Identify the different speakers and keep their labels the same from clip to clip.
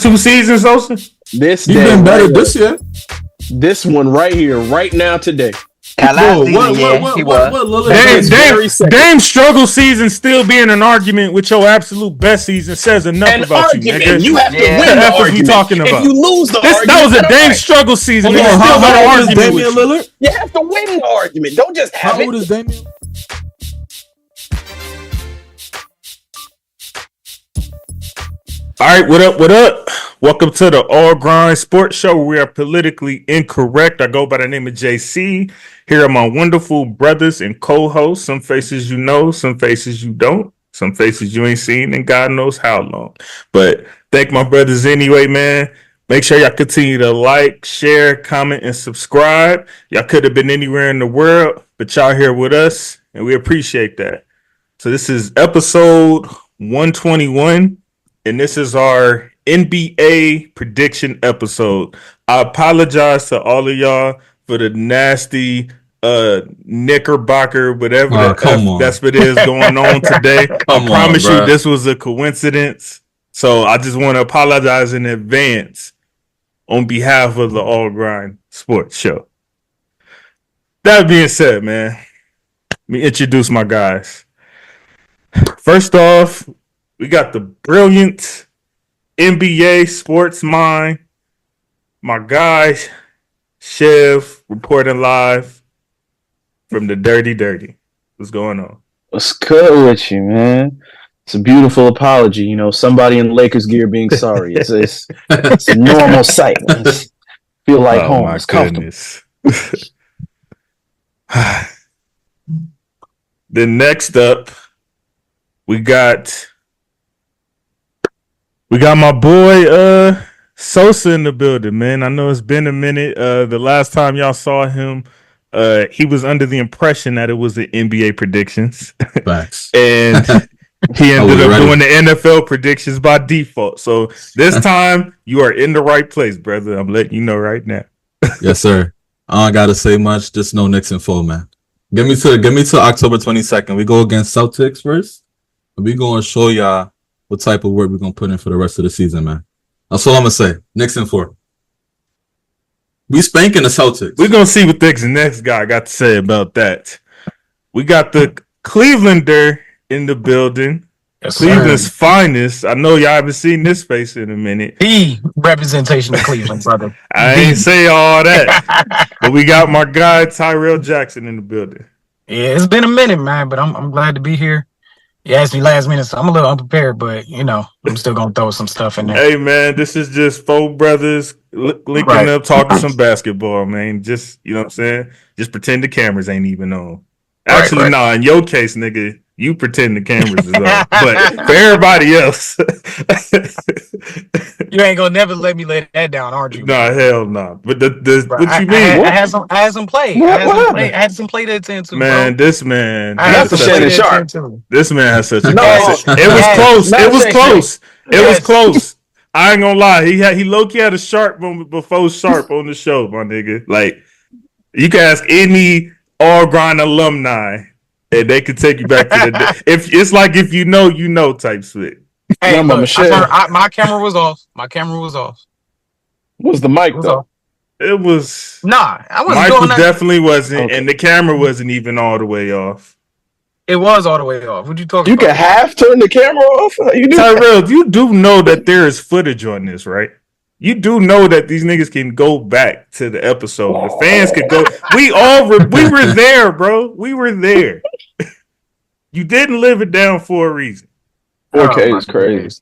Speaker 1: 2 seasons, Sosa?
Speaker 2: This
Speaker 3: He's
Speaker 2: day,
Speaker 3: been better
Speaker 2: right
Speaker 3: this year.
Speaker 2: This one right here, right now, today.
Speaker 4: Last season, he was.
Speaker 1: Dame struggle season still being an argument with your absolute best season says enough about you, nigga.
Speaker 2: You have to win
Speaker 1: the
Speaker 2: the
Speaker 1: F is we
Speaker 2: argument.
Speaker 1: talking about?
Speaker 2: If you lose the argument,
Speaker 1: that was a Dame
Speaker 2: right.
Speaker 1: struggle season.
Speaker 3: Hold on, how old is Damian Lillard?
Speaker 2: You have to win the argument. Don't just have
Speaker 3: How old is Damian?
Speaker 1: All right, what up? What up? Welcome to the All Grind Sports Show. Where we are politically incorrect. I go by the name of JC. Here are my wonderful brothers and co-hosts. Some faces you know, some faces you don't, some faces you ain't seen, and God knows how long. But thank my brothers anyway, man. Make sure y'all continue to like, share, comment, and subscribe. Y'all could have been anywhere in the world, but y'all here with us, and we appreciate that. So this is episode 121. And this is our NBA prediction episode. I apologize to all of y'all for the nasty knickerbocker, whatever that's what is going on today. I promise you this was a coincidence. So I just want to apologize in advance on behalf of the All Grind Sports Show. That being said, man, let me introduce my guys. First off, we got the brilliant NBA sports mind, my guy, Chev, reporting live from the Dirty Dirty. What's going on?
Speaker 2: What's good with you, man? It's a beautiful apology. You know, somebody in Lakers gear being sorry. It's a normal sight. It's feel like home. It's comfortable.
Speaker 1: Then next up, we got my boy Sosa in the building, man. I know it's been a minute. The last time y'all saw him, he was under the impression that it was the NBA predictions.
Speaker 3: Facts.
Speaker 1: And he ended up doing the NFL predictions by default. So this time you are in the right place, brother. I'm letting you know right now.
Speaker 3: Yes, sir. I don't gotta say much. Just no Knicks and four, man. Get me to October 22nd. We go against Celtics first. We gonna show y'all what type of work we're going to put in for the rest of the season, man. That's all I'm going to say. Knicks in 4. We spanking the Celtics.
Speaker 1: We're going to see what the next guy got to say about that. We got the Clevelander in the building. Yes, Cleveland's finest. I know y'all haven't seen this face in a minute.
Speaker 4: The representation of Cleveland, brother.
Speaker 1: I ain't say all that. But we got my guy, Tyrell Jackson, in the building.
Speaker 4: Yeah, it's been a minute, man, but I'm glad to be here. You asked me last minute, so I'm a little unprepared, but, you know, I'm still going to throw some stuff in there.
Speaker 1: Hey, man, this is just four brothers linking up, talking some basketball, man. Just, you know what I'm saying? Just pretend the cameras ain't even on. Actually, nah, in your case, nigga, you pretend the cameras is on. But for everybody else.
Speaker 4: You ain't going to never let me lay that down, aren't you?
Speaker 1: Nah, hell nah. But what you mean?
Speaker 4: I had some play. I had some play to attend to,
Speaker 1: man,
Speaker 4: bro.
Speaker 1: this man.
Speaker 2: This
Speaker 1: man has such a It was close. It was close. It was close. I ain't gonna lie. He low-key had a sharp moment before Sharp on the show, my nigga. Like, you can ask any All Grind alumni, and they could take you back to the if it's like if you know type shit.
Speaker 4: Hey, look, my camera was off. My camera was off.
Speaker 2: Was the mic though?
Speaker 4: Off.
Speaker 1: It was
Speaker 4: I wasn't
Speaker 1: Michael
Speaker 4: doing that.
Speaker 1: definitely wasn't, and the camera wasn't even all the way off.
Speaker 4: It was all the way off. What you talking about?
Speaker 2: You can half turn the camera off.
Speaker 1: Tyrell, you do know that there is footage on this, right? You do know that these niggas can go back to the episode. The fans could go. We were there, bro. We were there. You didn't live it down for a reason.
Speaker 2: 4K is crazy.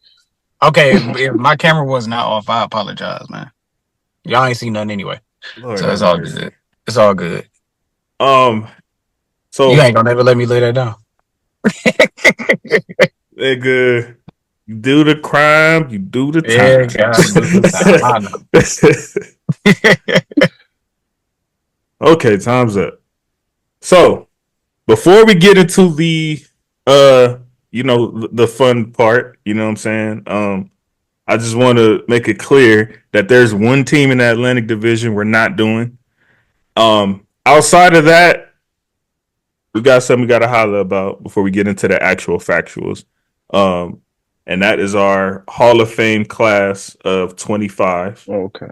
Speaker 4: Okay, if my camera was not off, I apologize, man. Y'all ain't seen nothing anyway. Lord, so it's all good. It's all good. So you ain't gonna never let me lay that down.
Speaker 1: Nigga, you do the crime, you do the time. Okay, time's up. So before we get into the the fun part, you know what I'm saying? I just want to make it clear that there's one team in the Atlantic Division we're not doing. Outside of that, we got something we got to holler about before we get into the actual factuals. And and that is our Hall of Fame class of 25.
Speaker 2: Okay.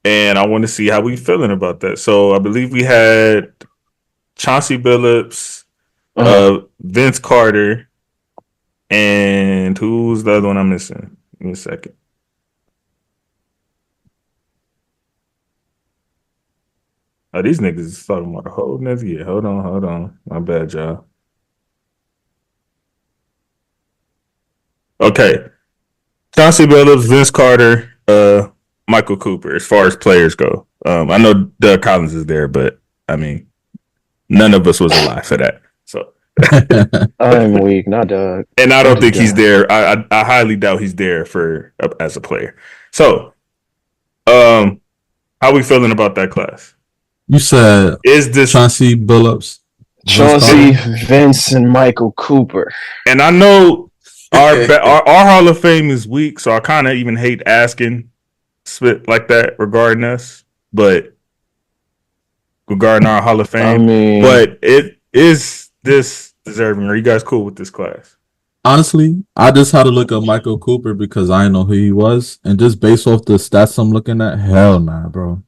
Speaker 1: And I want to see how we feeling about that. So I believe we had Chauncey Billups, Vince Carter, and who's the other one I'm missing? Give me a second. Oh, these niggas is talking about a whole nother year. Hold on. My bad, y'all. Okay. Chauncey Billups, Vince Carter, Michael Cooper, as far as players go. I know Doug Collins is there, but I mean, none of us was alive for that. So
Speaker 2: I'm weak, not Doug.
Speaker 1: And I don't think he's there. I highly doubt he's there for as a player. So, how we feeling about that class?
Speaker 3: You said
Speaker 1: is this
Speaker 3: Chauncey Billups,
Speaker 2: Chauncey, Vince, and Michael Cooper?
Speaker 1: And I know our Hall of Fame is weak, so I kind of even hate asking spit like that regarding us, but regarding our Hall of Fame, but it is this deserving. Are you guys cool with this class?
Speaker 3: Honestly, I just had to look up Michael Cooper because I didn't know who he was, and just based off the stats I'm looking at, hell nah, bro.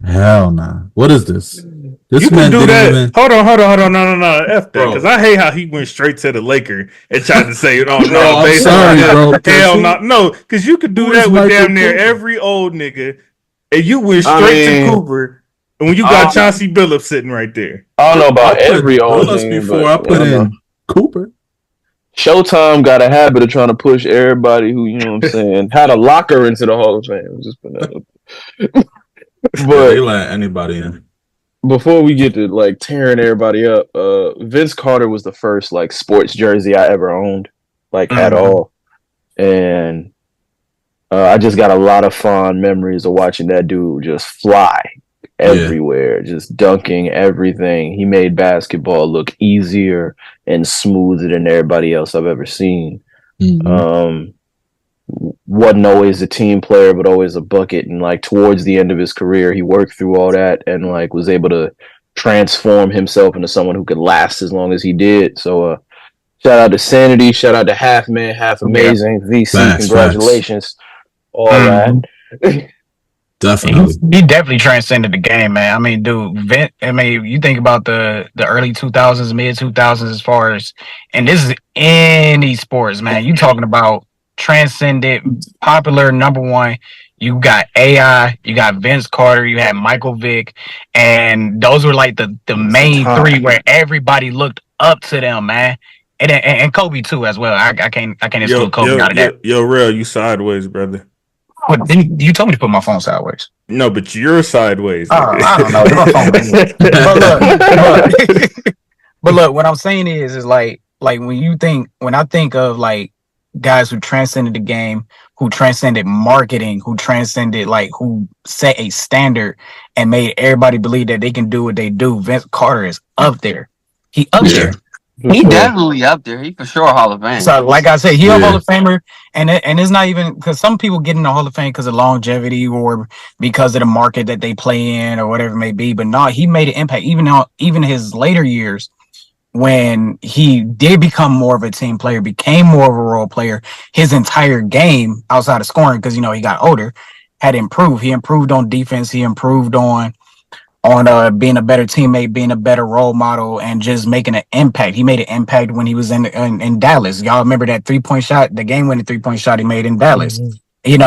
Speaker 3: Hell nah. What is this? This
Speaker 1: you
Speaker 3: man
Speaker 1: can do that.
Speaker 3: Even...
Speaker 1: Hold on. No. F that, because I hate how he went straight to the Laker and tried to say, "Oh no,
Speaker 3: I'm sorry, bro."
Speaker 1: Hell no, because you could do that with damn near every old nigga, and you went straight to Cooper. And when you got Chauncey Billups sitting right there,
Speaker 2: I don't know about every old nigga
Speaker 3: before I put in Cooper.
Speaker 2: Showtime got a habit of trying to push everybody who, you know what I'm saying, had a locker into the Hall of Fame. Just put that.
Speaker 3: But they let anybody in.
Speaker 2: Before we get to like tearing everybody up, Vince Carter was the first like sports jersey I ever owned, like at all. And I just got a lot of fond memories of watching that dude just fly everywhere, just dunking everything. He made basketball look easier and smoother than everybody else I've ever seen. Wasn't always a team player, but always a bucket. And like towards the end of his career, he worked through all that and like was able to transform himself into someone who could last as long as he did. So shout out to Sanity, shout out to Half Man, Half Amazing, VC, congratulations. All that.
Speaker 3: Definitely.
Speaker 4: He definitely transcended the game, man. I mean, dude, you think about the early 2000s, mid 2000s as far as, and this is any sports, man. You talking about transcended, popular, number one. You got AI, you got Vince Carter, you had Michael Vick, and those were like the main three where everybody looked up to them, man. And Kobe too as well. I can't exclude Kobe out of that.
Speaker 1: Yo, real, you sideways, brother.
Speaker 4: What, you told me to put my phone sideways.
Speaker 1: No, but you're sideways.
Speaker 4: I don't know. But look, what I'm saying is like when I think of like guys who transcended the game, who transcended marketing, who transcended who set a standard and made everybody believe that they can do what they do, Vince Carter is up there. He up there.
Speaker 5: He definitely up there. He for sure Hall of Fame.
Speaker 4: So, like I said, he a Hall of Famer, and it's not even because some people get in the Hall of Fame because of longevity or because of the market that they play in or whatever it may be. But no, he made an impact. Even his later years, when he did become more of a team player, became more of a role player, his entire game outside of scoring, because he got older, had improved. He improved on defense. He improved on being a better teammate, being a better role model, and just making an impact. He made an impact when he was in Dallas. Y'all remember that 3-point shot, the game-winning 3-point shot he made in Dallas. And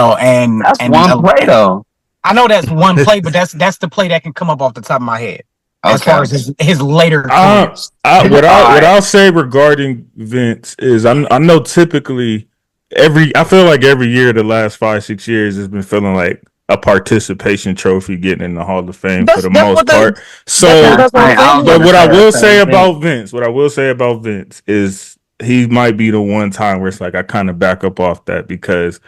Speaker 5: that's one play though.
Speaker 4: I know that's one play, but that's the play that can come up off the top of my head. As far as his later
Speaker 1: what I'll say regarding Vince is I know typically I feel like every year the last 5-6 years has been feeling like a participation trophy getting in the Hall of Fame for the most part. But what I will say about Vince is he might be the one time where it's like I kind of back up off that, because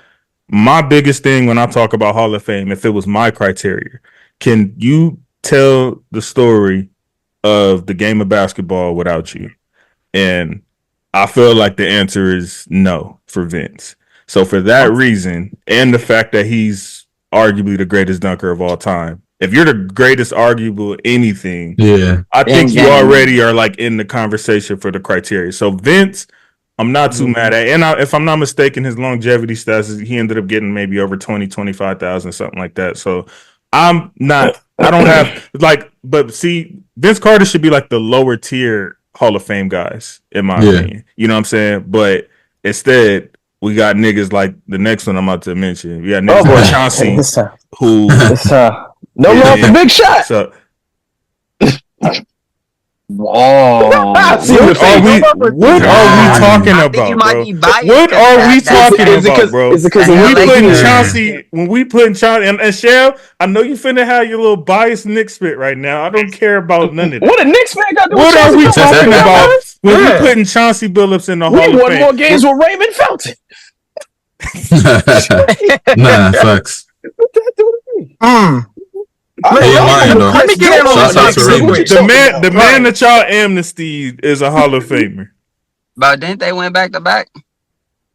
Speaker 1: my biggest thing when I talk about Hall of Fame, if it was my criteria, can you tell the story of the game of basketball without you? And I feel like the answer is no for Vince. So for that reason, and the fact that he's arguably the greatest dunker of all time, if you're the greatest arguable anything, I think you already are like in the conversation for the criteria. So Vince I'm not too mad at it. And if I'm not mistaken, his longevity stats is he ended up getting maybe over 25,000, something like that. So I don't have but see, Vince Carter should be like the lower tier Hall of Fame guys, in my opinion. You know what I'm saying? But instead, we got niggas like the next one I'm about to mention. We got niggas like Chauncey, who
Speaker 2: no more for Big Shot.
Speaker 1: So,
Speaker 5: Whoa.
Speaker 1: What are we talking about, bro? What are we talking about, bro?
Speaker 2: Is it because
Speaker 1: when we putting Chauncey and Shell, I know you finna have your little biased Knicks spit right now. I don't care about none of that.
Speaker 2: What a Knicks fan got to do
Speaker 1: What are we talking about when we putting Chauncey Billups in the Hall of Fame?
Speaker 2: We won more games with Raymond Felton.
Speaker 3: Nah, facts.
Speaker 2: What that do to me?
Speaker 3: Let me get
Speaker 1: the man that y'all amnestied is a Hall of Famer.
Speaker 5: But didn't they win back to back?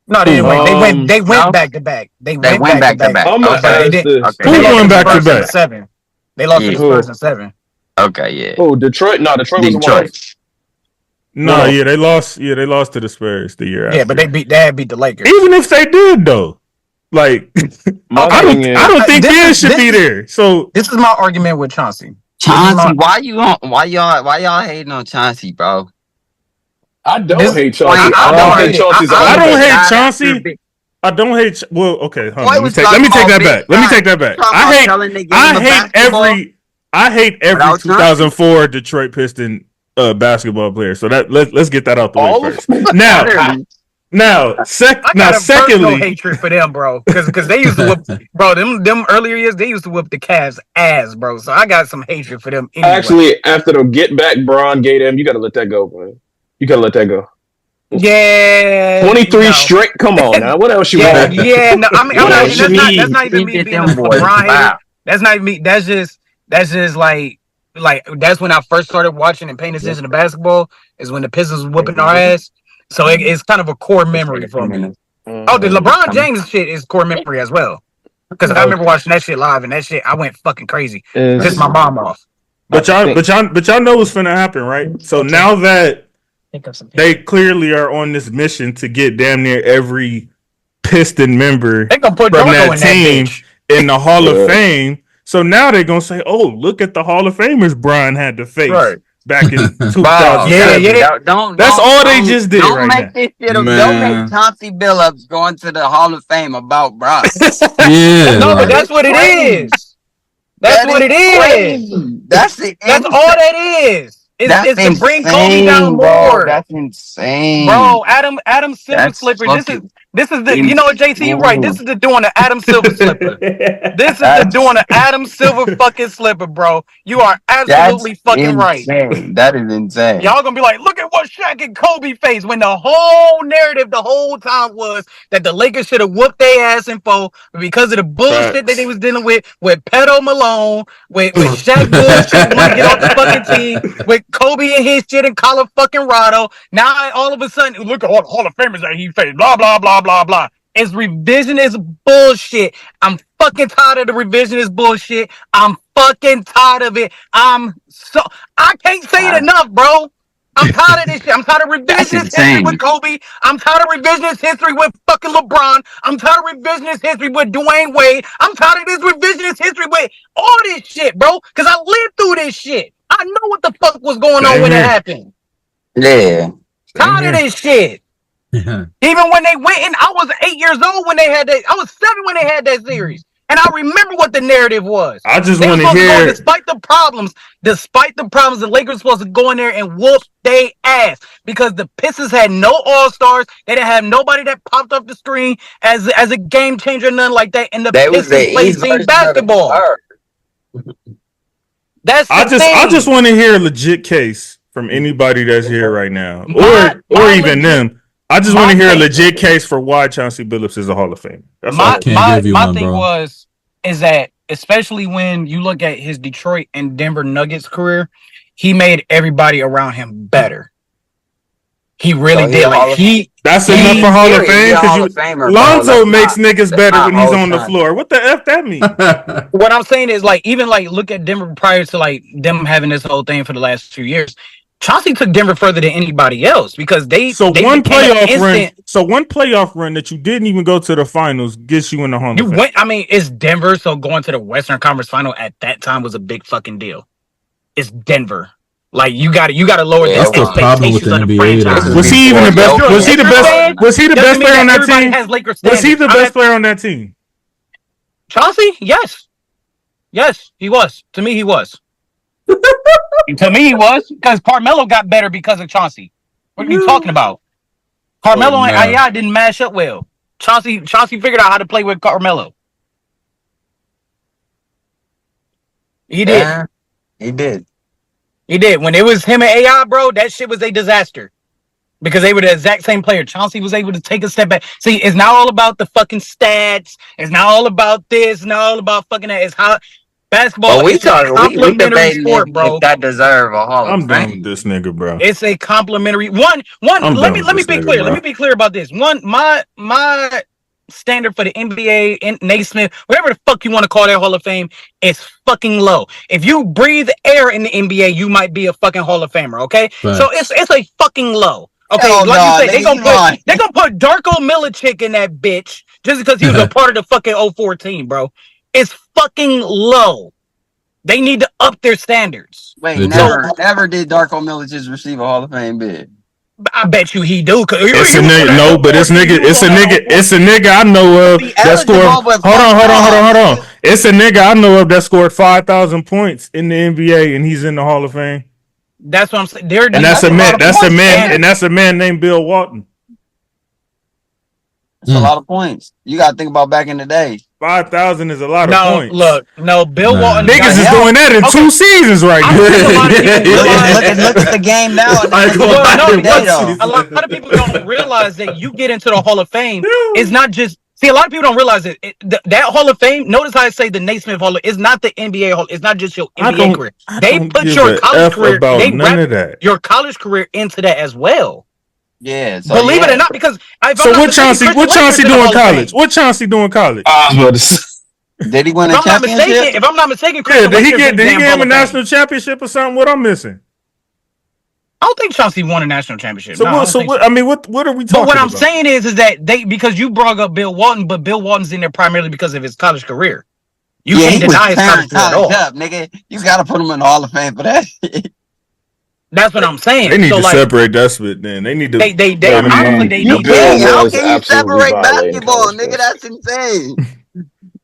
Speaker 4: No, they went back to back. They went back to back.
Speaker 2: I'm gonna ask this.
Speaker 1: Who won back to back?
Speaker 4: 7. They lost to the Spurs in 7.
Speaker 5: Okay, yeah.
Speaker 2: Oh, Detroit. No, Detroit was one.
Speaker 1: No, yeah, they lost. Yeah, they lost to the Spurs the year after.
Speaker 4: Yeah, but they had beat the Lakers.
Speaker 1: Even if they did, though, like I don't think Vince should be there. So
Speaker 4: this is my argument with Chauncey.
Speaker 5: Why y'all hating on Chauncey, bro?
Speaker 2: I don't hate Chauncey.
Speaker 1: I don't hate Chauncey. I don't hate. Well, okay. Let me take that back. Let me take that back. I hate every 2004 Detroit Piston basketball player. So let's get that out the way first. Secondly,
Speaker 4: hatred for them, bro, because they used to whoop, bro. Them earlier years, they used to whoop the Cavs ass, bro. So I got some hatred for them. Anyway.
Speaker 2: Actually, after the get back, Bron gave them. You got to let that go, man. You got to let that go.
Speaker 4: Yeah,
Speaker 2: 23 straight. Come on now. What else you want?
Speaker 4: Yeah, no, I mean, that's not even me being a Bron hater. That's not even me. That's just like that's when I first started watching and paying attention to basketball. Is when the Pistons was whooping our ass. So it's kind of a core memory for me. Oh, the LeBron James shit is core memory as well. Because I remember watching that shit live, and that shit, I went fucking crazy. Pissed my mom off.
Speaker 1: But y'all know what's finna happen, right? So now that they clearly are on this mission to get damn near every Piston member from that team in the Hall of Fame. So now they're gonna say, "Oh, look at the Hall of Famers Brian had to face." Right. Back in 2000.
Speaker 4: Yeah.
Speaker 1: That's all they just did right now.
Speaker 5: Don't make Chauncey Billups going to the Hall of Fame about Brock.
Speaker 3: Yeah.
Speaker 4: No, but that's what it is. That's what it is.
Speaker 5: That's it.
Speaker 4: That's all that is. It's to bring Kobe down more.
Speaker 5: That's insane,
Speaker 4: bro. Adam Silver slipper. This is the. You know what, JT? You're right. This is the doing the Adam Silver slipper. This is the doing the Adam Silver fucking slipper, bro. You are absolutely fucking right.
Speaker 5: That is insane.
Speaker 4: Y'all gonna be like, look at what Shaq and Kobe faced when the whole narrative the whole time was that the Lakers should have whooped their ass in four because of the bullshit that they was dealing with Pedo Malone, with Shaq bullshit want to get off the fucking team, with Kobe and his shit and Colin fucking Rado. Now all of a sudden, look at all the Hall of Famers that he faced. Blah blah blah blah blah. It's revisionist bullshit. I'm fucking tired of the revisionist bullshit. I'm fucking tired of it. I can't say it enough, bro. I'm tired of this shit. I'm tired of revisionist history with Kobe. I'm tired of revisionist history with fucking LeBron. I'm tired of revisionist history with Dwayne Wade. I'm tired of this revisionist history with all this shit, bro. Because I lived through this shit. I know what the fuck was going on when it happened.
Speaker 5: Yeah.
Speaker 4: Tired of this shit.
Speaker 3: Yeah.
Speaker 4: Even when they went in, I was 8 years old when they had that. I was 7 when they had that series. And I remember what the narrative was.
Speaker 1: I just want to hear.
Speaker 4: Despite the problems, the Lakers were supposed to go in there and whoop their ass because the Pistons had no All-Stars. They didn't have nobody that popped off the screen as a game changer, nothing like that. And the Pistons played team basketball. That's the thing.
Speaker 1: I just want to hear a legit case from anybody that's here right now, or even them. I just want to hear a legit case for why Chauncey Billups is a Hall of Fame. That's
Speaker 4: my thing is that especially when you look at his Detroit and Denver Nuggets career, he made everybody around him better. He really did.
Speaker 1: That's enough for Hall of Fame because Lonzo makes niggas better when he's on the floor. What the F that mean?
Speaker 4: What I'm saying is even look at Denver prior to them having this whole thing for the last few years. Chauncey took Denver further than anybody else because they
Speaker 1: one
Speaker 4: became an
Speaker 1: playoff run.
Speaker 4: instant.
Speaker 1: So one playoff run that you didn't even go to the finals gets you in the Hall of
Speaker 4: You
Speaker 1: Fame.
Speaker 4: went. I mean, it's Denver, so going to the Western Conference Final at that time was a big fucking deal. It's Denver. Like you got to lower
Speaker 3: That's
Speaker 4: the
Speaker 3: the problem with
Speaker 4: expectations
Speaker 3: the
Speaker 4: of the
Speaker 3: NBA,
Speaker 4: franchise.
Speaker 3: though.
Speaker 1: Was he even the best?
Speaker 5: Yo,
Speaker 1: Was he the best? Was he the best
Speaker 4: Doesn't mean
Speaker 1: player on that
Speaker 4: everybody
Speaker 1: team?
Speaker 4: has Lakers
Speaker 1: Was he the
Speaker 4: standards.
Speaker 1: best player on that team?
Speaker 4: Chauncey? Yes, he was. To me, he was. To me, he was because Carmelo got better because of Chauncey. What are you talking about? Carmelo and AI didn't mash up well. Chauncey figured out how to play with Carmelo. He did.
Speaker 5: Yeah, he did.
Speaker 4: He did. When it was him and AI, bro, that shit was a disaster. Because they were the exact same player. Chauncey was able to take a step back. See, it's not all about the fucking stats. It's not all about this. It's not all about fucking that. It's how basketball
Speaker 5: But we
Speaker 4: is a
Speaker 5: talking, we
Speaker 4: complimentary
Speaker 5: debating
Speaker 4: sport, bro.
Speaker 5: if that deserve a Hall
Speaker 1: I'm
Speaker 5: of
Speaker 1: done with
Speaker 5: Fame.
Speaker 1: this nigga, bro.
Speaker 4: It's a complimentary one.
Speaker 1: I'm
Speaker 4: Let
Speaker 1: done
Speaker 4: me
Speaker 1: with this
Speaker 4: be
Speaker 1: nigga,
Speaker 4: clear.
Speaker 1: bro.
Speaker 4: Let me be clear about this. One, my standard for the NBA and Naismith, whatever the fuck you want to call that Hall of Fame, is fucking low. If you breathe air in the NBA, you might be a fucking Hall of Famer. Okay, so it's a fucking low. Okay,
Speaker 5: Hell
Speaker 4: like
Speaker 5: no,
Speaker 4: you said,
Speaker 5: nigga,
Speaker 4: they gonna put Darko Milicic in that bitch just because he was a part of the fucking 04 team, bro. It's fucking low. They need to up their standards.
Speaker 5: Wait, never did Darko Milicic receive a Hall of Fame bid?
Speaker 4: I bet you he do.
Speaker 1: It's a nigga, no, but it's a nigga I know of that scored. Hold on. It's a nigga I know of that scored 5,000 points in the NBA, and he's in the Hall of Fame.
Speaker 4: That's what I'm saying.
Speaker 1: And that's a man named Bill Walton.
Speaker 5: That's a lot of points. You got to think about back in the day.
Speaker 1: 5,000 is a lot of points.
Speaker 4: Bill Walton.
Speaker 1: Niggas is doing that in 2 seasons right now.
Speaker 5: Look at the game now.
Speaker 4: A lot of people don't realize that you get into the Hall of Fame. It's not just. See, a lot of people don't realize that that Hall of Fame. Notice how I say the Naismith Hall. It's not the NBA Hall. It's not just your NBA career. They put your college career. They wrap your college career into that as well.
Speaker 5: Yeah,
Speaker 4: believe it or not, because
Speaker 1: what Chauncey doing in college? What Chauncey doing in college?
Speaker 5: Did he win a championship?
Speaker 4: If I'm not mistaken,
Speaker 1: did he get him a national championship or something? What I'm missing?
Speaker 4: I don't think Chauncey won a national championship.
Speaker 1: What are we talking about?
Speaker 4: But what I'm saying is that because you brought up Bill Walton, but Bill Walton's in there primarily because of his college career. You can't deny his college career at all.
Speaker 5: Nigga. You got to put him in the Hall of Fame for that.
Speaker 4: That's what I'm saying.
Speaker 1: They need to separate that split. Then they need to.
Speaker 4: They need to.
Speaker 5: How can you separate basketball, nigga? That's insane.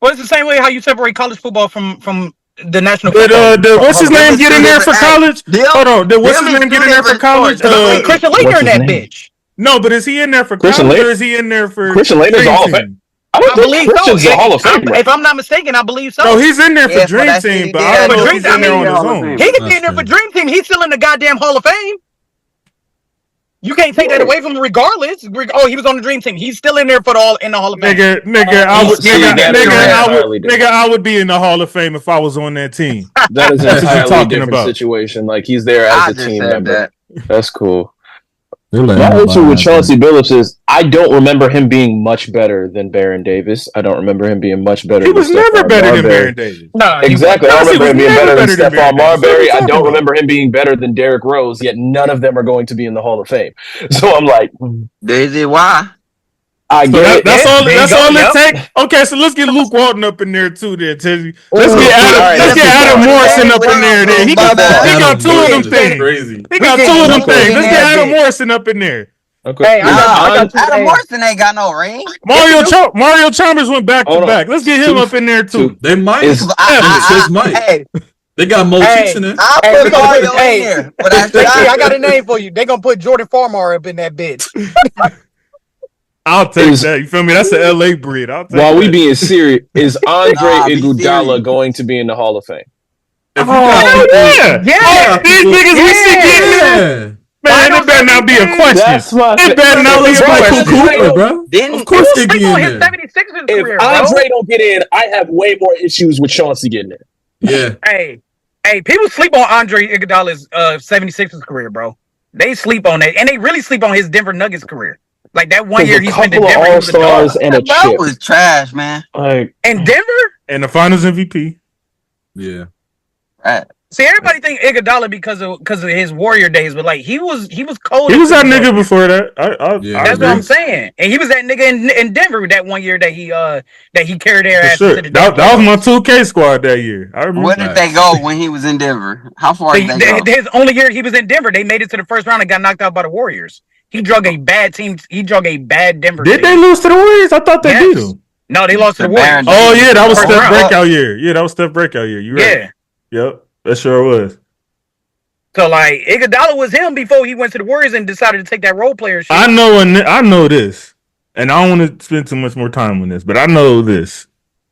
Speaker 4: Well, it's the same way how you separate college football from the national.
Speaker 1: What's his name get in there for college? Hold on. What's his name get in there for college?
Speaker 4: Christian Laettner in that bitch.
Speaker 1: No, but is he in there for college or is he in there for
Speaker 2: Christian Laettner's Hall of Fame? I believe Christian's the Hall of Fame.
Speaker 4: If I'm not mistaken, I believe so.
Speaker 1: No, he's in there for Dream Team, but I don't know if he's in there on his own.
Speaker 4: He could be in there for Dream Team. He's still in the goddamn Hall of Fame. You can't take that away from him regardless. Oh, he was on the Dream Team. He's still in there for in the Hall of Fame.
Speaker 1: I would be in the Hall of Fame if I was on that team.
Speaker 2: That is an entirely different situation. Like he's there as a team member. That's cool. My issue with Chauncey Billups is I don't remember him being much better than Baron Davis. I don't remember him being much better.
Speaker 1: He was never better than Baron Davis.
Speaker 2: No, exactly. I don't remember him being better than Stephon Marbury. I don't remember him being better than Derrick Rose. Yet none of them are going to be in the Hall of Fame. So I'm like,
Speaker 5: Daisy, why?
Speaker 2: I get it.
Speaker 1: That's all it takes. Okay, so let's get Luke Walton up in there too. Let's get Adam Morrison up in there. Then he got 2 of them things. He got 2 of them things. Let's get Adam Morrison up in there.
Speaker 2: Okay.
Speaker 5: Hey, Adam Morrison ain't got no ring.
Speaker 1: Mario Chalmers went back to back. Let's get him up in there too.
Speaker 3: They might. It's his mic.
Speaker 5: Hey.
Speaker 3: They got Mo Cheeks in it.
Speaker 5: I put Mario in there.
Speaker 4: I got a name for you. They gonna put Jordan Farmar up in that bitch.
Speaker 1: I'll take that. You feel me? That's an LA breed.
Speaker 2: While we being serious, is Andre Iguodala going to be in the Hall of Fame?
Speaker 1: Yeah. These niggas we see getting there. Man, it better not be a question. It better not be a question, bro.
Speaker 3: Of course they get in there.
Speaker 2: If Andre don't get in, I have way more issues with Chauncey getting in.
Speaker 3: Yeah.
Speaker 4: Hey, people sleep on Andre Iguodala's 76ers career, bro. They sleep on that, and they really sleep on his Denver Nuggets career. Like that one year he spent in Denver.
Speaker 2: All-Stars and a chip.
Speaker 5: was trash, man.
Speaker 2: Like,
Speaker 4: and Denver
Speaker 1: and the Finals MVP.
Speaker 3: Yeah.
Speaker 5: Right.
Speaker 4: See, everybody think Iguodala because of his Warrior days, but like he was cold.
Speaker 1: He was that
Speaker 4: Philadelphia.
Speaker 1: nigga before that.
Speaker 3: Yeah,
Speaker 4: That's
Speaker 1: agree.
Speaker 4: what I'm saying. And he was that nigga in Denver that one year that he carried their
Speaker 1: For
Speaker 4: ass
Speaker 1: sure.
Speaker 4: to the
Speaker 1: That was my 2K squad that year. I remember.
Speaker 5: Where did they go when he was in Denver? How far did they go?
Speaker 4: His only year he was in Denver, they made it to the first round and got knocked out by the Warriors. He drug a bad team. He drug a bad Denver
Speaker 1: Did
Speaker 4: team.
Speaker 1: they lose to the Warriors? I thought they beat them.
Speaker 4: No, they lost to the
Speaker 5: The
Speaker 4: Warriors.
Speaker 5: Barons.
Speaker 1: Oh yeah, that was
Speaker 4: First
Speaker 1: Steph
Speaker 4: round.
Speaker 1: breakout year. Yeah, that was Steph breakout year. You right.
Speaker 4: Yeah.
Speaker 1: Yep. That sure was.
Speaker 4: So like Iguodala was him before he went to the Warriors and decided to take that role player shit.
Speaker 1: I know this, and I don't want to spend too much more time on this, but I know this: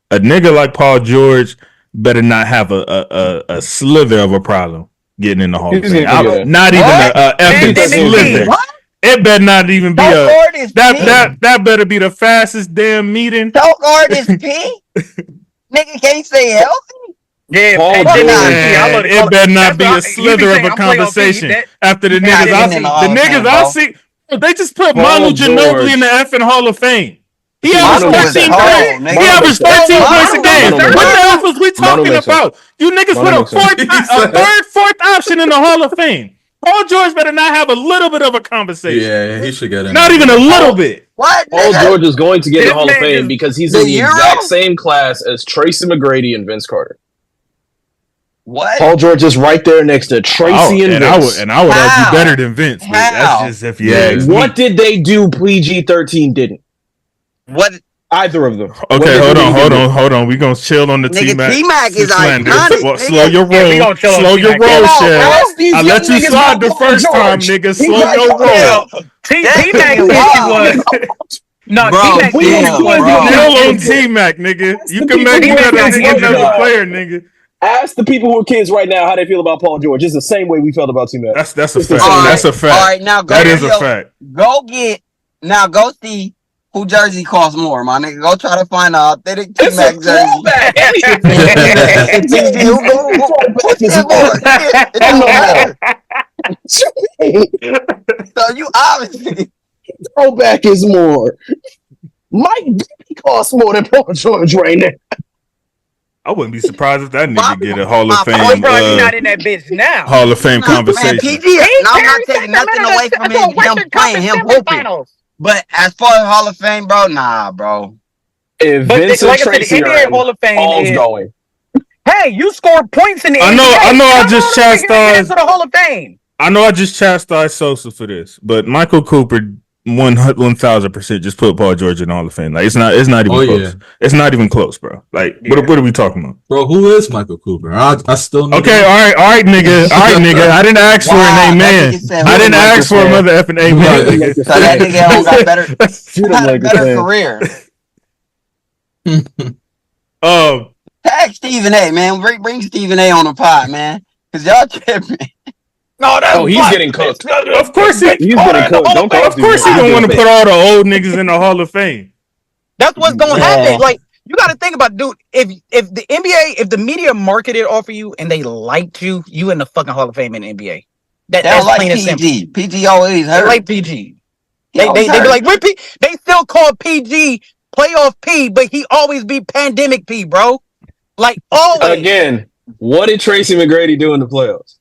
Speaker 1: a nigga like Paul George better not have a slither of a problem getting in the Hall of Fame. Not even a effing slither.
Speaker 5: What?
Speaker 1: It better not even be that better be the fastest damn meeting.
Speaker 5: Choke artist P. Nigga can't stay healthy.
Speaker 4: Yeah,
Speaker 2: Paul
Speaker 4: man,
Speaker 1: Man, it better not be a slither of a conversation after the niggas I see. The niggas I see, they just put Manu Ginobili in the effing Hall of Fame. He averaged 13 points. He averaged 13 points a game. What the hell was we talking about? You niggas put a third, fourth option in the Hall of Fame. Paul George better not have a little bit of a conversation.
Speaker 3: Yeah, he should get in.
Speaker 1: Not even a little bit.
Speaker 5: What?
Speaker 2: Paul George is going to get in the Hall of Fame because he's in the
Speaker 5: Euro?
Speaker 2: exact same class as Tracy McGrady and Vince Carter.
Speaker 5: What?
Speaker 2: Paul George is right there next to Tracy and Vince.
Speaker 1: I would argue better than Vince. But that's just if you ask me.
Speaker 2: What did they do PG-13 didn't?
Speaker 5: What?
Speaker 2: Either of them.
Speaker 1: Okay, hold on. We gonna chill on the T-Mac.
Speaker 5: T-Mac is iconic.
Speaker 1: Well, slow your roll. Slow your roll, Chef. I let you slide the first time, nigga. Slow your roll.
Speaker 4: T-Mac was... No, T-Mac was
Speaker 1: still on T-Mac, nigga. You can make that another player, nigga.
Speaker 2: Ask the people who are kids right now how they feel about Paul George. It's the same way we felt about T-Mac.
Speaker 1: That's a fact. That's a fact.
Speaker 5: All right, now go.
Speaker 1: That is a fact.
Speaker 5: Go see who jersey costs more, my nigga. Go try to find an authentic T-Mac jersey. So you obviously
Speaker 2: throwback is more. Mike Bibby costs more than Paul George right now.
Speaker 1: I wouldn't be surprised if that nigga get a Hall of Fame.
Speaker 4: Probably not in that bitch now.
Speaker 1: Hall of Fame conversation.
Speaker 5: Man, PG, I'm not taking nothing away from him playing, him hooping. But as far as Hall of Fame, bro, nah, bro.
Speaker 2: If Vince and Tracy are
Speaker 4: Hall of Fame
Speaker 2: all's going.
Speaker 4: Hey, you scored points in the NBA.
Speaker 1: I know. I just chastised
Speaker 4: to the Hall of Fame.
Speaker 1: I know. I just chastised Sosa for this, but Michael Cooper 1,000% just put Paul George in the Hall of Fame. Like it's not even close. Yeah. It's not even close, bro. Like what are we talking about,
Speaker 3: bro? Who is Michael Cooper? I still know.
Speaker 1: Okay, all right, nigga. I didn't ask for an amen. I didn't ask for a mother effing amen.
Speaker 5: So that nigga got better career. Tag Stephen A, man. Bring Stephen A on the pod, man. Cause y'all tripping.
Speaker 2: No, he's getting cooked.
Speaker 1: Of course he's getting
Speaker 2: cooked.
Speaker 1: Of course he don't want to put all the old niggas in the Hall of Fame.
Speaker 4: That's what's gonna happen. Like you got to think about, dude. If the NBA, if the media marketed off of you and they liked you in the fucking Hall of Fame in the NBA. That's
Speaker 5: like
Speaker 4: plain and simple.
Speaker 5: PG always hurt.
Speaker 4: They like PG. They be like, they still call PG playoff P, but he always be pandemic P, bro. Like always.
Speaker 2: Again, what did Tracy McGrady do in the playoffs?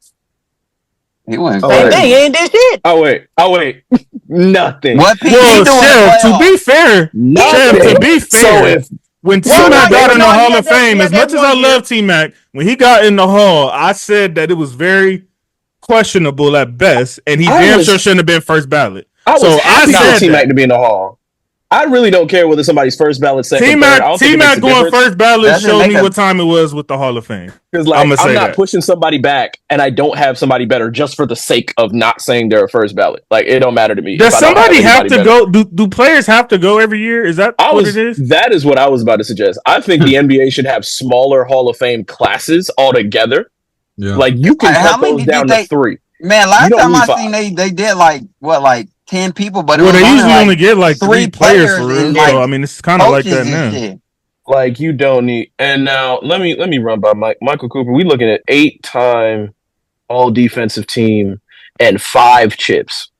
Speaker 5: He went
Speaker 4: same thing. He ain't did shit.
Speaker 2: Oh wait. Nothing.
Speaker 5: What PG doing?
Speaker 1: To be fair, so when T-Mac got in the Hall of Fame, as much as I love T-Mac, when he got in the Hall, I said that it was very questionable at best, and he damn sure shouldn't have been first ballot.
Speaker 2: I said T-Mac to be in the Hall. I really don't care whether somebody's first ballot, second, third.
Speaker 1: T-Mac going first ballot showed me what time it was with the Hall of Fame.
Speaker 2: Because I'm not pushing somebody back, and I don't have somebody better just for the sake of not saying they're a first ballot. Like it don't matter to me.
Speaker 1: Does somebody have to go? Do players have to go every year? Is that what it is?
Speaker 2: That is what I was about to suggest. I think the NBA should have smaller Hall of Fame classes altogether. Yeah. Like you can cut those down to 3.
Speaker 5: Man, last time I seen they did like 10 people, but
Speaker 1: they usually only get like 3 players for real. So I mean, it's kind of like that now.
Speaker 5: Shit.
Speaker 2: Like you don't need. And now let me run by Michael Cooper. We looking at 8-time All Defensive Team and 5 chips.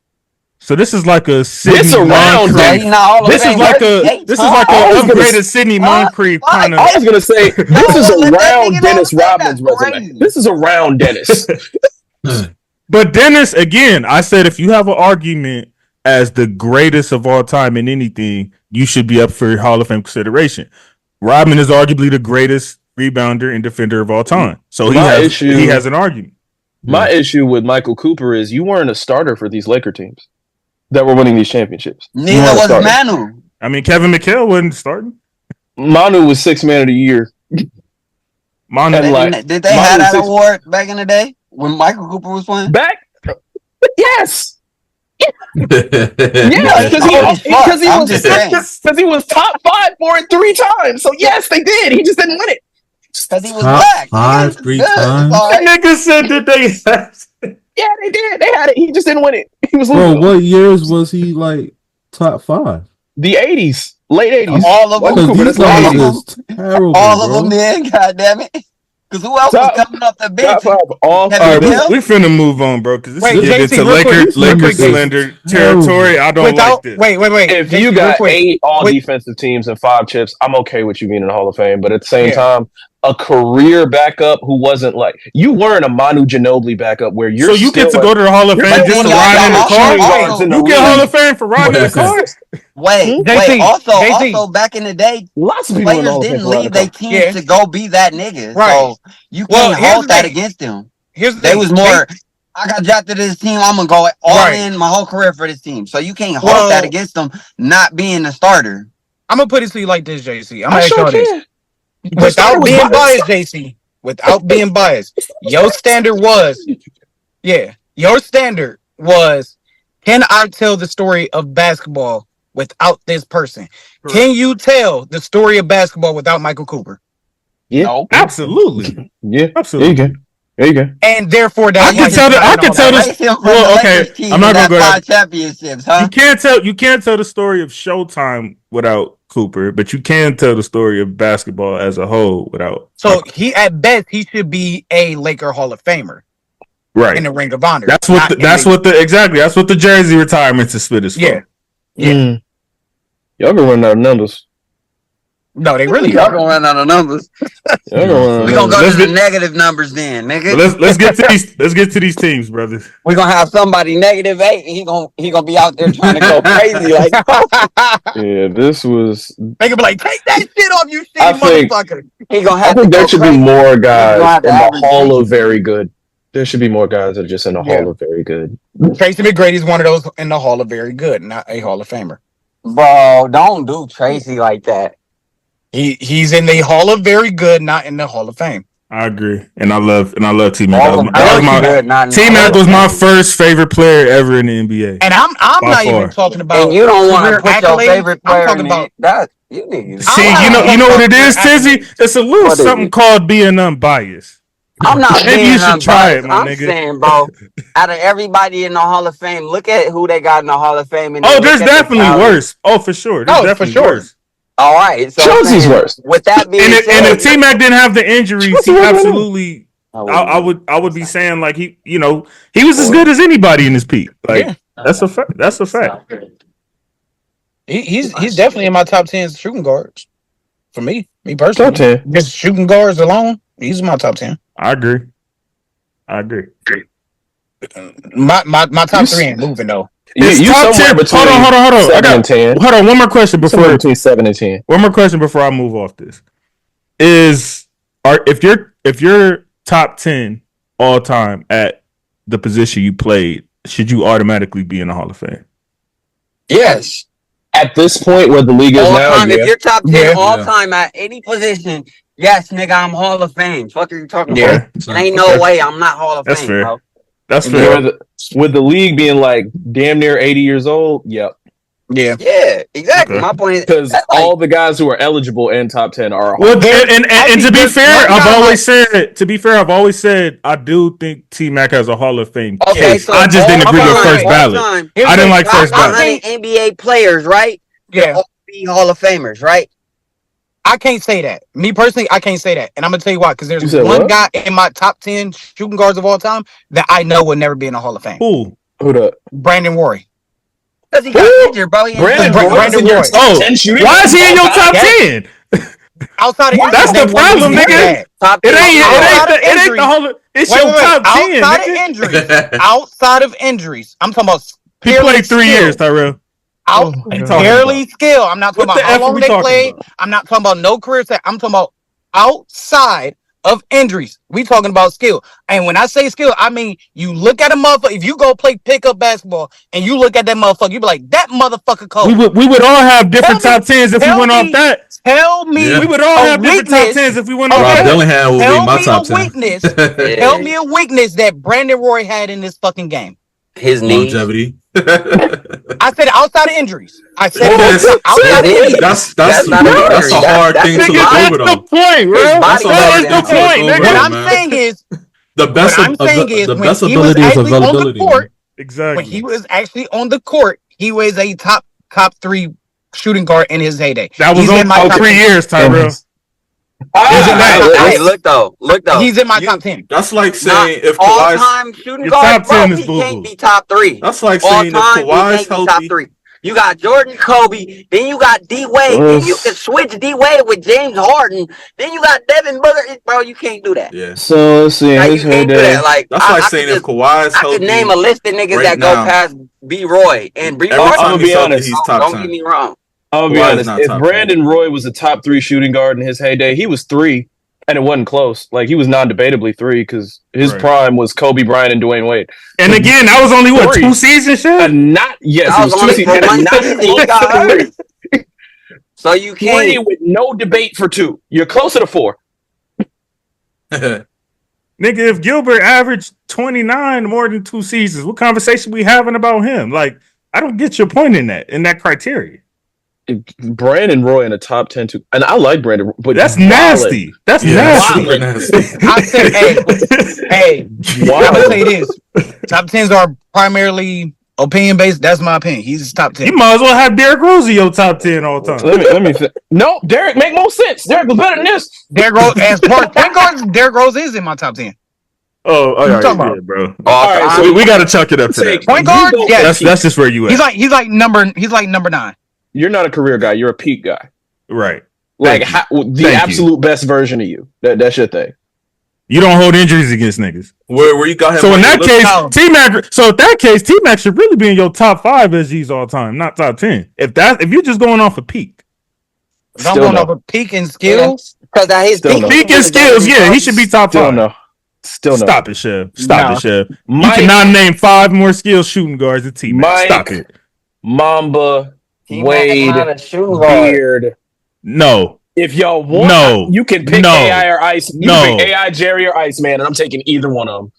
Speaker 1: So this is like a
Speaker 2: This
Speaker 1: Sidney
Speaker 2: around,
Speaker 1: Moncrief.
Speaker 2: bro.
Speaker 5: He's not Hall of
Speaker 1: This is
Speaker 5: Fame.
Speaker 1: like
Speaker 5: Hey,
Speaker 1: a
Speaker 5: Tom,
Speaker 1: upgraded Sidney Moncrief kind
Speaker 2: I
Speaker 1: of.
Speaker 2: was gonna say this is
Speaker 5: let that
Speaker 2: around
Speaker 5: nigga
Speaker 2: Dennis
Speaker 5: know.
Speaker 2: Rodman's
Speaker 5: That's
Speaker 2: resume.
Speaker 5: crazy.
Speaker 2: This is around Dennis.
Speaker 1: But Dennis, again, I said if you have an argument as the greatest of all time in anything, you should be up for Hall of Fame consideration. Rodman is arguably the greatest rebounder and defender of all time, so he has an argument.
Speaker 2: My issue with Michael Cooper is you weren't a starter for these Laker teams that were winning these championships.
Speaker 5: Neither was Manu.
Speaker 1: I mean, Kevin McHale wasn't starting.
Speaker 2: Manu was 6th man of the year.
Speaker 1: Manu,
Speaker 5: Did they have that award back in the day when Michael Cooper was playing?
Speaker 2: Back? Yes.
Speaker 3: Yeah,
Speaker 2: because he was top 5 for it 3 times. So yes, they did. He just didn't win it.
Speaker 5: Because he was black.
Speaker 3: 5 3 times.
Speaker 1: that nigga said that they.
Speaker 2: Yeah, they did. They had it. He just didn't win it. He was
Speaker 3: Bro,
Speaker 2: losing.
Speaker 3: what years was he like top 5?
Speaker 2: The 80s, late 80s.
Speaker 5: All of them.
Speaker 3: These guys is terrible.
Speaker 5: All of them, man. God damn it. Because who else was coming off the bench?
Speaker 1: All right, we finna move on, bro. Because this is getting into Lakers slender territory. I don't like this.
Speaker 4: Wait.
Speaker 2: If you got 8 all defensive teams and 5 chips, I'm okay with you being in the Hall of Fame. But at the same time, a career backup who wasn't like you weren't a Manu Ginobili backup where you're.
Speaker 1: So you get to go to the Hall of Fame just to ride in the car. You get Hall of Fame for riding in the car.
Speaker 5: Wait. Also, back in the day,
Speaker 2: lots of
Speaker 5: players didn't leave their teams to go be that nigga. Right. So you can't hold that against them. They was more. I got drafted to this team. I'm gonna go all in my whole career for this team. So you can't hold that against them not being the starter.
Speaker 4: I'm gonna put it to you like this, JC. I'm gonna ask you this. Without being biased, JC. Without being biased, your standard was, can I tell the story of basketball without this person? Correct. Can you tell the story of basketball without Michael Cooper?
Speaker 2: Yeah,
Speaker 5: no.
Speaker 1: Absolutely.
Speaker 2: Yeah, absolutely. There you go.
Speaker 4: And therefore, that
Speaker 1: I can tell this. Well, okay, I'm not gonna go there.
Speaker 5: Championships, huh?
Speaker 1: You can't tell the story of Showtime without Cooper, but you can tell the story of basketball as a whole without.
Speaker 4: So at best he should be a Laker Hall of Famer,
Speaker 1: right?
Speaker 4: In the Ring of Honor.
Speaker 1: That's what the jersey retirement is split is for.
Speaker 2: Yeah. Y'all gonna run out of numbers.
Speaker 4: No, they really
Speaker 5: y'all gonna run out of numbers. We gonna go to the negative numbers then, nigga.
Speaker 1: Let's get to these teams, brothers.
Speaker 5: We're gonna have somebody -8 and he gonna be out there trying to go crazy like
Speaker 2: yeah, this was
Speaker 4: they gonna be like, take that shit off, you shitty motherfucker.
Speaker 5: He gonna have
Speaker 2: I think there should be more guys in the Hall of Very Good. There should be more guys that are just in the Hall of Very Good.
Speaker 4: Tracy McGrady is one of those in the Hall of Very Good, not a Hall of Famer.
Speaker 5: Bro, don't do Tracy like that.
Speaker 4: He's in the Hall of Very Good, not in the Hall of Fame.
Speaker 1: I agree, and I love T-Mac.
Speaker 5: T-Mac
Speaker 1: was my first favorite player ever in the NBA,
Speaker 4: and I'm not even talking about.
Speaker 5: And you don't want to put your favorite player in that. You niggas.
Speaker 1: See, you know what it is, Tizzy? It's a little something called being unbiased.
Speaker 5: I'm not.
Speaker 1: Maybe you should try it, my
Speaker 5: I'm
Speaker 1: nigga.
Speaker 5: saying, bro, out of everybody in the Hall of Fame, look at who they got in the Hall of Fame. And
Speaker 1: there's definitely worse. Oh, for sure. There's definitely worse.
Speaker 5: All right, so
Speaker 2: Chelsea's worse.
Speaker 5: With that being said,
Speaker 1: and if T-Mac didn't have the injuries, he absolutely. I would be saying like he was as good as anybody in his peak. Like that's a fact. That's a fact.
Speaker 4: He's definitely in my top 10 shooting guards. For me personally,
Speaker 2: top 10.
Speaker 4: Just shooting guards alone, he's in my top 10.
Speaker 1: I agree.
Speaker 4: My top 3 ain't moving though.
Speaker 1: You top 10. Hold on. Hold on. One more question before
Speaker 2: between 7 and 10.
Speaker 1: One more question before I move off this. If you're top 10 all time at the position you played, should you automatically be in the Hall of Fame?
Speaker 5: Yes.
Speaker 2: At this point where the league is now,
Speaker 5: if you're top 10 all time at any position, yes, nigga, I'm Hall of Fame. Fuck are you talking about? Ain't no way I'm not Hall of Fame.
Speaker 1: Fair.
Speaker 5: Bro.
Speaker 1: That's fair.
Speaker 2: With the league being like damn near 80 years old, yep.
Speaker 5: Yeah, exactly. Okay. My point is
Speaker 2: because all the guys who are eligible in top 10 are.
Speaker 1: Well, and to be fair, I've always said I do think T-Mac has a Hall of Fame case. So I just didn't agree with first ballot. I didn't like first ballot.
Speaker 5: 100 NBA players, right?
Speaker 4: Yeah,
Speaker 5: all be Hall of Famers, right?
Speaker 4: I can't say that. Me personally, I can't say that, and I'm gonna tell you why. Because there's one guy in my top 10 shooting guards of all time that I know will never be in the Hall of Fame.
Speaker 1: Who
Speaker 2: that?
Speaker 4: Brandon Roy.
Speaker 5: Because he got injured, bro.
Speaker 2: Brandon Roy is in your top 10 shooting.
Speaker 1: Why is he in your top 10?
Speaker 4: Outside of
Speaker 1: That's the problem, nigga. It ain't the whole. It's your top 10.
Speaker 4: Outside of injuries. Outside of injuries. I'm talking about.
Speaker 1: He played 3 years, Tyrell.
Speaker 4: Barely skill. I'm not talking about how long they played. I'm not talking about no career set. I'm talking about outside of injuries. We talking about skill. And when I say skill, I mean you look at a motherfucker. If you go play pickup basketball and you look at that motherfucker, you be like, that motherfucker cold.
Speaker 1: We would all have different top 10s if we went off that.
Speaker 4: Tell me,
Speaker 1: we would all have different top 10s if we went off that.
Speaker 3: Dillingham will be my top 10.
Speaker 4: Weakness. Tell me a weakness that Brandon Roy had in this fucking game.
Speaker 5: His knees.
Speaker 3: Longevity.
Speaker 4: I said outside of injuries. I said
Speaker 5: outside of injuries.
Speaker 3: That's a hard thing to look over, though.
Speaker 1: That's the point, bro.
Speaker 5: That
Speaker 1: is the point, nigga.
Speaker 4: What I'm saying is,
Speaker 3: the best ability is availability.
Speaker 1: Exactly.
Speaker 4: When he was actually on the court, he was a top 3 shooting guard in his heyday.
Speaker 1: That was on my 3 years, Tyrell.
Speaker 5: Hey, look though.
Speaker 4: He's in my top 10.
Speaker 3: That's like saying if
Speaker 5: Kawhi's all-time shooting guard, bro, he can't be top 3.
Speaker 3: That's like saying if Kawhi's healthy,
Speaker 5: top 3. You got Jordan, Kobe, then you got D Wade, then you can switch D Wade with James Harden, then you got Devin Booker, bro. You can't do that.
Speaker 3: Yeah.
Speaker 2: So let's see.
Speaker 5: Like, you can't do that. Like
Speaker 3: that's like saying if Kawhi's healthy,
Speaker 5: I could name a list of niggas that go past B. Roy and B.
Speaker 3: Every time he's honest, he's top 10.
Speaker 5: Don't get me wrong.
Speaker 2: I'll be honest. If Brandon Roy was a top 3 shooting guard in his heyday, he was 3, and it wasn't close. Like, he was non-debatably 3 because his prime was Kobe Bryant and Dwayne Wade.
Speaker 1: And again, that was only 2 seasons, shit.
Speaker 2: It was 2 seasons.
Speaker 5: So you can't
Speaker 2: 3 with no debate for 2. You're closer to 4.
Speaker 1: Nigga, if Gilbert averaged 29 more than 2 seasons, what conversation we having about him? Like, I don't get your point in that criteria.
Speaker 2: Brandon Roy in a top 10 too, and I like Brandon, but
Speaker 1: that's nasty. That's nasty.
Speaker 4: I said, hey, I'm gonna say this: top 10s are primarily opinion based. That's my opinion. He's top 10.
Speaker 1: You might as well have Derrick Rose in your top 10 all the time.
Speaker 2: Let me. No, Derrick make more sense. Derrick was better than this.
Speaker 4: Derrick Rose as point guard. Derrick Rose is in my top 10.
Speaker 1: Oh, all right, yeah, bro.
Speaker 2: All right,
Speaker 1: so we got to chuck it up to that.
Speaker 4: Point guard. Yeah,
Speaker 1: that's just where you at.
Speaker 4: He's like number 9.
Speaker 2: You're not a career guy. You're a peak guy.
Speaker 1: Right.
Speaker 2: Like the absolute best version of you. That's your thing.
Speaker 1: You don't hold injuries against niggas.
Speaker 3: Where you got him?
Speaker 1: So in that case, T-Mac. So in that case, T-Mac should really be in your top 5 SGs all time, not top 10. If you're just going off a peak.
Speaker 4: I'm going off a peak and skills.
Speaker 5: Because that his
Speaker 1: peak and skills, yeah, he should be top 5.
Speaker 2: Still no.
Speaker 1: Stop it, Chev. Stop it, Chev. You cannot name 5 more skilled shooting guards than T-Mac. Stop it.
Speaker 2: Mamba. Wade, Beard.
Speaker 1: No.
Speaker 2: If y'all want, you can pick AI or Ice. You can pick AI, Jerry, or Iceman, and I'm taking either one of them.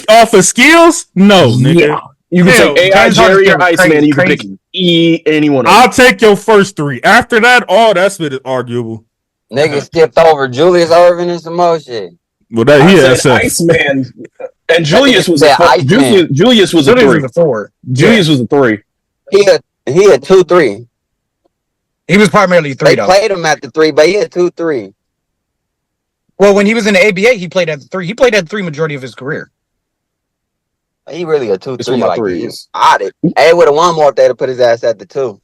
Speaker 1: Off of skills? No, nigga.
Speaker 2: Yeah. You can take AI, Jerry, or Iceman, and you can pick any one of them.
Speaker 1: I'll take your first 3. After that, that's bit arguable.
Speaker 5: Nigga skipped over Julius Erving and some more shit.
Speaker 1: Well, that's
Speaker 2: Iceman. And Julius was a 4. Julius was a 3. Julius was a 3.
Speaker 5: He had 2-3.
Speaker 4: He was primarily 3.
Speaker 5: They played him at the 3, but he had 2-3.
Speaker 4: Well, when he was in the ABA, he played at the 3. He played at the 3 majority of his career.
Speaker 5: He really a 2-3 like he's odded. Hey, would have won more if they'd have put his ass at the 2.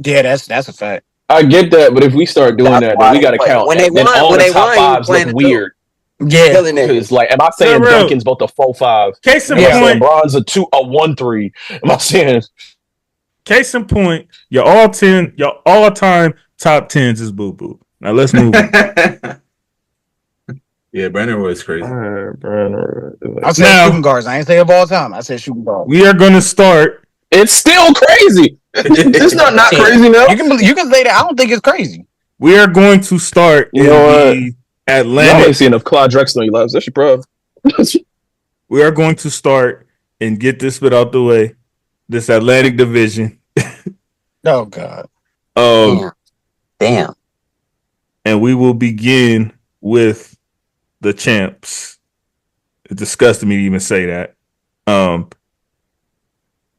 Speaker 4: Yeah, that's a fact.
Speaker 2: I get that, but if we start doing that, then we got to count. When they won, top 5s look weird.
Speaker 4: Yeah,
Speaker 2: because am I saying Duncan's both a 4-5?
Speaker 1: Case in point,
Speaker 2: LeBron's a 1-3. Am I saying?
Speaker 1: Case in point, your all-time top 10s is boo-boo. Now let's move on.
Speaker 3: Yeah, Brandon Roy is crazy.
Speaker 4: I said shooting guards. I ain't say of all time. I said shooting guards.
Speaker 1: We are going to start.
Speaker 2: It's still crazy. It's not crazy now.
Speaker 4: You can say that. I don't think it's crazy.
Speaker 1: We are going to start in the Atlantic.
Speaker 2: I ain't seen enough Claude Drexler in your lives. That's your bro.
Speaker 1: We are going to start and get this bit out the way. This Atlantic Division.
Speaker 4: Oh God.
Speaker 5: Damn.
Speaker 1: And we will begin with the champs. It disgusted me to even say that.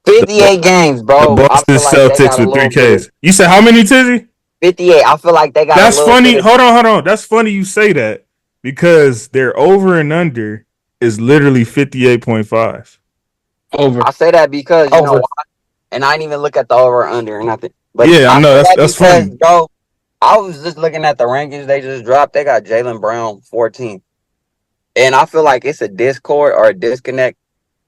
Speaker 5: 58 games, bro.
Speaker 1: The Boston Celtics with 3 Ks. You said how many, Tizzy?
Speaker 5: 58. I feel like they got.
Speaker 1: That's funny. Hold on. That's funny you say that because their over and under is literally 58.5.
Speaker 2: Over.
Speaker 5: I say that because you know why? and I didn't even look at the over or under or nothing. But
Speaker 1: yeah, I know that's funny,
Speaker 5: bro. I was just looking at the rankings they just dropped. They got Jaylen Brown 14th, and I feel like it's a discord or a disconnect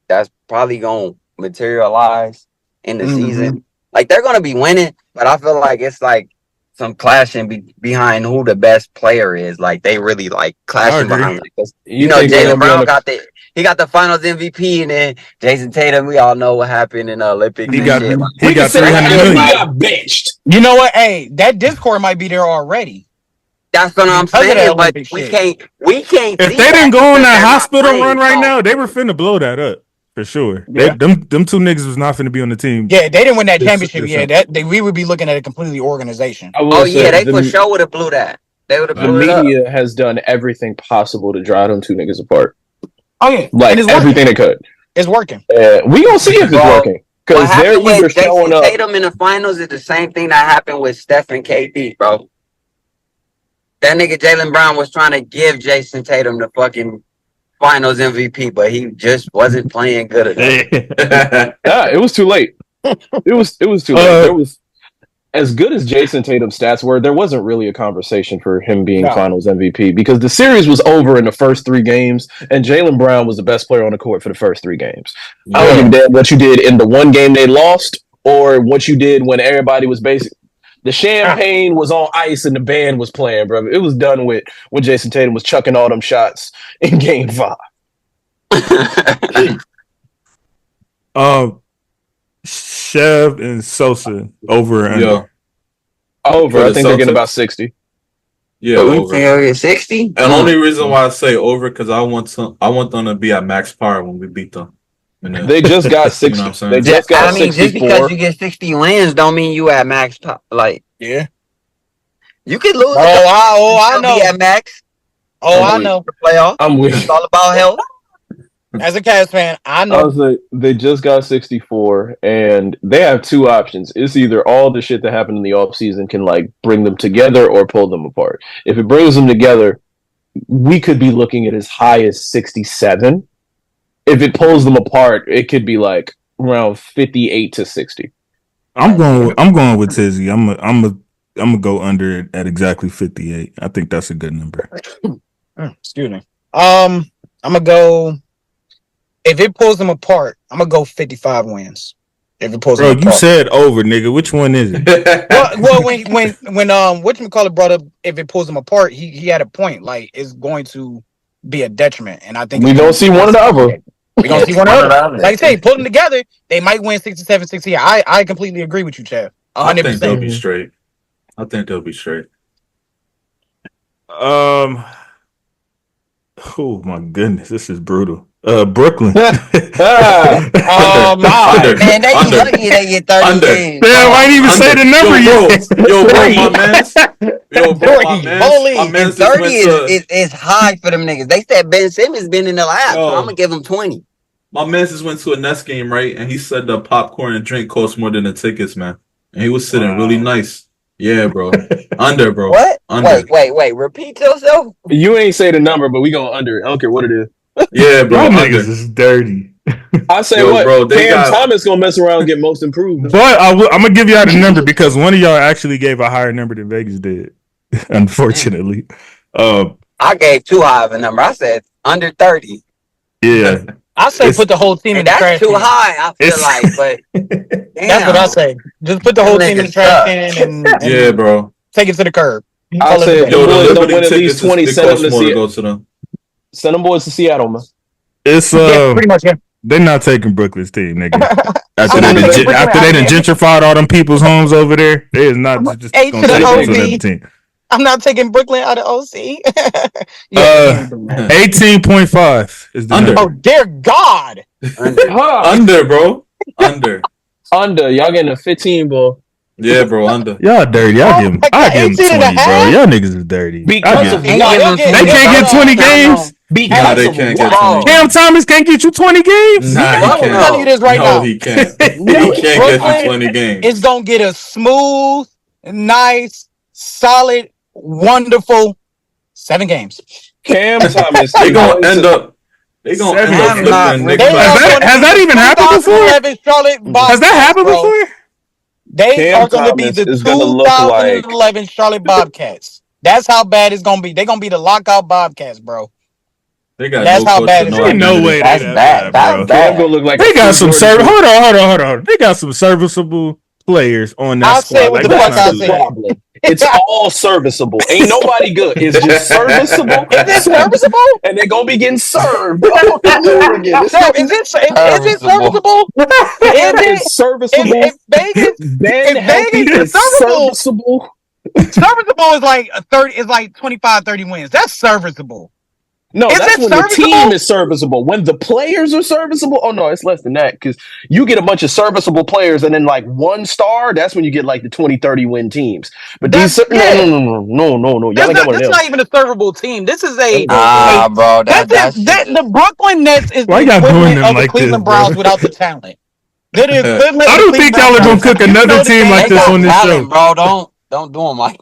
Speaker 5: that's probably gonna materialize in the season. Like they're gonna be winning, but I feel like it's like some clashing behind who the best player is. Like they really like clashing behind it. Jaylen Brown got the Finals MVP, and then Jason Tatum. We all know what happened in the Olympics.
Speaker 1: He got 300
Speaker 2: million. He got benched.
Speaker 4: You know what? Hey, that Discord might be there already.
Speaker 5: That's what I'm saying. But we can't. If
Speaker 1: they didn't go on that hospital run right now, they were finna blow that up. For sure. Yeah. Them two niggas was not finna be on the team.
Speaker 4: Yeah, they didn't win that championship. We would be looking at a completely organization.
Speaker 5: They for sure would have blew that. They would have blew it up.
Speaker 2: The media has done everything possible to drive them two niggas apart.
Speaker 4: Oh yeah.
Speaker 2: Like everything they could.
Speaker 4: It's working.
Speaker 2: We gonna see if it's working. Because they're either showing up.
Speaker 5: Tatum in the finals is the same thing that happened with Steph and KD, bro. That nigga Jaylen Brown was trying to give Jason Tatum the fucking Finals MVP, but he just wasn't playing good enough.
Speaker 2: It was too late. It was too late. There was as good as Jason Tatum's stats were. There wasn't really a conversation for him being Finals MVP because the series was over in the first 3 games, and Jaylen Brown was the best player on the court for the first 3 games. I don't give a damn what you did in the one game they lost or what you did when everybody was basic. The champagne was on ice and the band was playing, bro. It was done with when Jason Tatum was chucking all them shots in Game 5.
Speaker 1: Shev and Sosa over and under.
Speaker 2: Over. I think they're getting about 60.
Speaker 3: Yeah, over.
Speaker 5: 60.
Speaker 3: And the only reason why I say over because I want them to be at max power when we beat them.
Speaker 2: They just got 60. They just got 64.
Speaker 5: Just because you get 60 wins don't mean you at max top. Like,
Speaker 4: yeah,
Speaker 5: you could lose.
Speaker 4: I know.
Speaker 5: Be at max.
Speaker 4: I know.
Speaker 5: The playoff.
Speaker 2: I'm with you.
Speaker 5: It's all about health.
Speaker 4: As a Cavs fan, I know.
Speaker 2: I was like, they just got 64, and they have 2 options. It's either all the shit that happened in the offseason can like bring them together or pull them apart. If it brings them together, we could be looking at as high as 67. If it pulls them apart, it could be like around 58 to 60.
Speaker 1: I'm going with Tizzy. I'm gonna go under at exactly 58. I think that's a good number.
Speaker 4: Excuse me. I'm gonna go. If it pulls them apart, I'm gonna go 55 wins. If it pulls them apart.
Speaker 1: You said over, nigga. Which one is it?
Speaker 4: well, when whatchamacallit brought up if it pulls them apart, he had a point. Like it's going to be a detriment, and I think
Speaker 2: we don't see one or the other.
Speaker 4: We don't see one or the other. Like I say, put them together, they might win 67, 60. I completely agree with you, Chad. 100%.
Speaker 3: I think they'll be straight.
Speaker 1: Oh my goodness, this is brutal. Brooklyn.
Speaker 5: Man, they get 30 games.
Speaker 1: Damn, I ain't even say the number yet.
Speaker 5: My man. 30 is high for them niggas. They said Ben Simmons been in the lab, so I'm gonna give him 20.
Speaker 3: My man just went to a Nets game, right? And he said the popcorn and drink cost more than the tickets, man. And he was sitting really nice. Yeah, bro. Under, bro.
Speaker 5: What?
Speaker 3: Under.
Speaker 5: Wait. Repeat yourself.
Speaker 2: You ain't say the number, but we going under it. I don't care what it is.
Speaker 3: Yeah, bro.
Speaker 1: Y'all niggas is dirty.
Speaker 2: I say what? Bro, Cam Thomas gonna mess around and get most improved.
Speaker 1: But I'm gonna give y'all the number because one of y'all actually gave a higher number than Vegas did. Unfortunately,
Speaker 5: I gave too high of a number. I said under 30.
Speaker 1: Yeah,
Speaker 4: I say put the whole team in the trash.
Speaker 5: That's too high. I feel like, but
Speaker 4: that's what I say. Just put the whole team in the trash can and
Speaker 3: yeah, bro.
Speaker 4: Take it to the curb.
Speaker 2: I said don't win at least 20. Send them boys to Seattle, man.
Speaker 1: It's
Speaker 4: pretty much. Yeah.
Speaker 1: They're not taking Brooklyn's team, nigga. After they done gentrified all them people's homes over there, they is not just gonna take the team.
Speaker 4: I'm not taking Brooklyn out of OC.
Speaker 1: 18.5 is the
Speaker 3: under.
Speaker 1: Number.
Speaker 4: Oh dear God!
Speaker 3: Under, bro. Under.
Speaker 2: Y'all getting a 15 ball.
Speaker 3: Yeah, bro. Under.
Speaker 1: Y'all dirty. I give them 20, bro. Y'all niggas is dirty.
Speaker 2: Because of
Speaker 1: they can't get 20 games.
Speaker 3: Because they can't get 20.
Speaker 1: Cam Thomas can't get you 20 games.
Speaker 3: Nah, he can't.
Speaker 4: I'm telling you this right now.
Speaker 3: He can't. He can't get you 20 games.
Speaker 4: It's gonna get a smooth, nice, solid, wonderful 7 games.
Speaker 2: Cam Thomas.
Speaker 3: They gonna end up. They gonna
Speaker 1: Seven.
Speaker 3: end up
Speaker 5: I'm
Speaker 3: flipping
Speaker 5: not
Speaker 3: Nick
Speaker 5: with
Speaker 3: Claxton.
Speaker 1: Has that even happened before?
Speaker 4: 2011 Charlotte
Speaker 1: Has that happened
Speaker 4: Bobcats, bro.
Speaker 1: before?
Speaker 4: They
Speaker 2: Cam
Speaker 4: are going to be
Speaker 2: Thomas
Speaker 4: the
Speaker 2: is gonna look like
Speaker 4: 2011 Charlotte Bobcats. That's how bad it's going to be. They're going to be the lockout Bobcats, bro.
Speaker 3: They got
Speaker 4: That's
Speaker 3: no
Speaker 4: how
Speaker 3: coach
Speaker 4: bad
Speaker 3: and
Speaker 4: it's
Speaker 3: no
Speaker 1: Ain't
Speaker 4: going to be.
Speaker 1: no
Speaker 3: identity.
Speaker 1: way they
Speaker 5: That's
Speaker 1: that
Speaker 5: bad.
Speaker 1: bad,
Speaker 5: That's
Speaker 1: bro.
Speaker 2: Cam
Speaker 5: bad.
Speaker 2: gonna look like
Speaker 1: They
Speaker 2: a
Speaker 1: got
Speaker 2: free
Speaker 1: some
Speaker 2: Jordan.
Speaker 1: hold on. They got some serviceable players on that
Speaker 4: I'll say
Speaker 1: squad.
Speaker 4: what
Speaker 1: Like
Speaker 4: the fuck
Speaker 1: that's
Speaker 2: That's
Speaker 1: not
Speaker 4: I
Speaker 2: the
Speaker 1: good.
Speaker 4: said.
Speaker 2: problem. It's all serviceable. Ain't nobody good. It's just serviceable
Speaker 4: Is it
Speaker 2: sweeps,
Speaker 4: serviceable?
Speaker 2: and they're gonna be getting served over and over again. It's
Speaker 4: Sir,
Speaker 2: not,
Speaker 4: is it
Speaker 5: Serviceable.
Speaker 4: serviceable? Is
Speaker 2: Cam is
Speaker 4: it?
Speaker 2: serviceable.
Speaker 4: If Vegas,
Speaker 2: Ben
Speaker 4: if
Speaker 2: healthy
Speaker 4: Vegas is
Speaker 2: is serviceable.
Speaker 4: serviceable is like 30, is like 25, 30 wins. That's serviceable.
Speaker 2: No,
Speaker 4: Is
Speaker 2: that's
Speaker 4: it
Speaker 2: when the
Speaker 4: serviceable?
Speaker 2: team is serviceable. When the players are serviceable, oh no, it's less than that because you get a bunch of serviceable players and then like one star, that's when you get like the 20, 30 win teams. But
Speaker 4: That's
Speaker 2: these,
Speaker 4: yeah.
Speaker 2: no. Y'all
Speaker 4: This
Speaker 2: ain't got one of
Speaker 4: is
Speaker 2: them.
Speaker 4: not even a servable team. This is a
Speaker 5: Bro, that shit
Speaker 4: the Brooklyn Nets is
Speaker 1: Why
Speaker 4: the
Speaker 1: y'all doing
Speaker 4: equivalent
Speaker 1: them
Speaker 4: of the
Speaker 1: like this,
Speaker 4: Cleveland
Speaker 1: bro?
Speaker 4: Browns without the talent. They're the equivalent.
Speaker 1: I
Speaker 4: of
Speaker 1: don't
Speaker 4: the
Speaker 1: think
Speaker 4: Cleveland
Speaker 1: y'all are
Speaker 4: Browns
Speaker 1: gonna cook
Speaker 4: without- you
Speaker 1: another
Speaker 4: know
Speaker 1: team
Speaker 4: they
Speaker 1: like
Speaker 5: they
Speaker 1: this
Speaker 5: got
Speaker 1: on this
Speaker 5: talent,
Speaker 1: show.
Speaker 5: bro. Don't do them like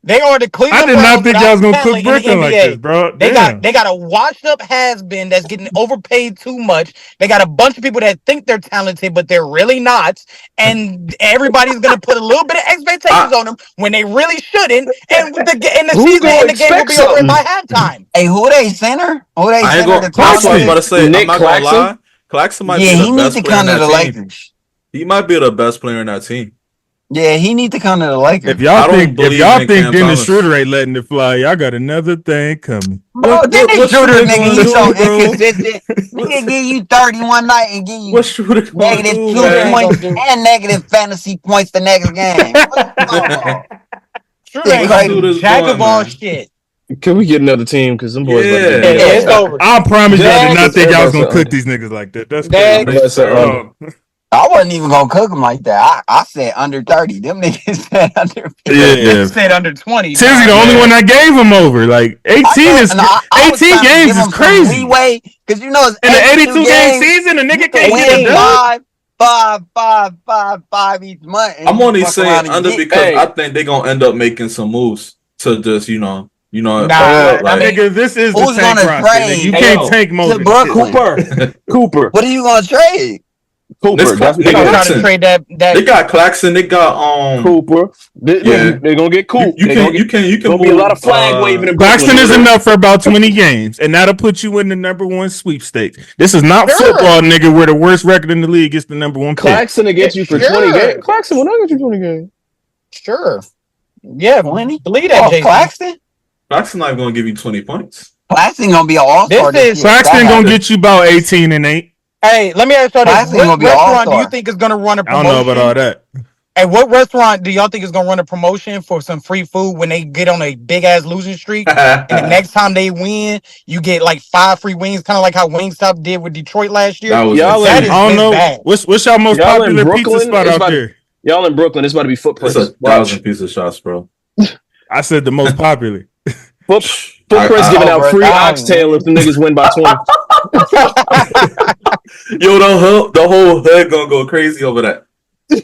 Speaker 4: They are the
Speaker 1: I
Speaker 4: Cleveland
Speaker 1: did not
Speaker 4: Browns
Speaker 1: think y'all
Speaker 4: without
Speaker 1: was gonna
Speaker 4: talent
Speaker 1: cook
Speaker 4: in the
Speaker 1: Brooklyn like this,
Speaker 4: NBA.
Speaker 1: bro.
Speaker 4: They
Speaker 1: Damn.
Speaker 4: got a washed up has been that's getting overpaid too much. They got a bunch of people that think they're talented, but they're really not. And everybody's gonna put a little bit of expectations on them when they really shouldn't. And the
Speaker 2: Who
Speaker 4: season
Speaker 2: gonna
Speaker 4: and the game will
Speaker 2: expect
Speaker 4: be over
Speaker 2: something?
Speaker 4: by halftime.
Speaker 5: Hey, who they center? Who they
Speaker 3: I ain't
Speaker 5: center?
Speaker 3: gonna.
Speaker 5: The
Speaker 3: That's
Speaker 5: tall
Speaker 3: what I was about
Speaker 5: nigga?
Speaker 3: to say. I'm
Speaker 2: Nick
Speaker 3: not gonna
Speaker 2: Claxton?
Speaker 3: lie. Claxton might
Speaker 5: Yeah,
Speaker 3: be the
Speaker 5: he need
Speaker 3: best
Speaker 5: to
Speaker 3: player
Speaker 5: come
Speaker 3: in
Speaker 5: to
Speaker 3: that
Speaker 5: the
Speaker 3: team.
Speaker 5: Lakers.
Speaker 3: He might be the best player in that team.
Speaker 5: Yeah, he need to come to the Lakers.
Speaker 3: I don't believe in Cam
Speaker 1: Dennis
Speaker 3: Thomas.
Speaker 1: Schroeder ain't letting it fly, y'all got another thing coming.
Speaker 5: Bro, Dennis
Speaker 3: What
Speaker 5: Schroeder,
Speaker 3: Schroeder
Speaker 5: nigga,
Speaker 3: gonna
Speaker 5: he's so
Speaker 3: do, bro?
Speaker 5: inconsistent. Nigga give you 30 one night and give you
Speaker 3: What Schroeder gonna
Speaker 5: negative
Speaker 3: do,
Speaker 5: 2
Speaker 4: Schroeder ain't
Speaker 3: man?
Speaker 5: points
Speaker 4: gonna do.
Speaker 5: and negative fantasy points the next game. What you talking about?
Speaker 4: Schroeder
Speaker 5: Shit
Speaker 4: ain't
Speaker 3: What
Speaker 4: gonna do
Speaker 5: crazy.
Speaker 3: Schroeder's
Speaker 4: jack
Speaker 3: doing,
Speaker 4: of all
Speaker 3: man?
Speaker 4: shit.
Speaker 2: Can we get another team? Because them boys about to get
Speaker 3: Yeah.
Speaker 2: beat
Speaker 4: Yeah,
Speaker 2: up.
Speaker 4: it's over.
Speaker 1: I promise y'all did not
Speaker 2: Because
Speaker 1: think y'all was gonna
Speaker 2: everybody
Speaker 1: cook
Speaker 2: said
Speaker 1: these niggas like that. That's
Speaker 4: Next.
Speaker 1: crazy.
Speaker 2: Everybody said under.
Speaker 5: I wasn't even gonna cook him like that. I said under 30. Them niggas said under 50.
Speaker 1: Yeah.
Speaker 4: Said under 20.
Speaker 1: Tizzy the only one that gave him over. Like 18
Speaker 5: I was
Speaker 1: 18
Speaker 5: trying to
Speaker 1: games
Speaker 5: give
Speaker 1: is
Speaker 5: him some
Speaker 1: crazy.
Speaker 5: leeway because you know it's
Speaker 1: In the
Speaker 5: 82
Speaker 1: 82 game
Speaker 5: games.
Speaker 1: season, a
Speaker 5: You
Speaker 1: nigga
Speaker 5: can
Speaker 1: can't get a
Speaker 5: win
Speaker 1: dub.
Speaker 5: five each month. And
Speaker 3: I'm
Speaker 5: you
Speaker 3: only
Speaker 5: fuck
Speaker 3: saying
Speaker 5: around and
Speaker 3: under
Speaker 5: get.
Speaker 3: because
Speaker 2: Hey.
Speaker 3: I think they're gonna end up making some moves to just
Speaker 4: Nah,
Speaker 1: Like, nigga, this is the
Speaker 5: Who's
Speaker 1: tank
Speaker 5: gonna
Speaker 1: roster. Nigga. You
Speaker 5: trade
Speaker 1: can't
Speaker 2: yo,
Speaker 1: tank
Speaker 5: to
Speaker 1: Morgan.
Speaker 5: Brooklyn?
Speaker 2: Cooper.
Speaker 5: What are you gonna trade?
Speaker 2: That's
Speaker 3: Nick
Speaker 4: they gonna try to
Speaker 3: Claxton.
Speaker 4: trade that.
Speaker 3: They got Claxton. They got
Speaker 2: Cooper.
Speaker 3: Yeah.
Speaker 2: They're gonna get Coop.
Speaker 3: You can
Speaker 2: Gonna
Speaker 3: move.
Speaker 2: be a lot of flag waving in Brooklyn.
Speaker 1: Claxton is enough for about 20 games, and that'll put you in the number one sweepstakes. This is not
Speaker 4: Sure.
Speaker 1: football, nigga, where the worst record in the league gets the number one pick.
Speaker 2: Claxton will get you for 20 games. Claxton will not get you 20 games.
Speaker 4: Sure. Yeah,
Speaker 5: 20?
Speaker 4: believe that, Jason.
Speaker 5: Claxton?
Speaker 3: Claxton not gonna give you 20 points.
Speaker 5: Claxton gonna be an all-star.
Speaker 1: Claxton gonna get you about 18 and 8.
Speaker 4: Hey, let me ask y'all this.
Speaker 5: Claxton gonna
Speaker 4: What
Speaker 5: be an
Speaker 4: restaurant do you
Speaker 5: all-star.
Speaker 4: think is gonna run a
Speaker 1: I don't
Speaker 4: promotion?
Speaker 1: know about all that.
Speaker 4: Hey, what restaurant do y'all think is gonna run a promotion for some free food when they get on a big ass losing streak? And the next time they win, you get like 5 free wings, kind of like how Wingstop did with Detroit last year.
Speaker 3: That was
Speaker 2: Y'all
Speaker 3: insane.
Speaker 2: in-
Speaker 1: I don't know.
Speaker 4: bad.
Speaker 1: What's y'all most
Speaker 2: Y'all in
Speaker 1: popular pizza
Speaker 2: Brooklyn?
Speaker 1: spot
Speaker 2: It's
Speaker 1: out
Speaker 2: about to-
Speaker 1: there?
Speaker 2: Y'all in Brooklyn. It's about to be
Speaker 3: It's
Speaker 2: footprints.
Speaker 3: a
Speaker 2: Watch.
Speaker 3: 1,000 piece of shots, bro.
Speaker 1: I said the most popular.
Speaker 2: Footprints giving out free oxtail if the niggas win by 20.
Speaker 3: Yo, the whole hood gonna go crazy over that.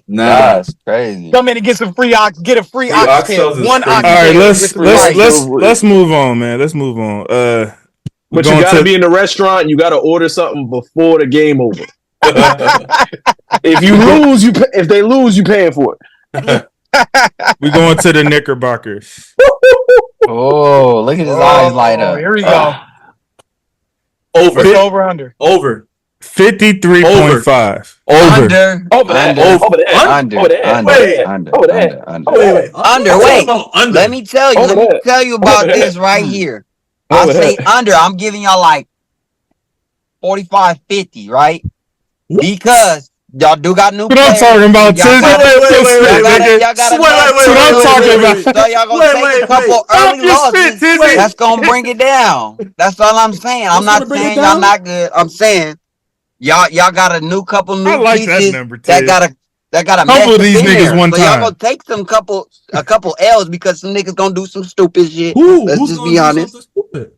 Speaker 3: Nah,
Speaker 5: That's crazy.
Speaker 4: Come in and get some free get a free
Speaker 3: Free
Speaker 4: oxtail.
Speaker 3: oxtails is
Speaker 4: One
Speaker 3: crazy.
Speaker 4: oxtail.
Speaker 1: All right,
Speaker 4: with the price.
Speaker 1: let's move on, man. Let's move on.
Speaker 2: But you gotta be in the restaurant. You gotta order something before the game over. If you lose, if they lose, you paying for it.
Speaker 1: we going to the Knickerbockers.
Speaker 5: Oh, look at his eyes light up.
Speaker 4: Here we go.
Speaker 3: over.
Speaker 4: What's over under?
Speaker 3: Over.
Speaker 1: 53.5.
Speaker 5: Under.
Speaker 2: Over that.
Speaker 5: Under.
Speaker 2: Over that.
Speaker 5: Under.
Speaker 2: Over that.
Speaker 5: Under.
Speaker 3: Wait.
Speaker 5: Under.
Speaker 2: Over that.
Speaker 5: Under.
Speaker 3: Wait.
Speaker 5: Under. Wait.
Speaker 3: Under.
Speaker 5: Let me tell you.
Speaker 2: Over
Speaker 5: Let me
Speaker 2: that.
Speaker 5: tell you about
Speaker 2: Over
Speaker 5: this
Speaker 2: that.
Speaker 5: right here.
Speaker 2: Over
Speaker 5: I say
Speaker 2: that.
Speaker 5: under. I'm giving y'all like 45, 50, right? Because y'all do got new
Speaker 1: What I'm
Speaker 5: players.
Speaker 1: talking about,
Speaker 5: Y'all
Speaker 1: Tiz.
Speaker 5: got-
Speaker 1: Wait.
Speaker 5: Y'all got
Speaker 1: What I'm talking about.
Speaker 5: So y'all gonna take a couple early losses.
Speaker 1: Tizzy.
Speaker 5: That's gonna bring it down. That's all I'm saying. I'm
Speaker 3: What's
Speaker 5: not
Speaker 3: gonna bring it
Speaker 5: saying y'all
Speaker 3: down?
Speaker 5: not good. I'm saying y'all got a couple new
Speaker 1: I like that
Speaker 5: pieces
Speaker 1: number,
Speaker 5: that
Speaker 1: Tiz.
Speaker 5: got a
Speaker 1: Couple of
Speaker 5: mess
Speaker 1: these
Speaker 5: in
Speaker 1: niggas
Speaker 5: there.
Speaker 1: one
Speaker 5: so y'all
Speaker 1: time.
Speaker 5: gonna take a couple L's because some niggas gonna do some stupid shit.
Speaker 3: Who's
Speaker 5: Let's just
Speaker 3: gonna
Speaker 5: be
Speaker 3: do
Speaker 5: honest.
Speaker 3: something stupid?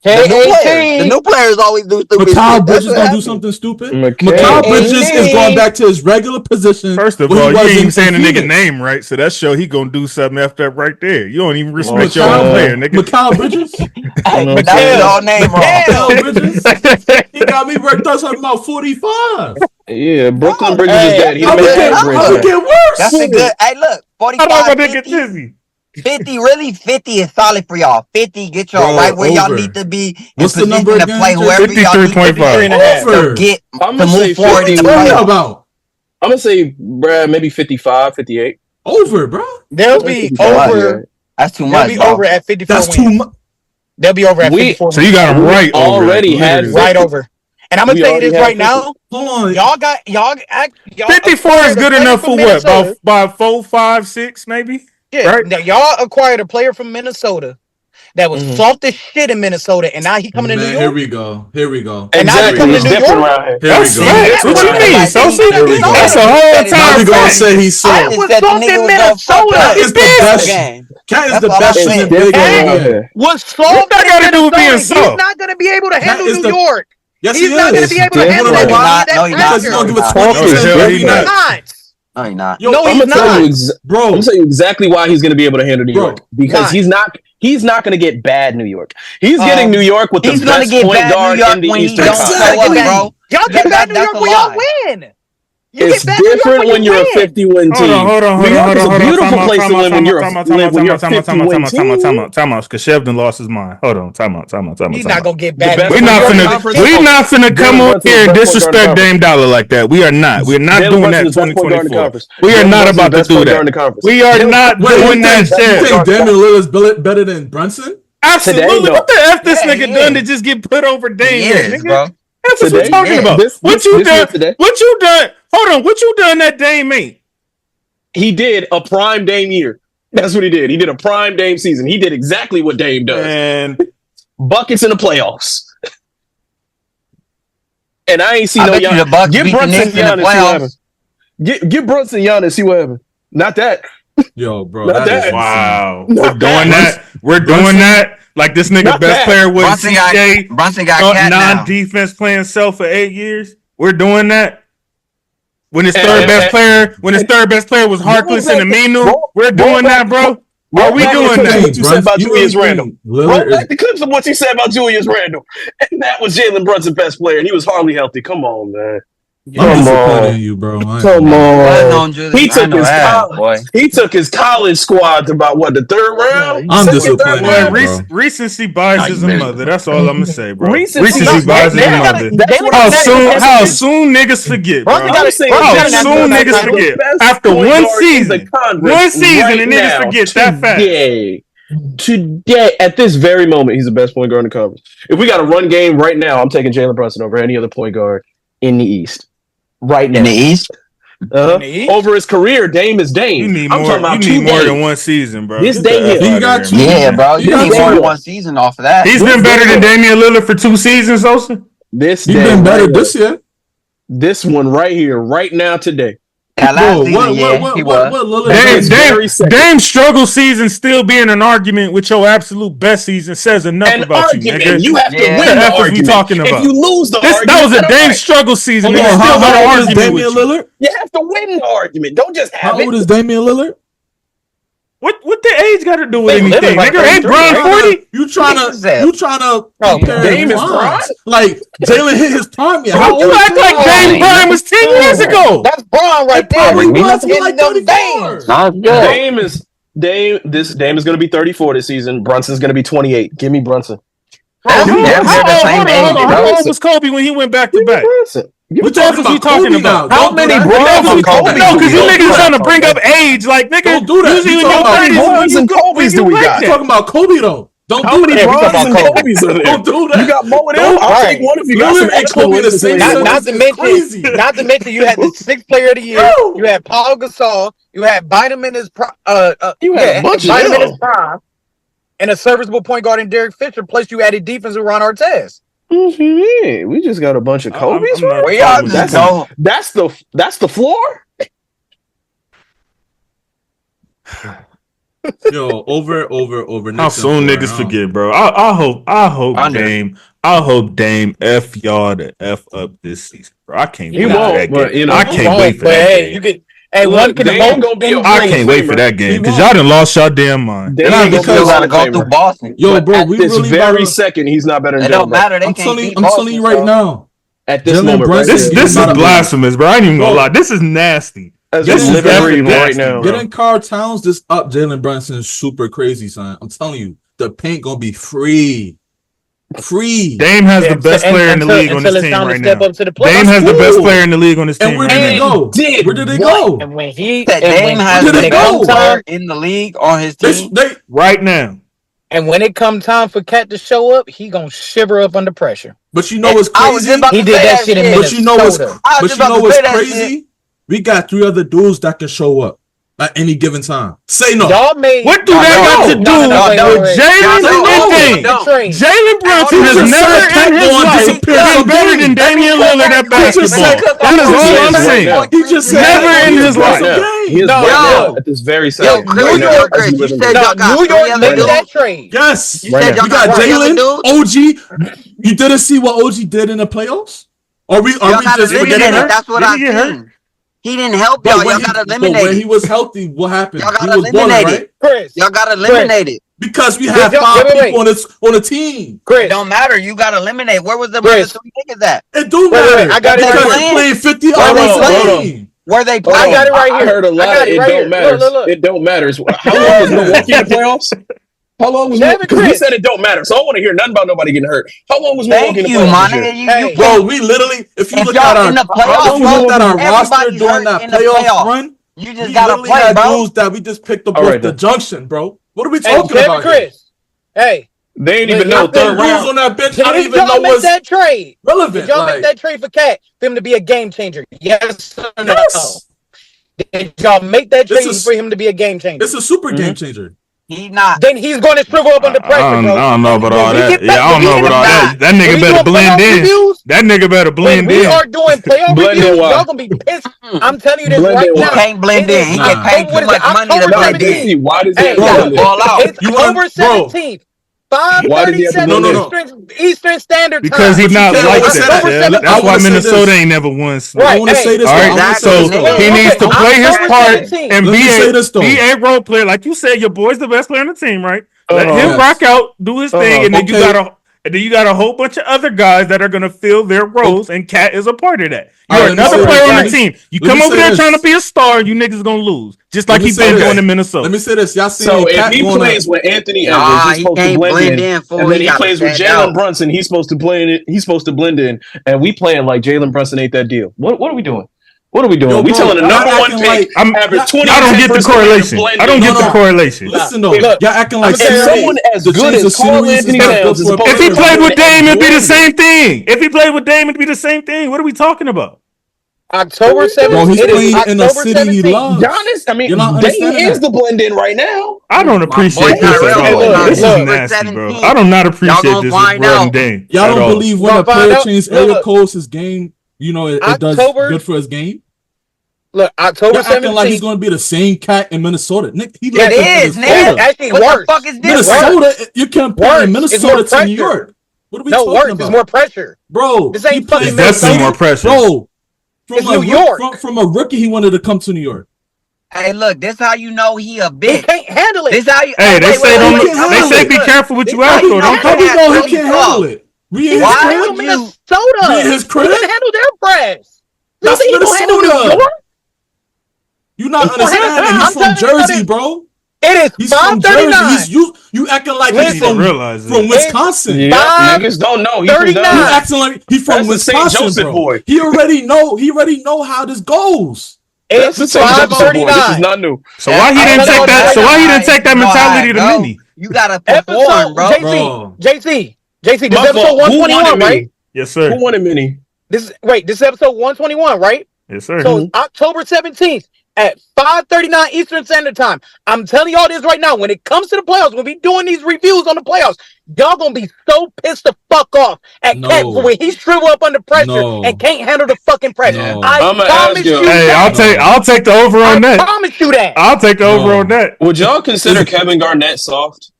Speaker 5: The new players always do stupid shit.
Speaker 3: Mikal Bridges gonna do something stupid. Mikal Bridges is going back to his regular position.
Speaker 1: First of all, you ain't even saying the nigga name right, so that show he gonna do something after that right there. You don't even respect your own player, nigga.
Speaker 3: Mikal Bridges.
Speaker 5: But that's his whole name wrong.
Speaker 3: Mikal Bridges. He got me worked out talking about 45.
Speaker 2: Yeah, Brooklyn Bridges is dead. He
Speaker 3: How
Speaker 2: made that
Speaker 3: it get worse?
Speaker 5: That's a good. Hey, look, 45, 50, 50, really 50 is solid for y'all. 50, get y'all right where y'all need to be.
Speaker 3: What's the number
Speaker 5: to
Speaker 3: again?
Speaker 5: play whoever y'all need to be.
Speaker 3: Over.
Speaker 5: Get
Speaker 2: I'm
Speaker 5: to
Speaker 2: gonna say
Speaker 5: move forward in the
Speaker 2: 50.
Speaker 5: playoffs.
Speaker 2: I'm gonna say, Brad, maybe 55, 58.
Speaker 3: Over, bro.
Speaker 6: They'll be over.
Speaker 5: That's too
Speaker 6: They'll
Speaker 5: much.
Speaker 6: be over at 54
Speaker 3: That's
Speaker 6: wins.
Speaker 3: too much.
Speaker 6: They'll be over at 54.
Speaker 1: So you got them right over.
Speaker 2: Already had
Speaker 6: right over. And I'm gonna tell you this right now.
Speaker 3: Hold on.
Speaker 6: Y'all
Speaker 1: 54 is good enough for what? About 4, 5, 6, maybe.
Speaker 6: Yeah.
Speaker 1: Right?
Speaker 6: Now y'all acquired a player from Minnesota that was soft as shit in Minnesota, and now he coming to New York.
Speaker 3: Here we go.
Speaker 6: And now he coming to New York.
Speaker 1: That's facts. What you mean, Sosa?
Speaker 3: Here we go.
Speaker 1: That's a whole
Speaker 3: Now we
Speaker 1: time
Speaker 3: gonna
Speaker 1: fact.
Speaker 3: say he's soft.
Speaker 6: I was soft in Minnesota.
Speaker 3: Cat is the best. Cat is the best in the big
Speaker 2: Yeah.
Speaker 6: Was
Speaker 1: What
Speaker 6: soft
Speaker 1: that
Speaker 6: in
Speaker 1: got to do with being
Speaker 6: Minnesota. He's
Speaker 1: soft?
Speaker 6: not gonna be able to handle
Speaker 3: is
Speaker 6: New
Speaker 3: the-
Speaker 6: York.
Speaker 3: Yes,
Speaker 6: He's
Speaker 3: he
Speaker 6: not gonna
Speaker 3: is.
Speaker 6: be able to handle
Speaker 2: different.
Speaker 6: that.
Speaker 5: No, he's not.
Speaker 3: Because he's gonna give us
Speaker 5: No,
Speaker 3: 20
Speaker 1: he's not.
Speaker 3: every
Speaker 1: He's
Speaker 3: night.
Speaker 6: not.
Speaker 5: No, he's not.
Speaker 6: No,
Speaker 2: I'm
Speaker 6: he's
Speaker 2: gonna tell you,
Speaker 6: not.
Speaker 3: Bro,
Speaker 2: I'm gonna tell you exactly why he's gonna be able to handle New
Speaker 3: Bro,
Speaker 2: York. Because
Speaker 6: why?
Speaker 2: he's not gonna get bad New York. He's getting New York with the
Speaker 5: He's gonna
Speaker 2: best
Speaker 5: get
Speaker 2: point
Speaker 5: bad New
Speaker 2: guard
Speaker 5: York
Speaker 2: in the
Speaker 5: when he
Speaker 2: Eastern
Speaker 5: don't
Speaker 2: Conference.
Speaker 5: show up,
Speaker 3: Exactly.
Speaker 5: bro.
Speaker 6: Y'all get bad New
Speaker 5: That's
Speaker 6: York
Speaker 5: a
Speaker 6: when y'all
Speaker 5: lie.
Speaker 6: win. You
Speaker 2: It's
Speaker 6: get bad New York
Speaker 2: different when you're a
Speaker 6: win.
Speaker 2: 50-win team.
Speaker 1: Hold on.
Speaker 2: New York is a beautiful
Speaker 1: Time out,
Speaker 2: place to live when you're a
Speaker 1: time out,
Speaker 2: 50-win team.
Speaker 1: because Shevden lost his mind. Hold on, time out.
Speaker 6: He's not gonna get
Speaker 2: The
Speaker 6: bad.
Speaker 2: best
Speaker 1: We
Speaker 6: New
Speaker 1: not
Speaker 6: York
Speaker 2: Conference.
Speaker 6: is
Speaker 1: finna come
Speaker 2: Jalen
Speaker 1: on
Speaker 2: Brunson
Speaker 1: here
Speaker 2: is
Speaker 1: and
Speaker 2: the best point guard in the
Speaker 1: disrespect
Speaker 2: conference.
Speaker 1: Dame Dollar like that. We are not. We're not
Speaker 2: Jalen
Speaker 1: doing
Speaker 2: Brunson
Speaker 1: that.
Speaker 2: is the best point guard in the
Speaker 1: 2024.
Speaker 2: conference.
Speaker 1: We are
Speaker 2: Jalen
Speaker 1: not
Speaker 2: Brunson is
Speaker 1: about
Speaker 2: the
Speaker 1: to
Speaker 2: best
Speaker 1: do
Speaker 2: point guard in
Speaker 1: that.
Speaker 2: the conference.
Speaker 1: We are not doing that
Speaker 3: you
Speaker 1: shit.
Speaker 3: think Damian Lillard's better than Brunson?
Speaker 1: Absolutely.
Speaker 2: Today, no.
Speaker 1: What the F this
Speaker 6: Yeah,
Speaker 1: nigga
Speaker 6: he
Speaker 1: done
Speaker 6: is.
Speaker 1: to just get put over Dame?
Speaker 5: He
Speaker 1: Here,
Speaker 5: is,
Speaker 1: nigga?
Speaker 5: bro.
Speaker 1: That's what we're
Speaker 2: Today?
Speaker 1: talking about.
Speaker 2: This
Speaker 1: What you
Speaker 2: year
Speaker 1: done?
Speaker 2: today?
Speaker 1: What you done? Hold on. What you done that Dame ain't?
Speaker 2: He did a prime Dame year. That's what he did. He did a prime Dame season. He did exactly what Dame does.
Speaker 1: And
Speaker 2: Buckets in the playoffs. And I ain't seen no
Speaker 5: I bet you the
Speaker 2: Giannis.
Speaker 5: Bucks
Speaker 2: Give
Speaker 5: beat the
Speaker 2: Brunson
Speaker 5: Knicks in the
Speaker 2: Giannis, see what
Speaker 5: playoffs.
Speaker 2: happens. Give Brunson Giannis, see what happens. Not that.
Speaker 3: Yo, bro.
Speaker 2: Not
Speaker 3: that is
Speaker 2: that.
Speaker 1: wow,
Speaker 2: Not
Speaker 1: we're doing
Speaker 2: that.
Speaker 1: that. We're doing that. Like this nigga
Speaker 2: Not
Speaker 1: best
Speaker 2: that.
Speaker 1: player was
Speaker 5: Brunson
Speaker 1: CJ.
Speaker 5: got cat now.
Speaker 1: Non-defense playing self for 8 years. We're doing that. When his
Speaker 2: And-
Speaker 1: third
Speaker 2: and-
Speaker 1: best
Speaker 2: and-
Speaker 1: player, was Harkless and Aminu, we're doing that, bro. Are we doing that?
Speaker 2: What you said about Julius Randle. Roll
Speaker 3: Lillard
Speaker 2: back
Speaker 3: is,
Speaker 2: the clips of what you said about Julius Randle. And that was Jalen Brunson's best player, and he was hardly healthy. Come on, man.
Speaker 3: I'm
Speaker 2: Come
Speaker 3: disappointed
Speaker 2: on.
Speaker 3: in you, bro.
Speaker 2: Come on.
Speaker 5: He
Speaker 2: He took his college squad to about what, the third round?
Speaker 3: I'm
Speaker 2: Second,
Speaker 3: disappointed
Speaker 2: third
Speaker 3: in
Speaker 2: round?
Speaker 3: you, bro.
Speaker 1: Recency bias is a mother. That's all I'm gonna say, bro.
Speaker 2: Recency
Speaker 1: Recency bias is a
Speaker 2: bias.
Speaker 1: mother.
Speaker 2: That's what
Speaker 1: How
Speaker 2: I'm saying.
Speaker 1: soon niggas forget, bro?
Speaker 2: I'm saying
Speaker 1: How
Speaker 2: Jalen
Speaker 1: soon
Speaker 2: Brunson
Speaker 1: niggas
Speaker 2: is the
Speaker 1: forget
Speaker 2: best
Speaker 1: after
Speaker 2: point
Speaker 1: one
Speaker 2: guard in the
Speaker 1: season?
Speaker 2: conference
Speaker 1: One season
Speaker 2: right
Speaker 1: and niggas
Speaker 2: now,
Speaker 1: forget that fast.
Speaker 2: Today, at this very moment, he's the best point guard in the conference. If we got a run game right now, I'm taking Jalen Brunson over any other point guard in the East. Right now.
Speaker 5: In the East?
Speaker 2: Over his career, Dame is Dame.
Speaker 1: You need
Speaker 2: I'm
Speaker 1: more.
Speaker 2: talking about
Speaker 1: You need
Speaker 2: 2
Speaker 1: more
Speaker 2: days.
Speaker 1: than one season, bro.
Speaker 2: This
Speaker 1: Get the
Speaker 2: day
Speaker 1: F
Speaker 2: here.
Speaker 1: out
Speaker 3: He
Speaker 1: of
Speaker 3: got
Speaker 1: here,
Speaker 3: two.
Speaker 1: man.
Speaker 5: Yeah, bro.
Speaker 3: He
Speaker 5: You
Speaker 3: got
Speaker 5: need more
Speaker 3: two.
Speaker 5: than one season off of that.
Speaker 1: He's been better than Damian Lillard for 2 seasons, also.
Speaker 2: This
Speaker 3: He's
Speaker 2: day,
Speaker 3: been better
Speaker 2: right
Speaker 3: this year.
Speaker 2: This one right here, right now, today.
Speaker 5: That last
Speaker 3: Bro,
Speaker 5: season, he was.
Speaker 3: what Lillard did?
Speaker 1: Dame's struggle season still being an argument with your absolute best season says enough
Speaker 2: An
Speaker 1: about
Speaker 2: argument.
Speaker 1: you, nigga.
Speaker 2: You have to
Speaker 5: Yeah.
Speaker 2: win
Speaker 1: What the
Speaker 2: the
Speaker 1: F is we
Speaker 2: argument.
Speaker 1: talking about?
Speaker 2: If you lose the argument,
Speaker 1: That was a
Speaker 2: then
Speaker 1: Dame
Speaker 2: alright.
Speaker 1: struggle season.
Speaker 3: Hold
Speaker 1: Nigga
Speaker 3: on,
Speaker 1: still
Speaker 3: how
Speaker 1: got an
Speaker 3: old is
Speaker 1: argument
Speaker 3: Damian
Speaker 1: with you.
Speaker 3: Lillard?
Speaker 2: You have to win the argument. Don't just have
Speaker 3: How
Speaker 2: it.
Speaker 3: old is Damian Lillard?
Speaker 1: What the age got to do with
Speaker 2: They live
Speaker 1: anything,
Speaker 2: like
Speaker 1: nigga? Ain't
Speaker 2: 33,
Speaker 1: Bron
Speaker 2: right?
Speaker 1: 40?
Speaker 3: You trying to compare
Speaker 2: Dame is
Speaker 3: primes.
Speaker 2: prime?
Speaker 3: Like Jalen hit his prime yet. How
Speaker 1: You
Speaker 3: old
Speaker 1: act
Speaker 3: is
Speaker 1: like Dame Prime was 10 years ago.
Speaker 6: That's Braun right there.
Speaker 3: Probably
Speaker 6: He
Speaker 3: was
Speaker 6: hitting
Speaker 3: like
Speaker 6: them
Speaker 3: 34.
Speaker 6: veins.
Speaker 5: Sounds good.
Speaker 2: Dame is going to be 34 this season. Brunson's going to be 28. Give me Brunson.
Speaker 5: They're the same age, bro.
Speaker 1: How old was Kobe when he went back to back?
Speaker 2: Brunson.
Speaker 1: What the F is we talking about?
Speaker 2: How many Bronze and Kobe's
Speaker 1: No,
Speaker 2: do
Speaker 1: because
Speaker 2: we
Speaker 1: you
Speaker 2: got?
Speaker 1: niggas trying to bring up age, like nigga.
Speaker 3: Don't do that.
Speaker 1: Usually
Speaker 3: You
Speaker 1: in your
Speaker 3: talking about
Speaker 1: 30s,
Speaker 2: Bronze and Kobe's do we got?
Speaker 3: You talking about Kobe though? Don't
Speaker 2: How
Speaker 3: do
Speaker 2: many
Speaker 3: that.
Speaker 2: Bronze and Kobe's are there?
Speaker 3: Don't do that.
Speaker 2: You got more of them? I'll take one if you got some
Speaker 3: Lillard and
Speaker 2: extra
Speaker 3: Kobe the
Speaker 2: wins.
Speaker 3: same
Speaker 6: Not
Speaker 3: sentence
Speaker 6: to
Speaker 3: is crazy.
Speaker 6: mention, you had the 6th player of the year. You had Paul Gasol. You had Bynum in his
Speaker 2: You had a bunch of
Speaker 6: Bynum in
Speaker 2: them.
Speaker 6: his prime, and a serviceable point guard in Derek Fisher. Plus, you added defense with Ron Artest.
Speaker 2: Yeah, we just got a bunch of Kobe's.
Speaker 1: I'm not
Speaker 5: Where y'all
Speaker 1: with
Speaker 5: just
Speaker 1: that.
Speaker 5: go?
Speaker 2: That's the floor.
Speaker 3: Yo, over.
Speaker 1: How soon niggas forget, bro? I hope Dame F y'all to F up this season, bro. I can't wait for that game. I can't wait for that game.
Speaker 6: You could. Hey, one can
Speaker 2: gonna be.
Speaker 1: I can't wait for that game because y'all done lost y'all damn mind.
Speaker 5: They still gotta go through Boston.
Speaker 3: Yo, bro,
Speaker 2: we this really very second, he's not better than
Speaker 5: It don't matter. They
Speaker 3: I'm
Speaker 5: can't
Speaker 3: telling
Speaker 5: Boston,
Speaker 3: you right now.
Speaker 2: At this moment,
Speaker 1: this is blasphemous, bro. I ain't even gonna lie. This is nasty.
Speaker 2: This is living right now.
Speaker 3: Getting Karl Towns this up Jalen Brunson is super crazy, son. I'm telling you, the paint gonna be free.
Speaker 1: Dame has the best player in the league on this team right now. Dame has the best player in the league on this team.
Speaker 3: And where did it go? Where did it go?
Speaker 5: And when Dame has the best player in the league on his team
Speaker 1: right now.
Speaker 6: And when it come time for Cat to show up, he gonna shiver up under pressure.
Speaker 3: But you know what's crazy?
Speaker 6: He did that shit in Minnesota.
Speaker 3: But you know what's crazy? We got 3 other dudes that can show up at any given time. Say no.
Speaker 1: What do they got to do with Jalen and Dame? Jalen Brunson has never in his life been better than Damian Lillard at basketball. That is all I'm saying.
Speaker 3: He just
Speaker 1: never in his life.
Speaker 2: He is right now at this very second.
Speaker 5: New York, you said y'all got
Speaker 6: New York made that trade.
Speaker 3: Yes.
Speaker 5: You said y'all
Speaker 3: got Jalen,
Speaker 5: OG.
Speaker 3: You didn't see what OG did in the playoffs? Are we just forgetting
Speaker 5: that? That's what I seen. He didn't help y'all. Y'all got eliminated.
Speaker 3: When he was healthy, what happened?
Speaker 5: Y'all got eliminated.
Speaker 6: Chris,
Speaker 5: y'all got eliminated.
Speaker 3: Because we had 5 people on the team.
Speaker 5: Chris, it don't matter. You got eliminated. Where was the other 2 niggas at?
Speaker 3: It do matter.
Speaker 6: I got it
Speaker 3: because they playing 50 hours.
Speaker 5: Where they playing?
Speaker 6: I got it right here.
Speaker 2: I heard a lot. It don't matter. It don't matter. How long was Milwaukee in the playoffs? How long was Milwaukee? He said it don't matter, so I don't want to hear nothing about nobody getting hurt. How long was Milwaukee in the playoffs?
Speaker 3: Bro, we literally, if you look at our roster during that playoff run,
Speaker 5: you just gotta play, bro.
Speaker 3: Dudes that we just picked up off the junction, bro. What are we talking about?
Speaker 6: Chris, hey,
Speaker 2: they ain't even know third round
Speaker 3: on that bench. I don't even know what's
Speaker 6: that trade
Speaker 3: relevant.
Speaker 6: Did y'all make that trade for Cat for him to be a game changer? Yes or no? Did y'all make that trade for him to be a game changer?
Speaker 3: It's a super game changer.
Speaker 5: He not.
Speaker 6: Then he's going to shrivel up under pressure, bro.
Speaker 1: I don't know about all that. Yeah, I don't know about all that. That nigga better blend in. That nigga better blend in.
Speaker 6: We are doing playoff reviews. Y'all gonna be pissed. I'm telling you this right now.
Speaker 5: He can't blend in. He get paid too much money to blend in.
Speaker 2: Why does he
Speaker 5: fall out?
Speaker 6: It's October 17th. 5:37 Eastern Standard Time.
Speaker 1: Because he's not like that. That's why Minnesota ain't never won.
Speaker 3: I want to say this.
Speaker 1: All right, so he needs to play his part and be a role player. Like you said, your boy's the best player on the team, right? Let him rock out, do his thing, and then you got a whole bunch of other guys that are gonna fill their roles, and Cat is a part of that. You're another player on the team. You come over there trying to be a star, you niggas gonna lose. Just like he's been doing in Minnesota.
Speaker 3: Let me say this. Y'all see
Speaker 2: so if he plays with Anthony Edwards, he's supposed to blend in. And then he plays with Jalen Brunson, he's supposed to blend in. And we playing like Jalen Brunson ain't that deal. What are we doing? What are we doing? We telling the number 1 pick average 20.
Speaker 1: I don't get the correlation. I don't get the correlation.
Speaker 3: Listen though, y'all acting like
Speaker 2: someone as good as Karl Anthony Towns.
Speaker 1: If he played with Dame, it'd be the same thing. If he played with Dame, it'd be the same thing. What are we talking about?
Speaker 6: October 17th.
Speaker 3: Bro, he's playing in a city he loves.
Speaker 2: Giannis, I mean, Dame is the blend in right now.
Speaker 1: I don't appreciate this at all. This is nasty, bro. I do not appreciate this with Brad Dame.
Speaker 3: Y'all don't believe when a player changes area codes his game, you know, it does good for his game?
Speaker 6: Look, October 17th.
Speaker 3: Acting like he's going to be the same Cat in Minnesota. Nick,
Speaker 5: it is, nigga.
Speaker 6: Actually,
Speaker 5: what the fuck is this?
Speaker 3: Minnesota, you compare Minnesota to New York. What are we talking about?
Speaker 6: It's more pressure.
Speaker 3: Bro,
Speaker 6: this ain't fucking
Speaker 1: definitely more pressure.
Speaker 3: Bro,
Speaker 6: from New York.
Speaker 3: From a rookie, he wanted to come to New York.
Speaker 5: Hey, look, this how you know he a bitch.
Speaker 6: He can't handle it.
Speaker 5: This how you.
Speaker 1: Hey, they say be careful what you ask for.
Speaker 3: How we know he can't handle it?
Speaker 6: Why would Minnesota?
Speaker 3: His crib?
Speaker 6: He can handle their press.
Speaker 3: That's Minnesota. You not understanding? He's from Jersey, bro.
Speaker 6: It is 5:39.
Speaker 3: You acting like he's from Wisconsin.
Speaker 2: Yeah, niggas don't know.
Speaker 3: You acting like he's from Wisconsin, bro. Boy. He already know how this goes.
Speaker 2: It's 5:39. This is not new.
Speaker 1: So why he didn't take that? So why he didn't take that mentality to Mini?
Speaker 5: You gotta perform, bro.
Speaker 6: JC. This episode 121, right?
Speaker 1: Yes, sir.
Speaker 2: Who wanted Mini?
Speaker 6: This is episode 121, right?
Speaker 1: Yes, sir.
Speaker 6: So October 17th. At 5:39 Eastern Standard Time. I'm telling y'all this right now. When it comes to the playoffs, when we doing these reviews on the playoffs, y'all gonna be so pissed the fuck off at Cat for when he shrivel up under pressure and can't handle the fucking pressure. I promise you.
Speaker 1: Hey, I'll take the over on that.
Speaker 6: I promise you that.
Speaker 1: I'll take the over on that.
Speaker 7: Would y'all consider Kevin Garnett soft?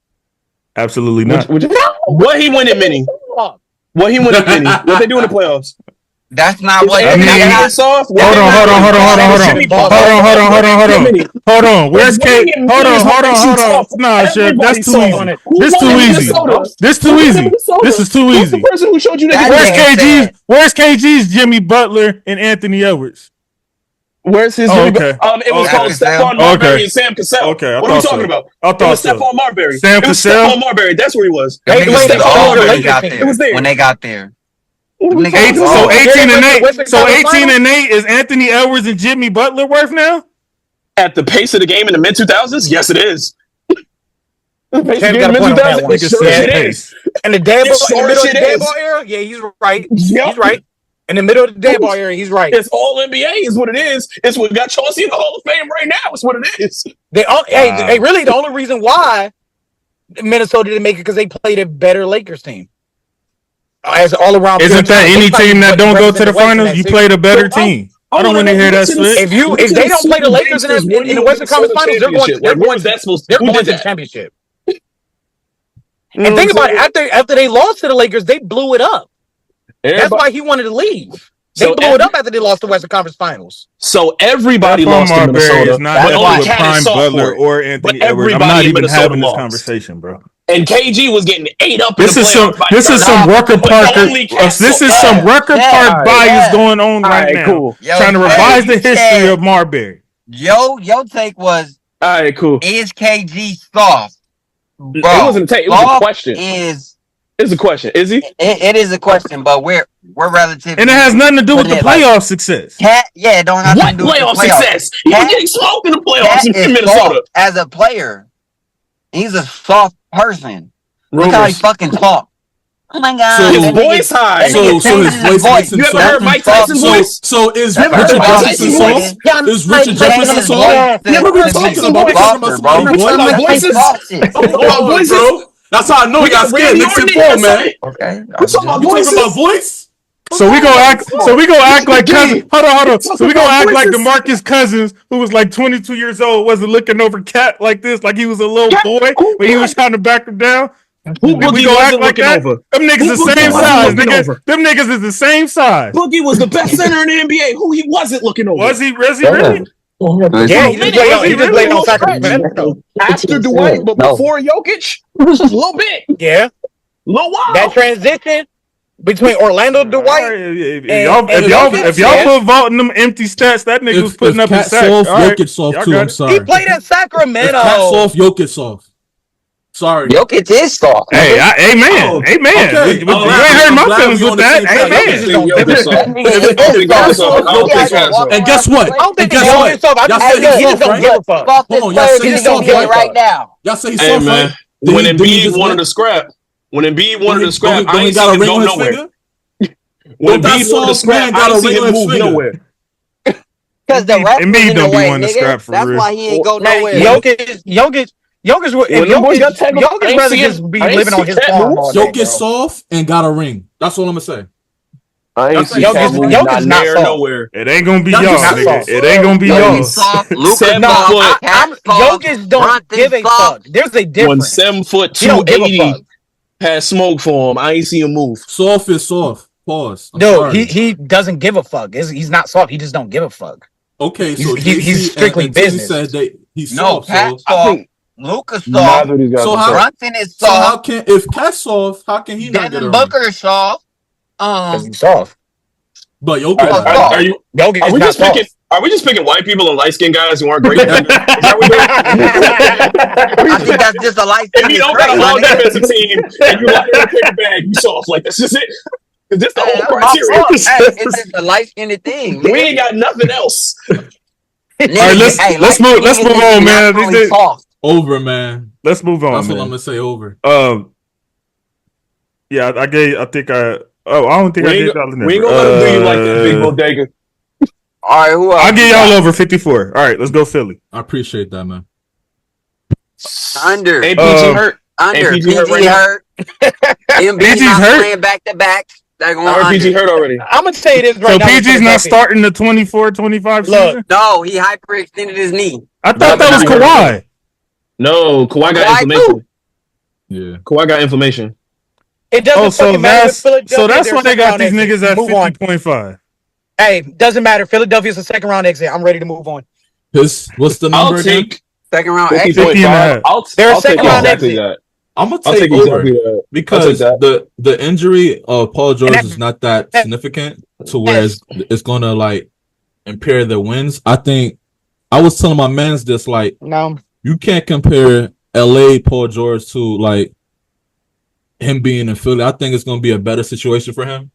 Speaker 1: Absolutely not.
Speaker 7: What he win at Mini? What he win at Mini? What they do in the playoffs?
Speaker 5: That's not what.
Speaker 1: I mean,
Speaker 7: soft.
Speaker 1: Hold on. Where's K? Hold on. Nah, Chef, that's too easy. This too easy. This is too easy.
Speaker 7: The person who showed you that.
Speaker 1: Where's KG's Jimmy Butler and Anthony Edwards?
Speaker 7: Where's his?
Speaker 1: Okay.
Speaker 7: It was called Stephon Marbury and Sam Cassell.
Speaker 1: Okay,
Speaker 7: what are we talking about?
Speaker 1: I thought
Speaker 7: so. Stephon Marbury.
Speaker 1: Sam Cassell.
Speaker 7: Stephon Marbury. That's where he was.
Speaker 5: It was there when they got there.
Speaker 1: So 18 and 8 is Anthony Edwards and Jimmy Butler worth now?
Speaker 7: At the pace of the game in the mid 2000s, yes, it is.
Speaker 6: The pace of the game in the mid 2000s, it is. And the dead ball era, yeah, he's right. He's right. In the middle of the dead ball era, he's right.
Speaker 7: It's all NBA is what it is. It's what got Chauncey in the Hall of Fame right now. It's what it is.
Speaker 6: Hey, really, the only reason why Minnesota didn't make it because they played a better Lakers team. As all around,
Speaker 1: isn't that any team that don't go to the finals? You played a better team. I don't want to hear that shit.
Speaker 6: If they don't play the Lakers in the Western Conference Finals, they're going to the championship. And think about it, after they lost to the Lakers, they blew it up. That's why he wanted to leave. They blew it up after they lost the Western Conference Finals.
Speaker 7: So everybody lost to Minnesota.
Speaker 1: Is not with Prime Butler or Anthony Edwards. I'm not even having this conversation, bro.
Speaker 7: And KG was getting ate up.
Speaker 1: This is some Rucker Parker. This is some Rucker Park bias going on right now.
Speaker 5: Cool.
Speaker 1: Trying to revise the history of Marbury.
Speaker 5: Your take was,
Speaker 7: all right, cool.
Speaker 5: Is KG soft? Bro,
Speaker 7: it wasn't a take. It was a question. It's a question. Is he?
Speaker 5: It is a question, but we're relative.
Speaker 1: And it has nothing to do with the playoff success.
Speaker 5: It don't have nothing to do with the playoff
Speaker 7: success. He was getting smoked in the playoffs in Minnesota.
Speaker 5: As a player, he's a soft person. Look how he fucking talk. Oh my god!
Speaker 7: His voice high.
Speaker 3: So his voice.
Speaker 7: You ever heard Mike Tyson's voice?
Speaker 3: So is Richard Jefferson soft? Is Richard Jefferson soft?
Speaker 5: You ever heard
Speaker 3: Tyson voice? That's how I know you got scared. Mix it for, man.
Speaker 5: Okay.
Speaker 3: You talking about voice?
Speaker 1: So we gonna act like Cousins. Hold on. So we gonna act like DeMarcus Cousins, who was like 22 years old, wasn't looking over Cat like this, like he was a little boy, but he was trying to back him down.
Speaker 7: Who Boogie wasn't looking over?
Speaker 1: Them niggas the same size. Them niggas is the same size.
Speaker 7: Boogie was the best center in the NBA. Who he wasn't looking over?
Speaker 1: Was he really?
Speaker 6: Yeah, he just played on Sacramento.
Speaker 7: After Dwight, but before Jokic, a little bit.
Speaker 6: Yeah.
Speaker 7: Little while.
Speaker 6: That transition between Orlando, Dwight,
Speaker 1: if y'all put vault in them empty stats, that nigga was putting up his stats.
Speaker 3: Jokic soft too. I'm sorry.
Speaker 6: He played at Sacramento.
Speaker 3: Cat soft, Jokic soft. Sorry.
Speaker 5: Jokic is soft.
Speaker 1: Hey, amen. Okay. You ain't hurt my feelings with that. Amen.
Speaker 3: And guess what?
Speaker 6: Y'all say he's soft, right?
Speaker 3: Hold on, y'all say he's soft
Speaker 5: right now.
Speaker 3: Y'all say he's soft, right?
Speaker 7: When Embiid wanted to scrap, I ain't see him go nowhere. When Embiid wanted to scrap, I ain't see him move nowhere.
Speaker 5: Because the rest
Speaker 1: Embiid don't be wanting to scrap for real.
Speaker 5: That's why he ain't go nowhere.
Speaker 6: Jokic rather just be living on his farm.
Speaker 3: Jokic soft and got a ring. That's all I'm gonna say.
Speaker 7: I ain't see Jokic not there nowhere.
Speaker 1: It ain't gonna be y'all, nigga. It ain't gonna be y'all.
Speaker 6: Jokic don't give a fuck. There's a difference.
Speaker 7: When 7 foot 280 has smoke for him, I ain't see him move.
Speaker 3: Soft is soft. Pause.
Speaker 6: No, he doesn't give a fuck. He's not soft. He just don't give a fuck.
Speaker 3: Okay, so
Speaker 6: he's strictly business.
Speaker 3: Said that he's soft.
Speaker 5: Pat's soft. Luka's soft.
Speaker 3: So
Speaker 5: Brunson is soft.
Speaker 3: So how can if Cat's soft? How can he not get a ring?
Speaker 5: Booker is soft.
Speaker 6: He's soft.
Speaker 3: But Jokic,
Speaker 7: are we just picking white people and light skinned guys who aren't great?
Speaker 5: I think that's just a light skin.
Speaker 7: If you don't got a long defensive team and you like to pick a bag, you soft. Like that's just it. This the whole criteria.
Speaker 5: It's just a light skinned thing.
Speaker 7: We ain't got nothing else.
Speaker 1: All right, let's move on, man.
Speaker 3: Over, man.
Speaker 1: Let's move on.
Speaker 3: That's
Speaker 1: man.
Speaker 3: what I'm gonna say. Over.
Speaker 1: Yeah, I don't think I gave y'all the number.
Speaker 7: We ain't gonna let him do you like that, big bodega.
Speaker 5: All right, who else?
Speaker 1: I'll give y'all over 54. All right, let's go Philly.
Speaker 3: I appreciate that, man.
Speaker 5: Under.
Speaker 7: APG hurt.
Speaker 5: Under.
Speaker 7: APG
Speaker 5: hurt. MB's not
Speaker 1: hurt.
Speaker 5: playing back to back.
Speaker 2: PG hurt already.
Speaker 6: I'm gonna say this right
Speaker 1: so
Speaker 6: now.
Speaker 1: So PG's not starting the 24-25 season?
Speaker 5: No, he hyperextended his knee.
Speaker 1: I thought that was Kawhi.
Speaker 2: No, Kawhi got inflammation.
Speaker 3: Yeah.
Speaker 2: Kawhi got inflammation.
Speaker 6: It doesn't fucking matter with Philadelphia.
Speaker 1: So that's why they got these niggas at 50.5.
Speaker 6: Hey, doesn't matter. Philadelphia's a second round exit. I'm ready to move on.
Speaker 3: What's the number again?
Speaker 5: Second round
Speaker 2: 50.5.
Speaker 5: exit.
Speaker 6: They're second round
Speaker 2: exactly
Speaker 6: exit.
Speaker 2: that.
Speaker 3: I'm gonna take over because the injury of Paul George is not that significant to where it's gonna like impair their wins. I think I was telling my mans this, like,
Speaker 6: no,
Speaker 3: you can't compare LA Paul George to like him being in Philly. I think it's gonna be a better situation for him.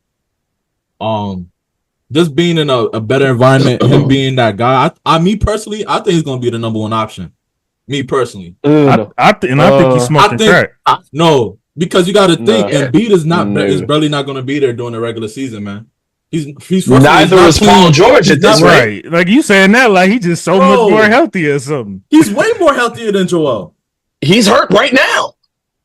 Speaker 3: Just being in a better environment, him being that guy. Me personally, I think he's gonna be the number one option. Me personally,
Speaker 1: I think he's smoking crack.
Speaker 3: No, because you got to think, Embiid is barely not going to be there during the regular season, man. He's
Speaker 2: neither is Paul George at this rate.
Speaker 1: Right, like you saying that, like he's just so much more healthy or something.
Speaker 3: He's way more healthier than Joel.
Speaker 2: He's hurt right now.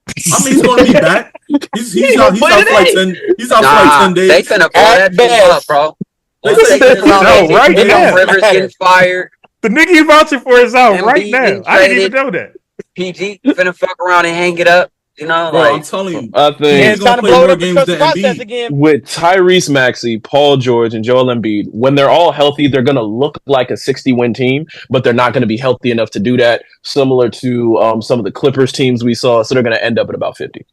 Speaker 3: I mean, he's going to be back. He's out for like 10. He's out for like 10 days.
Speaker 5: They finna pull that bitch up, bro.
Speaker 1: Right now,
Speaker 5: Rivers getting fired.
Speaker 1: The nigga you vouching for is out right now. I didn't even know that.
Speaker 5: PG finna fuck around and hang it up. You know,
Speaker 3: bro, I'm telling you.
Speaker 2: I think
Speaker 6: he's gonna play more games than Embiid.
Speaker 2: With Tyrese Maxey, Paul George, and Joel Embiid, when they're all healthy, they're gonna look like a 60-win team, but they're not gonna be healthy enough to do that. Similar to some of the Clippers teams we saw, so they're gonna end up at about 50.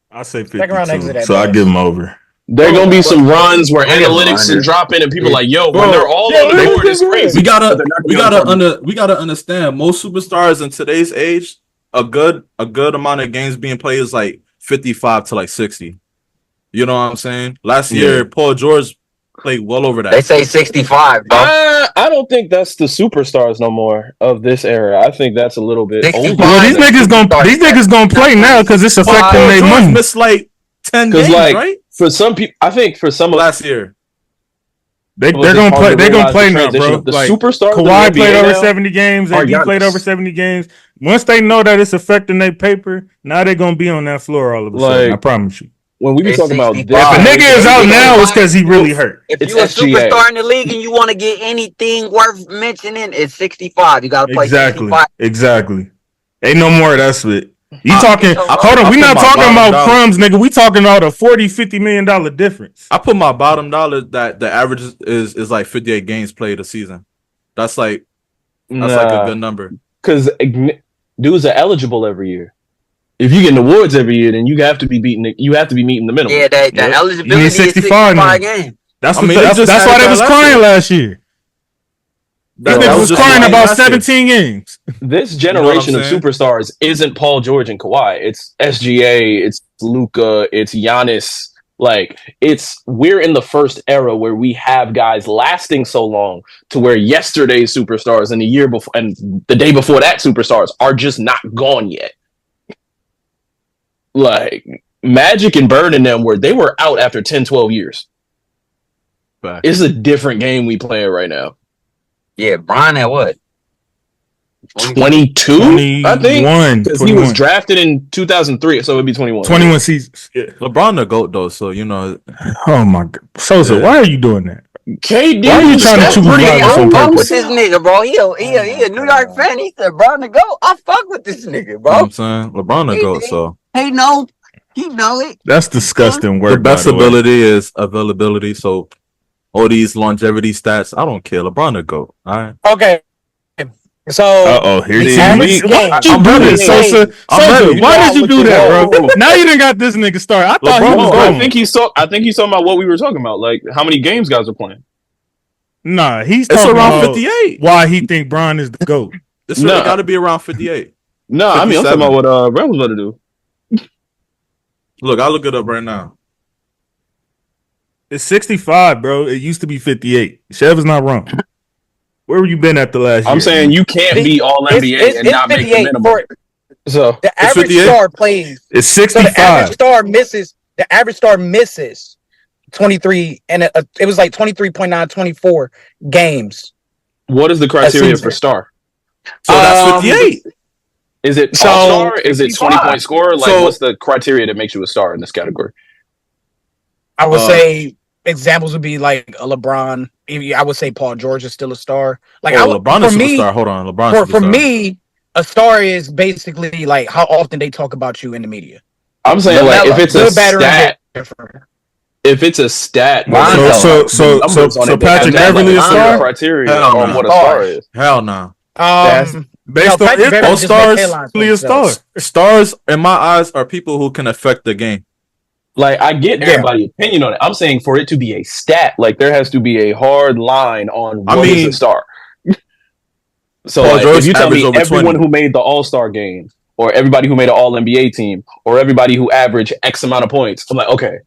Speaker 1: I say 52, so I give them over.
Speaker 2: There are gonna be some runs where analytics are dropping and people are like, yo, when they're all on the board, it's crazy.
Speaker 3: We gotta understand most superstars in today's age, a good amount of games being played is like 55 to like 60. You know what I'm saying? Last year, Paul George played well over that.
Speaker 5: They say 65, bro.
Speaker 2: I don't think that's the superstars no more of this era. I think that's a little bit older.
Speaker 1: Well, these niggas gonna play now because it's affecting their money.
Speaker 3: Missed like 10 games,
Speaker 2: like,
Speaker 3: right?
Speaker 2: For some people, I think for some of
Speaker 3: last year,
Speaker 1: they're gonna play. They're gonna play now, bro.
Speaker 2: The
Speaker 1: like,
Speaker 2: superstars.
Speaker 1: Kawhi played over 70 games. AD played over 70 games. Once they know that it's affecting their paper, now they're gonna be on that floor all of a sudden. I promise you.
Speaker 2: When we be talking about this,
Speaker 1: if a nigga is out now, it's because he really hurt.
Speaker 5: If you're a superstar in the league and you want to get anything worth mentioning, it's 65. You gotta play 65.
Speaker 1: Exactly. Ain't no more of that shit. You talking? Hold on, we not talking about crumbs, nigga. We talking about a $40-50 million difference.
Speaker 3: I put my bottom dollar that the average is like 58 games played a season. That's like a good number.
Speaker 2: Because dudes are eligible every year. If you get awards every year, then you have to be meeting the minimum.
Speaker 5: Yeah, the eligibility is 65 games.
Speaker 1: That's why they was crying last year. This nigga was crying about 17 games.
Speaker 2: This generation of superstars isn't Paul George and Kawhi. It's SGA, it's Luka, it's Giannis. Like, we're in the first era where we have guys lasting so long to where yesterday's superstars and the year before and the day before that superstars are just not gone yet. Like, Magic and Bird and them they were out after 10, 12 years.
Speaker 3: Back.
Speaker 2: It's a different game we playing right now.
Speaker 5: Yeah, Brian at what?
Speaker 2: 22? I think. Because he was drafted in 2003, so it'd be 21.
Speaker 1: 21 seasons.
Speaker 3: Yeah. LeBron the GOAT, though, so, you know.
Speaker 1: Oh, my God. Sosa, why are you doing that?
Speaker 2: KD,
Speaker 1: why are you trying to choose violence on
Speaker 5: I'm
Speaker 1: purpose?
Speaker 5: with this nigga, bro. He a New York fan. He said, LeBron the GOAT. I fuck with this nigga, bro.
Speaker 3: You know what I'm saying? LeBron the GOAT, so.
Speaker 5: He know it.
Speaker 1: That's disgusting work.
Speaker 3: The best ability is availability, so all these longevity stats, I don't care. LeBron the GOAT, all right?
Speaker 6: Okay. So,
Speaker 1: here it is. Why did you do this, Sosa? Why did you do that, bro? Now you done got this nigga started. I thought he was going.
Speaker 2: I think he's talking about what we were talking about, like how many games guys are playing.
Speaker 1: Nah, he's
Speaker 3: it's
Speaker 1: talking
Speaker 3: around
Speaker 1: about
Speaker 3: 58.
Speaker 1: Why he think Bron is the GOAT.
Speaker 3: It's really got to be around 58.
Speaker 2: No, I mean, I'm talking about what Brent was about to do.
Speaker 3: Look, I'll look it up right now.
Speaker 1: It's 65, bro. It used to be 58. Chev is not wrong. Where you been at the last year?
Speaker 2: I'm saying you can't be all NBA and not make the minimum. So
Speaker 6: the average star plays.
Speaker 1: It's 65.
Speaker 6: So the average star misses 23, and it was like 23.9, 24 games.
Speaker 2: What is the criteria for star?
Speaker 3: So that's 58.
Speaker 7: Is it all-star? Is it 20-point scorer? Like, what's the criteria that makes you a star in this category?
Speaker 6: I would say examples would be like a LeBron. I would say Paul George is still a star. Like,
Speaker 3: LeBron is a superstar. Hold on, LeBron.
Speaker 6: For me, a star is basically like how often they talk about you in the media.
Speaker 7: I'm saying like if it's a stat. If it's a stat,
Speaker 1: so Patrick Beverly a star?
Speaker 7: Criteria on what a star is.
Speaker 3: Hell no.
Speaker 1: Based on his all stars, a star.
Speaker 3: Stars in my eyes are people who can affect the game.
Speaker 7: Like, I get everybody's opinion on it. I'm saying for it to be a stat, like there has to be a hard line on what is a star. So like, if you tell me everyone who made the All-Star game, or everybody who made an All-NBA team, or everybody who averaged X amount of points, I'm like, okay,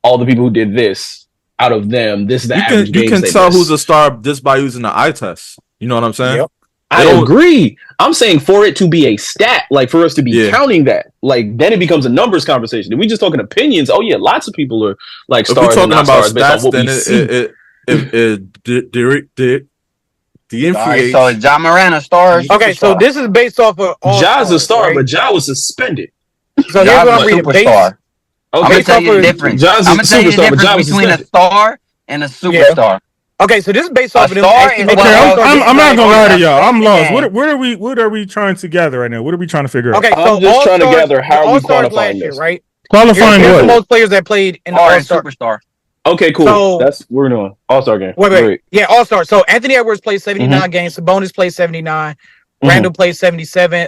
Speaker 7: all the people who did this, out of them, this is the average.
Speaker 3: You can tell who's a star just by using the eye test. You know what I'm saying?
Speaker 6: Yep.
Speaker 7: I agree. I'm saying for it to be a stat, like for us to be counting that, like then it becomes a numbers conversation. If we just talking opinions, oh yeah, lots of people are like stars. If we're talking about stats,
Speaker 5: so Ja Morant a star.
Speaker 6: Okay, so this is based off of
Speaker 7: Ja's a star, right? But Ja was suspended.
Speaker 6: So here's what I'm reading.
Speaker 5: Okay, I'm gonna tell you the difference. I'm gonna tell you the difference between a star and a superstar.
Speaker 6: Yeah. Okay, so this is based off of them.
Speaker 1: I'm not gonna lie to y'all. I'm lost. What are we trying to gather right now? What are we trying to figure out?
Speaker 6: Okay, so
Speaker 7: I'm just trying to gather how we qualifying this,
Speaker 6: right?
Speaker 1: Qualifying what?
Speaker 6: The most players that played in the All-Star.
Speaker 5: Superstar.
Speaker 7: Okay, cool. So, that's what we're doing. All-Star game.
Speaker 6: Wait. Yeah, All-Star. So Anthony Edwards played 79 games. Sabonis played 79. Randall played 77.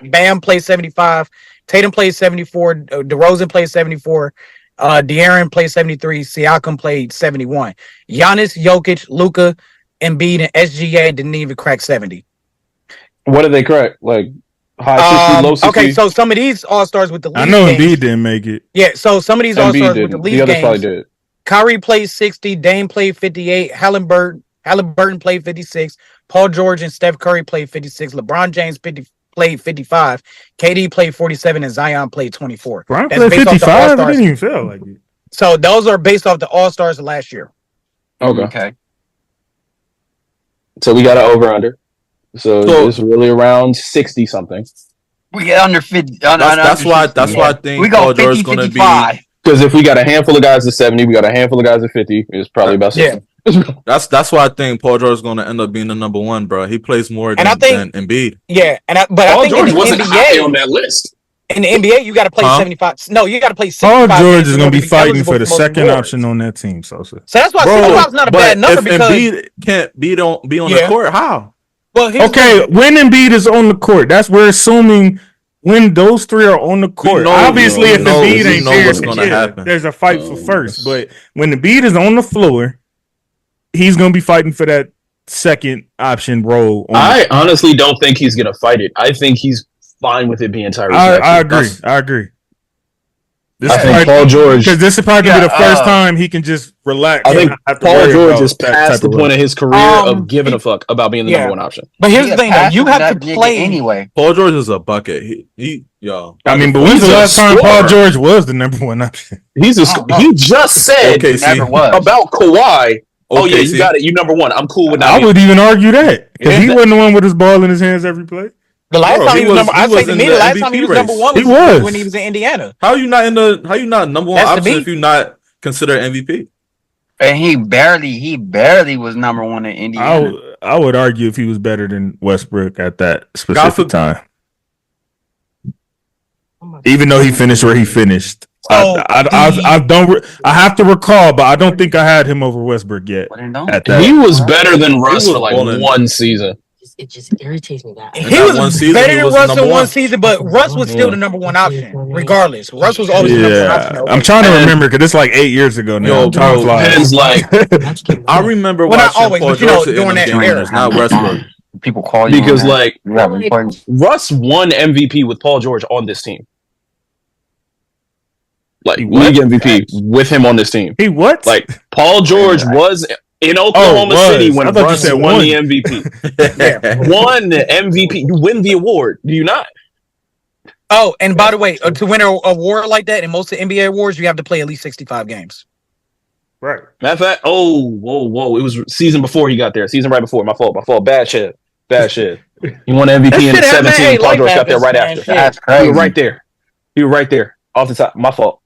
Speaker 6: Bam played 75. Tatum played 74. DeRozan played 74. De'Aaron played 73. Siakam played 71. Giannis, Jokic, Luka, Embiid, and SGA didn't even crack 70.
Speaker 7: What did they crack? Like high 60, low 60?
Speaker 6: Okay, so some of these All-Stars with the league
Speaker 1: I know
Speaker 6: games,
Speaker 1: Embiid didn't make it.
Speaker 6: Yeah, so some of these All-Stars with the league
Speaker 7: the others
Speaker 6: games.
Speaker 7: Probably did.
Speaker 6: Kyrie played 60. Dame played 58. Halliburton played 56. Paul George and Steph Curry played 56. LeBron James played 55. KD played 47, and Zion played 24.
Speaker 1: Brian played 55? I didn't even feel like it.
Speaker 6: So those are based off the All-Stars of last year.
Speaker 5: Okay.
Speaker 7: So we got an over-under. So it's really around 60 something.
Speaker 5: We get under 50.
Speaker 3: That's why I think
Speaker 5: we go 50, 55.
Speaker 7: Because if we got a handful of guys at 70, we got a handful of guys at 50. It's probably about 60.
Speaker 3: That's why I think Paul George is going to end up being the number one, bro. He plays more than Embiid.
Speaker 6: Yeah, but
Speaker 7: Paul
Speaker 6: I think
Speaker 7: George
Speaker 6: in the
Speaker 7: wasn't
Speaker 6: NBA,
Speaker 7: high on that list.
Speaker 6: In the NBA, you got to play 75. No, you got to play 65.
Speaker 1: Paul George is going to be fighting for the second option on that team. So
Speaker 6: that's why 65 is not a bad number
Speaker 3: if
Speaker 6: because
Speaker 3: Embiid can't be on the court, how?
Speaker 6: Well,
Speaker 1: when Embiid is on the court, that's we're assuming when those three are on the court. Obviously, if Embiid ain't there, there's a fight for first. But when Embiid is on the floor, he's going to be fighting for that second option role.
Speaker 7: I honestly don't think he's going to fight it. I think he's fine with it being Tyrese.
Speaker 1: I agree.
Speaker 7: I think Paul George,
Speaker 1: because this is probably the first time he can just relax.
Speaker 7: I think Paul George is past the point of his career of giving a fuck about being the number one option.
Speaker 6: But here's the thing, though. You have to play
Speaker 5: anyway.
Speaker 3: Paul George is a bucket.
Speaker 1: I mean, but when's the last time Paul George was the number one option?
Speaker 7: He just said about Kawhi. Oh yeah, you got it. You number one. I'm cool with that.
Speaker 1: I would even argue that because he wasn't the one with his ball in his hands every play.
Speaker 6: The last time he was number, I say to me, the last time he was number one was when he was in Indiana.
Speaker 3: How you not number one option if you not consider MVP?
Speaker 5: And he barely was number one in Indiana.
Speaker 1: I would argue if he was better than Westbrook at that specific time. Even though he finished where he finished. I have to recall, but I don't think I had him over Westbrook yet.
Speaker 7: He was better than Russ for like one season.
Speaker 8: It just irritates me that
Speaker 6: he was better than Russ in one season, but Russ was still the number one option, regardless. Russ was always the number one option.
Speaker 1: I'm trying to remember because it's like 8 years ago now.
Speaker 3: I remember watching Paul George
Speaker 6: during that era.
Speaker 3: Not Westbrook.
Speaker 5: People call you
Speaker 7: because Russ won MVP with Paul George on this team. Like league MVP with him on this team.
Speaker 1: He what?
Speaker 7: Like Paul George was in Oklahoma City when Brunson won the MVP. Won the MVP. You win the award. Do you not?
Speaker 6: Oh, and by the way, to win an award like that in most of the NBA awards, you have to play at least 65 games.
Speaker 1: Right.
Speaker 7: Matter of fact, whoa. It was season before he got there. Season right before. My fault. Bad shit. Bad shit. He won MVP in 17. Paul George got there right after.
Speaker 5: That's crazy.
Speaker 7: You were right there. You were right there. Off the top. My fault.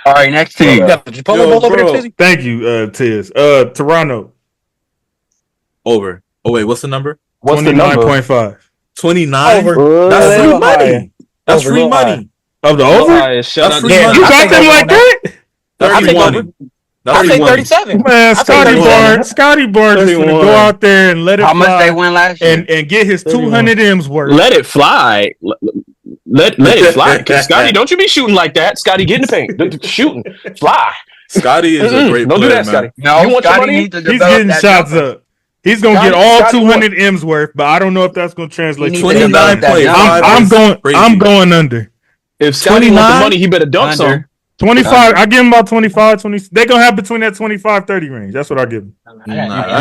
Speaker 5: All right, next team.
Speaker 1: Thank you, Tiz. Toronto.
Speaker 3: Over. Oh wait, what's the number?
Speaker 7: What's the number?
Speaker 1: 29.5.
Speaker 3: 29.
Speaker 7: Over.
Speaker 3: That's free
Speaker 7: Little
Speaker 3: money.
Speaker 7: high.
Speaker 3: That's
Speaker 7: Over,
Speaker 3: free
Speaker 7: little
Speaker 3: money.
Speaker 1: Of the over?
Speaker 3: That's free
Speaker 1: You
Speaker 3: money.
Speaker 1: got them like that?
Speaker 3: That's free money.
Speaker 6: I'll say 37.
Speaker 1: Man, Scotty Barnes is going to go out there and let it fly.
Speaker 5: How much they win last year?
Speaker 1: And get his 200 M's worth.
Speaker 7: Let it fly. Let it fly. Scotty, don't you be shooting like that. Scotty, get in the paint. Shooting. Fly.
Speaker 3: Scotty is a great
Speaker 7: don't
Speaker 3: player,
Speaker 7: do that,
Speaker 3: man.
Speaker 7: Scotty.
Speaker 5: No,
Speaker 7: you want
Speaker 5: Scotty
Speaker 7: your money?
Speaker 5: needs to
Speaker 1: He's
Speaker 5: develop
Speaker 1: getting
Speaker 5: that
Speaker 1: shots
Speaker 5: jumper.
Speaker 1: up. He's going to get all
Speaker 7: Scotty
Speaker 1: 200 M's worth, but I don't know if that's going to translate to
Speaker 3: 29.5.
Speaker 1: I'm going under.
Speaker 7: If Scotty wants the money, he better dunk some.
Speaker 1: 25. I give him about 25, 20. They're going to have between that 25, 30 range. That's what I give him.
Speaker 7: He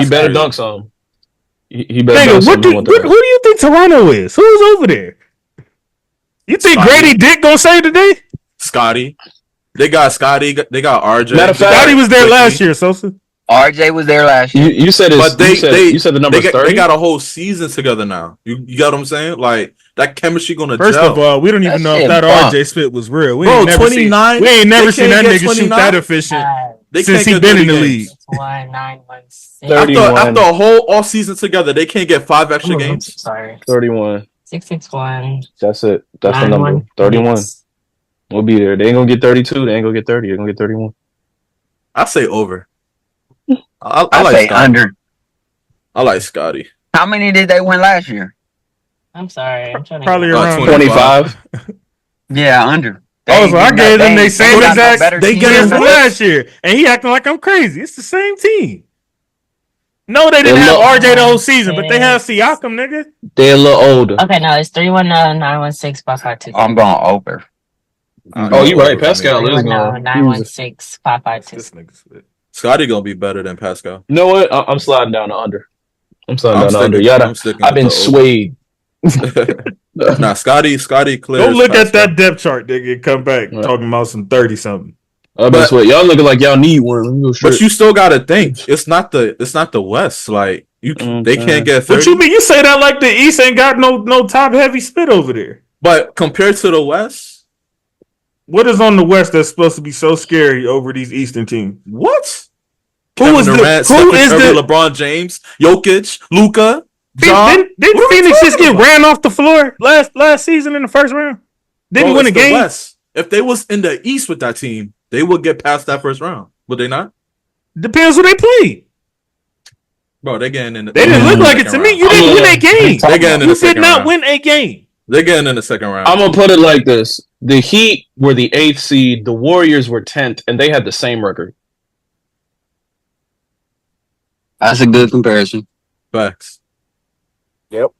Speaker 7: better dunk some. He better dunk some.
Speaker 1: Who do you think Toronto is? Who's over there? You think
Speaker 3: Scotty.
Speaker 1: Grady Dick going to save today?
Speaker 3: Scotty. They got Scotty. They got RJ.
Speaker 7: Matter of fact,
Speaker 1: Scotty was there last year, Sosa.
Speaker 5: RJ was there last year.
Speaker 7: You said it.
Speaker 3: But
Speaker 7: you said the number 30.
Speaker 3: They got a whole season together now. You got what I'm saying? Like that chemistry gonna
Speaker 1: First
Speaker 3: gel.
Speaker 1: of all, we don't even know if that RJ spit was real. We ain't never
Speaker 3: 29.
Speaker 1: We ain't never seen that
Speaker 3: can't
Speaker 1: nigga
Speaker 3: get
Speaker 1: shoot
Speaker 3: 29.
Speaker 1: that efficient
Speaker 3: They
Speaker 1: since
Speaker 3: can't
Speaker 1: he
Speaker 3: get
Speaker 1: been
Speaker 3: 30
Speaker 1: in the
Speaker 3: games.
Speaker 1: league.
Speaker 8: 1916.
Speaker 3: After a whole off season together, they can't get 5 extra games.
Speaker 8: Sorry.
Speaker 7: 31.
Speaker 8: 661.
Speaker 7: That's it. That's the number. 31. We'll be there. They ain't gonna get 32. They ain't gonna get 30. They're gonna get 31.
Speaker 3: I say over. I
Speaker 5: I
Speaker 3: like
Speaker 5: say
Speaker 3: Scotty.
Speaker 5: under.
Speaker 3: I like Scotty.
Speaker 5: How many did they win last year?
Speaker 8: I'm sorry. I'm trying to
Speaker 1: Probably
Speaker 8: get
Speaker 1: around
Speaker 7: 25.
Speaker 5: Yeah, under.
Speaker 1: Oh, so I gave them they same exact
Speaker 5: They
Speaker 1: game from last year, and he acting like I'm crazy. It's the same team. No, they didn't have RJ the whole season, but they have Siakam, nigga.
Speaker 7: They're a little older.
Speaker 8: Okay, no, it's 319-916-552.
Speaker 5: I'm going over.
Speaker 7: Oh, you right. Pascal is going.
Speaker 8: 319-916-552.
Speaker 3: Scotty gonna be better than Pascal.
Speaker 7: You know what? I'm sliding down to under. I'm sliding down to under. I've been
Speaker 3: with the
Speaker 7: swayed.
Speaker 3: Nah, Scotty clears.
Speaker 1: Go look at
Speaker 3: Pascal.
Speaker 1: that depth chart, nigga, and come back talking about some 30 something.
Speaker 7: I've been swayed. Y'all looking like y'all need one.
Speaker 3: But you still gotta think. It's not the West. Like they can't get 30.
Speaker 1: What you mean? You say that like the East ain't got no top heavy spit over there.
Speaker 3: But compared to the West,
Speaker 1: what is on the West that's supposed to be so scary over these Eastern teams?
Speaker 3: what?
Speaker 1: Who is the
Speaker 3: LeBron James, Jokic, Luka, John?
Speaker 1: Didn't Phoenix just get ran off the floor last season in the first round? Didn't win a game.
Speaker 3: West. If they was in the East with that team, they would get past that first round. Would they not?
Speaker 1: Depends who they played.
Speaker 3: Bro, they getting in.
Speaker 1: They didn't look like it to me. You didn't win a game.
Speaker 3: They getting in the second round.
Speaker 1: You did not win a game.
Speaker 3: They're getting in the second round.
Speaker 7: I'm gonna put it like this: the Heat were the 8th seed, the Warriors were 10th, and they had the same record.
Speaker 5: That's a good comparison.
Speaker 3: Facts.
Speaker 6: Yep.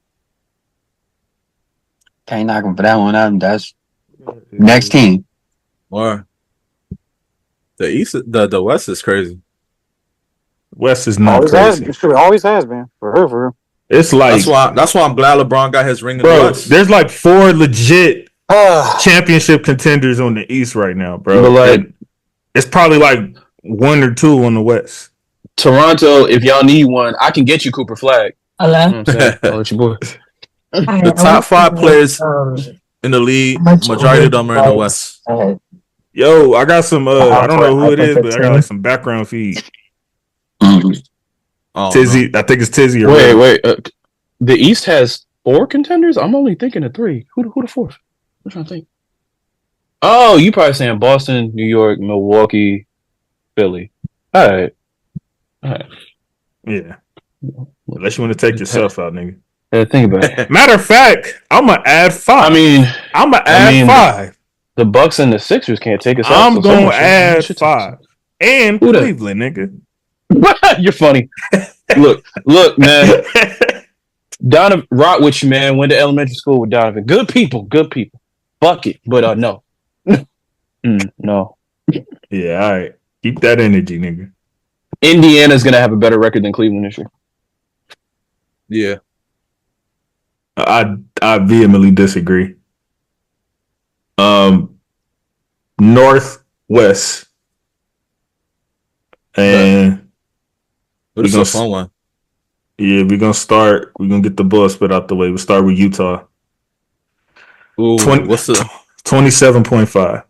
Speaker 5: Can't knock them for that one. That's next team.
Speaker 3: Or the East, the West is crazy.
Speaker 1: West is not crazy.
Speaker 6: Always has been. For real.
Speaker 1: It's like
Speaker 3: That's why I'm glad LeBron got his ring in the
Speaker 1: bro.
Speaker 3: West.
Speaker 1: There's like 4 legit championship contenders on the East right now, bro.
Speaker 7: But like,
Speaker 1: it's probably like 1 or 2 on the West.
Speaker 7: Toronto, if y'all need one, I can get you Cooper Flag.
Speaker 8: Hello?
Speaker 7: You know what I'm saying? I'll let you boy.
Speaker 3: The top 5 players in the league, majority of them are in the West.
Speaker 1: Yo, I got some. I don't know who it is, but I got like some background feed. Tizzy, I think it's Tizzy.
Speaker 7: Wait. The East has 4 contenders. I'm only thinking of 3. Who the 4th? I'm trying to think. Oh, you probably saying Boston, New York, Milwaukee, Philly. All right.
Speaker 1: Yeah. Unless you want to take yourself out, nigga.
Speaker 7: Yeah, think about it.
Speaker 1: Matter of fact, I'm gonna add 5. I'm gonna add 5.
Speaker 7: The Bucks and the Sixers can't take us out.
Speaker 1: I'm gonna add 5. And Cleveland, nigga.
Speaker 7: You're funny. Look, man. Donovan, rock with you, man. Went to elementary school with Donovan. Good people. Bucket, but no. No.
Speaker 1: Yeah, all right. Keep that energy, nigga.
Speaker 7: Indiana's gonna have a better record than Cleveland this year.
Speaker 3: Yeah.
Speaker 1: I vehemently disagree. Northwest. And
Speaker 3: But it's a fun one.
Speaker 1: Yeah, we're gonna get the ball spit out the way. We'll start with Utah.
Speaker 3: Ooh,
Speaker 1: 27.5.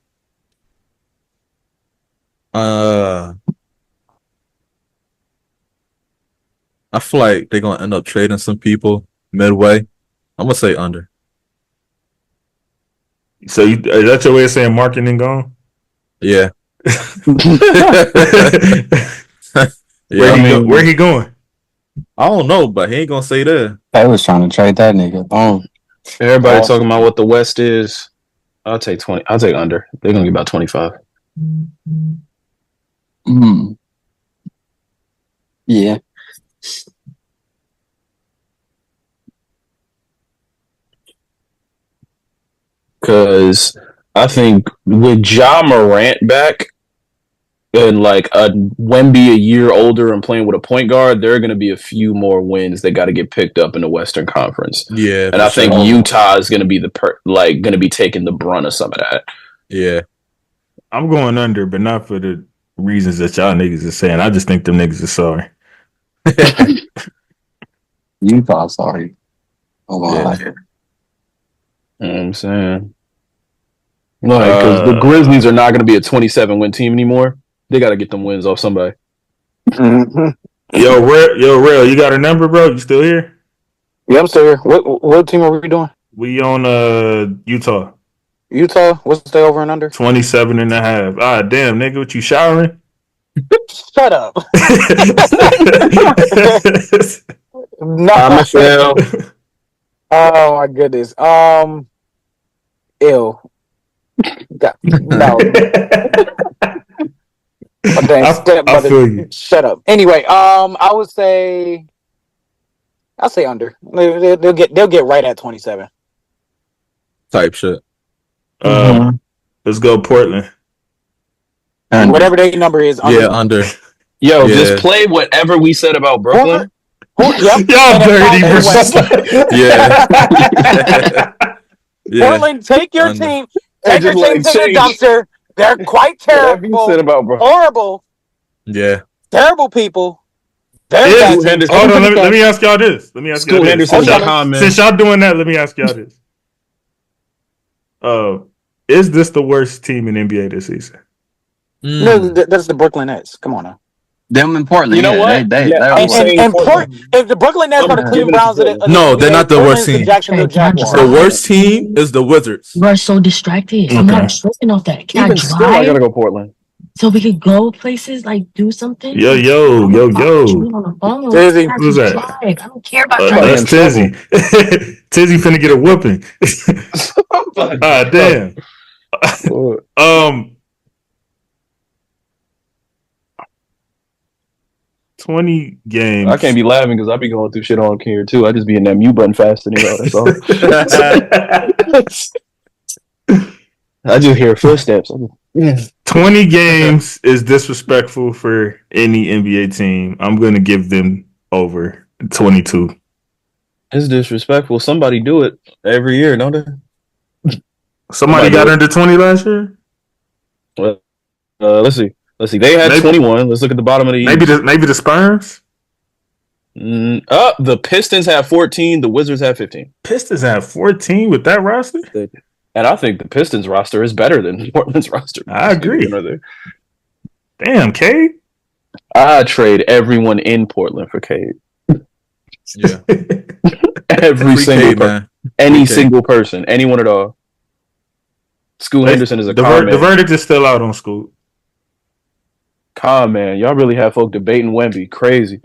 Speaker 3: I feel like they're gonna end up trading some people midway. I'm gonna say under.
Speaker 1: So is that your way of saying marketing gone?
Speaker 3: Yeah.
Speaker 1: Yeah. Where he going?
Speaker 3: I don't know, but he ain't gonna say that.
Speaker 4: I was trying to trade that nigga.
Speaker 7: Everybody talking about what the West is. I'll take 20. I'll take under. They're gonna get about 25.
Speaker 4: Yeah.
Speaker 7: Because I think with Ja Morant back and like a Wemby a year older and playing with a point guard, there are going to be a few more wins that got to get picked up in the Western Conference.
Speaker 3: Yeah,
Speaker 7: and I think Utah is going to be going to be taking the brunt of some of that.
Speaker 3: Yeah,
Speaker 1: I'm going under, but not for the reasons that y'all niggas are saying. I just think them niggas are sorry.
Speaker 4: Utah, sorry.
Speaker 7: Yeah. You know what I'm saying? Because the Grizzlies are not going to be a 27-win team anymore. They got to get them wins off somebody.
Speaker 1: Yo, Rail, you got a number, bro? You still here?
Speaker 4: Yeah, I'm still here. What team are we doing?
Speaker 1: We on Utah.
Speaker 4: Utah? What's the over and under?
Speaker 1: 27.5. Ah, damn, nigga, what you showering?
Speaker 4: Shut up.
Speaker 7: No, Michelle.
Speaker 4: Oh my goodness. Ew. No.
Speaker 1: I feel you.
Speaker 4: Shut up. Anyway, I'll say under. They'll get right at 27.
Speaker 3: Type shit.
Speaker 1: Let's go Portland.
Speaker 4: And whatever their number is, under.
Speaker 3: Yeah, under.
Speaker 7: Yo, just play whatever we said about Brooklyn.
Speaker 4: Yep.
Speaker 1: Y'all dirty.
Speaker 3: Yeah.
Speaker 4: Portland, take your team. Take your team to the dumpster. They're quite terrible.
Speaker 7: Said about
Speaker 4: horrible.
Speaker 3: Yeah.
Speaker 4: Terrible people.
Speaker 1: Hold on, let me ask y'all this. Since y'all doing that, let me ask y'all this. Is this the worst team in NBA this season?
Speaker 4: No, that's the Brooklyn Nets. Come on now.
Speaker 5: Them in Portland.
Speaker 7: You know what?
Speaker 5: And
Speaker 4: if the Brooklyn Nets are the Cleveland Browns,
Speaker 3: no, they're not the worst team. The worst team is the Wizards.
Speaker 8: You are so distracted. I'm not tripping off that. Can I drive?
Speaker 7: Still, I gotta go Portland.
Speaker 8: So we could go places, like do something.
Speaker 1: Yo.
Speaker 8: On the phone.
Speaker 1: Tizzy, who's that?
Speaker 8: I don't care about driving.
Speaker 1: That's Tizzy. Tizzy finna get a whooping. Damn. 20 games.
Speaker 7: I can't be laughing because I be going through shit on here too. I just be in that mute button faster than y'all. That's all. I just hear footsteps.
Speaker 1: 20 games is disrespectful for any NBA team. I'm gonna give them over 22.
Speaker 7: It's disrespectful. Somebody do it every year, don't they?
Speaker 1: Somebody got under 20 last year?
Speaker 7: Well, let's see. They had 21. Let's look at the bottom of the East.
Speaker 1: Maybe the Spurs?
Speaker 7: The Pistons have 14. The Wizards have 15.
Speaker 1: Pistons have 14 with that roster?
Speaker 7: And I think the Pistons roster is better than Portland's roster.
Speaker 1: I agree. Damn, Cade.
Speaker 7: I trade everyone in Portland for Cade.
Speaker 3: Yeah.
Speaker 7: Every single person. Any single person. Anyone at all. Scoot Henderson is a con man.
Speaker 1: The verdict is still out on Scoot.
Speaker 7: Con man. Y'all really have folk debating Wemby. Crazy.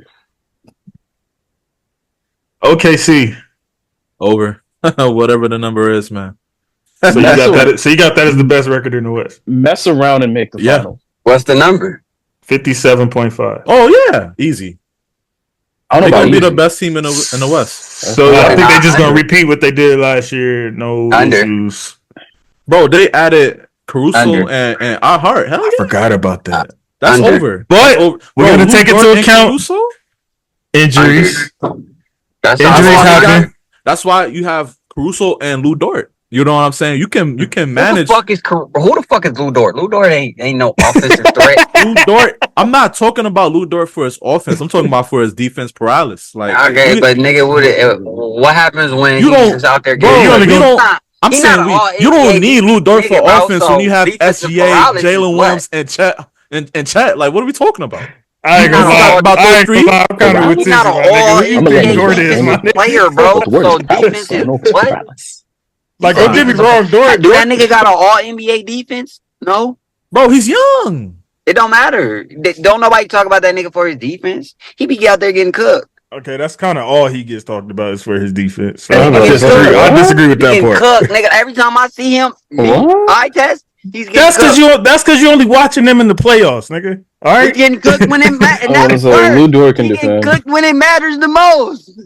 Speaker 1: OKC.
Speaker 3: Over. Whatever the number is, man.
Speaker 1: So you got that as the best record in the West.
Speaker 7: Mess around and make the final.
Speaker 5: What's the number?
Speaker 1: 57.5.
Speaker 3: Oh yeah, easy.
Speaker 7: I don't know
Speaker 3: about be the best team in the West.
Speaker 1: So I think they're just gonna repeat what they did last year. No issues.
Speaker 3: Bro, they added Caruso and our Hart. Hell yeah.
Speaker 1: I forgot about that.
Speaker 3: That's over.
Speaker 1: But we're gonna take into account injuries. Injuries happen.
Speaker 3: That's why you have Caruso and Lou Dort. You know what I'm saying? You can manage.
Speaker 5: Who the fuck is Lou Dort? Lou Dort ain't no offensive threat.
Speaker 3: Lou Dort. I'm not talking about Lou Dort for his offense. I'm talking about for his defense paralysis. Like,
Speaker 5: okay, but nigga, what happens when he's just out there?
Speaker 3: I'm saying you don't need Lou Dort for offense when you have SGA, Jalen Williams, and Chet. Like, what are we talking about?
Speaker 1: I ain't gonna lie about those three. I'm kind of with
Speaker 5: He's not an all player, bro. So defense is what?
Speaker 1: Like, don't get me wrong, Dort.
Speaker 5: Do that nigga got an all NBA defense? No,
Speaker 3: bro. He's young.
Speaker 5: It don't matter. Don't nobody talk about that nigga for his defense. He be out there getting cooked.
Speaker 1: Okay, that's kind of all he gets talked about is for his defense. So
Speaker 5: I
Speaker 1: disagree with that part.
Speaker 5: Cooked, nigga. Every time I see him, eye test. He's getting
Speaker 1: that's because you only watching them in the playoffs, nigga. All right,
Speaker 5: he's getting cooked when it matters.
Speaker 2: Lou Dort can
Speaker 5: defend. Cooked when it matters the most.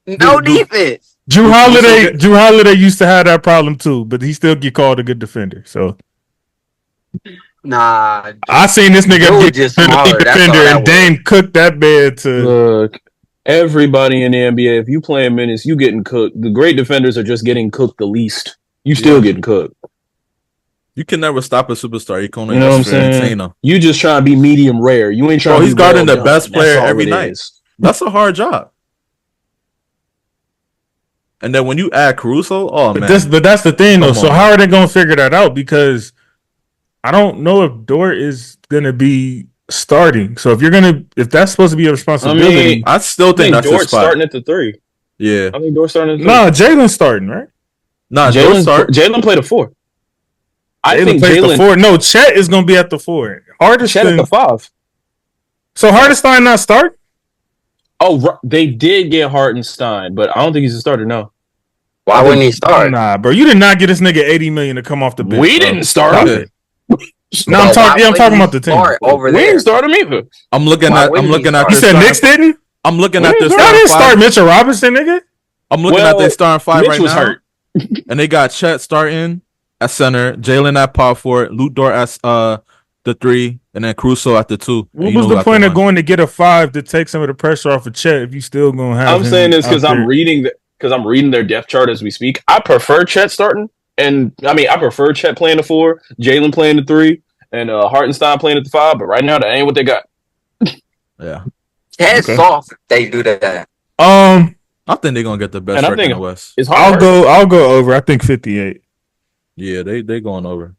Speaker 5: No defense.
Speaker 1: Drew Holiday used to have that problem too, but he still get called a good defender. So,
Speaker 5: nah,
Speaker 1: I seen this nigga get just defender, and Dame cooked that bed to
Speaker 7: look. Everybody in the NBA, if you playing minutes, you getting cooked. The great defenders are just getting cooked the least. You still getting cooked.
Speaker 3: You can never stop a superstar. You can only
Speaker 7: what I'm saying? You just trying to be medium rare. You ain't trying.
Speaker 3: He's guarding the best player every night. That's a hard job. And then when you add Caruso, man.
Speaker 1: But that's the thing, though. So how are they going to figure that out? Because I don't know if Dort is going to be starting. So if that's supposed to be a responsibility,
Speaker 3: I still think that's
Speaker 7: Dort's starting at the 3.
Speaker 3: Yeah,
Speaker 7: I think Dort's starting at the 3.
Speaker 1: No, Jalen's starting, right?
Speaker 3: No,
Speaker 7: Jalen played a 4. I think
Speaker 1: Jalen the 4. No, Chet is going to be at the 4.
Speaker 7: Chet at the 5.
Speaker 1: So Hartenstein not start?
Speaker 7: Oh, they did get Hartenstein, but I don't think he's a starter. No.
Speaker 5: Why wouldn't he start?
Speaker 1: Nah, bro, you did not get this nigga $80 million to come off the bench.
Speaker 7: We didn't start him.
Speaker 1: No, I'm talking about the team.
Speaker 7: Over there. We didn't start him either.
Speaker 3: I'm looking at.
Speaker 1: You said Knicks didn't?
Speaker 3: I'm looking at this.
Speaker 1: Y'all didn't start Mitchell Robinson, nigga.
Speaker 3: I'm looking at their starting 5
Speaker 7: Mitch
Speaker 3: right
Speaker 7: was
Speaker 3: now.
Speaker 7: Hurt.
Speaker 3: And they got Chet starting at center, Jalen at power forward, Lou Dort at the 3, and then Caruso at the 2.
Speaker 1: What was the point of going to get a 5 to take some of the pressure off of Chet if you still gonna have?
Speaker 7: I'm saying this because I'm reading their depth chart as we speak. I prefer Chet starting, and I prefer Chet playing the 4, Jalen playing the 3, and Hartenstein playing at the 5. But right now, that ain't what they got.
Speaker 3: Yeah,
Speaker 5: Chet's soft. They do that.
Speaker 3: I think they're gonna get the best record in the West.
Speaker 1: I'll go over. I think 58.
Speaker 3: Yeah, they going over.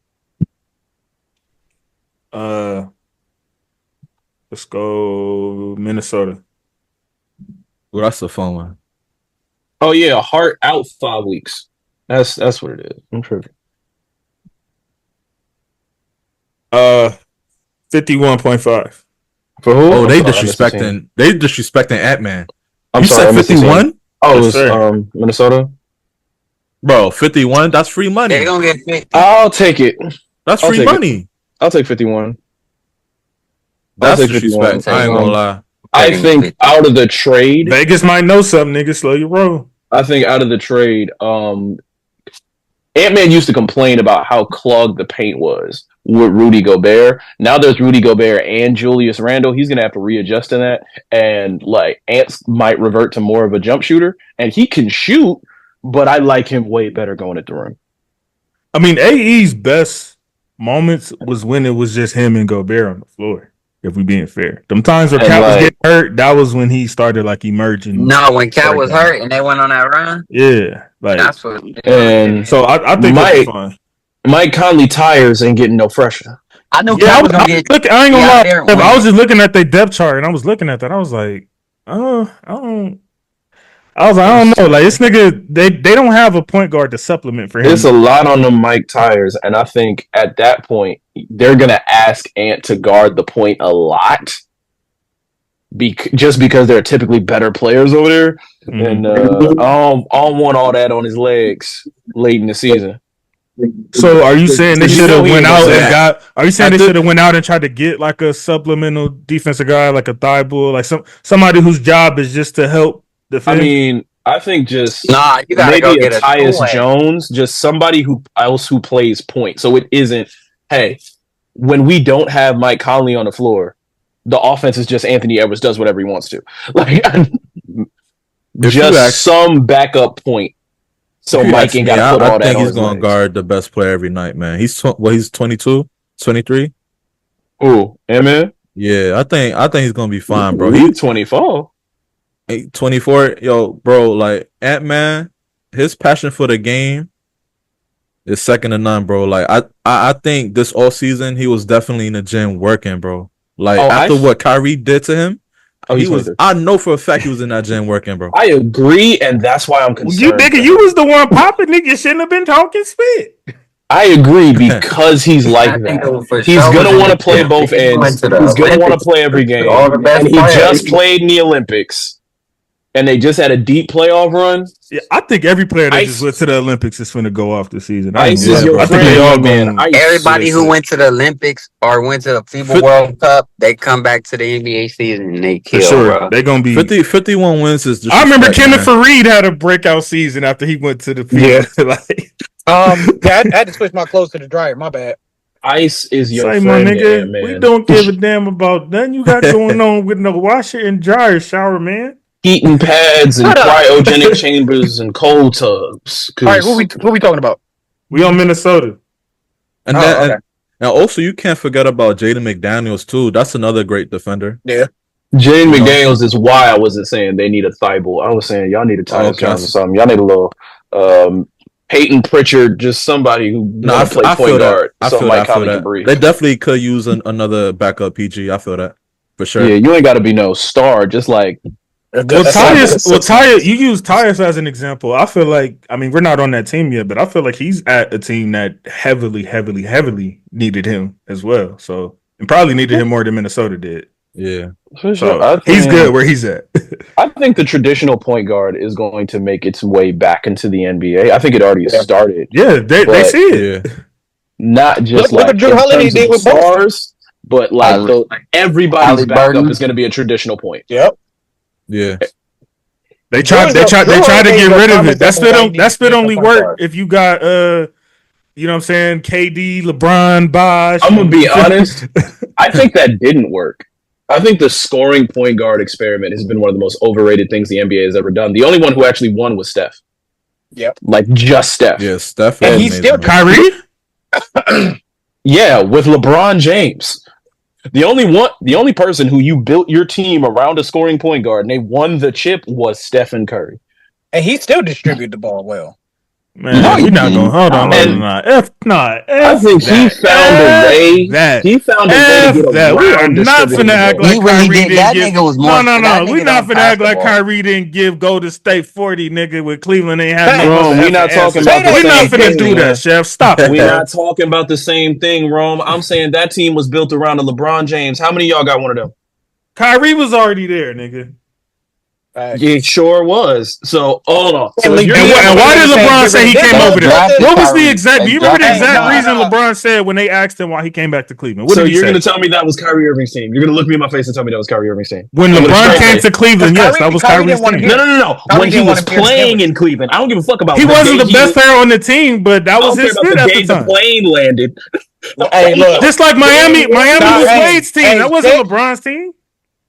Speaker 1: Let's go Minnesota.
Speaker 3: Well, that's the fun one.
Speaker 7: Oh yeah, Hart out 5 weeks. That's what it is. I'm tripping.
Speaker 1: 51.5.
Speaker 7: For who?
Speaker 3: Oh, they disrespecting Ant-Man.
Speaker 7: You
Speaker 3: said 51?
Speaker 7: Oh, it was Minnesota.
Speaker 3: Bro, 51? That's free money.
Speaker 5: They're gonna get 50.
Speaker 7: I'll take it.
Speaker 3: That's free money.
Speaker 7: I'll take 51.
Speaker 3: That's disrespect. I ain't gonna lie.
Speaker 7: I think out of the trade,
Speaker 1: Vegas might know something, nigga. Slow your roll.
Speaker 7: I think out of the trade, Ant-Man used to complain about how clogged the paint was with Rudy Gobert. Now there's Rudy Gobert and Julius Randle. He's gonna have to readjust in that, and like Ant might revert to more of a jump shooter, and he can shoot, but I like him way better going at the rim.
Speaker 1: I mean, AE's best moments was when it was just him and Gobert on the floor. If we being fair, them times where Cat was getting hurt, that was when he started like emerging.
Speaker 5: No, when Cat was hurt and they went on that run.
Speaker 1: Yeah, like
Speaker 5: that's what.
Speaker 7: And
Speaker 1: so I think that's fine.
Speaker 7: Mike Conley tires ain't getting no fresher.
Speaker 5: I knew Cat was gonna get.
Speaker 1: Look, I ain't gonna lie. I was just looking at their depth chart and I was looking at that. I was like, I don't know. Like this nigga, they don't have a point guard to supplement for him.
Speaker 7: It's a lot on the Mike tires, and I think at that point they're gonna ask Ant to guard the point a lot, just because they're typically better players over there. Mm-hmm. And I don't want all that on his legs late in the season.
Speaker 1: So are you saying they should have went out and got? Are you saying they should have went out and tried to get like a supplemental defensive guy, like a Thibault, like somebody whose job is just to help defend?
Speaker 7: I mean, I think just
Speaker 5: you gotta
Speaker 7: maybe
Speaker 5: go get
Speaker 7: a Tyus Jones, just somebody who plays point. So it isn't, hey, when we don't have Mike Conley on the floor, the offense is just Anthony Edwards does whatever he wants to. Like just some backup point. So Mike ain't got to put all that on his legs. I think
Speaker 3: he's going to guard the best player every night, man. He's 22, 23.
Speaker 7: Ooh, man.
Speaker 3: Yeah, I think he's going to be fine, bro.
Speaker 7: He's 24.
Speaker 3: 24, yo, bro, like Ant-Man, his passion for the game is second to none, bro. Like I think this all season he was definitely in the gym working, bro. Like after what Kyrie did to him, I know for a fact he was in that gym working, bro.
Speaker 7: I agree, and that's why I'm concerned.
Speaker 1: You nigga, you was the one popping, nigga. You shouldn't have been talking spit.
Speaker 7: I agree because he's like that. He's gonna want to play both ends. He's gonna want to play every game, and he just played in the Olympics. And they just had a deep playoff run.
Speaker 1: Yeah, I think every player that just went to the Olympics is going to go off the season.
Speaker 7: I think they all going.
Speaker 5: Everybody who went to the Olympics or went to the FIBA World Cup, they come back to the NBA season and they kill. For sure,
Speaker 1: they're going to
Speaker 3: be 51 wins. Is
Speaker 1: I remember Kenneth Faried had a breakout season after he went to the FIBA.
Speaker 6: I had to switch my clothes to the dryer. My bad.
Speaker 7: Ice is your
Speaker 1: friend,
Speaker 7: my
Speaker 1: nigga. Man. We don't give a damn about nothing you got going on with no washer and dryer shower, man.
Speaker 7: Heating pads and cryogenic chambers and cold tubs.
Speaker 6: All right, what we talking about?
Speaker 1: We on Minnesota.
Speaker 3: And also you can't forget about Jaden McDaniels too. That's another great defender.
Speaker 6: Yeah.
Speaker 7: Jaden McDaniels is why I wasn't saying they need a thigh ball. I was saying y'all need a Tyus Jones or something. Y'all need a little Peyton Pritchard, just somebody who play point guard. So Mike Conley can breathe.
Speaker 3: They definitely could use another backup PG. I feel that for sure.
Speaker 7: Yeah, you ain't got to be no star. Just like
Speaker 1: Tyus, you use Tyus as an example. I feel like, I mean, we're not on that team yet, but I feel like he's at a team that heavily needed him as well. So, and probably needed him more than Minnesota did.
Speaker 3: Yeah,
Speaker 1: for sure. So he's good where he's at.
Speaker 7: I think the traditional point guard is going to make its way back into the NBA. I think it already started.
Speaker 1: Yeah, they see it.
Speaker 7: Yeah. Not just like Drew Holiday did with stars, but like everybody's backup is going to be a traditional point.
Speaker 6: Yep.
Speaker 3: Yeah,
Speaker 1: they tried to get rid of it. That spit only work if you got you know what I'm saying, KD, LeBron, Bosh.
Speaker 7: I'm gonna be honest. I think that didn't work. I think the scoring point guard experiment has been one of the most overrated things the NBA has ever done. The only one who actually won was Steph.
Speaker 6: Yep,
Speaker 7: like just Steph.
Speaker 3: Yeah, Steph,
Speaker 6: and he's still
Speaker 1: Kyrie.
Speaker 7: Yeah, with LeBron James. The only person who you built your team around a scoring point guard and they won the chip was Stephen Curry.
Speaker 6: And he still distributed the ball well.
Speaker 1: Man, we're not going. Hold on.
Speaker 7: I think he found a way. He found a way to get
Speaker 1: that. We are not finna act like Kyrie didn't give.
Speaker 5: No.
Speaker 1: We're not finna act like Kyrie didn't give Golden State 40, nigga. With Cleveland ain't having.
Speaker 7: We're not talking about.
Speaker 1: We're not finna do that, Chef. Stop it.
Speaker 7: We're not talking about the same thing, Rome. I'm saying that team was built around a LeBron James. How many of y'all got one of them?
Speaker 1: Kyrie was already there, nigga.
Speaker 7: It sure was. So hold on. So
Speaker 1: and why did LeBron say he came over there? What was the exact? Do you remember the exact reason LeBron said when they asked him why he came back to Cleveland?
Speaker 7: So you're going to tell me that was Kyrie Irving's team? You're going to look me in my face and tell me that was Kyrie Irving's team?
Speaker 1: When LeBron came to Cleveland, yes, that was Kyrie's team.
Speaker 7: No. When he was playing in Cleveland, I don't give a fuck about.
Speaker 1: He wasn't the best player on the team, but that was his fit at the time.
Speaker 7: The plane landed.
Speaker 6: Hey, look,
Speaker 1: just like Miami was Wade's team. That wasn't LeBron's team.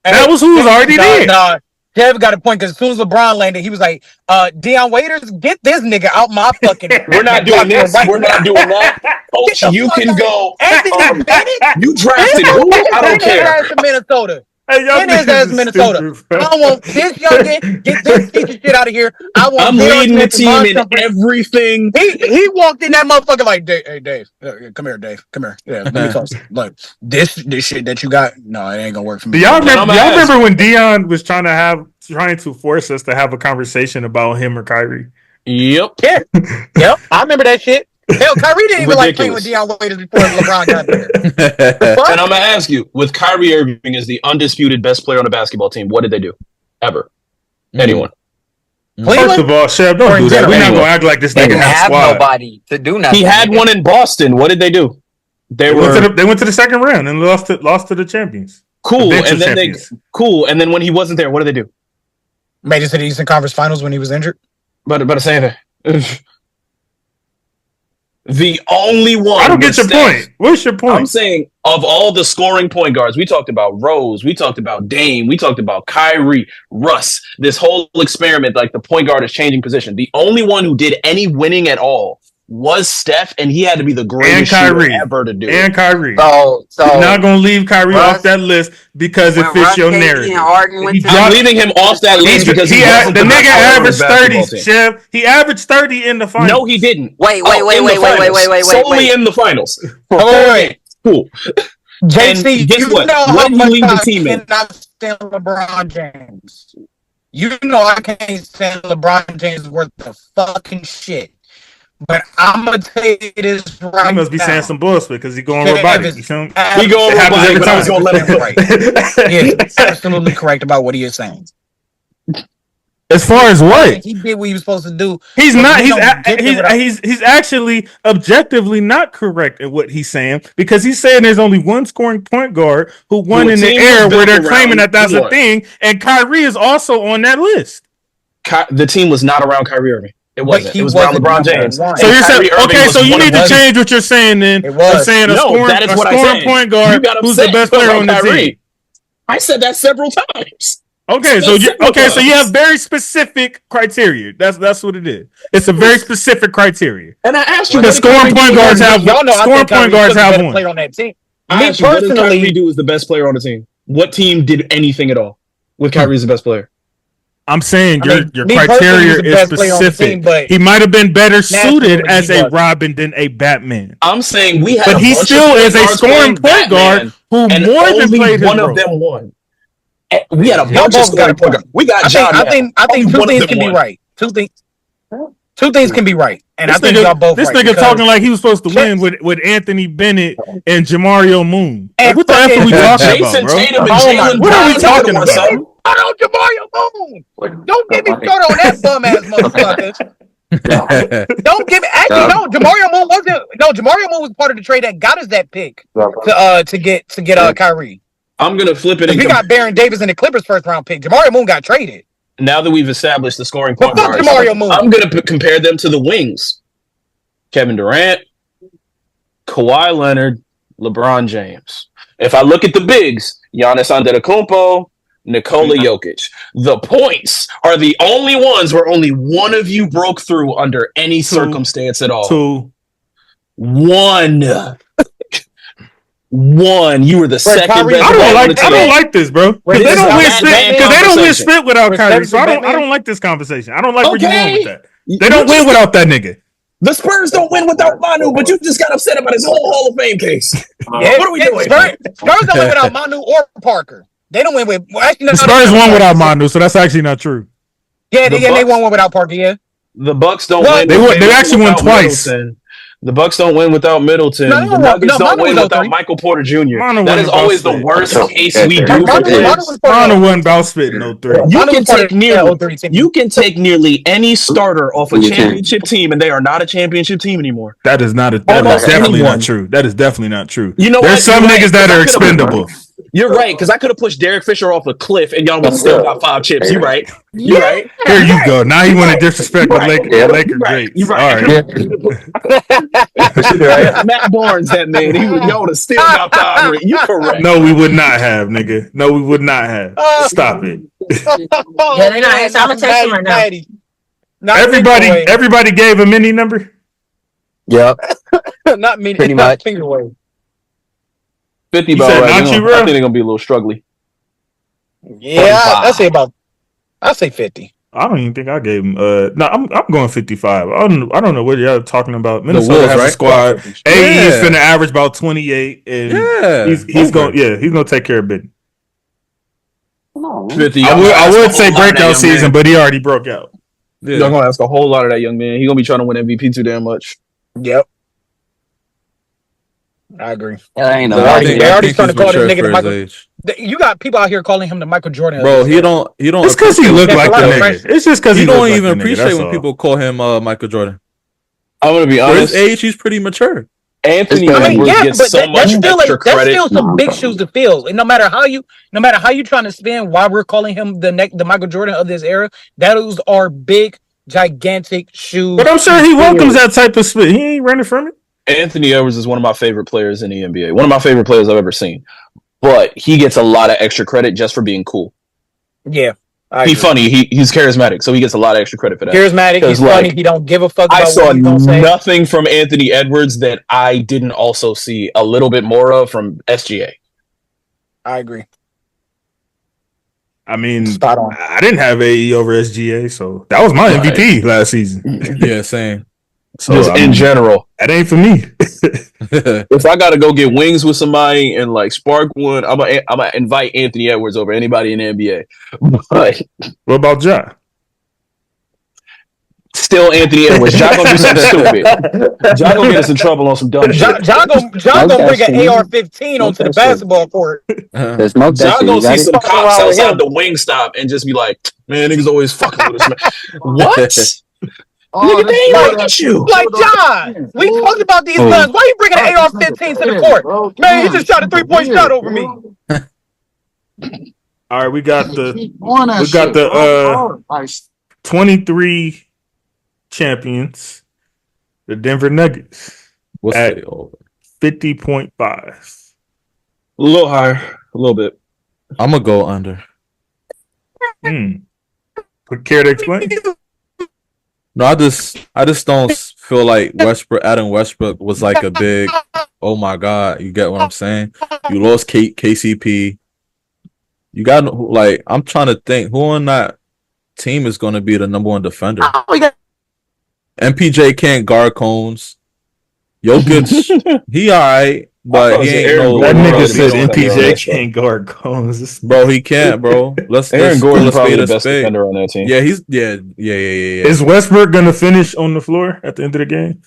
Speaker 1: That was who was already there.
Speaker 6: Kev got a point because as soon as LeBron landed, he was like, Deion Waiters, get this nigga out my fucking.
Speaker 7: We're not doing this. We're not doing that. Coach, you can go.
Speaker 6: Anthony Bennett?
Speaker 7: You drafted who? I don't care.
Speaker 6: Minnesota.
Speaker 1: Hey,
Speaker 6: send his ass to Minnesota. I don't want this youngin. Get this piece of shit out of here.
Speaker 7: I'm leading the team in everything.
Speaker 6: He walked in that motherfucker like, hey, Dave, come here, Dave. Come here. Yeah, let me talk. Like, this shit that you got, no, it ain't gonna work for me.
Speaker 1: Do y'all remember when Deion was trying to force us to have a conversation about him or Kyrie?
Speaker 7: Yep.
Speaker 6: Yeah. Yep. I remember that shit. Hell, Kyrie didn't even like playing with Deion Waiters before LeBron got there.
Speaker 7: And I'm gonna ask you, with Kyrie Irving as the undisputed best player on the basketball team, what did they do? Ever? Anyone?
Speaker 1: First of all, Chef, don't do that. We're not gonna act like this nigga
Speaker 5: have nobody to do nothing.
Speaker 7: He had one in Boston. What did they do?
Speaker 1: They went to the second round and lost to the champions.
Speaker 7: Cool. And then when he wasn't there, what did they do?
Speaker 6: Made it to the Eastern Conference Finals when he was injured.
Speaker 7: But say that. The only one.
Speaker 1: I don't get your point. What's your point?
Speaker 7: I'm saying of all the scoring point guards, we talked about Rose, we talked about Dame, we talked about Kyrie, Russ. This whole experiment, like the point guard is changing position. The only one who did any winning at all was Steph, and he had to be the greatest shooter ever to do it.
Speaker 1: And Kyrie.
Speaker 5: So
Speaker 1: you're not gonna leave Kyrie off that list because it fits your narrative.
Speaker 7: I'm leaving him off that list because
Speaker 1: the nigga averaged 30. Chef, he averaged 30 in the finals.
Speaker 7: No, he didn't.
Speaker 5: Wait.
Speaker 7: Solely in the finals.
Speaker 6: Wait.
Speaker 7: Cool.
Speaker 6: JC,
Speaker 7: guess
Speaker 6: you
Speaker 7: what?
Speaker 6: know
Speaker 7: What
Speaker 6: how
Speaker 7: did you
Speaker 6: much
Speaker 7: leave the
Speaker 6: I
Speaker 7: team in?
Speaker 6: cannot stand LeBron James. You know I can't stand LeBron James worth the fucking shit. But I'm gonna tell you this right now.
Speaker 1: He must be saying some bullshit because he going robotic. You feel me?
Speaker 7: He going robotic, but I was gonna let him
Speaker 6: right. Yeah, he's absolutely correct about what he is saying.
Speaker 1: As far as what?
Speaker 6: He did what he was supposed to do.
Speaker 1: He's not. He's actually objectively not correct at what he's saying because he's saying there's only one scoring point guard who won in the era where they're claiming that that's a thing, and Kyrie is also on that list.
Speaker 7: The team was not around Kyrie Irving. It wasn't. It was around LeBron James.
Speaker 1: So you're saying, okay, so you need to change what you're saying then. I'm saying a scoring point guard who's the best player on the team.
Speaker 7: I said that several times.
Speaker 1: Okay, so you have very specific criteria. That's what it is. It's a very specific criteria.
Speaker 7: And I asked you,
Speaker 1: the scoring point guards have one. Scoring point guards have one.
Speaker 6: Player on that team.
Speaker 7: Me personally, what does Kyrie do is the best player on the team? What team did anything at all with Kyrie as the best player?
Speaker 1: I'm saying your criteria is specific. Team, he might have been better suited as a Robin than a Batman.
Speaker 7: I'm saying we have,
Speaker 1: but he still is a scoring point guard who more than played
Speaker 7: one of them won. We had a bunch of scoring point guards. We got John.
Speaker 6: I think two things can be right. Two things can be right, and I think y'all both.
Speaker 1: This nigga talking like he was supposed to win with Anthony Bennett and Jamario Moon. Like, what the F are we talking about, bro? What are we talking about?
Speaker 6: I don't Jamario Moon. Don't get me started on that bum ass motherfucker. Don't give me. Actually, no. Jamario Moon wasn't. No, Jamario Moon was part of the trade that got us that pick to get Kyrie.
Speaker 7: I'm gonna flip it.
Speaker 6: We got Baron Davis and the Clippers first round pick. Jamario Moon got traded.
Speaker 7: Now that we've established the scoring point guards,
Speaker 6: Jamario Moon.
Speaker 7: I'm gonna compare them to the wings: Kevin Durant, Kawhi Leonard, LeBron James. If I look at the bigs, Giannis Antetokounmpo, Nikola Jokic. The points are the only ones where only one of you broke through under any circumstance at all. One. You were the second best.
Speaker 1: I don't like this, bro. Because they don't win spit without Kyrie. So I don't like this conversation. I don't like where you're going with that. They don't win without that nigga.
Speaker 7: The Spurs don't win without Manu, but you just got upset about his whole Hall of Fame case. What are we doing?
Speaker 6: Spurs don't win without Manu or Parker. They don't win with.
Speaker 1: The Spurs won without Manu, so that's actually not true.
Speaker 6: Yeah, they won one without Parker. Yeah,
Speaker 7: the Bucks don't win.
Speaker 1: They actually won twice.
Speaker 7: The Bucks don't win without Middleton. The Nuggets don't win without Michael Porter Jr. That is always the worst case we do for this.
Speaker 1: Manu won about spitting 03.
Speaker 7: You can take nearly any starter off a championship team, and they are not a championship team anymore.
Speaker 1: That is definitely not true. That is definitely not true.
Speaker 7: You know,
Speaker 1: there's some niggas that are expendable.
Speaker 7: You're right, because I could have pushed Derek Fisher off a cliff, and y'all would still got 5 chips. You're right. You're right.
Speaker 1: Here you go. Now you want to disrespect the Laker greats.
Speaker 7: You're right. All right. Matt Barnes, that man, he would have still got 5. You correct.
Speaker 1: No, we would not have, nigga. No, we would not have. Stop it.
Speaker 8: Yeah, they're not. I'm gonna text him right now.
Speaker 1: Everybody gave a mini number.
Speaker 5: Yep.
Speaker 6: Not mini.
Speaker 5: Pretty much.
Speaker 7: 50 ball right now. I think they're gonna be a little struggly.
Speaker 6: Yeah, I'll say 50.
Speaker 1: I don't even think I gave him. No, I'm going 55. I don't know what y'all talking about. Minnesota has a squad. He's finna average about 28, and he's gonna take care of business.
Speaker 7: 50.
Speaker 1: I would say breakout season, but he already broke out.
Speaker 7: Yeah. You're gonna ask a whole lot of that young man. He's gonna be trying to win MVP too damn much.
Speaker 6: Yep. I agree.
Speaker 5: They
Speaker 6: already starting to call this nigga the Michael. You got people out here calling him the Michael Jordan.
Speaker 3: Bro, he don't.
Speaker 1: It's because he look like the nigga. It's just because he
Speaker 3: don't even appreciate when people call him Michael Jordan.
Speaker 7: I'm gonna be honest.
Speaker 3: For his age, he's pretty mature.
Speaker 7: Anthony Edwards gets so much extra credit.
Speaker 6: That's still some big shoes to fill. And no matter how you trying to spin why we're calling him the Michael Jordan of this era, those are big gigantic shoes.
Speaker 1: But I'm sure he welcomes that type of spit. He ain't running from it.
Speaker 7: Anthony Edwards is one of my favorite players in the NBA. One of my favorite players I've ever seen. But he gets a lot of extra credit just for being cool.
Speaker 6: Yeah.
Speaker 7: He's funny. He's charismatic, so he gets a lot of extra credit for that.
Speaker 6: Charismatic. He's funny. He don't give a fuck about what he's gonna say.
Speaker 7: I saw nothing from Anthony Edwards that I didn't also see a little bit more of from SGA.
Speaker 6: I agree.
Speaker 1: I mean, I didn't have AE over SGA, so that was my MVP last season.
Speaker 3: Yeah, same.
Speaker 7: So just in general,
Speaker 1: that ain't for me.
Speaker 7: If I gotta go get wings with somebody and like spark one, I'm gonna invite Anthony Edwards over anybody in the NBA. But
Speaker 1: what about Ja?
Speaker 7: Still Anthony Edwards. Ja gonna do something stupid. Ja gonna get us in trouble on some dumb shit.
Speaker 6: Ja gonna bring an AR-15 onto the basketball court.
Speaker 7: Ja gonna see some cops outside the wing stop and just be like, "Man, niggas always fucking with us, man." What?
Speaker 6: Nigga, they ain't like you. Like John, we talked about these guns. Why you bringing an AR-15 to the court? Man, he just shot a 3-point shot over me.
Speaker 1: All right, we got the 23 champions, the Denver Nuggets.
Speaker 3: What's
Speaker 1: at
Speaker 3: the over?
Speaker 1: 50.5.
Speaker 7: A little higher, a little bit.
Speaker 3: I'm gonna go under.
Speaker 1: Care to explain?
Speaker 3: No, I just don't feel like Adam Westbrook was like a big, oh my God, you get what I'm saying? You lost KCP. You got, like, I'm trying to think who on that team is going to be the number one defender. MPJ can't guard cones. Jokic, he all right, but he ain't no.
Speaker 1: That nigga said MPJ can't guard cones.
Speaker 3: Bro, he can't, bro.
Speaker 7: Aaron Gordon's probably the best defender on that team.
Speaker 3: Yeah, yeah.
Speaker 1: Is Westbrook gonna finish on the floor at the end of the game?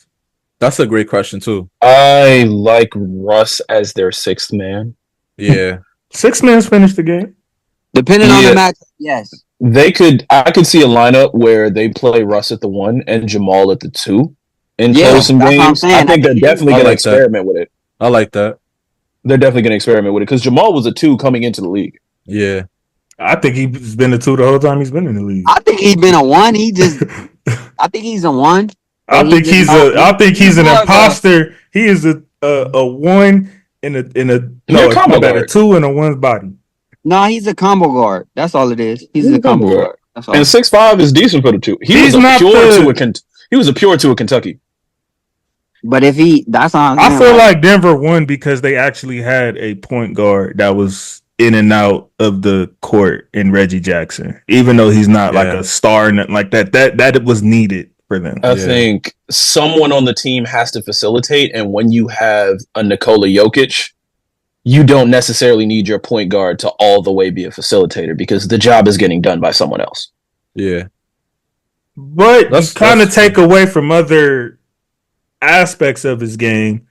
Speaker 3: That's a great question too.
Speaker 7: I like Russ as their sixth man.
Speaker 3: Yeah,
Speaker 1: sixth man's finished the game.
Speaker 5: Depending on the match, yes.
Speaker 7: I could see a lineup where they play Russ at the 1 and Jamal at the 2 in closing games. I think they're definitely going to experiment with it.
Speaker 3: I like that.
Speaker 7: They're definitely going to experiment with it because Jamal was a 2 coming into the league.
Speaker 3: Yeah.
Speaker 1: I think he's been a 2 the whole time he's been in the league.
Speaker 5: I think he's been a 1. I think he's a 1.
Speaker 1: I think he's an imposter. He is a 1 in a 2 and a 1's body.
Speaker 5: No, he's a combo guard. That's all it is. He's a combo guard. That's all.
Speaker 7: And 6'5" is decent for the 2. He was a pure 2 at Kentucky.
Speaker 5: But that's on.
Speaker 1: I feel like Denver won because they actually had a point guard that was in and out of the court in Reggie Jackson, even though he's not like a star and like that. That was needed for them.
Speaker 7: I think someone on the team has to facilitate, and when you have a Nikola Jokic, you don't necessarily need your point guard to all the way be a facilitator because the job is getting done by someone else.
Speaker 3: Yeah.
Speaker 1: But you kind of take away from other aspects of his game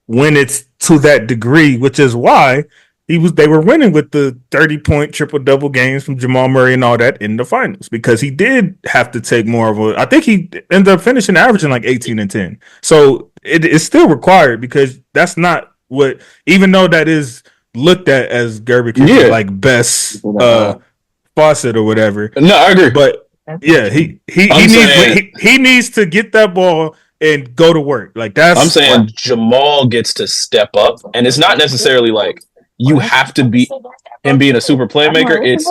Speaker 1: when it's to that degree, which is why they were winning with the 30-point triple-double games from Jamal Murray and all that in the finals because he did have to take more of I think he ended up finishing averaging like 18 and 10. So it's still required because that's not what, even though that is looked at as Gerber like best faucet or whatever.
Speaker 7: No, I agree.
Speaker 1: But yeah, he needs to get that ball and go to work. Like that's
Speaker 7: I'm saying Jamal gets to step up, and it's not necessarily like you have to be him being a super playmaker. It's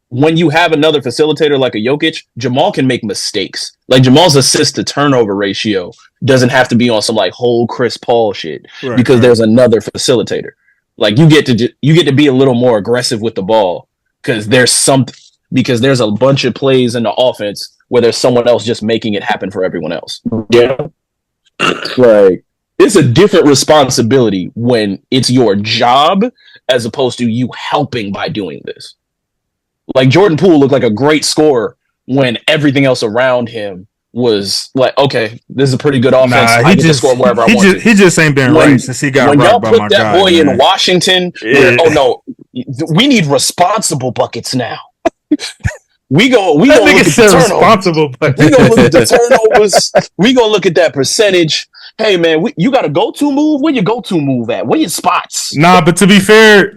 Speaker 7: when you have another facilitator like a Jokic, Jamal can make mistakes. Like Jamal's assist to turnover ratio doesn't have to be on some like whole Chris Paul shit because there's another facilitator. Like you get to be a little more aggressive with the ball because there's a bunch of plays in the offense where there's someone else just making it happen for everyone else. Yeah. Like it's a different responsibility when it's your job as opposed to you helping by doing this. Like Jordan Poole looked like a great scorer when everything else around him was like, okay, this is a pretty good offense. I get to score wherever I want.
Speaker 1: He just ain't been right since he got rocked by my guy. When y'all put that boy
Speaker 7: in Washington, we need responsible buckets now. We gonna look at the turnovers. We gonna look at the turnovers. We gonna look at that percentage. Hey man, you got a go-to move. Where your go-to move at? Where your spots?
Speaker 1: Nah, but to be fair,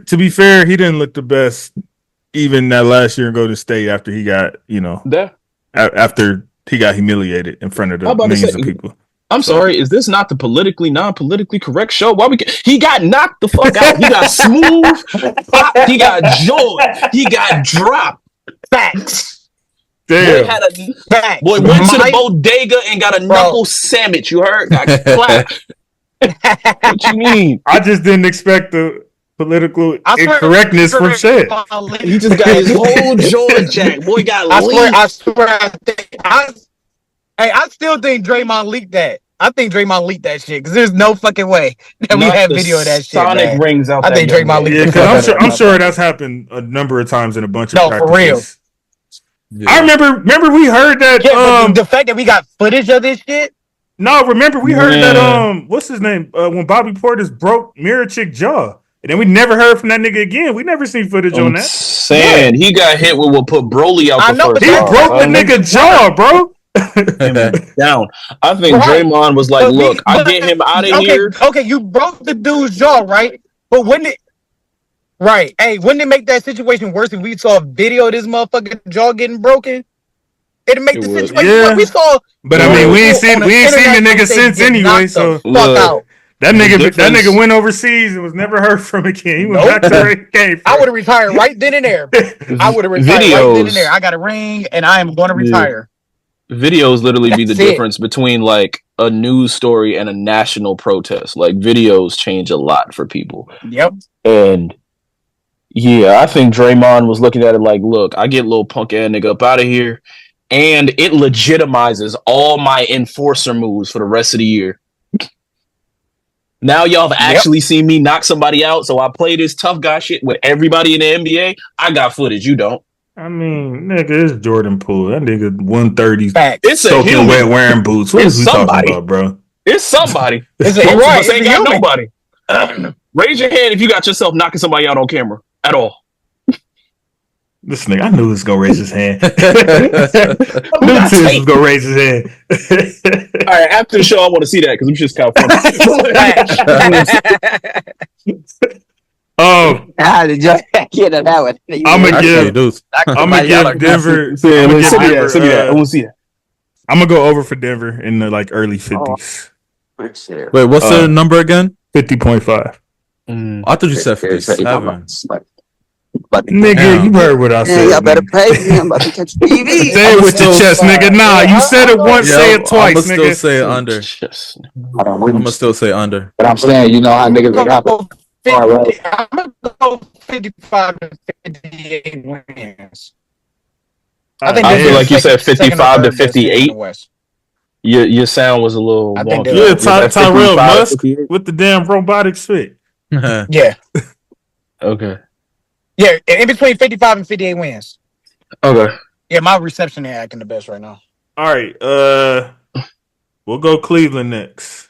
Speaker 1: he didn't look the best even that last year in Golden State after he got, after he got humiliated in front of the
Speaker 7: I'm about to
Speaker 1: millions
Speaker 7: say-
Speaker 1: of people.
Speaker 7: I'm sorry, is this not the non-politically correct show? Why he got knocked the fuck out. He got smooth, popped, he got joy, he got dropped.
Speaker 4: Facts.
Speaker 1: Damn.
Speaker 7: Boy had a
Speaker 4: Facts.
Speaker 7: boy went to the bodega and got a knuckle sandwich. You heard? Got clapped. What you mean?
Speaker 1: I just didn't expect the political incorrectness from Shed.
Speaker 7: He just got his whole jaw jacked. Boy got
Speaker 4: I swear, I still think Draymond leaked that. I think Draymond leaked that shit because there's no fucking way that we have video of that shit.
Speaker 7: Sonic
Speaker 4: Man.
Speaker 7: rings out.
Speaker 4: I think Draymond leaked.
Speaker 1: Yeah, because I'm sure that's happened a number of times in a bunch of practices.
Speaker 4: For real.
Speaker 1: Yeah. I remember we heard that.
Speaker 4: Yeah, but the fact that we got footage of this shit.
Speaker 1: No, remember we heard that. What's his name? When Bobby Portis broke Mirror Chick jaw, and then we never heard from that nigga again. We never seen footage on that.
Speaker 7: Saying he got hit with what put Broly out.
Speaker 4: I know,
Speaker 7: first
Speaker 1: he broke the nigga jaw, bro.
Speaker 7: Down. I think Draymond was like, "Look, I get him out of here."
Speaker 4: Okay, you broke the dude's jaw, right? But when it, right? Hey, wouldn't it make that situation worse if we saw a video of this motherfucking jaw getting broken? It'd make the situation worse. We saw,
Speaker 1: but I mean, we ain't seen the nigga since anyway. So that nigga went overseas and was never heard from again. He went back to where he came from.
Speaker 4: I would have retired right then and there. I would have retired right then and there. I got a ring, and I am going to retire.
Speaker 7: Videos literally be the difference between like a news story and a national protest. Like videos change a lot for people.
Speaker 4: Yep.
Speaker 7: And yeah, I think Draymond was looking at it like, look, I get little punk ass nigga up out of here, and it legitimizes all my enforcer moves for the rest of the year. Now y'all have actually seen me knock somebody out, so I play this tough guy shit with everybody in the NBA. I got footage, you don't.
Speaker 1: I mean, nigga, it's Jordan Poole. That nigga 130.
Speaker 7: It's
Speaker 1: soaking wet wearing boots. What is we talking about, bro?
Speaker 7: It's somebody.
Speaker 4: It's
Speaker 7: ain't got nobody. Raise your hand if you got yourself knocking somebody out on camera at all.
Speaker 1: This nigga, I knew he was gonna raise his hand. I knew he was gonna raise his hand.
Speaker 7: All right, after the show, I want to see that because I'm just kind of funny.
Speaker 5: Did you get that one?
Speaker 1: I'm gonna give Denver.
Speaker 7: Send me that. I want to see that.
Speaker 1: I'm gonna go over for Denver in the like early 50s.
Speaker 3: Wait, what's the number again?
Speaker 1: 50.5.
Speaker 3: I thought you said 57.
Speaker 1: Nigga, you heard what I said.
Speaker 5: Y'all better pay me. I'm about to catch TV.
Speaker 1: Say it with your chest, nigga. Nah, you said it once, say it twice,
Speaker 3: I'm gonna still say under. I'm gonna still say under.
Speaker 9: But I'm saying, you know how niggas are happen.
Speaker 4: I'm gonna go 55 to 58 wins.
Speaker 7: I feel like you said 55 to 58. Your sound was a little wonky.
Speaker 1: Yeah, Tyrell Musk with the damn robotic spit.
Speaker 4: Yeah.
Speaker 7: Okay.
Speaker 4: Yeah, in between 55 and 58 wins.
Speaker 7: Okay.
Speaker 4: Yeah, my reception ain't acting the best right now.
Speaker 1: All right. We'll go Cleveland next.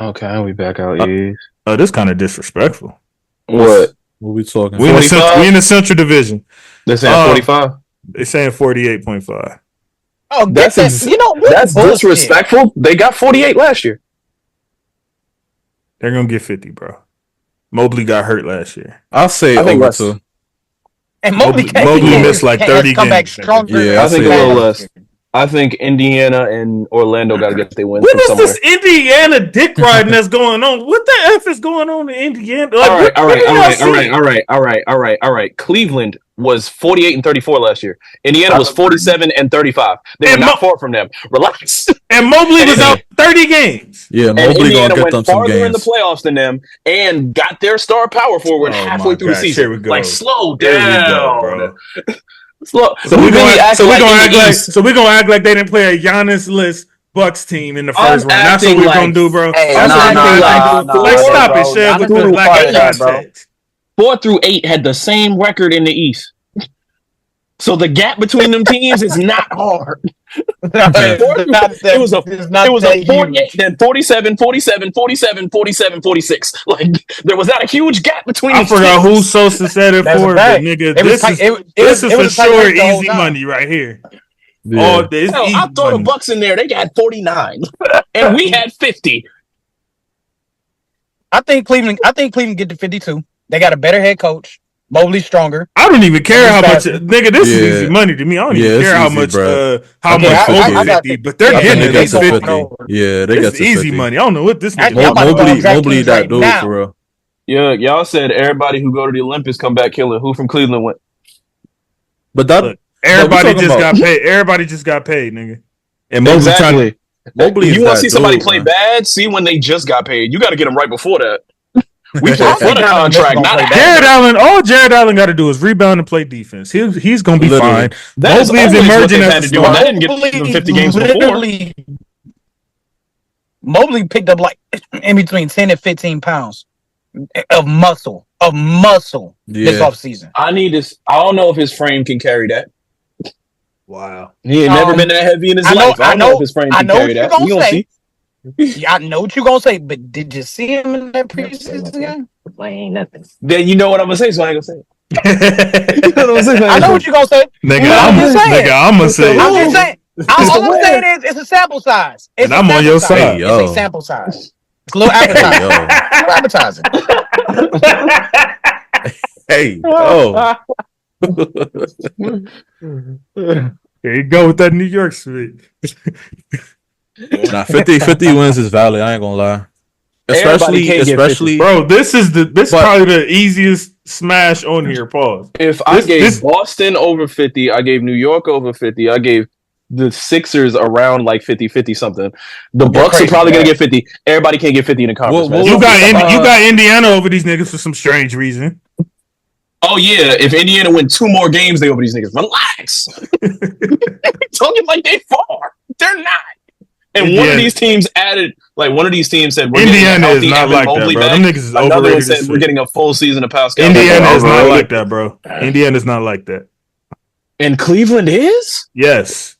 Speaker 7: Okay, we back out East.
Speaker 1: This kind of disrespectful.
Speaker 7: What
Speaker 3: we talking?
Speaker 1: We in the Central Division.
Speaker 7: They're saying 45.
Speaker 1: They're saying 48.5.
Speaker 4: Oh,
Speaker 7: that's disrespectful. They got 48 last year.
Speaker 1: They're gonna get 50, bro. Mobley got hurt last year.
Speaker 3: I'll say over too.
Speaker 4: And Mobley
Speaker 1: missed like 30
Speaker 4: come back
Speaker 1: games.
Speaker 4: stronger.
Speaker 7: Yeah, I think a little less. I think Indiana and Orlando got to get their wins.
Speaker 1: What is this Indiana dick riding that's going on? What the F is going on in Indiana? Like,
Speaker 7: all right. Cleveland was 48 and 34 last year. Indiana was 47 and 35. They were not far from them. Relax.
Speaker 1: And Mobley was out 30 games.
Speaker 3: Yeah, Mobley gonna get them some games.
Speaker 7: In the playoffs than them and got their star power forward halfway through the season.
Speaker 1: Here we go.
Speaker 7: Like, slow down,
Speaker 1: bro.
Speaker 7: Slow.
Speaker 1: So we're gonna act like they didn't play a Giannis-less Bucks team in the first round. That's what we're gonna do, bro. Like, stop it, Chef, with the lack of context.
Speaker 7: 4 through 8 had the same record in the East. So the gap between them teams is not hard. It was a 48, then 47, 47, 47, 47, 46. Like, there was not a huge gap between
Speaker 1: I forgot who Sosa said it for, but nigga, this is for sure easy money right here.
Speaker 3: Yeah.
Speaker 7: I throw the Bucks in there. They got 49, and we had 50.
Speaker 4: I think Cleveland get to 52. They got a better head coach. Mobley's stronger.
Speaker 1: I don't even care how much, nigga. This is easy money to me. I don't even care how much,
Speaker 3: bro.
Speaker 1: how much over 50, but they're getting at least 50.
Speaker 3: Yeah, they got
Speaker 1: easy money. I don't know what this nigga.
Speaker 3: Mobley that dude for real.
Speaker 7: Yeah, y'all said everybody who go to the Olympics come back killing. Who from Cleveland went?
Speaker 3: But that
Speaker 1: look, everybody just got paid. Everybody just got paid, nigga.
Speaker 7: And Mobley Mobley, you want to see somebody play bad? See when they just got paid. You got to get them right before that. We play for the contract, not
Speaker 1: Jared Allen. All Jared Allen got to do is rebound and play defense. He's gonna be fine.
Speaker 7: Mobley is emerging as a star. I didn't get them 50 games before.
Speaker 4: Mobley picked up like in between 10 and 15 pounds of muscle this offseason.
Speaker 7: I need this. I don't know if his frame can carry that.
Speaker 1: Wow.
Speaker 7: He ain't never been that heavy in his life. I don't know if his frame can carry that.
Speaker 4: You gonna see. Yeah, I know what you're gonna say, but did you see him in that preseason game?
Speaker 8: Ain't nothing.
Speaker 7: Then you know what I'm gonna say, so I ain't gonna say
Speaker 4: it. I know what you're gonna say.
Speaker 1: Nigga, I'm gonna say.
Speaker 4: I'm just saying. All I'm saying is it's a sample size.
Speaker 1: And I'm on your side.
Speaker 4: It's a sample size. It's a little appetizing.
Speaker 3: Hey,
Speaker 1: Here you go with that New York sweet.
Speaker 3: Nah, 50 wins is valid. I ain't gonna lie. Especially,
Speaker 1: bro. This is probably the easiest smash on here. Pause.
Speaker 7: If I gave Boston over 50, I gave New York over 50. I gave the Sixers around like 50 something. The Bucks are probably gonna get 50. Everybody can't get 50 in the conference.
Speaker 1: You got Indiana over these niggas for some strange reason.
Speaker 7: Oh yeah, if Indiana win 2 more games, they over these niggas. Relax. Talking like they far. They're not. And one of these teams added, like one of these teams said, we're
Speaker 1: Indiana is not like that, bro. Them niggas is overrated.
Speaker 7: Another one said we're getting a full season of Pascal.
Speaker 1: Indiana is not like that, bro. Indiana is not like that.
Speaker 7: And Cleveland is?
Speaker 1: Yes.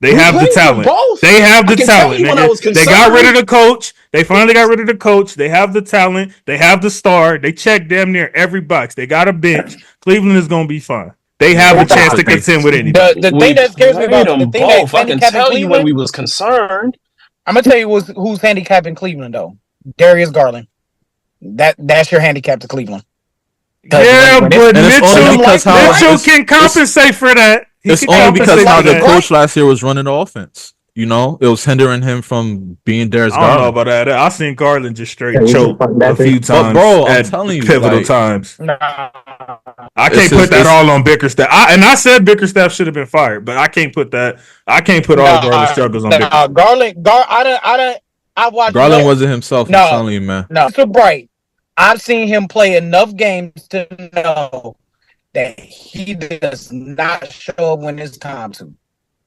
Speaker 1: They have the talent. They have the talent, nigga. They got rid of the coach. They finally got rid of the coach. They have the talent. They have the star. They check damn near every box. They got a bench. Cleveland is gonna be fine. They have a chance to contend with anybody.
Speaker 4: The thing that scares me about the thing that
Speaker 7: I can tell you when we was concerned.
Speaker 4: I'm gonna tell you who's handicapping Cleveland though. Darius Garland. That's your handicap to Cleveland.
Speaker 1: Yeah, but Mitchell can compensate for that.
Speaker 3: It's only because how the coach last year was running the offense. You know, it was hindering him from being Darius Garland.
Speaker 1: I don't know about that. I seen Garland just straight choke a few times.
Speaker 3: But bro, I'm telling you,
Speaker 1: pivotal times. I can't put that all on Bickerstaff. I said Bickerstaff should have been fired, but I can't put that. I can't put all Garland's struggles on Bickerstaff.
Speaker 4: I watched
Speaker 3: Garland wasn't himself. I'm telling you, man.
Speaker 4: No, Mr. Bright. I've seen him play enough games to know that he does not show up when it's time to.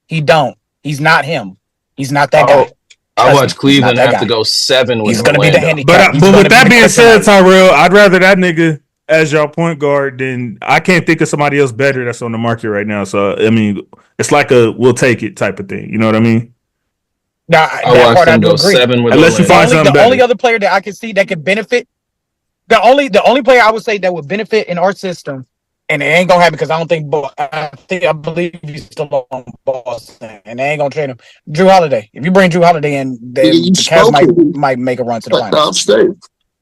Speaker 4: He don't. He's not him. He's not that guy.
Speaker 7: I watched Cleveland have to go 7 with
Speaker 4: He's going to be the handicap.
Speaker 1: But with that being said, Tyrell, I'd rather that nigga as your point guard than I can't think of somebody else better that's on the market right now. So, I mean, it's like a we'll take it type of thing. You know what I mean?
Speaker 4: Nah, that part I do agree.
Speaker 7: 7 with
Speaker 1: unless you find something better.
Speaker 4: The only other player that I can see that could benefit, the only player I would say that would benefit in our system, and it ain't gonna happen because I believe he's still on Boston, and they ain't gonna trade him. Drew Holiday. If you bring Drew Holiday in, the Cavs might make a run to the finals.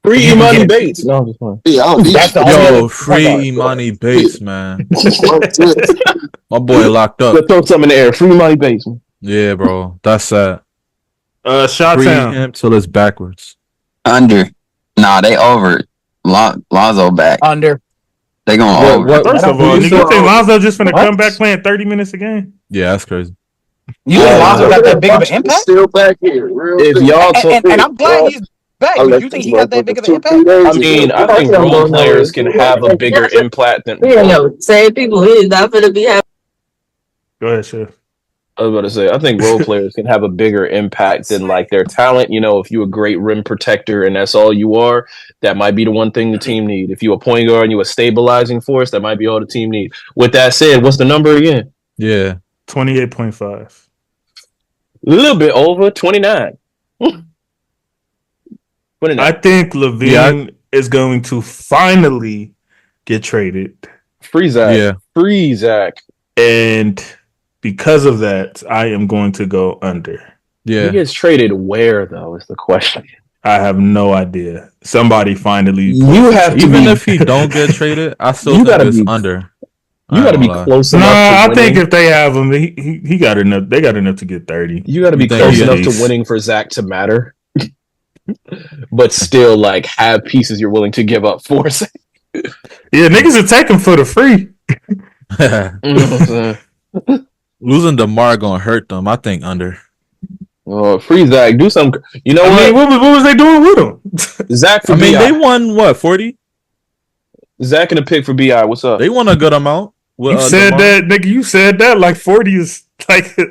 Speaker 7: Free Imani Bates. No, I'm just fine.
Speaker 3: Free Imani Bates, man. My boy locked up.
Speaker 7: Let's throw something in the air. Free Imani Bates, man.
Speaker 3: Yeah, bro. That's sad.
Speaker 1: Shot
Speaker 3: Free
Speaker 1: town
Speaker 3: him till it's backwards.
Speaker 5: Under. Nah, they over. Lonzo back.
Speaker 4: Under.
Speaker 5: They going over.
Speaker 1: First of all, you think Lonzo just finna come back playing 30 minutes a game?
Speaker 3: Yeah, that's crazy.
Speaker 4: You think Lonzo got that big of an impact?
Speaker 9: Still back here.
Speaker 7: If y'all
Speaker 4: and I'm glad he's back. But you think he got that big of an impact?
Speaker 7: I mean, I think role players can have a bigger impact than.
Speaker 8: Same people. He's not gonna be happy.
Speaker 1: Go ahead, Chef.
Speaker 7: I was about to say, I think role players can have a bigger impact than like their talent. You know, if you're a great rim protector and that's all you are, that might be the one thing the team need. If you're a point guard and you're a stabilizing force, that might be all the team need. With that said, what's the number again?
Speaker 3: Yeah.
Speaker 1: 28.5.
Speaker 7: A little bit over 29.
Speaker 1: I think Levine is going to finally get traded.
Speaker 7: Free Zach.
Speaker 3: Yeah.
Speaker 7: Free Zach.
Speaker 1: And because of that, I am going to go under.
Speaker 3: Yeah.
Speaker 7: He gets traded where, though, is the question.
Speaker 1: I have no idea. Somebody finally.
Speaker 7: You have to
Speaker 3: even
Speaker 7: be,
Speaker 3: if he don't get traded, I still
Speaker 7: You
Speaker 3: think
Speaker 7: gotta
Speaker 3: it's
Speaker 7: be-
Speaker 3: under.
Speaker 7: you got to be close enough.
Speaker 1: Nah,
Speaker 7: to
Speaker 1: I think
Speaker 7: winning.
Speaker 1: if they have him, he got enough. They got enough to get 30.
Speaker 7: You got to be
Speaker 3: You think
Speaker 7: close
Speaker 3: he
Speaker 7: enough
Speaker 1: is?
Speaker 7: to winning for Zach to matter, but still like have pieces you're willing to give up for.
Speaker 1: Yeah, niggas will take him for the free.
Speaker 3: Losing DeMar gonna hurt them. I think under.
Speaker 7: Free Zach, do some. You know
Speaker 1: I mean, what was they doing with him?
Speaker 7: Zach for
Speaker 3: I mean,
Speaker 7: BI.
Speaker 3: they won what 40?
Speaker 7: Zach and a pick for BI. What's up?
Speaker 3: They won a good amount. With,
Speaker 1: You said
Speaker 3: DeMar.
Speaker 1: that, nigga. You said that like 40 is like a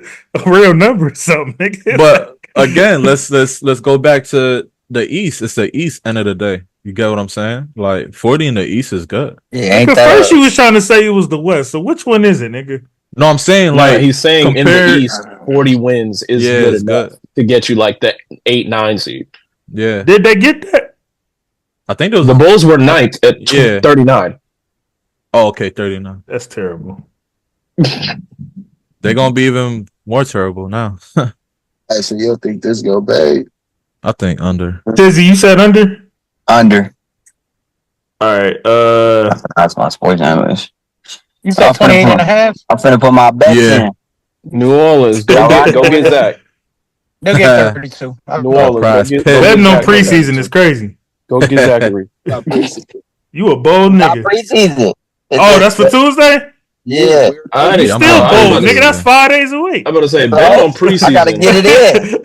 Speaker 1: real number or something, nigga.
Speaker 3: But again, let's go back to the East. It's the East end of the day. You get what I'm saying? Like 40 in the East is good.
Speaker 5: Yeah, ain't
Speaker 1: At
Speaker 5: that
Speaker 1: first you was trying to say it was the West. So which one is it, nigga?
Speaker 3: No, I'm saying
Speaker 7: No,
Speaker 3: like
Speaker 7: he's saying
Speaker 3: compare-
Speaker 7: in the East, 40 wins is
Speaker 3: Yeah,
Speaker 7: good
Speaker 3: it's
Speaker 7: enough
Speaker 3: good.
Speaker 7: to get you like the 8-9 seed.
Speaker 3: Yeah,
Speaker 1: Did they get that?
Speaker 3: I think there was
Speaker 7: The Bulls were ninth at
Speaker 3: Yeah.
Speaker 7: 39.
Speaker 3: Oh, okay, 39.
Speaker 1: That's terrible.
Speaker 3: They're gonna be even more terrible now.
Speaker 9: Hey, so you'll think this go bad?
Speaker 3: I think under.
Speaker 1: Tizzy, you said under?
Speaker 5: under?
Speaker 1: All right.
Speaker 5: That's my sports analyst.
Speaker 4: You said 28 and a half?
Speaker 5: I'm finna put my bets
Speaker 3: Yeah.
Speaker 5: in.
Speaker 7: New Orleans, go get Zach.
Speaker 4: They'll get 32.
Speaker 7: New Orleans,
Speaker 3: prize
Speaker 7: go get,
Speaker 3: pick.
Speaker 7: go
Speaker 1: Betting
Speaker 7: get
Speaker 1: on
Speaker 7: Zach.
Speaker 1: preseason is crazy.
Speaker 7: Go get Zachary.
Speaker 1: You a bold
Speaker 5: Not
Speaker 1: nigga.
Speaker 5: preseason.
Speaker 1: Oh, that's for Tuesday?
Speaker 5: Yeah.
Speaker 7: I
Speaker 1: You
Speaker 7: I'm
Speaker 1: still
Speaker 7: about-
Speaker 1: bold,
Speaker 7: I'm
Speaker 1: nigga. That's 5 days a week.
Speaker 7: about to say, betting on preseason.
Speaker 5: I gotta get it in.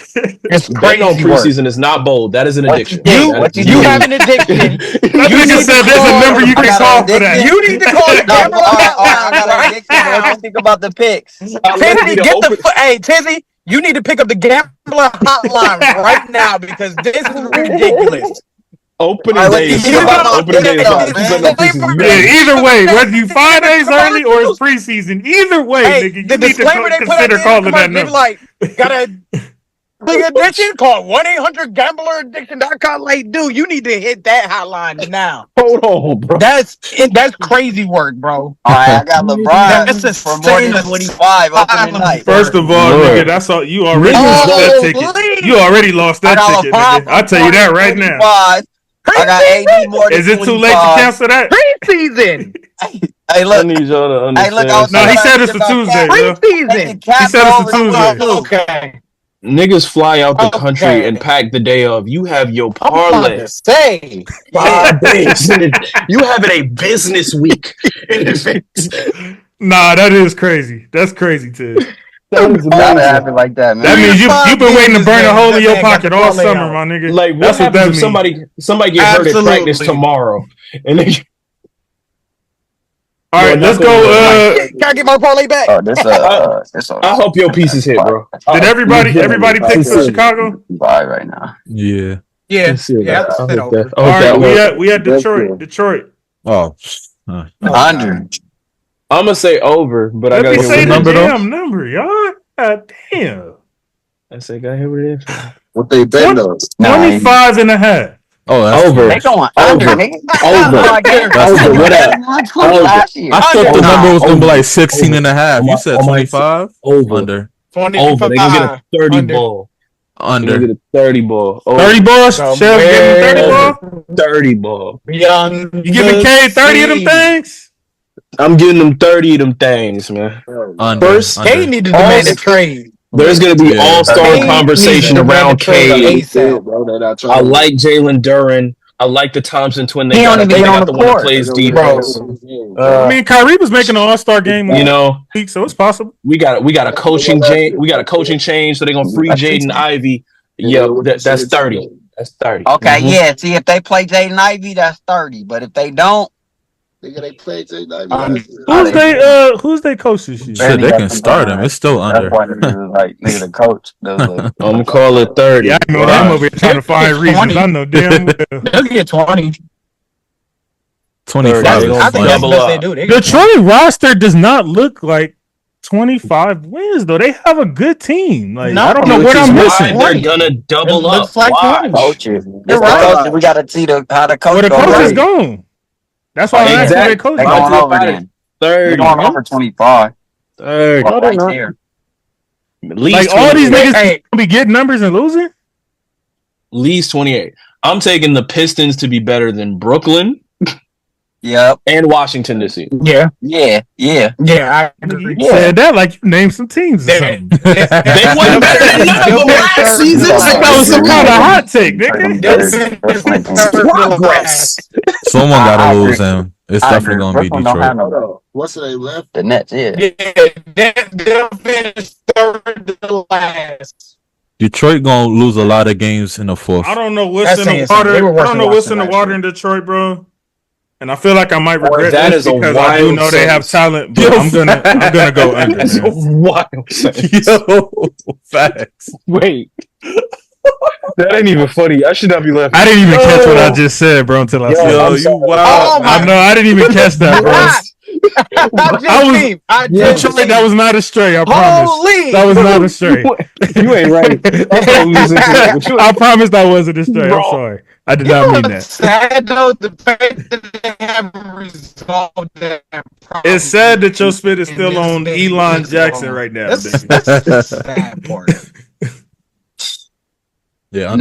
Speaker 4: It's
Speaker 7: Betting on
Speaker 4: crazy work.
Speaker 7: preseason is not bold. That is an
Speaker 5: What
Speaker 7: addiction.
Speaker 5: you do?
Speaker 7: That
Speaker 5: What
Speaker 7: is-
Speaker 5: you
Speaker 4: You
Speaker 5: do?
Speaker 4: have an addiction.
Speaker 1: That
Speaker 4: You
Speaker 1: nigga
Speaker 4: need
Speaker 1: said
Speaker 4: to
Speaker 1: there's a
Speaker 4: call-
Speaker 1: number you
Speaker 5: I
Speaker 1: can
Speaker 5: got
Speaker 1: call
Speaker 5: an
Speaker 1: for that.
Speaker 5: addiction.
Speaker 4: You need to call the
Speaker 5: No,
Speaker 4: gambler
Speaker 5: I got an
Speaker 4: right
Speaker 5: addiction. What
Speaker 4: now.
Speaker 5: you think about the picks?
Speaker 4: Tizzy, hey Tizzy, you need to pick up the gambler hotline right now because this is ridiculous.
Speaker 7: Opening
Speaker 5: All right, what
Speaker 7: day
Speaker 5: you
Speaker 7: is
Speaker 5: think
Speaker 7: fine.
Speaker 5: about my
Speaker 7: Opening day is
Speaker 5: picks,
Speaker 7: fine.
Speaker 5: though,
Speaker 7: If you
Speaker 5: man?
Speaker 7: bet on preseason, you
Speaker 1: Yeah,
Speaker 7: gotta-
Speaker 1: either way, whether you 5 days early or it's preseason, either way,
Speaker 4: Hey,
Speaker 1: nigga, you
Speaker 4: the
Speaker 1: need to
Speaker 4: disclaimer they put out
Speaker 1: consider
Speaker 4: there,
Speaker 1: calling that
Speaker 4: they be
Speaker 1: number.
Speaker 4: like, got a big addiction? Call 1-800-GAMBLER-ADDICTION.com. Like, dude, you need to hit that hotline now.
Speaker 7: Hold on, bro.
Speaker 4: That's crazy work, bro.
Speaker 5: All right, I got
Speaker 4: That's
Speaker 5: LeBron for more than
Speaker 4: insane.
Speaker 5: 25 opening night.
Speaker 1: First of all,
Speaker 7: Lord.
Speaker 1: nigga, that's all you already
Speaker 7: Niggas
Speaker 1: lost that
Speaker 4: don't
Speaker 1: ticket.
Speaker 4: believe
Speaker 1: You already lost
Speaker 5: I
Speaker 1: that
Speaker 5: got
Speaker 1: ticket,
Speaker 5: LeBron
Speaker 1: nigga. I'll tell you that right now.
Speaker 5: 25. I got AD more than
Speaker 1: Is it
Speaker 5: 25.
Speaker 1: too late to cancel that?
Speaker 4: Preseason.
Speaker 5: Hey,
Speaker 7: I
Speaker 5: look.
Speaker 7: need y'all to understand.
Speaker 5: Hey, look, I was
Speaker 1: No, he
Speaker 5: talking
Speaker 1: said
Speaker 5: about
Speaker 1: it's for Tuesday, bro.
Speaker 4: Preseason.
Speaker 1: He said it's for
Speaker 5: Tuesday.
Speaker 1: Tuesday.
Speaker 4: Okay.
Speaker 7: Niggas fly out the
Speaker 4: Okay.
Speaker 7: country and pack the day of. You have your
Speaker 4: I'm about
Speaker 7: parlay.
Speaker 4: to say.
Speaker 7: 5 days. You have it a business week in advance.
Speaker 1: Nah, that is crazy. That's crazy, Tiz.
Speaker 7: That is
Speaker 5: Gotta
Speaker 7: amazing.
Speaker 5: have it like that, man.
Speaker 1: That means you've been waiting to burn a hole in your
Speaker 4: That man got
Speaker 1: pocket
Speaker 4: the
Speaker 1: all
Speaker 4: parlay
Speaker 1: summer,
Speaker 4: out.
Speaker 1: my nigga.
Speaker 7: Like, what
Speaker 1: That's what that
Speaker 7: happens if
Speaker 1: means.
Speaker 7: somebody get hurt at practice
Speaker 4: Absolutely.
Speaker 7: tomorrow? And then
Speaker 1: All right, let's go.
Speaker 4: Can I get my parlay back?
Speaker 5: Oh, this
Speaker 7: I hope your pieces hit, bro.
Speaker 1: Did everybody pick for Chicago?
Speaker 5: Bye right now.
Speaker 3: Yeah.
Speaker 4: Yeah.
Speaker 7: Let's see what
Speaker 4: Yeah,
Speaker 7: that-
Speaker 4: I
Speaker 7: I
Speaker 4: said
Speaker 7: hope
Speaker 4: over.
Speaker 7: that-
Speaker 1: All
Speaker 7: I hope that
Speaker 1: right,
Speaker 7: works.
Speaker 1: we had Detroit.
Speaker 3: Oh.
Speaker 5: Under.
Speaker 7: I'm gonna say over, but I
Speaker 1: Let
Speaker 7: gotta
Speaker 1: me
Speaker 7: hear
Speaker 1: say
Speaker 7: what
Speaker 1: the
Speaker 3: number, though?
Speaker 1: damn number, y'all. God damn.
Speaker 7: I say, gotta hear what it is.
Speaker 9: What they betting on?
Speaker 1: 25 and a half.
Speaker 3: Oh, that's
Speaker 7: Over.
Speaker 5: They going under, nigga.
Speaker 7: Over. Over. What up?
Speaker 5: Last year.
Speaker 3: I thought the number was gonna be
Speaker 7: Over.
Speaker 3: like 16 and a half. You said
Speaker 7: Oh my-
Speaker 3: 25?
Speaker 7: Over.
Speaker 3: Under.
Speaker 7: Over. They gonna get a 30
Speaker 4: Under.
Speaker 7: ball. They gonna
Speaker 3: Under.
Speaker 7: get a 30 ball. Over.
Speaker 1: 30 balls?
Speaker 4: Somewhere.
Speaker 1: Shell giving 30 ball?
Speaker 7: 30 ball.
Speaker 4: Young.
Speaker 1: You giving K 30 of them things?
Speaker 7: I'm giving them 30 of them things, man.
Speaker 3: Under.
Speaker 7: First,
Speaker 3: Under.
Speaker 4: They need to demand a trade.
Speaker 7: There's gonna be
Speaker 3: Yeah.
Speaker 7: all-star
Speaker 4: They
Speaker 7: conversation
Speaker 4: need to
Speaker 7: around
Speaker 4: demand a trade
Speaker 7: K.
Speaker 4: ASAP.
Speaker 7: I like Jalen Duren. I like the Thompson twin. They
Speaker 5: He
Speaker 7: got,
Speaker 5: don't
Speaker 7: they
Speaker 5: even get
Speaker 7: got
Speaker 5: on
Speaker 7: the
Speaker 5: the
Speaker 7: one that
Speaker 5: court.
Speaker 7: plays defense.
Speaker 1: I mean, Kyrie was making an all-star game
Speaker 7: You
Speaker 1: last
Speaker 7: know,
Speaker 1: week, so it's possible.
Speaker 7: we got a coaching change, so they're gonna free Jaden Ivey. Yeah, that's 30. That's 30.
Speaker 5: Okay,
Speaker 7: Mhm.
Speaker 5: yeah. See, if they play Jaden Ivey, that's 30. But if they don't,
Speaker 9: They played
Speaker 1: Who's they coach this year?
Speaker 3: Shit, they can start him. It's still under.
Speaker 5: that's why niggas like nigga the coach.
Speaker 7: I'm gonna call it 30.
Speaker 1: Yeah, I know I'm over here trying to find reasons. I know damn well.
Speaker 4: They'll get 20.
Speaker 3: 25
Speaker 7: They
Speaker 3: is
Speaker 7: gonna
Speaker 4: I think that's the
Speaker 7: double
Speaker 4: best
Speaker 7: up.
Speaker 4: they do. They get
Speaker 1: Detroit roster does not look like 25 wins, though. They have a good team. Like,
Speaker 4: No,
Speaker 1: I don't know
Speaker 7: Which
Speaker 1: what
Speaker 7: is
Speaker 1: I'm
Speaker 7: why
Speaker 1: missing.
Speaker 7: they're gonna double
Speaker 4: It
Speaker 7: up.
Speaker 4: looks like
Speaker 7: Why?
Speaker 4: 20.
Speaker 5: Coaches.
Speaker 4: You're right.
Speaker 5: We gotta see how the coach
Speaker 1: Well, the
Speaker 5: goes.
Speaker 1: coach is
Speaker 5: Right.
Speaker 1: gone. That's why I'm asking
Speaker 7: Exactly.
Speaker 1: their coach.
Speaker 5: They
Speaker 7: Why
Speaker 5: going
Speaker 7: is it
Speaker 5: over
Speaker 7: about
Speaker 5: then.
Speaker 7: 30.
Speaker 5: They going over 25.
Speaker 7: 30.
Speaker 5: Well, right there.
Speaker 7: At least
Speaker 1: Like, all these
Speaker 7: 28.
Speaker 1: niggas
Speaker 4: Hey.
Speaker 1: be getting numbers and losing?
Speaker 7: Least 28. I'm taking the Pistons to be better than Brooklyn.
Speaker 5: Yep.
Speaker 7: And Washington this season.
Speaker 4: Yeah.
Speaker 5: Yeah.
Speaker 4: I agree.
Speaker 1: You said that like you named some teams or something.
Speaker 7: They wasn't better than none of them last season.
Speaker 1: That was some kind of hot take, nigga.
Speaker 7: Progress.
Speaker 3: Someone gotta lose him. It's definitely gonna be Detroit.
Speaker 9: What's the name left?
Speaker 5: The Nets, yeah.
Speaker 6: They'll finish third to last.
Speaker 3: Detroit gonna lose a lot of games in the fourth.
Speaker 1: I don't know what's in the water. I don't know what's in the water in Detroit, bro. And I feel like I might regret this because I do know they have talent, but I'm gonna go under.
Speaker 7: That's a wild sentence.
Speaker 3: Yo, facts.
Speaker 7: Wait. That ain't even funny. I should not be laughing.
Speaker 1: I didn't even catch what I just said, bro, until I said
Speaker 3: Yo, you wild.
Speaker 1: I know I didn't even catch that, bro. Detroit, that was not a stray. I promise.
Speaker 6: Holy!
Speaker 1: That was not a stray.
Speaker 7: You ain't right.
Speaker 1: I promise that wasn't a stray. I'm sorry. I did not mean that.
Speaker 6: Sad though, the fact that they haven't resolved that problem.
Speaker 1: It's sad that your spit is still on Elon Jackson right now.
Speaker 6: That's the sad part.
Speaker 3: Yeah,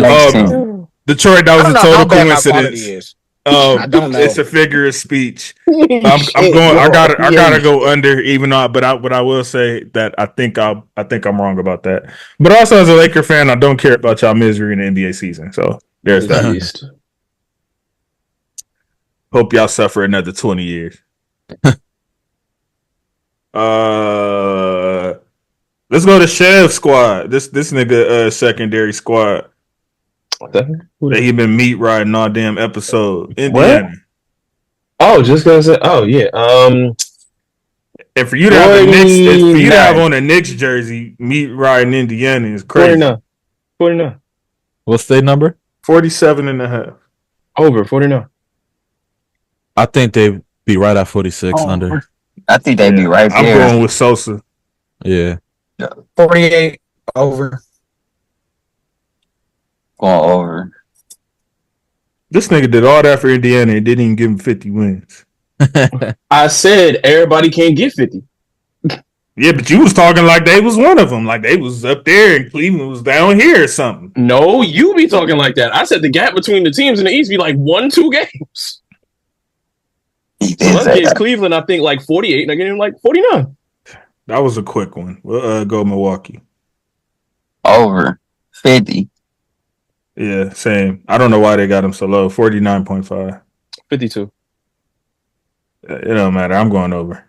Speaker 1: Detroit, that was a total coincidence.
Speaker 6: I don't know.
Speaker 1: It's a figure of speech. I'm going. I gotta go under. Even though, but I will say that I think I'm wrong about that. But also, as a Laker fan, I don't care about y'all misery in the NBA season. So there's that. Hope y'all suffer another 20 years. Let's go to Chev's squad. This nigga secondary squad. That he been meat riding all damn episode. Indiana.
Speaker 7: What? Oh, just gonna say. Oh yeah.
Speaker 1: And for you to have to have on a Knicks jersey, meat riding Indiana is crazy.
Speaker 7: 49.
Speaker 3: What's their number?
Speaker 1: 47.5.
Speaker 7: Over 49.
Speaker 3: I think they'd be right at 46 under.
Speaker 5: I think they'd be right
Speaker 1: I'm
Speaker 5: there.
Speaker 1: going with Sosa.
Speaker 3: Yeah.
Speaker 4: 48 over.
Speaker 5: Going over.
Speaker 1: This nigga did all that for Indiana and didn't even give him 50 wins.
Speaker 7: I said everybody can't get 50.
Speaker 1: Yeah, but you was talking like they was one of them. Like they was up there and Cleveland was down here or something.
Speaker 7: No, you be talking like that. I said the gap between the teams in the East be like 1-2 games. So let's get Cleveland, I think, like 48, and I get him like 49.
Speaker 1: That was a quick one. We'll go Milwaukee.
Speaker 5: Over 50.
Speaker 1: Yeah, same. I don't know why they got him so low. 49.5.
Speaker 7: 52.
Speaker 1: It don't matter. I'm going over.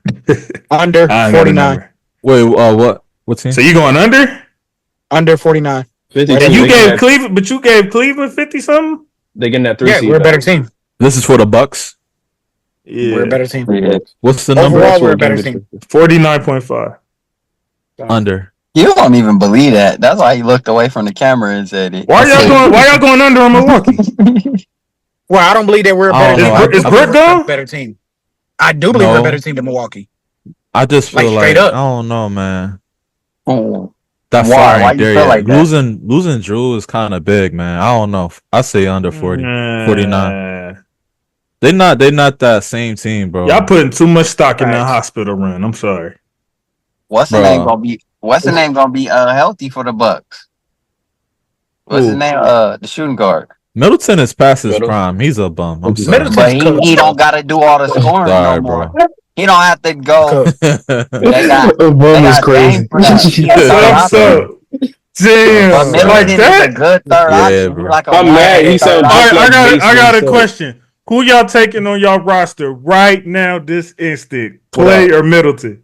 Speaker 4: Under 49.
Speaker 3: Wait, what team?
Speaker 1: So you going under?
Speaker 4: Under 49.
Speaker 7: 52.
Speaker 1: And you gave Cleveland, but you gave Cleveland 50 something?
Speaker 7: They getting that 3 seed.
Speaker 4: Yeah, we're a better team.
Speaker 3: This is for the Bucks.
Speaker 1: Yeah.
Speaker 4: We're a better team.
Speaker 3: What's the number?
Speaker 4: Overall, we're a better team.
Speaker 1: 49.5.
Speaker 3: Under.
Speaker 5: You don't even believe that. That's why he looked away from the camera and said it.
Speaker 1: Why y'all going under on Milwaukee?
Speaker 4: Well, I don't believe that we're a better team.
Speaker 1: Is Brooke gone?
Speaker 4: Better team. I do believe we're a better team than Milwaukee.
Speaker 3: I just feel like I don't know, man. That fire ain't there yet. Like losing Drew is kind of big, man. I don't know. I say under 40, 49. They not that same team, bro.
Speaker 1: Y'all putting too much stock in that hospital run. I'm sorry.
Speaker 5: What's the name gonna be healthy for the Bucks? What's his name? The shooting guard.
Speaker 3: Middleton is past his prime. He's a bum. I'm sorry.
Speaker 5: But he don't gotta do all the scoring no more. Bro. He don't have to go. They got
Speaker 7: crazy.
Speaker 1: Damn.
Speaker 5: Middleton is a good third option. Like
Speaker 7: I'm mad. He sounds
Speaker 1: I got a question. Who y'all taking on y'all roster right now, this instant? Clay or Middleton?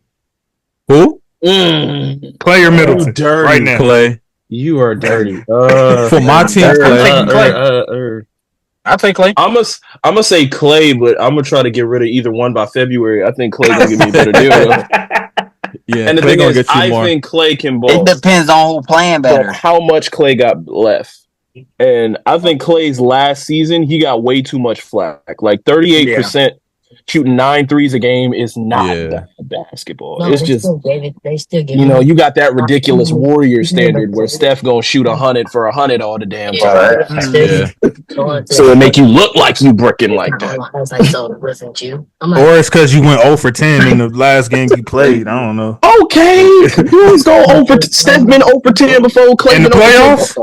Speaker 3: Who?
Speaker 1: Clay or Middleton? Right now.
Speaker 3: Clay.
Speaker 7: You are dirty.
Speaker 3: For my team, Clay.
Speaker 4: I'll take Clay.
Speaker 7: I'm gonna say Clay, but I'm gonna try to get rid of either one by February. I think Clay gonna give me a better deal.
Speaker 3: Yeah,
Speaker 7: and the thing is, I think Clay can ball.
Speaker 5: It depends on who playing better.
Speaker 7: How much Clay got left. And I think Clay's last season, he got way too much flack. Like 38%. shooting 9 threes a game is not basketball.
Speaker 8: No,
Speaker 7: it's
Speaker 8: they
Speaker 7: just
Speaker 8: still gave it. They still give
Speaker 7: you got that ridiculous Warrior standard where Steph gonna shoot 100 for 100 all the damn time. So it make you look like you bricking like that.
Speaker 8: I was like, so it wasn't you.
Speaker 1: Or it's because you went 0 for 10 in the last game you played. I don't know.
Speaker 7: Okay, you always go over. Steph been 0 for 10 before. Clay
Speaker 1: In the playoffs?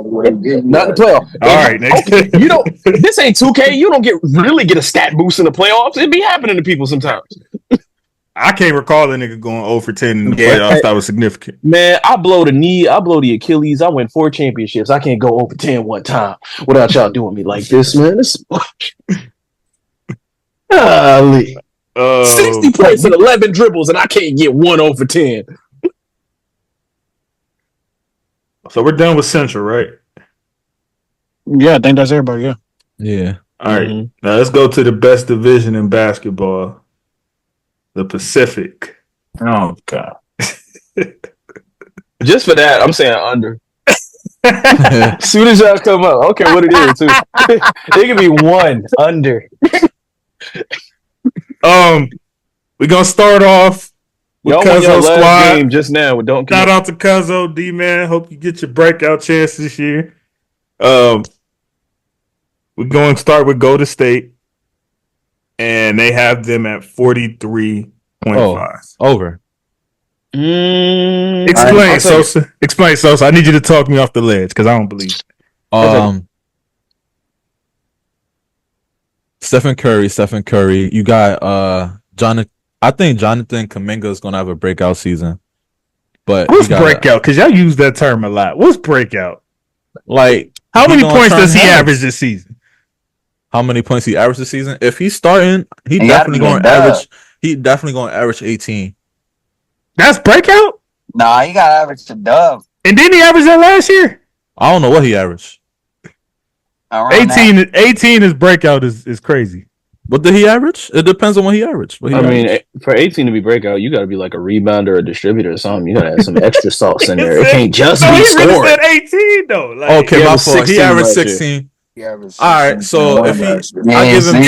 Speaker 7: Not in the playoffs.
Speaker 1: All right, next.
Speaker 7: Okay, you don't. This ain't 2K. You don't really get a stat boost in the playoffs. It be happening to people sometimes.
Speaker 1: I can't recall a nigga going 0 for 10 in the playoffs. That was significant.
Speaker 7: Man, I blow the knee. I blow the Achilles. I win 4 championships. I can't go 0 for 10 one time without y'all doing me like this, man. Golly. 60 points and 11 dribbles, and I can't get 1 0 for 10.
Speaker 1: So we're done with Central, right?
Speaker 4: Yeah, I think that's everybody. Yeah.
Speaker 3: Yeah.
Speaker 1: All right. Now let's go to the best division in basketball, the Pacific.
Speaker 4: Oh God.
Speaker 7: Just for that, I'm saying under. As soon as y'all come up, I don't care what it is, too. It could be 1 under.
Speaker 1: We're gonna start off with
Speaker 7: Y'all won your
Speaker 1: Cuzzo
Speaker 7: last
Speaker 1: squad.
Speaker 7: game just now. Don't
Speaker 1: Shout out to Cuzzo, D-Man. Hope you get your breakout chance this year. We're going to start with Golden State, and they have them at 43.5.
Speaker 3: Over.
Speaker 1: Explain, Sosa. Explain, Sosa. I need you to talk me off the ledge because I don't believe it.
Speaker 3: Stephen Curry. You got Jonathan. I think Jonathan Kuminga is gonna have a breakout season. But
Speaker 1: what's breakout? Because y'all use that term a lot. What's breakout?
Speaker 3: Like,
Speaker 1: how many points does he average this season?
Speaker 3: How many points he averaged this season? If he's starting, he definitely going to average. He definitely going to average 18. That's breakout.
Speaker 5: Nah, he got average to dub.
Speaker 1: And didn't he average that last year?
Speaker 3: I don't know what he averaged.
Speaker 1: 18 is breakout is crazy.
Speaker 3: What did he average? It depends on what he averaged.
Speaker 7: I mean, for 18 to be breakout, you got to be like a rebounder or a distributor or something. You got to have some extra sauce in there. It can't just be scoring.
Speaker 1: He said 18 though. Like,
Speaker 3: okay, my fault. He averaged 16. All right, so if I give him,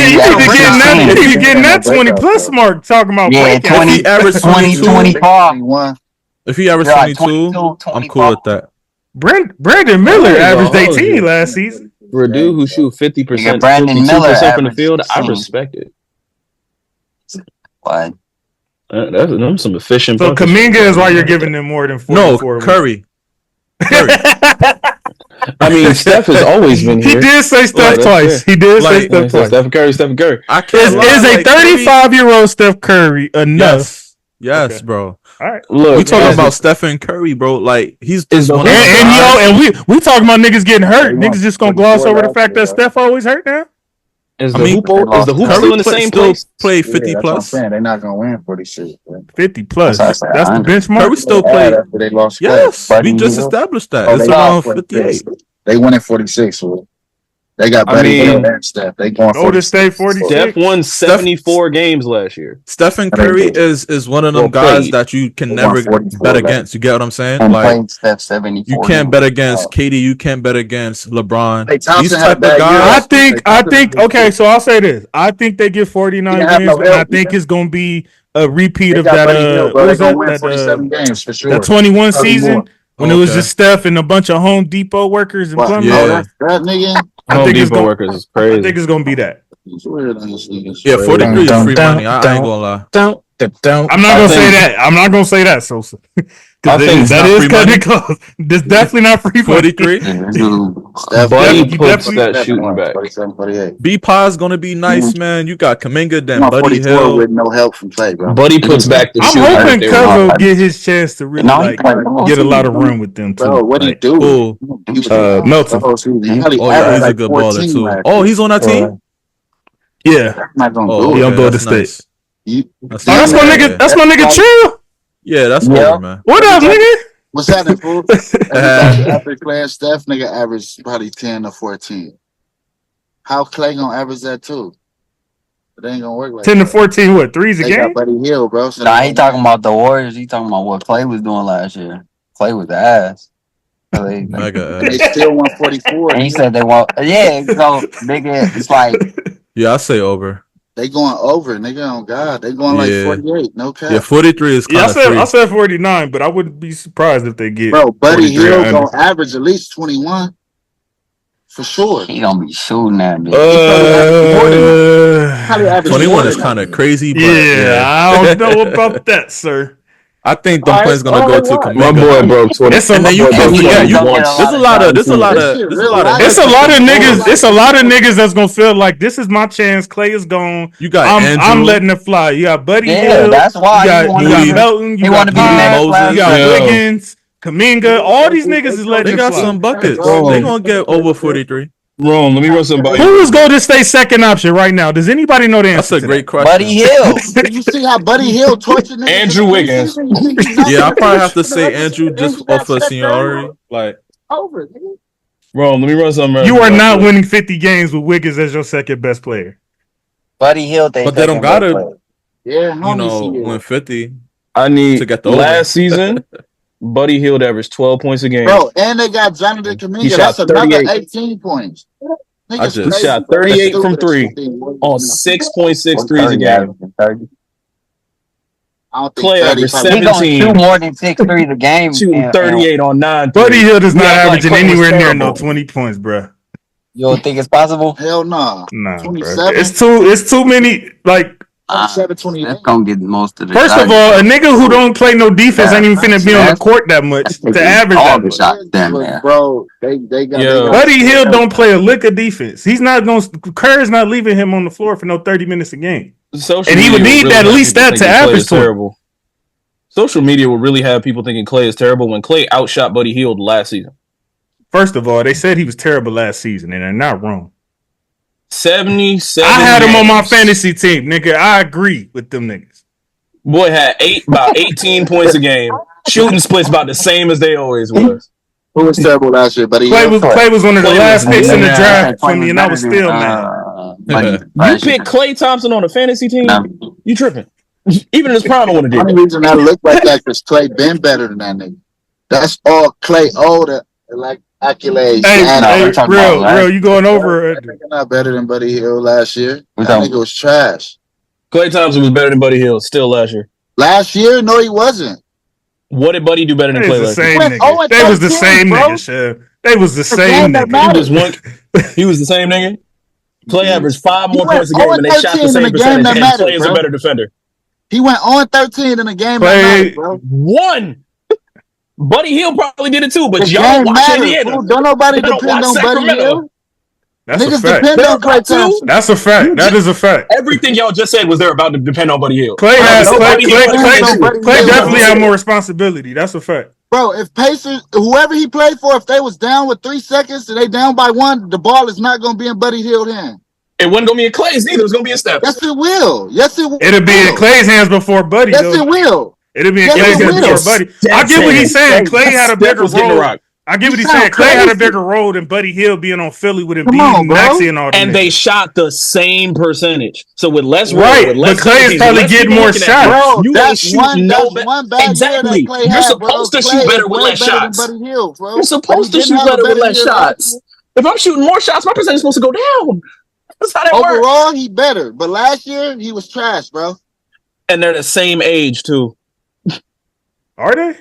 Speaker 1: if you're getting that 20 plus mark, talking about breakout.
Speaker 3: If he averaged
Speaker 5: 25.
Speaker 3: If he averaged 22, I'm cool with that.
Speaker 1: Brandon Miller averaged 18 last season.
Speaker 7: For a dude who shoot 50%,
Speaker 5: Brandon Miller
Speaker 7: from the field, 16. I respect it.
Speaker 5: What?
Speaker 7: That's some efficient.
Speaker 1: So Kuminga is why you're giving them more than 44.
Speaker 3: No, Curry.
Speaker 7: I mean, Steph has always been here.
Speaker 1: He did say Steph twice. He did say Steph twice.
Speaker 7: Stephen Curry.
Speaker 1: I can't is a 35-year-old Steph Curry enough?
Speaker 3: Yes, bro.
Speaker 1: All right.
Speaker 3: Look, we talking about Stephen Curry, bro. Like he's one
Speaker 1: and we talking about niggas getting hurt. Niggas just gonna gloss over the fact that Steph always hurt now.
Speaker 7: Is the hoop still in the same place?
Speaker 3: Play 50 plus.
Speaker 9: They're not gonna win 46.
Speaker 1: 50 plus. That's the benchmark.
Speaker 3: Curry still play.
Speaker 9: They lost.
Speaker 3: Yes, we just established that. It's around 58.
Speaker 9: They won at 46. So they got better than Steph. They going
Speaker 1: Golden State 46.
Speaker 7: Steph won 74 games last year.
Speaker 3: Stephen Curry is one of them guys that you can never bet against. You get what I'm saying?
Speaker 5: Like Steph 74.
Speaker 3: You can't bet against KD. You can't bet against LeBron.
Speaker 9: These type of
Speaker 1: guys. I think. Okay, so I'll say this. I think they get 49 wins, and I think it's gonna be a repeat of that. What was that?
Speaker 9: 47 games for sure.
Speaker 1: That 21 season. When it was just Steph and a bunch of Home Depot workers and plumbers.
Speaker 3: Yeah.
Speaker 9: That nigga.
Speaker 7: Home Depot workers is crazy.
Speaker 1: I think it's gonna be that.
Speaker 3: Yeah, 43 is free money. I ain't gonna lie.
Speaker 1: I'm not gonna say that. I'm not gonna say that, Sosa. That is cutting it close. This definitely not free.
Speaker 3: 43.
Speaker 7: Buddy puts that shooting back.
Speaker 3: B Paz gonna be nice, man. You got Kuminga, then Buddy Hill
Speaker 9: with no help from play, bro.
Speaker 7: Buddy puts back the shooting.
Speaker 1: I'm hoping Cuzzo get his chance to really get a lot of run with them too.
Speaker 9: Bro, what he do?
Speaker 1: Melton.
Speaker 3: Oh, he's a good baller too. Oh, he's on that team.
Speaker 1: Yeah,
Speaker 9: not gonna
Speaker 1: he on Golden State.
Speaker 3: That's
Speaker 1: my nigga. That's my nigga. Chill.
Speaker 3: Yeah, that's over, man.
Speaker 1: What up, nigga?
Speaker 9: What's happening, fool? After playing Steph, nigga averaged probably 10 or 14. How Clay gonna average that too? It ain't gonna work like
Speaker 1: 10 to 14. What, threes a game?
Speaker 9: Buddy Hill, bro. So
Speaker 5: he talking about the Warriors. He talking about what Clay was doing last year. Clay was ass.
Speaker 9: They still won 44.
Speaker 5: And he said they want. Yeah, so nigga, it's like.
Speaker 3: Yeah, I say over.
Speaker 9: They going over, nigga. On God, they going like 48. No cap.
Speaker 3: Yeah, 43 is kind of
Speaker 1: I said 49, but I wouldn't be surprised if they get.
Speaker 9: Bro, Buddy Hill gonna average at least 21 for sure.
Speaker 5: He gonna be shooting that bitch.
Speaker 3: 21 is kind of crazy. But
Speaker 1: I don't know about that, sir.
Speaker 3: I think the play's gonna go to Kaminga.
Speaker 2: My boy broke 20.
Speaker 3: And then you can't forget. There's a lot of. It's a lot of
Speaker 1: niggas. It's a lot of niggas that's gonna feel like this is my chance. Clay is gone.
Speaker 3: You got
Speaker 1: I'm letting it fly. You got Buddy Hill.
Speaker 5: That's why
Speaker 1: you got Melton. You got
Speaker 5: Moses.
Speaker 1: You got Wiggins, Kaminga. All these niggas is letting it fly.
Speaker 3: They got some buckets. They gonna get over 43.
Speaker 7: Rome, let me run somebody.
Speaker 1: Who is Golden State's second option right now? Does anybody know the answer?
Speaker 3: That's a great question.
Speaker 5: Buddy Hill.
Speaker 9: Did you see how Buddy Hill tortured niggas?
Speaker 7: Andrew Wiggins.
Speaker 3: Yeah, I probably have to say Andrew just off of seniority. Like
Speaker 9: over.
Speaker 7: Rome, let me run something.
Speaker 1: You are not winning 50 games with Wiggins as your second best player.
Speaker 5: Buddy Hill,
Speaker 3: but they don't gotta.
Speaker 9: Yeah,
Speaker 3: win 50.
Speaker 7: I need
Speaker 3: to get the
Speaker 7: last season. Buddy Hield averaged 12 points a game.
Speaker 9: Bro, and they got Jonathan Kaminga. That's another 18 points.
Speaker 7: He shot 38 from 3 on 6.6 threes a game. Clay averaged 17.
Speaker 5: He gonna shoot more than 6 threes a game.
Speaker 7: Shooting 38 on 9.
Speaker 1: Buddy Hield is not averaging anywhere near no 20 points, bro.
Speaker 5: You don't think it's possible?
Speaker 9: Hell no.
Speaker 1: Nah, bro. It's too many, like,
Speaker 9: 27-28.
Speaker 5: That's gonna get most of the
Speaker 1: First of all, a nigga who don't play no defense ain't even finna be on the court that much to average that much.
Speaker 5: Shots down there.
Speaker 9: Bro, they got
Speaker 1: Buddy Hield don't play a lick of defense. He's not going. Kerr's not leaving him on the floor for no 30 minutes a game. And he would need at least that to average terrible.
Speaker 7: Social media will really have people thinking Clay is terrible when Clay outshot Buddy Hield last season.
Speaker 1: First of all, they said he was terrible last season, and they're not wrong.
Speaker 7: 77.
Speaker 1: I had him on my fantasy team, nigga. I agree with them niggas.
Speaker 7: Boy had about 18 points a game. Shooting splits about the same as they always was.
Speaker 9: Who was terrible last year? Buddy
Speaker 1: Clay was one of the last picks in the draft for me, and I was still mad.
Speaker 7: You picked Klay Thompson on a fantasy team? You tripping? Even in his prime, I want to do.
Speaker 9: The only reason I look like that because Clay been better than that nigga. That's all Clay older, like accolades.
Speaker 1: Hey, real, you going over?
Speaker 9: Not better than Buddy Hield last year. That nigga was trash.
Speaker 7: Klay Thompson was better than Buddy Hield still last year.
Speaker 9: Last year? No, he wasn't.
Speaker 7: What did Buddy do better than Klay last year?
Speaker 1: They was the same nigga, Chef. They was the same nigga.
Speaker 7: He was the same nigga? Klay averaged 5 more points a game and they shot the same percentage. And Klay is a better defender.
Speaker 9: He went on 13 in the game that mattered, bro.
Speaker 7: 1. Buddy Hield probably did it too, but y'all watch Indiana.
Speaker 9: Don't nobody depend on Buddy Hield.
Speaker 1: That's
Speaker 9: Niggas
Speaker 1: a fact.
Speaker 9: depend on Klay Thompson.
Speaker 1: That's a fact. That is a fact.
Speaker 7: Everything y'all just said was they're about to depend on Buddy Hield.
Speaker 1: Clay definitely had more responsibility. That's a fact.
Speaker 9: Bro, if Pacers, whoever he played for, if they was down with 3 seconds and they down by 1, the ball is not going to be in Buddy Hield's hand.
Speaker 7: It wasn't going to be in Clay's neither. It was going to be in Steph's.
Speaker 9: Yes, it will. Yes, it will.
Speaker 1: It'll be in Clay's hands before Buddy.
Speaker 9: Yes, it will.
Speaker 1: It'll be in Clay's hands before Buddy. I get what he's saying. Clay had a bigger role. I get what he's saying. Clay had a bigger role than Buddy Hield being on Philly with him beating Maxey and all that.
Speaker 7: And they shot the same percentage. So with less
Speaker 1: but Clay is probably getting more shots.
Speaker 9: Bro,
Speaker 7: you ain't shooting no better.
Speaker 9: Exactly.
Speaker 7: You're supposed to shoot better with less shots. You're supposed to shoot better with less shots. If I'm shooting more shots, my percentage is supposed to go down. That's how that works.
Speaker 9: Overall, he better. But last year, he was trash, bro.
Speaker 7: And they're the same age, too.
Speaker 1: Are they?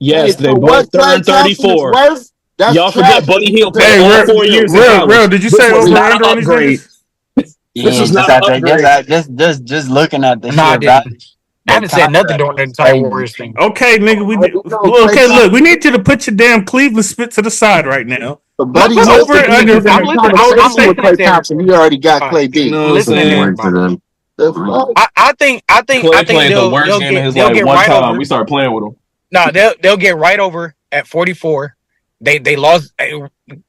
Speaker 7: Yes, they both turned 34. Y'all forget Buddy Hield played all 4 years.
Speaker 1: Real, did you say over under on these niggas?
Speaker 5: This is not just looking at this shit.
Speaker 4: I haven't said nothing during the entire Warriors thing.
Speaker 1: Okay, nigga. Look, we need you to put your damn Cleveland spit to the side right now.
Speaker 9: But Buddy
Speaker 1: over under.
Speaker 9: I'm with Klay Thompson. He already got Clay beat.
Speaker 4: I think
Speaker 7: Klay played the worst game of his life one time. We started playing with him.
Speaker 4: No, they'll get right over at 44. They lost.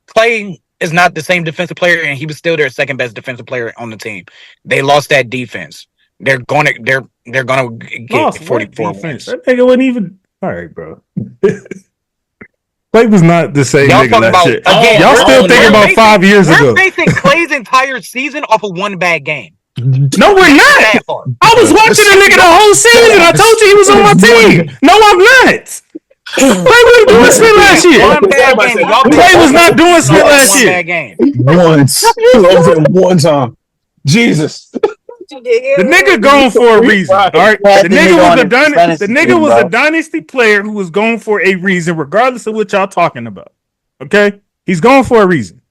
Speaker 4: Klay is not the same defensive player, and he was still their second best defensive player on the team. They lost that defense. They're gonna get 44 wins.
Speaker 1: That nigga wasn't even all right, bro. Clay was not the same nigga last year. Y'all still thinking about 5 years ago.
Speaker 4: We're basing Clay's entire season off of one bad game.
Speaker 1: No, we're not. I was watching a nigga the whole season. I told you he was on my team. No, I'm not. Clay wasn't doing shit last year. Clay was not doing shit last year.
Speaker 7: Once. One time. Jesus.
Speaker 1: The nigga going for a reason. All right. The nigga was a dynasty player who was going for a reason, regardless of what y'all talking about. Okay? He's going for a reason.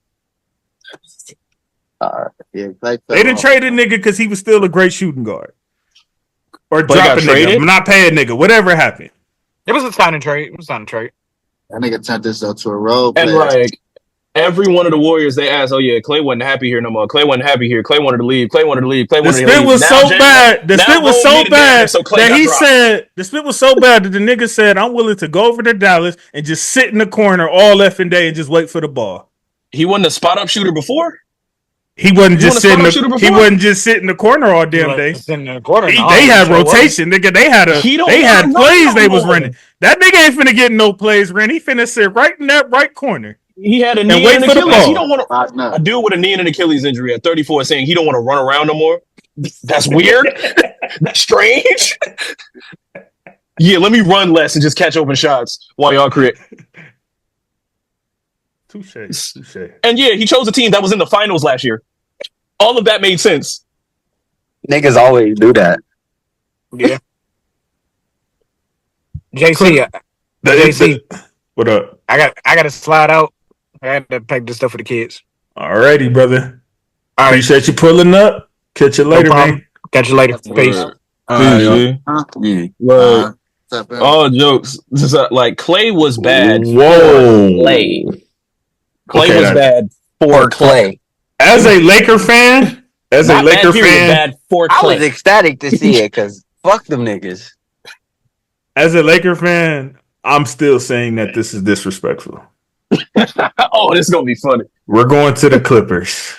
Speaker 9: Yeah,
Speaker 1: they didn't trade a nigga because he was still a great shooting guard. Or drop a nigga. I'm not paying nigga. Whatever happened.
Speaker 6: It was a sign and trade.
Speaker 9: That nigga turned this up to a role
Speaker 7: player.
Speaker 9: And
Speaker 7: like every one of the Warriors, they asked, "Oh yeah, Clay wasn't happy here no more. Clay wasn't happy here. Clay wanted to leave. Clay wanted to leave. Clay wanted to leave."
Speaker 1: The spit was so bad. The spit was so bad that he said. The spit was so bad that the nigga said, "I'm willing to go over to Dallas and just sit in the corner all effing day and just wait for the ball."
Speaker 7: He wasn't a spot up shooter before.
Speaker 1: He wasn't just sitting. He wasn't just sitting in the corner all damn day. They had rotation, nigga. They had plays they was running. That nigga ain't finna get no plays ran. He finna sit right in that right corner.
Speaker 7: He had a knee and Achilles. He don't want to. A dude with a knee and an Achilles injury at 34 saying he don't want to run around no more. That's weird. That's strange. Yeah, let me run less and just catch open shots while y'all create.
Speaker 1: Touche.
Speaker 7: And yeah, he chose a team that was in the finals last year. All of that made sense.
Speaker 5: Niggas always do that.
Speaker 6: Yeah. JC.
Speaker 1: What up?
Speaker 6: I got to slide out. I had to pack this stuff for the kids.
Speaker 1: Alrighty, brother. Appreciate you pulling up. Catch you later, man.
Speaker 6: Catch you later. Peace.
Speaker 7: All jokes. Like Clay was bad.
Speaker 1: Whoa.
Speaker 7: Clay was bad for Clay.
Speaker 1: As a Laker fan,
Speaker 5: bad for Clay. I was ecstatic to see it because fuck them niggas.
Speaker 1: As a Laker fan, I'm still saying that this is disrespectful.
Speaker 7: Oh, this is gonna be funny.
Speaker 1: We're going to the Clippers.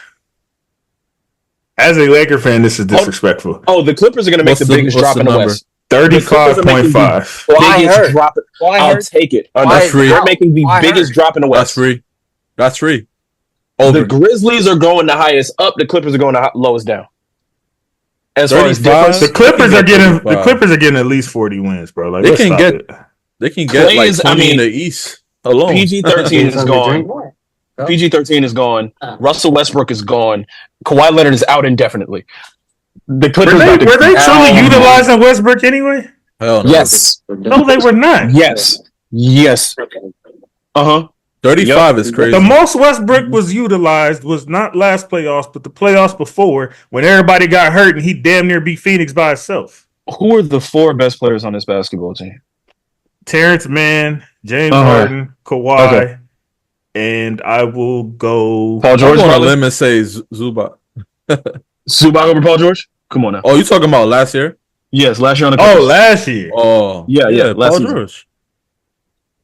Speaker 1: As a Laker fan, this is disrespectful.
Speaker 7: Oh, the Clippers are gonna make the biggest drop in the West.
Speaker 1: 35.5.
Speaker 7: I'll take it. That's free. They're making the biggest drop in the West.
Speaker 3: That's free.
Speaker 7: The Grizzlies are going the highest up. The Clippers are going the lowest down. As far as difference,
Speaker 1: the Clippers are getting at least 40 wins, bro. Like
Speaker 3: they can get like 20 in the East alone.
Speaker 7: PG-13 is gone. PG-13 is gone. Russell Westbrook is gone. Kawhi Leonard is out indefinitely. The Clippers
Speaker 1: were they truly utilizing Westbrook anyway?
Speaker 3: Hell no.
Speaker 7: Yes.
Speaker 1: No, they were not.
Speaker 7: Yes.
Speaker 3: 35 is crazy.
Speaker 1: The most Westbrook was utilized was not last playoffs, but the playoffs before when everybody got hurt and he damn near beat Phoenix by himself.
Speaker 7: Who are the four best players on this basketball team?
Speaker 1: Terrence Mann, James Harden, Kawhi, and I will go.
Speaker 3: Paul George. I'm going to limit say Zubac.
Speaker 7: Zubac over Paul George? Come on now.
Speaker 3: Oh, you talking about last year?
Speaker 7: Yes, last year on the Clippers.
Speaker 1: Oh, last year.
Speaker 3: Oh,
Speaker 7: yeah.
Speaker 3: Paul George.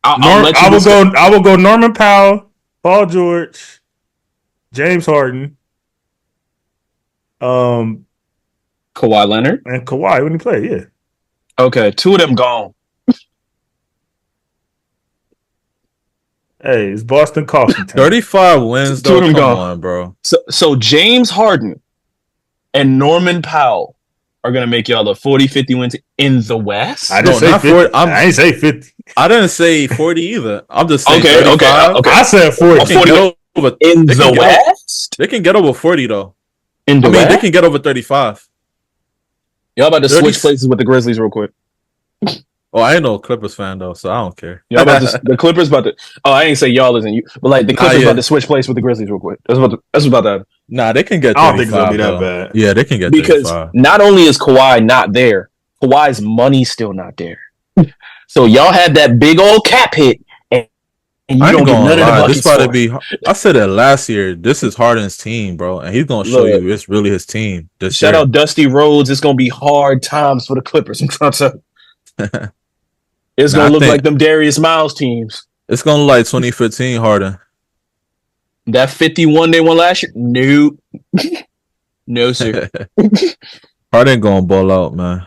Speaker 1: I will go Norman Powell, Paul George, James Harden,
Speaker 7: Kawhi Leonard,
Speaker 1: and Kawhi when he played. Yeah.
Speaker 7: Okay, two of them gone.
Speaker 1: Hey, it's Boston Coffee.
Speaker 3: 35 wins though. Come on, bro.
Speaker 7: So James Harden and Norman Powell are going to make y'all the 40-50 wins in the West?
Speaker 1: I didn't say 50. I didn't say 50.
Speaker 3: I didn't say 40 either. I'm just saying
Speaker 7: okay.
Speaker 1: I said 40.
Speaker 7: 40 in the West?
Speaker 3: They can get over 40, though.
Speaker 7: In the West?
Speaker 3: They can get over 35.
Speaker 7: Y'all about to switch places with the Grizzlies real quick.
Speaker 3: Oh, I ain't no Clippers fan, though, so I don't care.
Speaker 7: Y'all about to, the Clippers about to... Oh, I ain't say y'all isn't you. But, like, the Clippers about to switch places with the Grizzlies real quick. That's about to happen.
Speaker 3: Nah, they can get 35.
Speaker 1: I don't think it's going to be that bad.
Speaker 3: Yeah, they can get
Speaker 7: 35. Because not only is Kawhi not there, Kawhi's money's still not there. So y'all had that big old cap hit, and you don't get none of the buckets for it.
Speaker 3: I said it last year. This is Harden's team, bro, and he's going to show you it's really his team.
Speaker 7: Shout out Dusty Rhodes. It's going to be hard times for the Clippers. I'm trying to say. It's going to look like them Darius Miles teams.
Speaker 3: It's going to look like 2015 Harden.
Speaker 7: That 51 they won last year? No. No, sir.
Speaker 3: Harden going to ball out, man.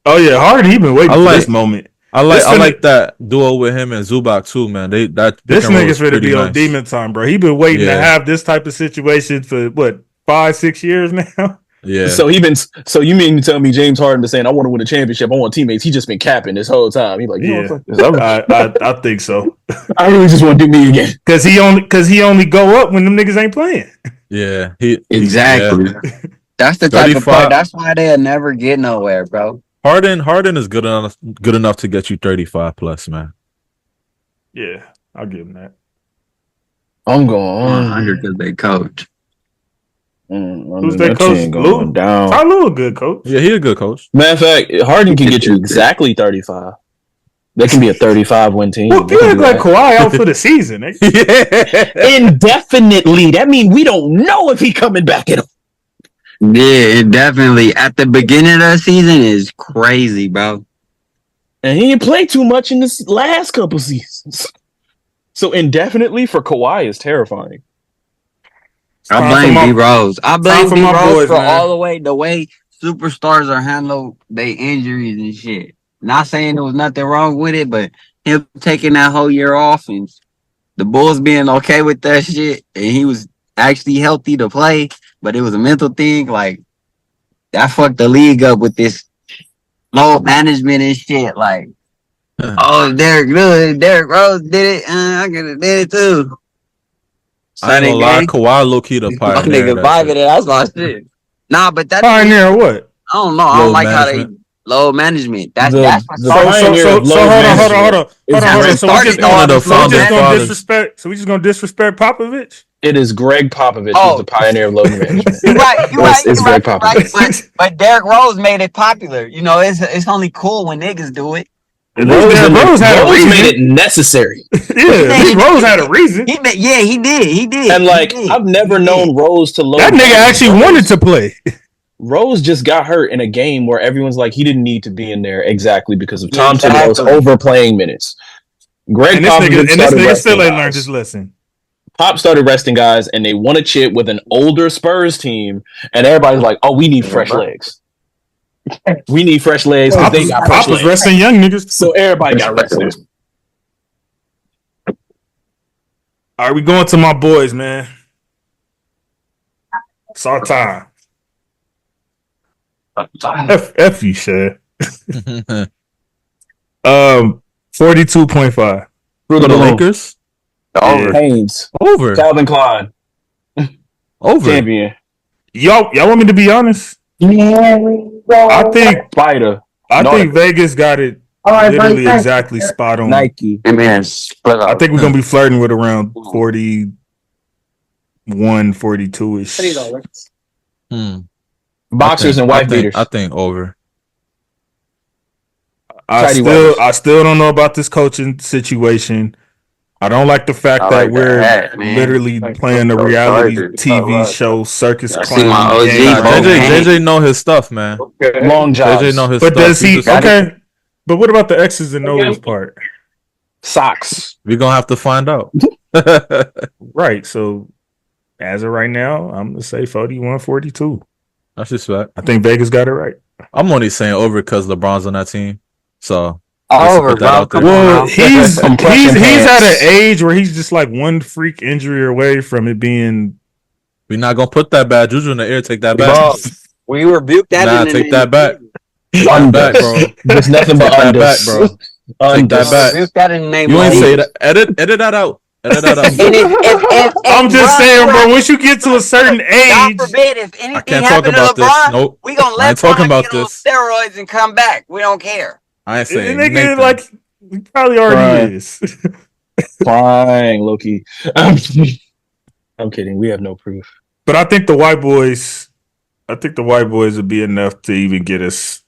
Speaker 1: Oh, yeah. Harden, he been waiting for this moment.
Speaker 3: I like that duo with him and Zubac, too, man. This
Speaker 1: nigga's ready to be on demon time, bro. He been waiting to have this type of situation for, 5-6 years now?
Speaker 3: Yeah.
Speaker 7: So you mean to tell me James Harden been saying, I want to win a championship, I want teammates. He just been capping this whole time. He's like,
Speaker 1: I think so.
Speaker 7: I really just want to do me again.
Speaker 1: Because he only go up when them niggas ain't playing.
Speaker 3: Yeah.
Speaker 5: Exactly.
Speaker 3: Yeah.
Speaker 5: That's the type of player. That's why they'll never get nowhere, bro.
Speaker 3: Harden is good enough to get you 35 plus, man.
Speaker 1: Yeah, I'll give him that.
Speaker 2: I'm going
Speaker 5: 100 because they coach.
Speaker 1: Who's their coach?
Speaker 2: Going down.
Speaker 1: Ty Lue a good coach.
Speaker 3: Yeah, he's a good coach.
Speaker 7: Matter of fact, Harden can get you exactly 35. They can be a 35-win team.
Speaker 1: Well, you look like Kawhi out for the season.
Speaker 7: Indefinitely. That means we don't know if he's coming back at all.
Speaker 5: Yeah, it definitely. At the beginning of the season is crazy, bro.
Speaker 7: And he didn't play too much in this last couple seasons. So indefinitely for Kawhi is terrifying.
Speaker 5: I blame D Rose. I blame D Rose for all the way superstars are handled their injuries and shit. Not saying there was nothing wrong with it, but him taking that whole year off and the Bulls being okay with that shit, and he was actually healthy to play, but it was a mental thing. Like, that fucked the league up with this low management and shit. Like, oh, Derrick Rose did it. I could have did it too.
Speaker 3: I ain't gonna lie, Kawhi low-key the pioneer.
Speaker 5: Nigga vibing it. That's my shit. Nah, but that
Speaker 1: pioneer what?
Speaker 5: I don't know. I don't like how they low management. That's
Speaker 1: hold on. So we just gonna disrespect Popovich?
Speaker 7: It is Greg Popovich who's the pioneer of load management.
Speaker 5: You're right. It's Greg Popovich. Right. But Derrick Rose made it popular. You know, it's only cool when niggas do it.
Speaker 7: Rose made it necessary.
Speaker 1: Yeah, Rose had a reason.
Speaker 5: He did.
Speaker 7: And I've never known Rose to load.
Speaker 1: That nigga actually wanted to play.
Speaker 7: Rose just got hurt in a game where everyone's like, he didn't need to be in there exactly because of Thompson was overplaying minutes. Greg Popovich
Speaker 1: still ain't learned his lesson.
Speaker 7: Pop started resting guys, and they won a chip with an older Spurs team, and everybody's like, "Oh, we need fresh legs. We need fresh legs because they got fresh legs."
Speaker 1: Pop was resting young niggas,
Speaker 7: so everybody got rested.
Speaker 1: All right, we going to my boys, man. It's our time. F you, Shad. 42.5
Speaker 3: for the Lakers.
Speaker 7: Over. Haynes.
Speaker 3: Over.
Speaker 7: Calvin Klein.
Speaker 3: Over.
Speaker 7: Champion.
Speaker 1: Y'all want me to be honest? I think
Speaker 7: Spider.
Speaker 1: I think Vegas got it literally exactly spot on.
Speaker 7: Nike.
Speaker 5: Man,
Speaker 1: I think we're gonna be flirting with around 41, 42-ish.
Speaker 7: Boxers and wife beaters.
Speaker 3: I think over.
Speaker 1: I still don't know about this coaching situation. I don't like the fact that we're literally playing a reality TV show circus clown.
Speaker 3: JJ know his stuff, man.
Speaker 7: Okay. Long jobs.
Speaker 3: JJ know his
Speaker 1: but
Speaker 3: stuff.
Speaker 1: Does he? Okay. But what about the X's and O's part?
Speaker 7: Socks.
Speaker 3: We're gonna have to find out.
Speaker 1: Right. So as of right now, I'm gonna say 41-42.
Speaker 3: That's respect.
Speaker 1: I think Vegas got it right.
Speaker 3: I'm only saying over because LeBron's on that team. So
Speaker 5: over, bro.
Speaker 1: Well, he's at an age where he's just like one freak injury away from it being.
Speaker 3: We're not gonna put that bad juju in the air. Take that back.
Speaker 5: Bro, we rebuke that.
Speaker 3: Nah, take that back. Take back, bro.
Speaker 7: There's nothing but
Speaker 3: that back, bro. Take that back.
Speaker 5: Rebuke that in the name.
Speaker 3: You ain't say that. Edit that out. Edit that out.
Speaker 1: I'm just saying, bro. Once you get to a certain age,
Speaker 5: God forbid if anything
Speaker 3: I can't talk about
Speaker 5: to LeBron,
Speaker 3: this. Nope.
Speaker 5: we gonna let LeBron get on steroids and come back. We don't care.
Speaker 3: I ain't saying
Speaker 1: nigga, like he probably already is.
Speaker 7: Crying, Loki. I'm kidding. We have no proof.
Speaker 1: But I think the white boys would be enough to even get us,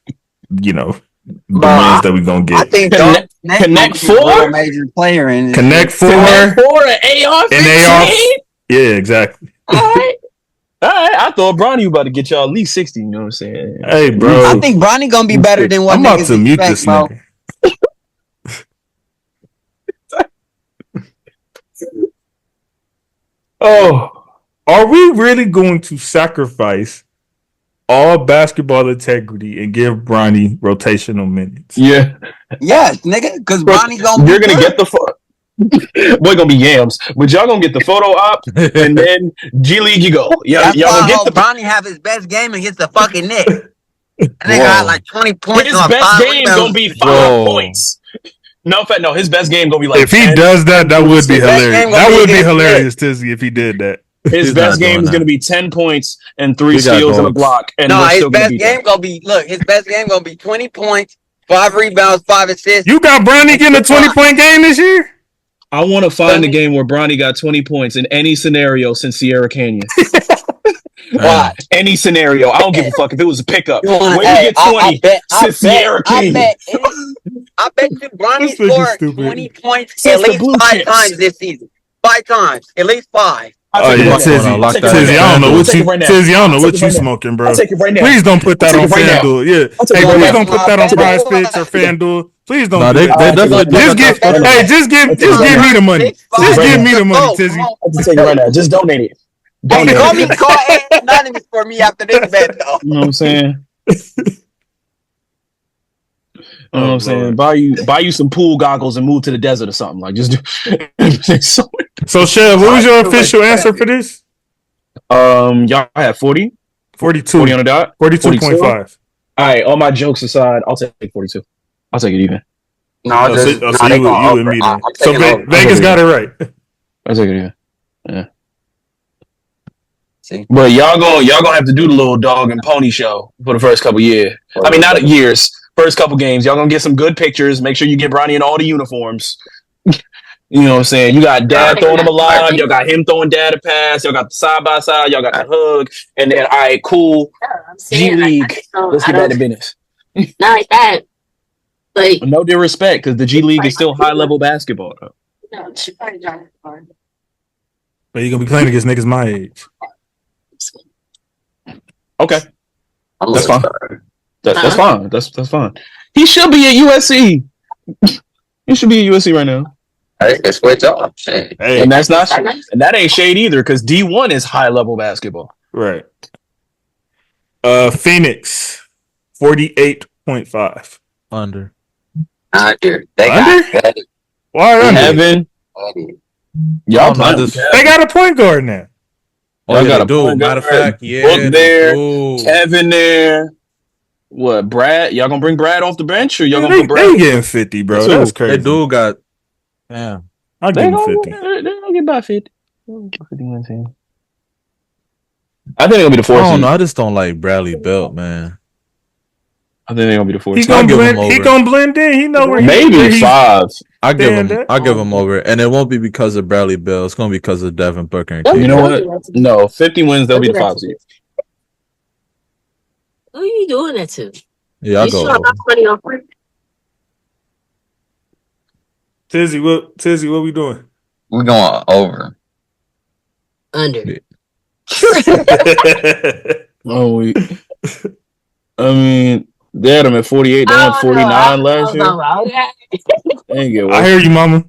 Speaker 1: the ones that we gonna get.
Speaker 5: I think
Speaker 7: Connect Four,
Speaker 5: a major player in
Speaker 1: Connect Four,
Speaker 7: and AR.
Speaker 1: Yeah, exactly.
Speaker 7: All right. I thought Bronny about to get y'all at least 60. You know what I'm saying?
Speaker 1: Hey, bro.
Speaker 5: I think Bronny gonna be better than what
Speaker 1: I'm about to mute this nigga. Oh, are we really going to sacrifice all basketball integrity and give Bronny rotational minutes?
Speaker 7: Yeah.
Speaker 5: Yes, nigga, because Bronny gonna
Speaker 7: You're going to get the boy gonna be yams, but y'all gonna get the photo op and then G League you go. Y'all gonna get the
Speaker 5: Bronny have his best game against the fucking Knicks. And they got like 20 points.
Speaker 7: His best game gonna be 5 points. No, his best game gonna be like.
Speaker 1: If he does that, that would be hilarious. That would be hilarious, Tizzy, if he did that.
Speaker 7: His best game is going to be 10 points and 3 steals and a block. And
Speaker 5: his best game going to be, his best game going to be 20 points, 5 rebounds, 5 assists.
Speaker 1: You got Bronny getting a 20-point game this year?
Speaker 7: I want to find a game where Bronny got 20 points in any scenario since Sierra Canyon. Why? Any scenario. I don't give a fuck if it was a pickup. Where you get 20 since Sierra Canyon?
Speaker 5: I bet you Bronny scored 20 points at least 5 times this season. 5 times. At least 5.
Speaker 1: Oh yeah, Tizzy, I don't know what you smoking, bro. Please don't put that on FanDuel. Yeah, hey, please don't put that on Prize Picks or FanDuel. Please don't. No, just give me the money. Just give me the money, Tizzy.
Speaker 7: I'll just take it right now. Just donate it.
Speaker 5: Call anonymous for me after this bet, though.
Speaker 7: You know what I'm saying? You know what I'm saying? Buy you some pool goggles and move to the desert or something. Like, just do.
Speaker 1: So, Chev, what was your official answer for this?
Speaker 7: Y'all had 40?
Speaker 1: 42.
Speaker 7: 40 on the dot?
Speaker 1: 42.5.
Speaker 7: All right, all my jokes aside, I'll take 42. I'll take it even.
Speaker 1: No, you and me then. So Vegas got it right.
Speaker 7: I'll take it even. Yeah. See? But y'all gonna have to do the little dog and pony show for the first couple years. I mean, not years. First couple games, y'all gonna get some good pictures. Make sure you get Bronny in all the uniforms. You know what I'm saying? You got Dad throwing him a line. Y'all got him throwing Dad a pass. Y'all got the side by side. Y'all got the hug. And then, all right, cool. G League. Let's get back to business.
Speaker 8: Not like that. Like,
Speaker 7: no disrespect, because the G League is still high level basketball. Though.
Speaker 8: No, she probably got it hard.
Speaker 1: But you're gonna be playing against niggas my age.
Speaker 7: Okay, that's fine. That's fine. That's fine. He should be at USC. He should be at USC right now.
Speaker 5: Hey, it's switch off.
Speaker 7: Hey. And that's not, and that ain't shade either, because D1 is high level basketball.
Speaker 1: Right. Phoenix, 48.5.
Speaker 3: Under.
Speaker 5: Under. They got
Speaker 1: Why under?
Speaker 7: Heaven. Y'all
Speaker 1: they got a point guard now.
Speaker 7: Y'all got a point guard.
Speaker 3: Matter of fact, yeah.
Speaker 7: Book there. Kevin there. What, Brad? Y'all gonna bring Brad off the bench, or y'all gonna put Brad?
Speaker 1: They getting 50, bro. That's crazy.
Speaker 3: They do got. Yeah,
Speaker 1: I'll give them 50.
Speaker 7: They're gonna get by 50. I think they're gonna be the 14.
Speaker 3: I don't know. I just don't like Bradley Belt, man.
Speaker 7: I think they're gonna be the 14.
Speaker 1: He gonna blend in. He know where
Speaker 7: maybe 5.
Speaker 3: I'll give him over, and it won't be because of Bradley Bell. It's gonna be because of Devin Booker.
Speaker 7: You know what? No, 50 wins. They'll be the 5 seed.
Speaker 8: Who are you doing that to?
Speaker 3: Yeah, I'll go.
Speaker 1: Tizzy, what we doing?
Speaker 5: We're going over.
Speaker 8: Under.
Speaker 7: I mean, they had them at 48. They won 49 last year.
Speaker 1: I hear you, mama.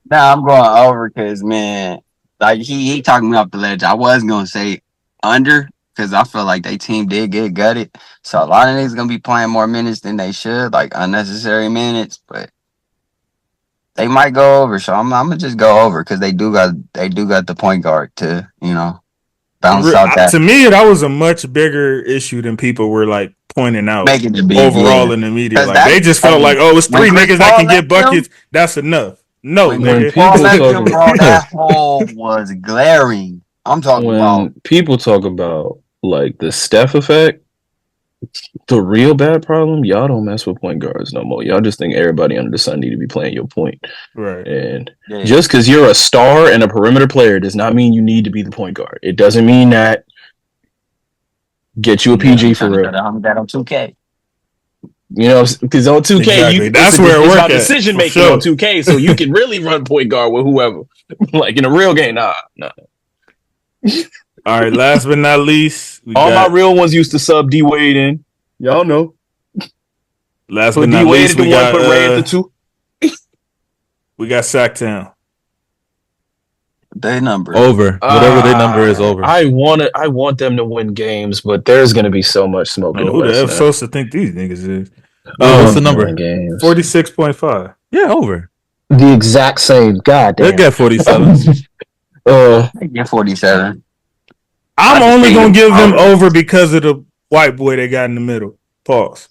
Speaker 5: Nah, I'm going over because, man, like he talking me off the ledge. I was going to say under because I feel like they team did get gutted. So a lot of niggas going to be playing more minutes than they should, like unnecessary minutes, but they might go over. So I'm going to just go over because they do got the point guard to, bounce out that.
Speaker 1: To me, that was a much bigger issue than people were like pointing out overall in the media. Like they just felt like, oh, it's 3 niggas that can get buckets. That's enough. No, nigga.
Speaker 5: That hole was glaring. I'm talking about.
Speaker 7: People talk about like the Steph effect. The real bad problem, y'all don't mess with point guards no more. Y'all just think everybody under the sun need to be playing your point.
Speaker 1: Right.
Speaker 7: And just because you're a star and a perimeter player does not mean you need to be the point guard. It doesn't mean that. Get you a PG for real.
Speaker 5: I'm that on 2K.
Speaker 7: Because on 2K,
Speaker 1: exactly. That's where it works.
Speaker 7: Decision making on 2K, so you can really run point guard with whoever. Like in a real game, nah.
Speaker 1: All right, last but not least,
Speaker 7: my real ones used to sub D Wade in. Y'all know.
Speaker 1: Last but not least, we got
Speaker 7: put Ray at the 2.
Speaker 1: We got Sacktown.
Speaker 5: Their number
Speaker 3: over. Whatever their number is over.
Speaker 7: I want them to win games, but there's gonna be so much smoke in the
Speaker 1: Who
Speaker 7: West.
Speaker 1: the F supposed to think these niggas is?
Speaker 3: What's the number?
Speaker 1: 46.5.
Speaker 3: Yeah, over.
Speaker 7: The exact same. God damn.
Speaker 3: They'll get 47.
Speaker 5: They get 47.
Speaker 1: I'm only gonna give them over because of the white boy they got in the middle. Pause.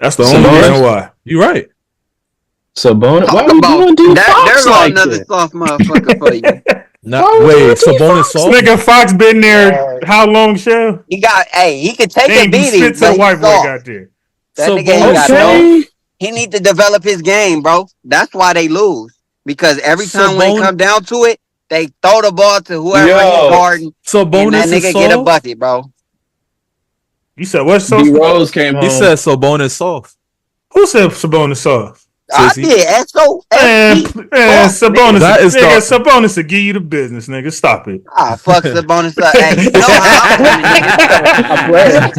Speaker 1: That's the only reason why.
Speaker 3: You're right.
Speaker 7: Sabonis. Why are you doing
Speaker 5: there's like another soft motherfucker for you.
Speaker 3: Wait, Sabonis
Speaker 1: This nigga Fox been there how long, Chef?
Speaker 5: He could take
Speaker 1: They
Speaker 5: a
Speaker 1: ain't be
Speaker 5: beating,
Speaker 1: spit till
Speaker 5: but
Speaker 1: white
Speaker 5: he's
Speaker 1: boy
Speaker 5: soft.
Speaker 1: got there.
Speaker 5: That nigga ain't got no. He need to develop his game, bro. That's why they lose. Because every time when they come down to it, they throw the ball to whoever he's guarding, and that nigga get a bucket, bro.
Speaker 1: You said what?
Speaker 7: D Rose came home.
Speaker 3: He said Sabonis soft.
Speaker 1: Who said Sabonis soft?
Speaker 5: I did.
Speaker 1: Sabonis.
Speaker 3: That is
Speaker 1: Sabonis will give you the business, nigga. Stop it.
Speaker 5: Fuck Sabonis. Hey, you know how I'm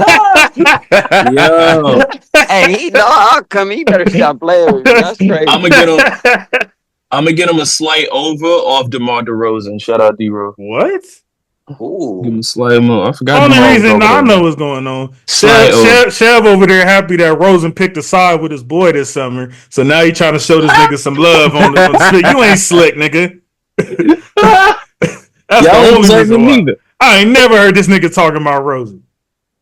Speaker 5: coming,
Speaker 7: Yo.
Speaker 5: Hey, he know how I'm coming. He better stop playing with me. That's crazy.
Speaker 7: I'm gonna get him a slight over off DeMar DeRozan. Shout out D-Rose.
Speaker 1: What?
Speaker 5: Ooh.
Speaker 7: Give him a slight move. I forgot.
Speaker 1: Only reason I know what's going on. Chev over there happy that Rosen picked a side with his boy this summer. So now he trying to show this nigga some love on the split. You ain't slick, nigga. That's the only reason why. I ain't never heard this nigga talking about Rosen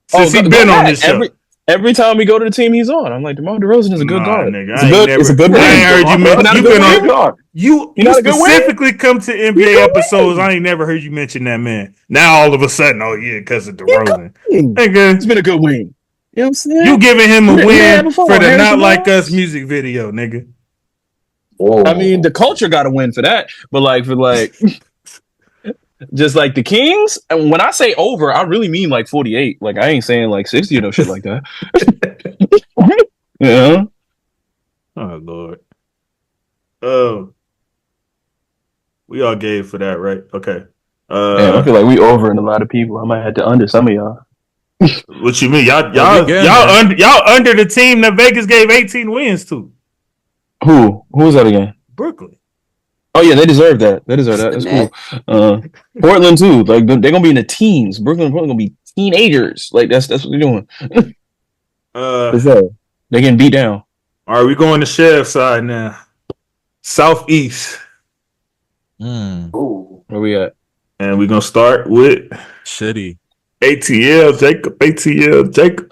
Speaker 1: since he been on this show.
Speaker 7: Every time we go to the team he's on, I'm like, DeMar DeRozan is a good guard.
Speaker 1: Nigga,
Speaker 7: it's a good
Speaker 1: I ain't heard you mention. You been on. You specifically
Speaker 7: wing?
Speaker 1: come to NBA episodes. I ain't never heard you mention that man. Now all of a sudden, oh yeah, because of DeRozan. Nigga,
Speaker 7: it's been a good wing. You know what I'm saying?
Speaker 1: You giving him a win for the Not Like Us music video, nigga.
Speaker 7: Whoa. I mean, the culture got to win for that, but just like the Kings, and when I say over, I really mean like 48. Like I ain't saying like 60 or no shit like that. Yeah.
Speaker 1: Oh Lord. We all gave for that, right? Okay.
Speaker 7: I feel like we over in a lot of people. I might have to under some of y'all.
Speaker 1: What you mean? Y'all under the team that Vegas gave 18 wins to.
Speaker 7: Who was that again?
Speaker 1: Brooklyn.
Speaker 7: Oh yeah, they deserve that. That's cool. Portland too. Like they're gonna be in the teens. Brooklyn gonna be teenagers. Like that's what they're doing. For sure. They getting beat down.
Speaker 1: All right, we going to Chef's side now. Southeast.
Speaker 5: Ooh.
Speaker 7: Where we at?
Speaker 1: And we're gonna start with
Speaker 3: Shitty.
Speaker 1: ATL Jacob.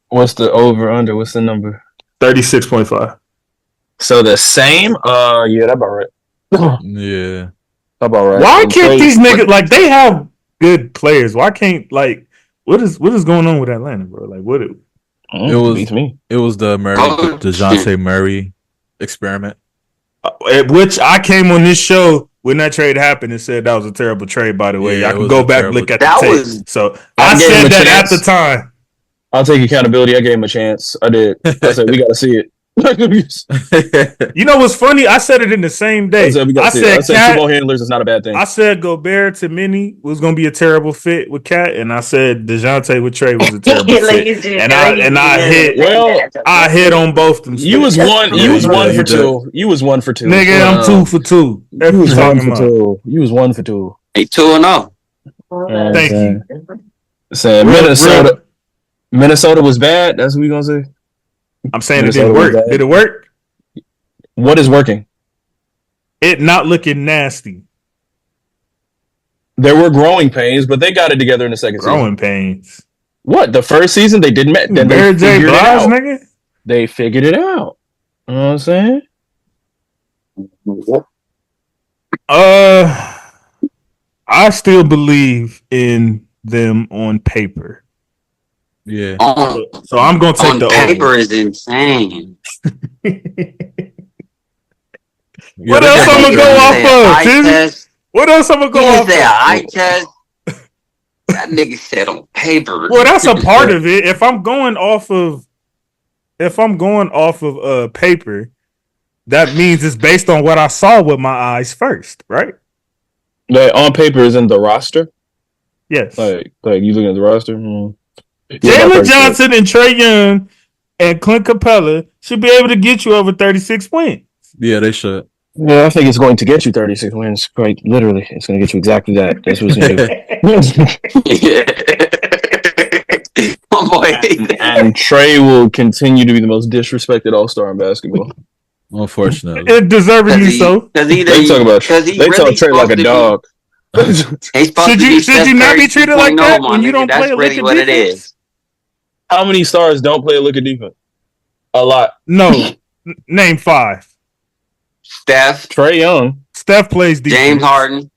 Speaker 7: What's the over under? What's the number?
Speaker 1: 36.5.
Speaker 7: So the same? Yeah, that's about right.
Speaker 3: Yeah.
Speaker 7: About right.
Speaker 1: Why can't these niggas like they have good players? Why can't like what is going on with Atlanta, bro? Like what
Speaker 3: it was the DeJounte Murray experiment.
Speaker 1: At which I came on this show when that trade happened and said that was a terrible trade, by the way.
Speaker 3: Yeah,
Speaker 1: I can go back and look at the tape. So
Speaker 7: I
Speaker 1: said that at the time.
Speaker 7: I'll take accountability. I gave him a chance. I did. I said we gotta see it.
Speaker 1: You know what's funny? I said it in the same day. I said
Speaker 7: football handlers is not a bad thing.
Speaker 1: I said Gobert to Minnie was going to be a terrible fit with Cat, and I said DeJounte with Trey was a terrible fit. And I hit on both them.
Speaker 7: You was one for two. You was 1 for 2.
Speaker 1: Nigga, I'm 2 for 2. That's what I'm talking about.
Speaker 7: You was 1 for 2.
Speaker 5: Hey, 2-0.
Speaker 1: Thank you.
Speaker 7: Saying Minnesota was bad. That's what we gonna say.
Speaker 1: I'm saying it didn't work. Did it work?
Speaker 7: What is working?
Speaker 1: It not looking nasty.
Speaker 7: There were growing pains, but they got it together in the second season.
Speaker 1: Growing pains.
Speaker 7: What? The first season they didn't. Then they figured it out.
Speaker 1: Nigga?
Speaker 7: They figured it out. You know what I'm saying?
Speaker 1: I still believe in them on paper.
Speaker 3: Yeah.
Speaker 1: So I'm gonna take the
Speaker 5: paper is insane.
Speaker 1: What else I'm gonna go off of? What else I'm gonna go off of?
Speaker 5: Eye test. That nigga said on paper.
Speaker 1: Well, that's a part of it. If I'm going off of paper, that means it's based on what I saw with my eyes first, right?
Speaker 7: Like on paper is in the roster.
Speaker 1: Yes.
Speaker 7: Like you looking at the roster.
Speaker 1: Jalen Johnson and Trae Young and Clint Capella should be able to get you over 36 wins.
Speaker 3: Yeah, they should.
Speaker 7: Yeah, I think it's going to get you 36 wins. Quite literally, it's going to get you exactly that. That's what it's going to do. Oh boy! And Trae will continue to be the most disrespected All-Star in basketball.
Speaker 3: Unfortunately,
Speaker 1: it deservedly so.
Speaker 7: They talk about Trae like a dog.
Speaker 1: Should you not be treated like that when you don't play a lick of defense? It is.
Speaker 7: How many stars don't play a lick of defense? A lot.
Speaker 1: No. Name 5.
Speaker 5: Steph.
Speaker 7: Trae Young.
Speaker 1: Steph plays defense.
Speaker 5: James Harden.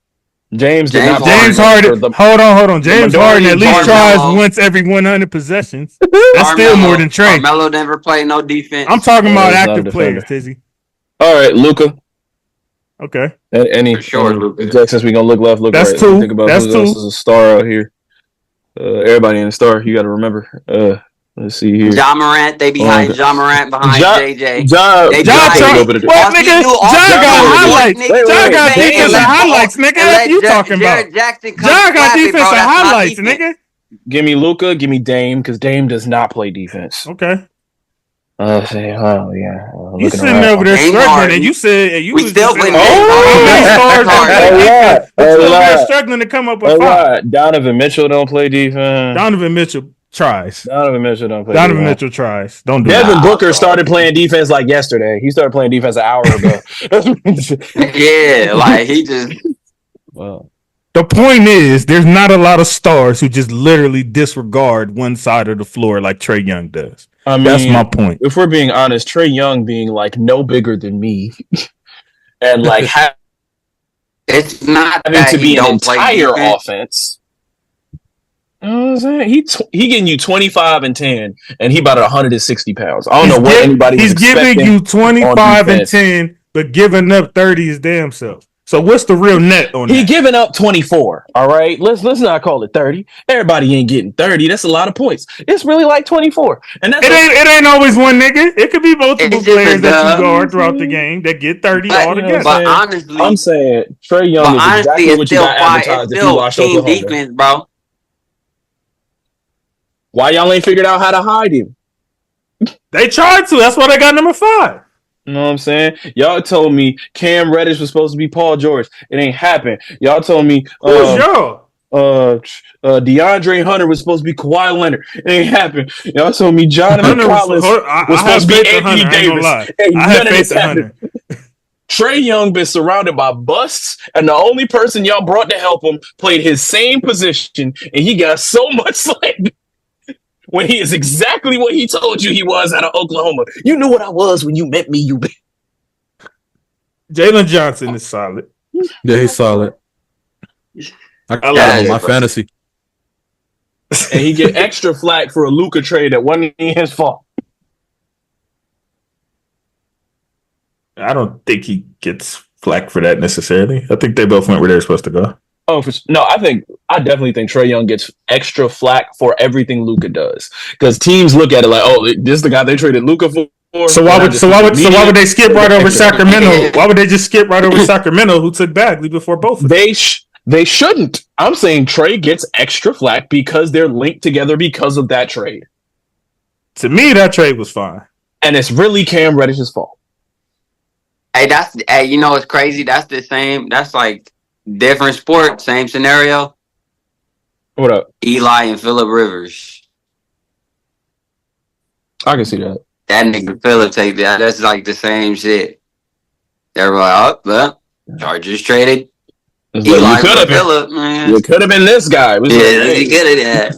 Speaker 7: James
Speaker 1: Harden. Hold on. James Harden at least tries once every 100 possessions. That's still more than Trey.
Speaker 5: Carmelo never played no defense.
Speaker 1: I'm talking about active players, Tizzy.
Speaker 7: All right, Luka.
Speaker 1: Okay.
Speaker 7: For sure, Luka. Since we're gonna look left, look
Speaker 1: That's
Speaker 7: right.
Speaker 1: two.
Speaker 7: Think about
Speaker 1: That's
Speaker 7: who
Speaker 1: two.
Speaker 7: else is a star out here. Everybody in the star. You got to remember. Let's see here.
Speaker 5: Ja Morant, they behind Ja Morant behind JJ.
Speaker 7: Ja
Speaker 1: got highlights. Ja got defensive highlights, nigga. What you talking about? Ja got defensive highlights, nigga.
Speaker 7: Give me Luka. Give me Dame, because Dame does not play defense.
Speaker 1: Okay.
Speaker 7: Yeah.
Speaker 1: You sitting over there struggling, and you said you
Speaker 5: we
Speaker 1: was
Speaker 5: still playing.
Speaker 1: Struggling to come up with 5.
Speaker 7: Donovan Mitchell don't play defense.
Speaker 1: Donovan Mitchell tries.
Speaker 7: Donovan Mitchell don't play
Speaker 1: Donovan
Speaker 7: defense.
Speaker 1: Mitchell tries. Don't do
Speaker 7: Devin
Speaker 1: that.
Speaker 7: Booker started playing defense like yesterday. He started playing defense an hour ago.
Speaker 5: Yeah, like he just.
Speaker 7: Well,
Speaker 1: the point is, there's not a lot of stars who just literally disregard one side of the floor like Trae Young does.
Speaker 7: I mean,
Speaker 1: that's my point.
Speaker 7: If we're being honest, Trae Young being like no bigger than me, and like
Speaker 5: it's not
Speaker 7: having to be an entire offense. You know what I'm saying? He getting you 25 and 10, and he about 160 pounds. I don't know what anybody.
Speaker 1: He's giving you 25 and 10, but giving up 30 his damn self. So what's the real net on that?
Speaker 7: He giving up 24. All right, let's not call it 30. Everybody ain't getting 30. That's a lot of points. It's really like 24, and that's
Speaker 1: it ain't always one nigga. It could be multiple players that you guard throughout the game that get 30 altogether.
Speaker 5: But honestly,
Speaker 7: I'm saying Trae Young is exactly what you got advertised if you watched Oklahoma.
Speaker 5: Defense, bro.
Speaker 7: Why y'all ain't figured out how to hide him?
Speaker 1: They tried to. That's why they got number 5.
Speaker 7: You know what I'm saying? Y'all told me Cam Reddish was supposed to be Paul George. It ain't happened. Y'all told me
Speaker 1: who's y'all?
Speaker 7: DeAndre Hunter was supposed to be Kawhi Leonard. It ain't happened. Y'all told me Jonathan Collins was supposed to be Anthony Davis.
Speaker 1: I have faith in Hunter.
Speaker 7: Trae Young been surrounded by busts, and the only person y'all brought to help him played his same position, and he got so much slack when he is exactly what he told you he was out of Oklahoma. You knew what I was when you met me, you.
Speaker 1: Jalen Johnson is solid.
Speaker 3: Yeah, he's solid. I got him on my fantasy.
Speaker 7: And he get extra flack for a Luka trade that wasn't his fault.
Speaker 1: I don't think he gets flack for that necessarily. I think they both went where they're supposed to go.
Speaker 7: Oh, I definitely think Trae Young gets extra flack for everything Luka does, because teams look at it like, oh, this is the guy they traded Luka for.
Speaker 1: So why would they skip right over Sacramento? Why would they just skip right over Sacramento, who took Bagley before both of them?
Speaker 7: They shouldn't. I'm saying Trae gets extra flack because they're linked together because of that trade.
Speaker 1: To me, that trade was fine,
Speaker 7: and it's really Cam Reddish's fault.
Speaker 5: You know what's crazy? That's the same. That's like different sport, same scenario.
Speaker 7: What up?
Speaker 5: Eli and Phillip Rivers.
Speaker 7: I can see that.
Speaker 5: That nigga Phillip take that. That's like the same shit. They're like, oh, well, Chargers traded Eli for Phillip, man.
Speaker 7: It could have been this guy.
Speaker 5: He could have.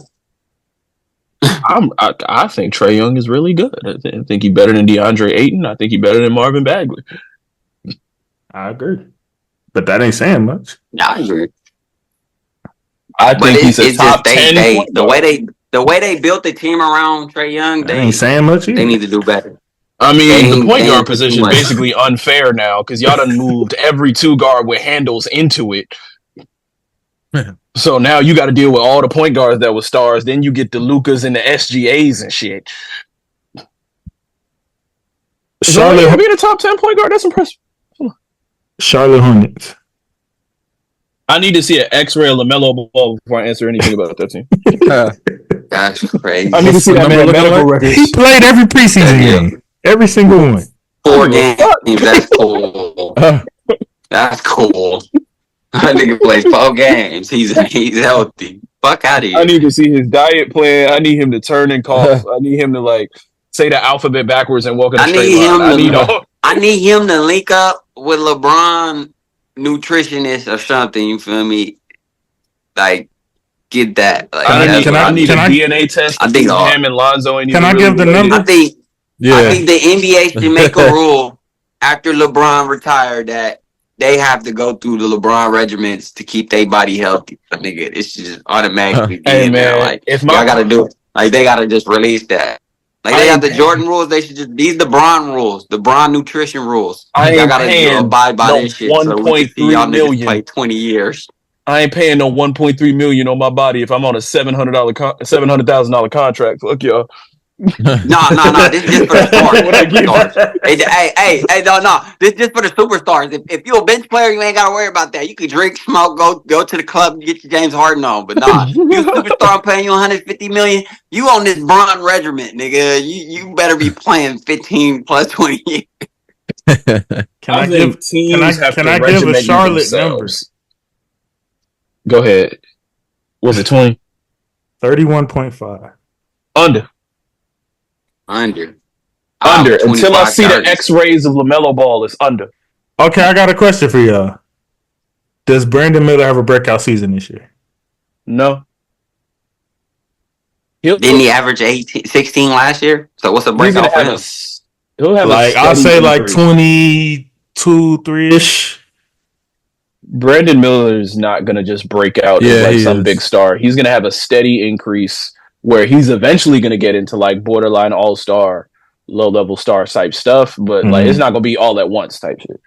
Speaker 7: I think Trae Young is really good. I think he's better than DeAndre Ayton. I think he's better than Marvin Bagley.
Speaker 1: I agree. But that ain't saying much.
Speaker 5: I agree.
Speaker 7: I think he's a top 10.
Speaker 5: The way they built the team around Trae Young, they
Speaker 1: ain't saying much either.
Speaker 5: They need to do better.
Speaker 7: I mean, the point guard position is basically unfair now because y'all done moved every 2 guard with handles into it. So now you got to deal with all the point guards that were stars. Then you get the Lukas and the SGAs and shit.
Speaker 1: Charlotte
Speaker 7: being a top 10 point guard, that's impressive.
Speaker 1: Charlotte Hornets.
Speaker 7: I need to see an X-ray of LaMelo Ball before I answer anything about that team.
Speaker 5: That's crazy.
Speaker 7: I need to see that man medical records.
Speaker 1: He played every preseason game. Every single one.
Speaker 5: 4 games. That's cool. That's cool. That nigga plays 4 games. He's healthy. Fuck out of here.
Speaker 7: I need to see his diet plan. I need him to turn and cough. I need him to like say the alphabet backwards and walk in a straight line.
Speaker 5: I need him to link up with LeBron nutritionist or something. You feel me? Like, get that. Like,
Speaker 7: I need a DNA test.
Speaker 5: I think
Speaker 7: him and Lonzo.
Speaker 1: Can I give the number?
Speaker 5: I think the NBA should make a rule after LeBron retired that they have to go through the LeBron regimens to keep their body healthy. Nigga, it's just automatically being there. Like, if y'all gotta do it. Like, they gotta just release that. Like, they got the Jordan rules. They should just, these the Bron rules, the Bron nutrition rules. Y'all gotta abide by this shit. So we can see y'all niggas play 20 years.
Speaker 7: I ain't paying no 1.3 million on my body if I'm on a $700,000 contract. Fuck y'all.
Speaker 5: No. This is just for the stars. Hey, no. This is just for the superstars. If you're a bench player, you ain't gotta worry about that. You can drink, smoke, go to the club, and get your James Harden on. But nah, you a superstar, I'm paying you 150 million. You on this Bron regiment, nigga. You better be playing 15 plus 20 years.
Speaker 1: Can I give a Charlotte numbers?
Speaker 7: Go ahead. Was it 20?
Speaker 1: 31.5.
Speaker 7: Under. Until I see the X-rays of LaMelo Ball, it's under.
Speaker 1: Okay, I got a question for y'all. Does Brandon Miller have a breakout season this year?
Speaker 7: No.
Speaker 5: Didn't he average 16 last year? So what's a breakout for him?
Speaker 7: He'll have
Speaker 1: I'll say like 22, 3-ish.
Speaker 7: Brandon Miller is not going to just break out as like some big star. He's going to have a steady increase where he's eventually going to get into like borderline all-star, low-level star type stuff, but like it's not going to be all at once type shit.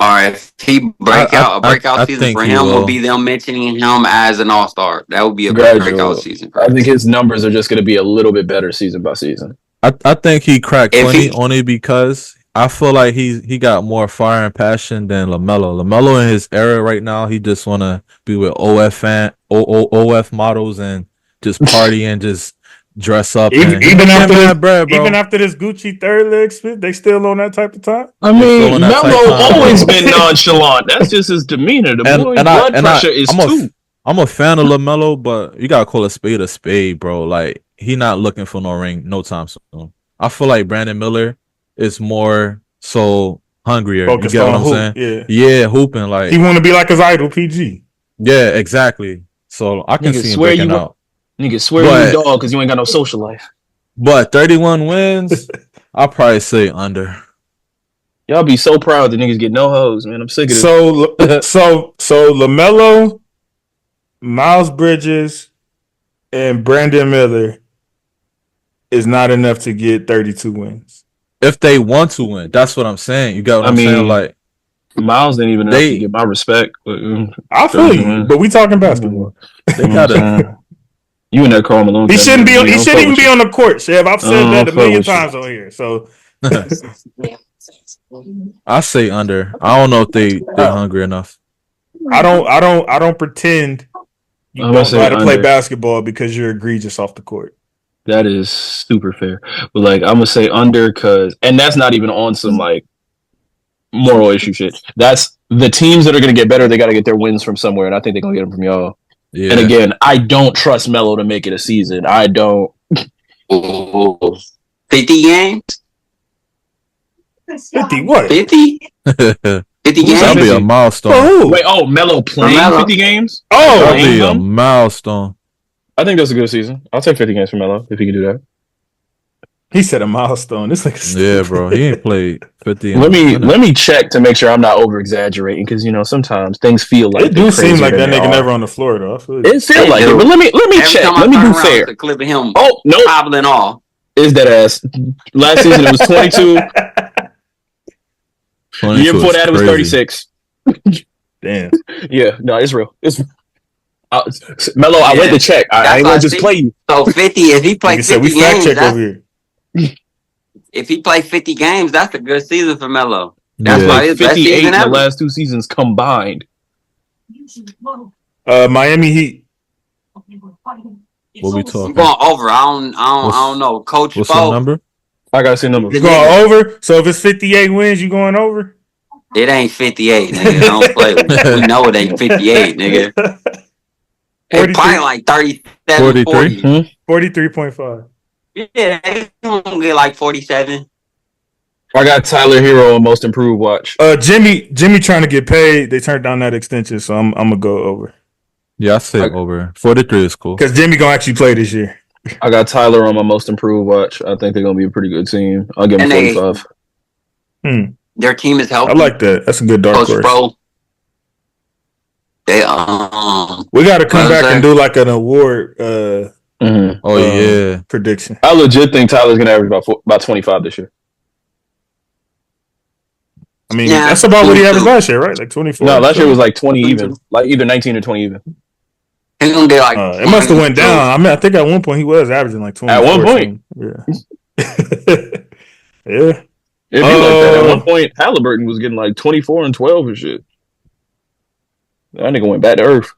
Speaker 5: All right, if he breakout season for him will be them mentioning him as an all-star. That would be a breakout season.
Speaker 7: I think his numbers are just going to be a little bit better season by season.
Speaker 3: I think he cracked 20 only because I feel like he got more fire and passion than LaMelo. LaMelo in his era right now, he just want to be with OF models and just party and just dress up.
Speaker 1: Even after this Gucci third leg spit, they still on that type of time?
Speaker 7: I mean, Melo always been nonchalant. That's just his demeanor. The boy's blood pressure is too.
Speaker 3: I'm a fan of LaMelo, but you gotta call a spade, bro. Like, he not looking for no ring no time soon. I feel like Brandon Miller is more so hungrier.
Speaker 1: Focused
Speaker 3: you get what
Speaker 1: on
Speaker 3: I'm saying? Yeah, hooping. Like,
Speaker 1: he want to be like his idol, PG.
Speaker 3: Yeah, exactly. So I can see him breaking out.
Speaker 7: Nigga swear you a dog because you ain't got no social life.
Speaker 3: But 31 wins, I'll probably say under.
Speaker 7: Y'all be so proud that niggas get no hoes, man. I'm sick of
Speaker 1: it. So LaMelo, Miles Bridges, and Brandon Miller is not enough to get 32 wins.
Speaker 3: If they want to win, that's what I'm saying. You got what I'm saying? Like,
Speaker 7: Miles ain't even enough to get my respect.
Speaker 1: I feel you, but we talking basketball.
Speaker 7: They gotta. You and that Karl Malone.
Speaker 1: He shouldn't be. He shouldn't even be on the court, Chev. I've said that a million times on here. So
Speaker 3: I say under. I don't know if they're hungry enough.
Speaker 1: I don't pretend you don't know how to play basketball because you're egregious off the court.
Speaker 7: That is super fair. But like, I'm gonna say under and that's not even on some like moral issue shit. That's the teams that are gonna get better. They got to get their wins from somewhere, and I think they're gonna get them from y'all. Yeah. And again, I don't trust Melo to make it a season. I don't.
Speaker 5: 50 games?
Speaker 1: 50 what?
Speaker 5: 50? 50 games?
Speaker 3: That'll be a milestone.
Speaker 7: Wait, Melo playing 50 games?
Speaker 3: That'll be a milestone.
Speaker 7: I think that's a good season. I'll take 50 games from Melo if he can do that.
Speaker 1: He said a milestone. It's like
Speaker 3: bro. He ain't played 50.
Speaker 7: Let me check to make sure I'm not over exaggerating because sometimes things feel like
Speaker 1: it do seem like that nigga never on the floor though.
Speaker 7: It feels like it, but let me check. Let me do fair.
Speaker 5: The clip of him
Speaker 7: no,
Speaker 5: hobbling off.
Speaker 7: Is that ass? Last season it was 22. The year before that it was 36.
Speaker 1: Damn.
Speaker 7: Yeah, no, it's real. It's Melo. I went to check. I ain't gonna just play you.
Speaker 5: So 50. If he plays 50
Speaker 1: we fact check over here.
Speaker 5: If he played 50 games, that's a good season for Melo. That's why it's
Speaker 7: 58 in the last two seasons combined.
Speaker 1: Miami Heat.
Speaker 3: What we talking?
Speaker 5: I'm going over. I don't know. Coach
Speaker 3: what's the number?
Speaker 7: I gotta see the number.
Speaker 1: You going over? So if it's 58 wins, you going over?
Speaker 5: It ain't 58, nigga. Don't play with me. We know it ain't 58, nigga. It's probably like 37, 40.
Speaker 1: 43.5.
Speaker 5: Yeah, they gonna get like 47.
Speaker 7: I got Tyler Hero on most improved watch.
Speaker 1: Jimmy trying to get paid. They turned down that extension, so I'm gonna go over.
Speaker 3: Yeah, I say over. 43 is cool.
Speaker 1: Because Jimmy gonna actually play this year.
Speaker 7: I got Tyler on my most improved watch. I think they're gonna be a pretty good team. I'll give him 45.
Speaker 5: Their team is healthy.
Speaker 1: I like that. That's a good dark horse.
Speaker 5: Bro. They
Speaker 1: we got to come back and do like an award. Prediction.
Speaker 7: I legit think Tyler's gonna average about 25 this year.
Speaker 1: I mean, that's about what he averaged last year, right? Like 24.
Speaker 7: No, last year was like 20 even, like either 19 or 20 even.
Speaker 5: He's gonna get like.
Speaker 1: It must have went down. I mean, I think at one point he was averaging like 20.
Speaker 7: At one point,
Speaker 1: yeah.
Speaker 7: It'd be like that. At one point, Halliburton was getting like 24 and 12 and shit. That nigga went back to earth.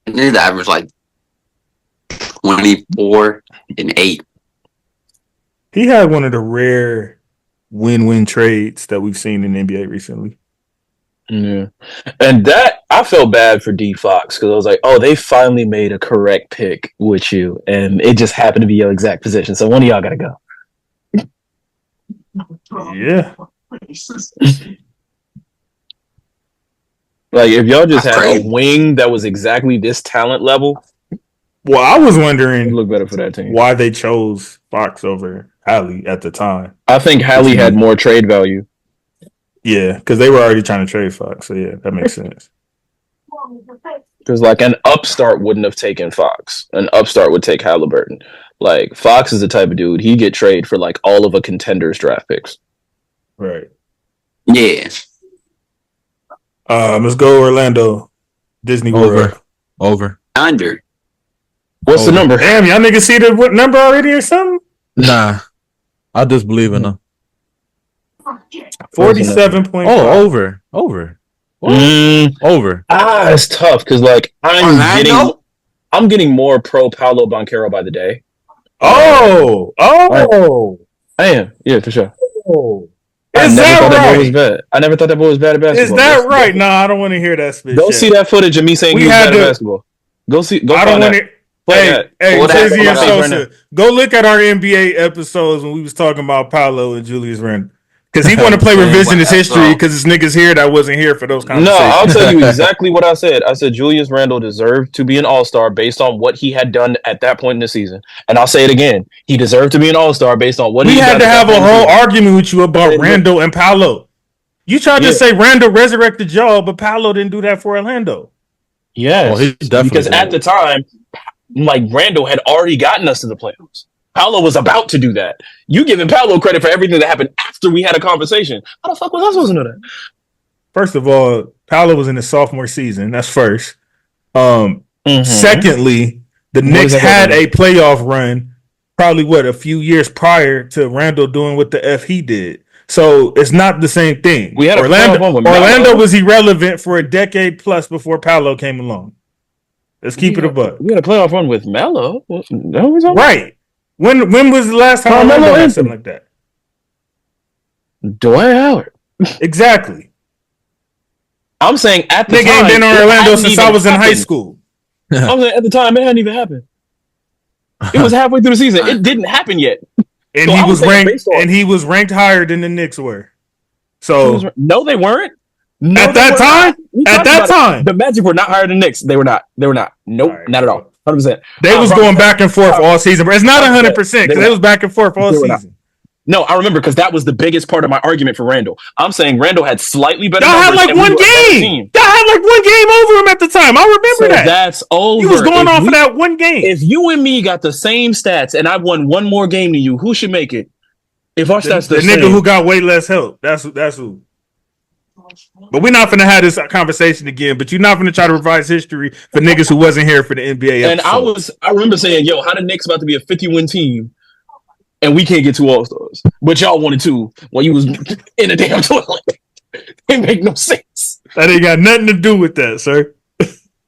Speaker 5: His average like 24 and 8.
Speaker 1: He had one of the rare win-win trades that we've seen in the NBA recently.
Speaker 7: Yeah, and that I felt bad for D Fox because I was like, oh, they finally made a correct pick with you, and it just happened to be your exact position. So one of y'all gotta go.
Speaker 1: Yeah.
Speaker 7: Like if y'all just had a wing that was exactly this talent level.
Speaker 1: Well, I was wondering
Speaker 7: look better for that team.
Speaker 1: Why they chose Fox over Hallie at the time.
Speaker 7: I think Hallie had more trade value.
Speaker 1: Yeah, because they were already trying to trade Fox. So yeah, that makes sense.
Speaker 7: Because like an upstart wouldn't have taken Fox. An upstart would take Halliburton. Like Fox is the type of dude he'd get trade for like all of a contender's draft picks.
Speaker 1: Right.
Speaker 5: Yeah.
Speaker 1: Let's go Orlando. Disney World.
Speaker 3: Over.
Speaker 5: Under.
Speaker 7: What's the number?
Speaker 1: Damn, y'all niggas see the number already or something?
Speaker 3: Nah. I just believe in them.
Speaker 1: 47.5.
Speaker 3: Oh, over. Over.
Speaker 7: It's tough because like I'm getting more pro Paolo Banchero by the day.
Speaker 1: Oh.
Speaker 7: I am. Yeah, for sure.
Speaker 1: Oh.
Speaker 7: Is that right? I never thought that boy was bad at basketball.
Speaker 1: Is that right? No, I don't want to hear that spit.
Speaker 7: Go see that footage of me saying he was bad at basketball. Go see. Go
Speaker 1: I don't want to. Hey, Tizzy and Sosa,
Speaker 7: right
Speaker 1: go look at our NBA episodes when we was talking about Paolo and Julius Randle. Because he want to play revisionist history because it's niggas here that wasn't here for those conversations.
Speaker 7: No, I'll tell you exactly what I said. I said Julius Randle deserved to be an all-star based on what he had done at that point in the season. And I'll say it again. He deserved to be an all-star based on what he had done.
Speaker 1: We had to have a whole argument with you about Randle and Paolo. You tried to say Randle resurrected y'all, but Paolo didn't do that for Orlando.
Speaker 7: Yes. Because at the time, like Randle had already gotten us to the playoffs. Paolo was about to do that. You giving Paolo credit for everything that happened after we had a conversation. How the fuck was I supposed to know that?
Speaker 1: First of all, Paolo was in his sophomore season. That's first. Secondly, the Knicks had a playoff run probably, a few years prior to Randle doing what the F he did. So it's not the same thing.
Speaker 7: We had
Speaker 1: Orlando was irrelevant for a decade plus before Paolo came along. Let's keep it a buck.
Speaker 7: We had a playoff run with Melo.
Speaker 1: Right. When was the last time Melo had something like that?
Speaker 7: Dwight Howard.
Speaker 1: Exactly.
Speaker 7: I'm saying at the time.
Speaker 1: Nigga ain't been on Orlando since I was in high school.
Speaker 7: I'm saying at the time it hadn't even happened. It was halfway through the season. It didn't happen yet.
Speaker 1: And he was ranked higher than the Knicks were. So
Speaker 7: no, they weren't. No,
Speaker 1: at that time,
Speaker 7: the Magic were not higher than the Knicks. They were not. Nope, right, not at all. 100%.
Speaker 1: They was going back and forth all season, but it's not 100% because it was back and forth all season.
Speaker 7: No, I remember because that was the biggest part of my argument for Randle. I'm saying Randle had slightly better.
Speaker 1: Y'all had like one game. Y'all had like one game over him at the time. I remember that.
Speaker 7: That's over.
Speaker 1: He was going off of that one game.
Speaker 7: If you and me got the same stats and I won one more game than you, who should make it? If our stats
Speaker 1: the nigga who got way less help. That's who. But we're not finna have this conversation again. But you're not finna try to revise history for niggas who wasn't here for the NBA episode.
Speaker 7: And I remember saying, "Yo, how the Knicks about to be a 50-win team, and we can't get 2 All-Stars, but y'all wanted 2 while you was in a damn toilet." It make no sense.
Speaker 1: That ain't got nothing to do with that, sir.
Speaker 7: You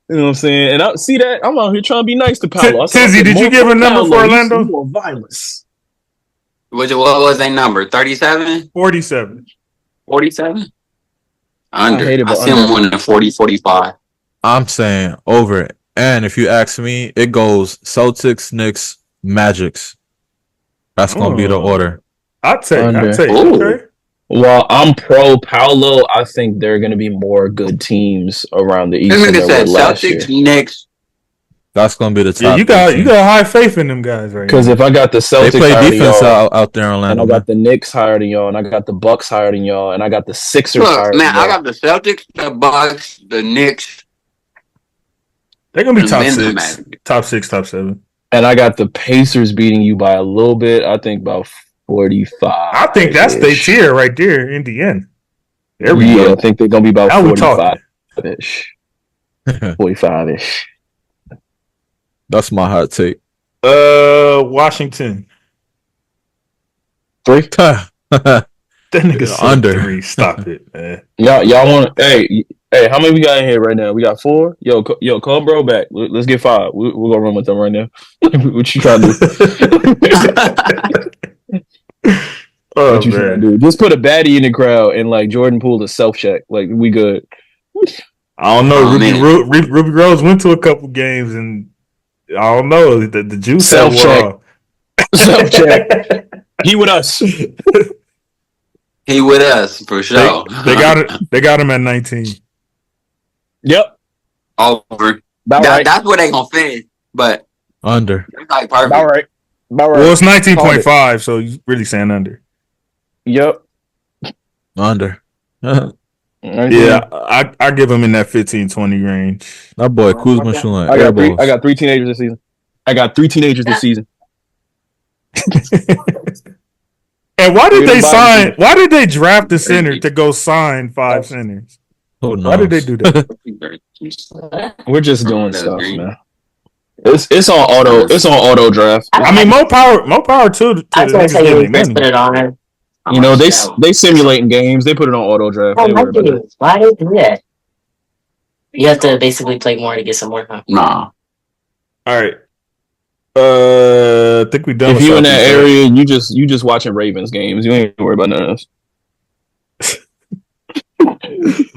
Speaker 7: know what I'm saying? And I see that I'm out here trying to be nice to Paolo.
Speaker 1: Tizzy, did you give a number for Orlando?
Speaker 7: More violence.
Speaker 5: What was that number? 37?
Speaker 1: 47.
Speaker 5: 47? Under. I see him winning 40, 45.
Speaker 3: I'm saying over. And if you ask me, it goes Celtics, Knicks, Magics. That's going to be the order.
Speaker 1: I'd take. Okay.
Speaker 7: Well, I'm pro Paolo. I think there are going to be more good teams around the East than there were last year.
Speaker 5: Celtics, Knicks,
Speaker 3: That's gonna be the top.
Speaker 1: Yeah, you got high faith in them guys, right?
Speaker 7: Because if I got the Celtics,
Speaker 3: they play
Speaker 7: higher
Speaker 3: defense
Speaker 7: than y'all,
Speaker 3: out there in Orlando,
Speaker 7: and I got the Knicks higher than y'all, and I got the Bucks higher than y'all, and I got the Sixers higher
Speaker 5: man,
Speaker 7: than y'all.
Speaker 5: I got the Celtics, the Bucks, the Knicks.
Speaker 1: They're gonna be top 6, top 6, top 7.
Speaker 7: And I got the Pacers beating you by a little bit. I think about 45.
Speaker 1: I think that's their tier right there in the end. There we go.
Speaker 7: I think they're gonna be about 45-ish. 45-ish.
Speaker 3: That's my hot take.
Speaker 1: Washington.
Speaker 7: 3.
Speaker 1: That nigga said
Speaker 3: under
Speaker 1: 3. Stop it, man.
Speaker 7: Y'all want? Hey, how many we got in here right now? We got 4. Yo, call bro back. Let's get 5. We're gonna run with them right now. What you trying to do? What you trying to do? Just put a baddie in the crowd and like Jordan Poole a self check. Like we good.
Speaker 1: I don't know. Ruby Rose went to a couple games and I don't know. The juice
Speaker 7: self check. Self check. He with us.
Speaker 5: He with us for sure.
Speaker 1: They got it. They got him at 19.
Speaker 7: Yep.
Speaker 5: Over. That's where they gonna finish. But
Speaker 3: under.
Speaker 5: It's like perfect.
Speaker 7: All right.
Speaker 1: Well, it's 19.5, so you really saying under.
Speaker 7: Yep.
Speaker 3: Under.
Speaker 1: Yeah, I give him in that 15-20 range.
Speaker 3: That boy Kuzma shooting.
Speaker 7: I got 3 teenagers this season.
Speaker 1: And why did they sign? Why did they draft the center to go sign 5 centers?
Speaker 3: Oh no!
Speaker 1: Why did they do that?
Speaker 7: We're just doing stuff, man. It's on auto. It's on auto draft.
Speaker 1: I mean, more power to the niggas getting money.
Speaker 8: Put it on it.
Speaker 7: You know, they simulating games. They put it on auto draft.
Speaker 8: Why do they do that? You have to basically play more to get some more.
Speaker 5: Nah.
Speaker 1: All right. I think we done.
Speaker 7: If you in that area, you just watching Ravens games. You ain't worried about none of this.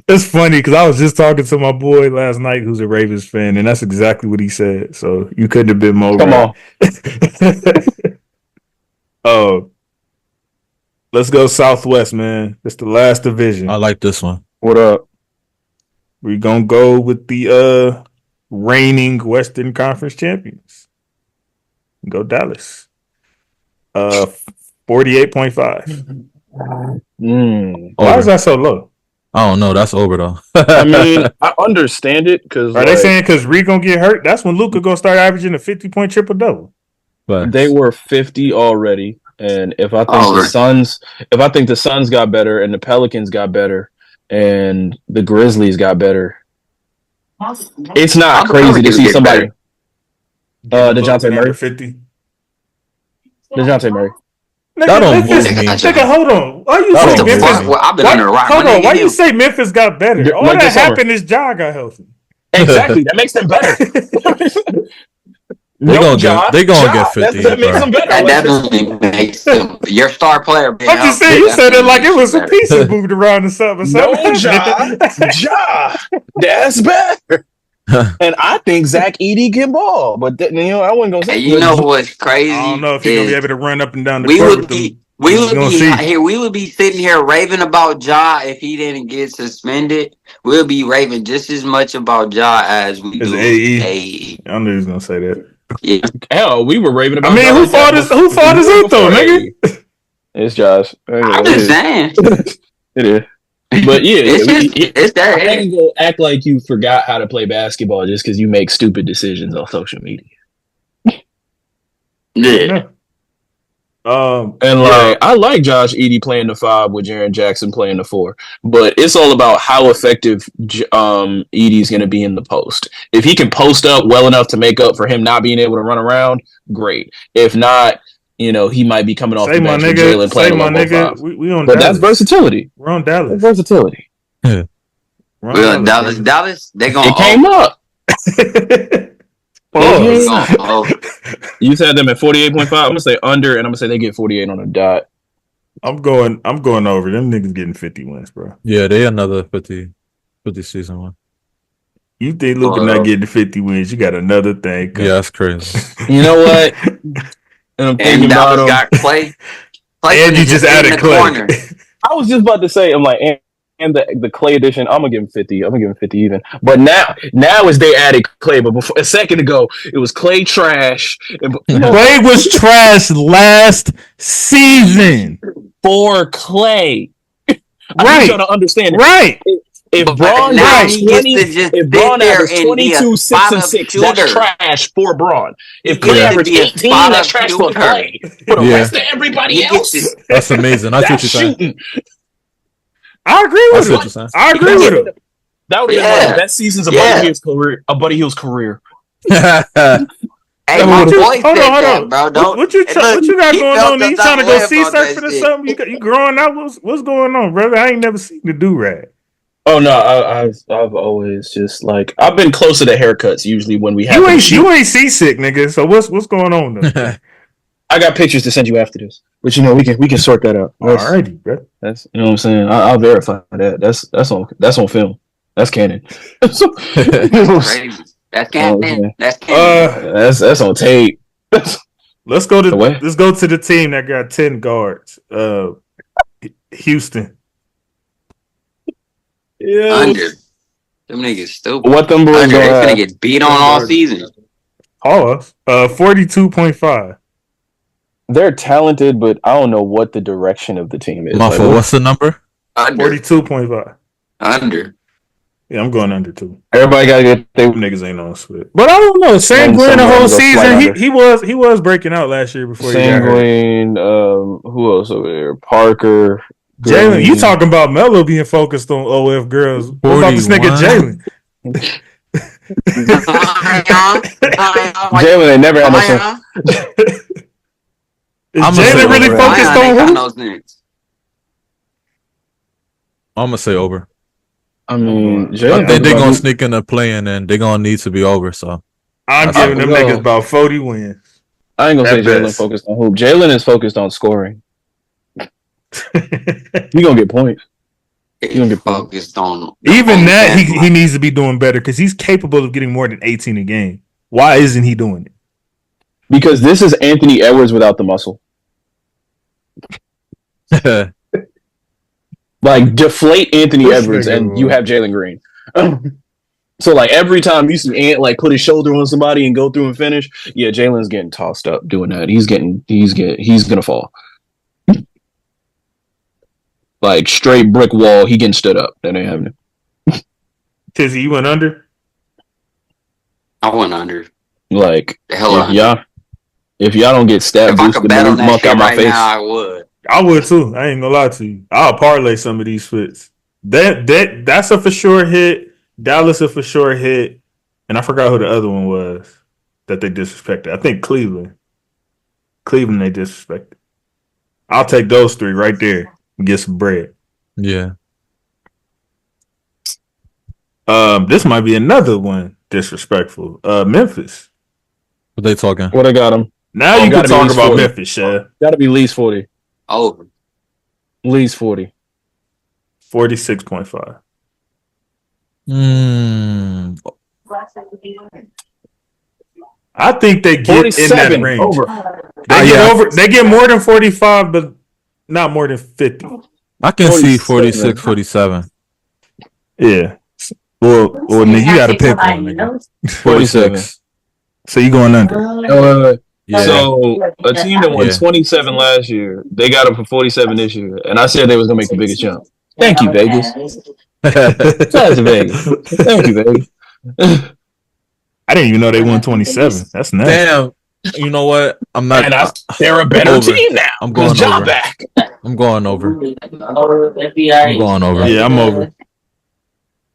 Speaker 1: It's funny because I was just talking to my boy last night who's a Ravens fan, and that's exactly what he said. So you couldn't have been more.
Speaker 7: Come
Speaker 1: on. Oh, let's go Southwest, man. It's the last division.
Speaker 3: I like this one.
Speaker 7: What up?
Speaker 1: We're gonna go with the reigning Western Conference champions. Go Dallas. 48.5. Why is that so low?
Speaker 3: I don't know. That's over though.
Speaker 7: I mean, I understand it because
Speaker 1: are they saying because Reed gonna get hurt? That's when Luka gonna start averaging a 50-point triple double.
Speaker 3: But
Speaker 7: they were 50 already, and if I think the Suns got better and the Pelicans got better and the Grizzlies got better, it's not crazy to see somebody. DeJounte Murray
Speaker 1: 50.
Speaker 7: DeJounte Murray.
Speaker 1: That don't move me. Nigga, hold on. Why you say Memphis?
Speaker 5: I've been under a rock.
Speaker 1: Hold on. Why you say Memphis got better? All that happened is Ja got healthy.
Speaker 7: Exactly. That makes them better.
Speaker 3: They gonna get 50.
Speaker 7: That makes them better.
Speaker 5: That definitely makes them your star player.
Speaker 1: I'm just saying, you said it like it was a piece of moved around or something.
Speaker 7: No, Ja. That's better. And I think Zach Edey can ball, but I wasn't gonna say.
Speaker 5: You know what's crazy?
Speaker 1: I don't know if he's gonna be able to run up and down the
Speaker 5: we
Speaker 1: court.
Speaker 5: We would be sitting here raving about Ja if he didn't get suspended. We'll be raving just as much about Ja as we do AE.
Speaker 1: I knew he was gonna say that.
Speaker 5: Yeah.
Speaker 7: Hell, we were raving about.
Speaker 1: I mean, who fault is it though, nigga?
Speaker 7: It's Josh.
Speaker 5: I'm just saying.
Speaker 7: It is. But yeah,
Speaker 5: it's that.
Speaker 7: I ain't gonna act like you forgot how to play basketball just because you make stupid decisions on social media.
Speaker 5: Yeah.
Speaker 7: I like Josh Edey playing the 5 with Jaren Jackson playing the 4, but it's all about how effective Edey's going to be in the post. If he can post up well enough to make up for him not being able to run around, great. If not, he might be coming off the bench with Jalen playing my nigga.
Speaker 1: We on
Speaker 7: but
Speaker 1: Dallas.
Speaker 7: That's versatility.
Speaker 1: We're on Dallas.
Speaker 7: That's versatility.
Speaker 5: We're on Dallas. They're going.
Speaker 7: It came up. You said them at 48.5. I'm gonna say under, and I'm gonna say they get 48 on a dot.
Speaker 1: I'm going over. Them niggas getting 50 wins, bro.
Speaker 3: Yeah, they another 50 season one.
Speaker 1: You think Luka not getting 50 wins? You got another thing.
Speaker 3: Yeah, that's crazy.
Speaker 7: You know what?
Speaker 5: And Dallas got Clay.
Speaker 1: And you just added Clay.
Speaker 7: I was just about to say, I'm like, and and the Clay edition, I'm gonna give him 50. I'm gonna give him 50 even. But now is they added Clay. But before a second ago, it was Clay trash.
Speaker 1: Clay was trash last season
Speaker 7: for Clay.
Speaker 1: Right.
Speaker 7: I need y'all to understand.
Speaker 1: Right.
Speaker 7: If Braun averaged 22, 6, and 6, that's trash for Braun. If Clay averaged 18, that's trash for Clay. For the rest of everybody else,
Speaker 3: that's amazing. I see what you're saying.
Speaker 1: I agree with him. I agree with him.
Speaker 7: That would have been one of the best seasons of Buddy Hield's career.
Speaker 5: Hey, my boy said that, bro.
Speaker 1: What you got going on? You trying to go see surfing or something? You growing out? What's going on, brother? I ain't never seen the do-rag.
Speaker 7: Oh no, I've always just like I've been closer to haircuts usually when we have
Speaker 1: you ain't seasick, nigga. So what's going on though?
Speaker 7: I got pictures to send you after this, but we can sort that out.
Speaker 1: Alrighty, bro.
Speaker 7: That's what I'm saying. I'll verify that. That's on film. That's canon.
Speaker 5: That's canon. That's canon.
Speaker 7: That's on tape.
Speaker 1: Let's go to the team that got 10 guards. Houston.
Speaker 5: Yeah. Under. Them niggas stupid.
Speaker 7: What them boys
Speaker 5: Under, they're gonna get beat on all season.
Speaker 1: Pause. 42.5.
Speaker 7: They're talented, but I don't know what the direction of the team is.
Speaker 3: Muffle, what's the number?
Speaker 5: Under.
Speaker 1: 42.5.
Speaker 5: Under.
Speaker 1: Yeah, I'm going under too.
Speaker 7: Everybody gotta get their
Speaker 1: niggas ain't on split. But I don't know. Sanguine the whole season. He was breaking out last year before
Speaker 7: Sanguine, who else over there? Parker.
Speaker 1: Jalen, you talking about Melo being focused on OF girls. What about this nigga Jalen?
Speaker 7: Jalen ain't never had no sense.
Speaker 1: Is Jalen really focused on who?
Speaker 3: I'm gonna say over.
Speaker 7: I mean,
Speaker 3: I think they're gonna sneak in a play-in and they're gonna need to be over. So
Speaker 1: I'm giving them niggas about 40 wins.
Speaker 7: I ain't gonna say Jalen focused on hoop. Jalen is focused on scoring. He gonna get points. He gonna get
Speaker 5: focused on.
Speaker 1: Even that, he needs to be doing better because he's capable of getting more than 18 a game. Why isn't he doing it?
Speaker 7: Because this is Anthony Edwards without the muscle. Like deflate Anthony Edwards and you have Jalen Green. So like every time you see Ant like put his shoulder on somebody and go through and finish, yeah, Jalen's getting tossed up doing that. He's gonna fall. Like straight brick wall, he getting stood up. That ain't happening.
Speaker 1: Tizzy, you went under?
Speaker 5: I went under.
Speaker 7: Like if y'all don't get stat boosted the muck out my face.
Speaker 5: Now,
Speaker 1: I would too. I ain't gonna lie to you. I'll parlay some of these fits. That's a for sure hit. Dallas a for sure hit. And I forgot who the other one was that they disrespected. I think Cleveland. Cleveland they disrespected. I'll take those three right there and get some bread.
Speaker 3: Yeah.
Speaker 1: This might be another one disrespectful. Memphis.
Speaker 3: What they talking?
Speaker 7: What I got them?
Speaker 1: Now you can talk about 40. Memphis, Chef.
Speaker 7: Gotta be at least 40.
Speaker 5: Over.
Speaker 7: At least 40.
Speaker 1: 46.5. I think they get in that range.
Speaker 7: Over.
Speaker 1: They get more than 45, but not more than 50.
Speaker 3: I can see 46, 47.
Speaker 1: Yeah. Well, nigga, you got to pick one, nigga. 46. So you going under?
Speaker 3: Yeah.
Speaker 7: So a team that won 27 last year, they got up for 47 this year, and I said they was gonna make the biggest jump. Thank you, Vegas. Shout out to Vegas. Thank you, Vegas.
Speaker 1: I didn't even know they won 27. That's nice.
Speaker 3: Damn. You know what? I'm not.
Speaker 7: They're a better team now.
Speaker 3: I'm going over.
Speaker 7: Back.
Speaker 3: I'm going over. I'm going over.
Speaker 1: Yeah, I'm over.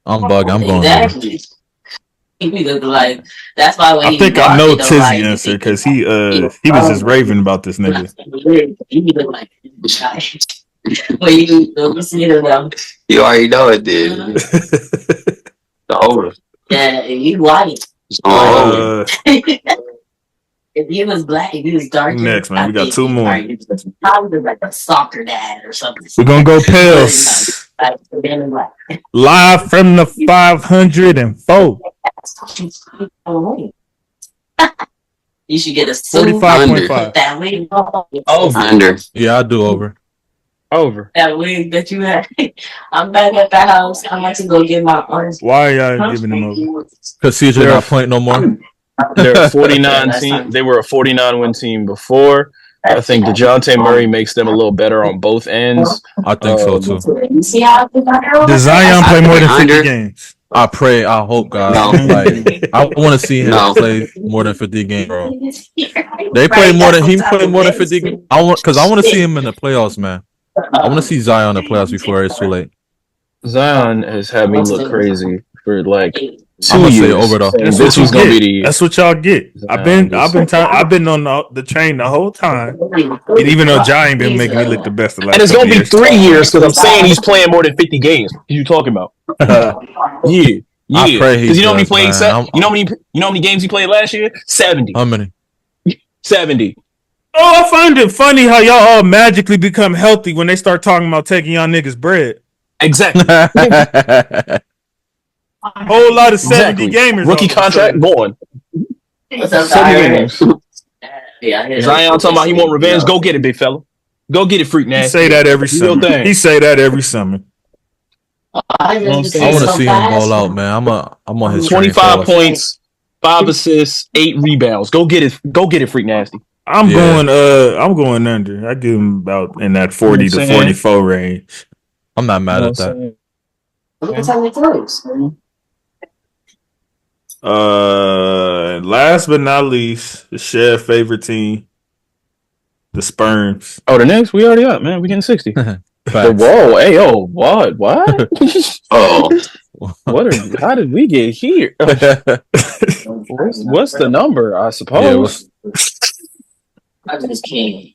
Speaker 3: I'm bugging. I'm going over.
Speaker 8: Like that's why
Speaker 1: I think I know Tizzy answer because he was just raving about this nigga.
Speaker 5: You already know it, dude. Over.
Speaker 8: Yeah, you white. If he was black, if he was dark.
Speaker 1: Next, man, we got two more.
Speaker 8: Probably like a soccer dad or something.
Speaker 1: We're gonna go Pels. Live from the 504.
Speaker 8: You should get a
Speaker 1: 45.5.
Speaker 5: Over.
Speaker 7: Under.
Speaker 3: Yeah, I do over.
Speaker 7: Over.
Speaker 8: That wig that you had. I'm back at the house. I'm about to go get my orange.
Speaker 1: Why are y'all giving them over?
Speaker 3: Because CJ not playing no more.
Speaker 7: They're a 49 team. They were a 49 win team before. I think DeJounte Murray makes them a little better on both ends.
Speaker 3: I think so too.
Speaker 1: Does Zion play more than 50 games?
Speaker 3: I pray, I hope, God.
Speaker 5: No.
Speaker 3: Like, I want to see him play more than 50 games, bro. They play more than 50 games. I want to see him in the playoffs, man. I want to see Zion in the playoffs before it's too late.
Speaker 7: Zion has had me look crazy for like 2
Speaker 3: I'm
Speaker 7: years.
Speaker 3: say over though.
Speaker 7: This was gonna be the year.
Speaker 1: That's what y'all get. I've been on the train the whole time, and even though Ja ain't been making me look the best.
Speaker 7: And it's gonna be 3 years because I'm saying he's playing more than 50 games. What are you talking about? Yeah.
Speaker 3: I pray he
Speaker 7: Because you know how many
Speaker 3: does,
Speaker 7: played?
Speaker 3: man.
Speaker 7: You know how many games he played last year? 70.
Speaker 3: How many?
Speaker 7: 70.
Speaker 1: Oh, I find it funny how y'all all magically become healthy when they start talking about taking y'all niggas bread.
Speaker 7: Exactly.
Speaker 1: Whole lot of 70 gamers.
Speaker 7: Rookie contract going. 70 games. Zion talking about he want revenge. Go get it, big fella. Go get it, freak nasty.
Speaker 1: He say that every summer. He say that every summer.
Speaker 3: I want to see him ball out, man. I'm on his
Speaker 7: 25 points, 5 assists, 8 rebounds. Go get it. Go get it, freak nasty.
Speaker 1: I'm going under. I give him about in that 40 to 44 range.
Speaker 3: I'm not mad at that.
Speaker 8: Look at how it goes.
Speaker 1: Last but not least, the Chef favorite team, the Sperms.
Speaker 7: Oh, the next we already up, man. We getting 60. Whoa, hey, yo, what? Oh, how did we get here? What's the number? I suppose.
Speaker 8: I just can't.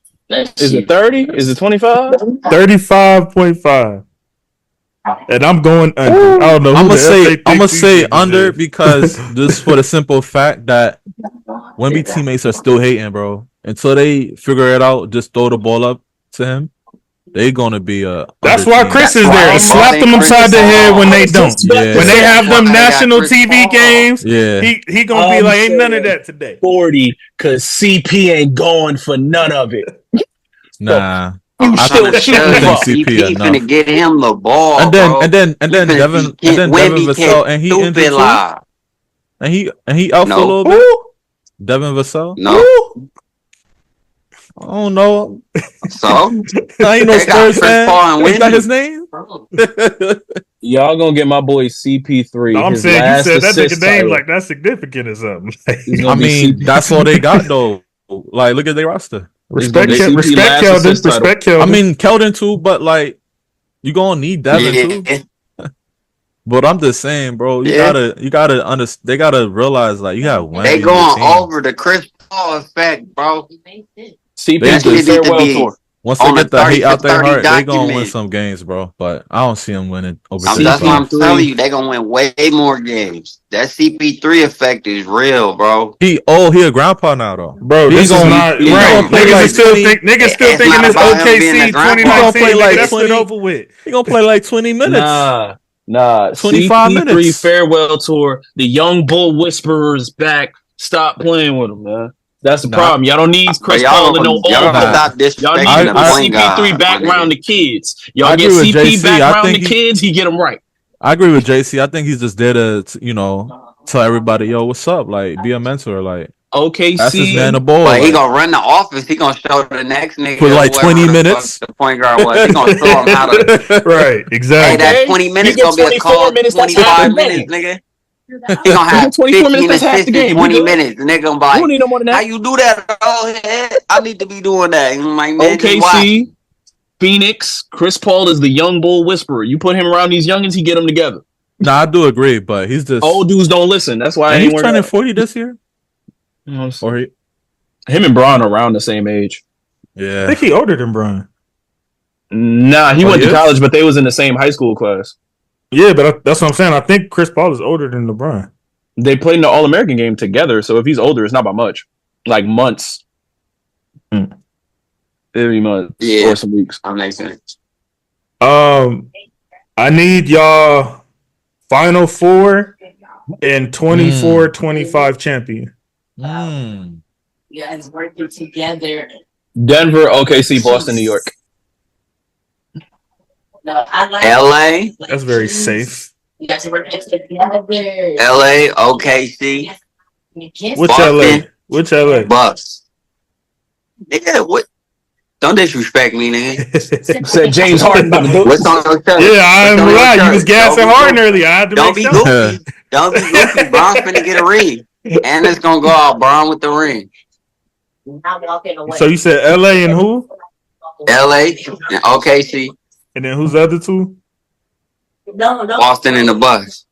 Speaker 7: Is it 30? Is it 25?
Speaker 1: 35.5. And I'm going under. I don't know.
Speaker 3: I'm gonna say under because just for the simple fact that Wemby teammates are still hating, bro. Until they figure it out, just throw the ball up to him. They gonna be a.
Speaker 1: That's why Chris is there. Slap them upside the head when they don't. Yeah. When they have them national TV games, he gonna be like, ain't none of that today.
Speaker 7: 40, cause CP ain't going for none of it.
Speaker 3: Nah.
Speaker 5: I think CP finna get him the ball,
Speaker 3: and then Devin Vassell, and he injured too. And he out for a little bit. Devin Vassell.
Speaker 5: No.
Speaker 3: I don't know.
Speaker 5: So
Speaker 3: I ain't no Spurs fan. Is that his name?
Speaker 7: Y'all gonna get my boy CP3.
Speaker 1: No, I'm saying you said that nigga name like that's significant or something.
Speaker 3: I mean, that's all they got though. Like, look at their roster.
Speaker 1: Respect Keldon.
Speaker 3: I mean, Keldon too, but like, you gonna need Devin too. But I'm just saying, bro. You gotta understand. They gotta realize, like, you got Wemby.
Speaker 5: They going over the Chris Paul effect, bro.
Speaker 7: CP just farewell tour.
Speaker 3: Once they get the hate out their heart, they gonna win some games, bro. But I don't see them winning over.
Speaker 5: That's what I'm telling you. They gonna win way more games. That CP3 effect is real, bro.
Speaker 3: He a grandpa now, though.
Speaker 1: Bro, this is not right. Niggas still thinking this OKC 2019. Like that's been over with.
Speaker 3: He gonna play like 20 minutes.
Speaker 7: Nah.
Speaker 3: 25
Speaker 7: CP3
Speaker 3: minutes.
Speaker 7: farewell tour. The young bull whisperers back. Stop playing with him, man. That's the problem. Y'all don't need Chris Paul and no old
Speaker 5: stop
Speaker 7: y'all need CP3 back around the kids. Y'all get CP back around the kids, he get them right.
Speaker 3: I agree with JC. I think he's just there to, tell everybody, yo, what's up? Like, be a mentor. Like,
Speaker 7: OKC.
Speaker 3: That's his man, the ball.
Speaker 5: But he gonna run the offense. He gonna show the next nigga
Speaker 3: for like 20 minutes.
Speaker 5: The point guard was. He gonna show him how to.
Speaker 1: Right, exactly.
Speaker 5: Hey, that 20 minutes gonna be a cold 25 minutes, nigga. He gonna have 15 assists in 20 minutes. And they're gonna be like, how you do that? Oh, yeah, I need to be doing that. Like, man,
Speaker 7: OKC, Phoenix, Chris Paul is the young bull whisperer. You put him around these youngins, he get them together.
Speaker 3: Nah, I do agree, but he's just
Speaker 7: old dudes don't listen. That's why
Speaker 3: he's turning 40 this year.
Speaker 7: Or him and Bron are around the same age.
Speaker 3: Yeah,
Speaker 1: I think he older than Bron.
Speaker 7: Nah, he went to college, but they was in the same high school class.
Speaker 1: Yeah, but that's what I'm saying. I think Chris Paul is older than LeBron.
Speaker 7: They played in the All-American game together, so if he's older, it's not by much. Like months. Maybe months or some weeks.
Speaker 5: I'm not saying.
Speaker 1: I need y'all Final Four and 24-25 champion.
Speaker 8: You guys working together.
Speaker 7: Denver, OKC, Boston, New York.
Speaker 8: No, I like
Speaker 5: LA.
Speaker 1: That's very safe.
Speaker 8: You got to work together.
Speaker 5: LA, OKC.
Speaker 1: Which
Speaker 5: Boston,
Speaker 1: LA? Which LA?
Speaker 5: Bucks. Nigga, what? Don't disrespect me, nigga.
Speaker 7: Said James Harden about to do
Speaker 5: What's on your shirt?
Speaker 1: Yeah, I'm
Speaker 5: What's on your
Speaker 1: glad you
Speaker 5: shirt?
Speaker 1: was gassing Harden earlier. I had to
Speaker 5: Don't
Speaker 1: make
Speaker 5: be
Speaker 1: sure.
Speaker 5: goofy. Don't be goofy. Bron's finna get a ring. And it's gonna go out Bron with the ring.
Speaker 8: I'm walking away.
Speaker 1: So you said LA and who?
Speaker 5: LA and OKC.
Speaker 1: And then who's the other two?
Speaker 8: No.
Speaker 5: Boston and the Bucks.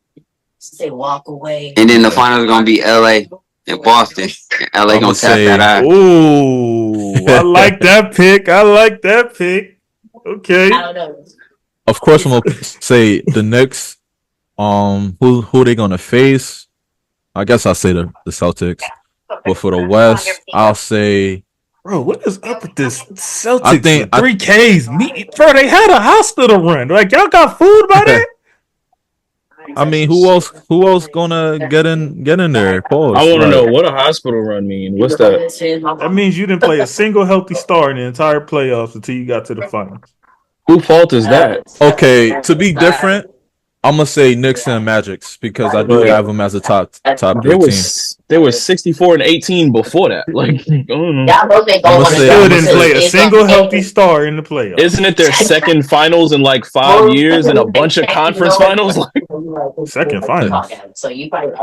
Speaker 8: Say walk away.
Speaker 5: And then the finals are gonna be LA and Boston. And LA gonna tap that eye.
Speaker 1: Ooh, I like that pick. Okay.
Speaker 8: I don't know.
Speaker 3: Of course, I'm gonna say the Knicks. Who they gonna face? I guess I'll say the Celtics. But for the West, I'll say.
Speaker 1: Bro, what is up with this Celtics?
Speaker 3: I think
Speaker 1: 3Ks. Bro, they had a hospital run. Like y'all got food by that?
Speaker 3: I mean, who else gonna get in there? Pause.
Speaker 7: I want to know what a hospital run mean. What's that?
Speaker 1: That means you didn't play a single healthy star in the entire playoffs until you got to the finals.
Speaker 7: Whose fault is that?
Speaker 3: Okay, to be different, I'm gonna say Knicks and Magics because I do have them as a top 3 team.
Speaker 7: They were 64 and 18 before that. Like, I don't know.
Speaker 1: Still didn't play a single healthy star in the playoffs.
Speaker 7: Isn't it their second finals in like 5 years and a bunch of conference finals?
Speaker 1: Second finals.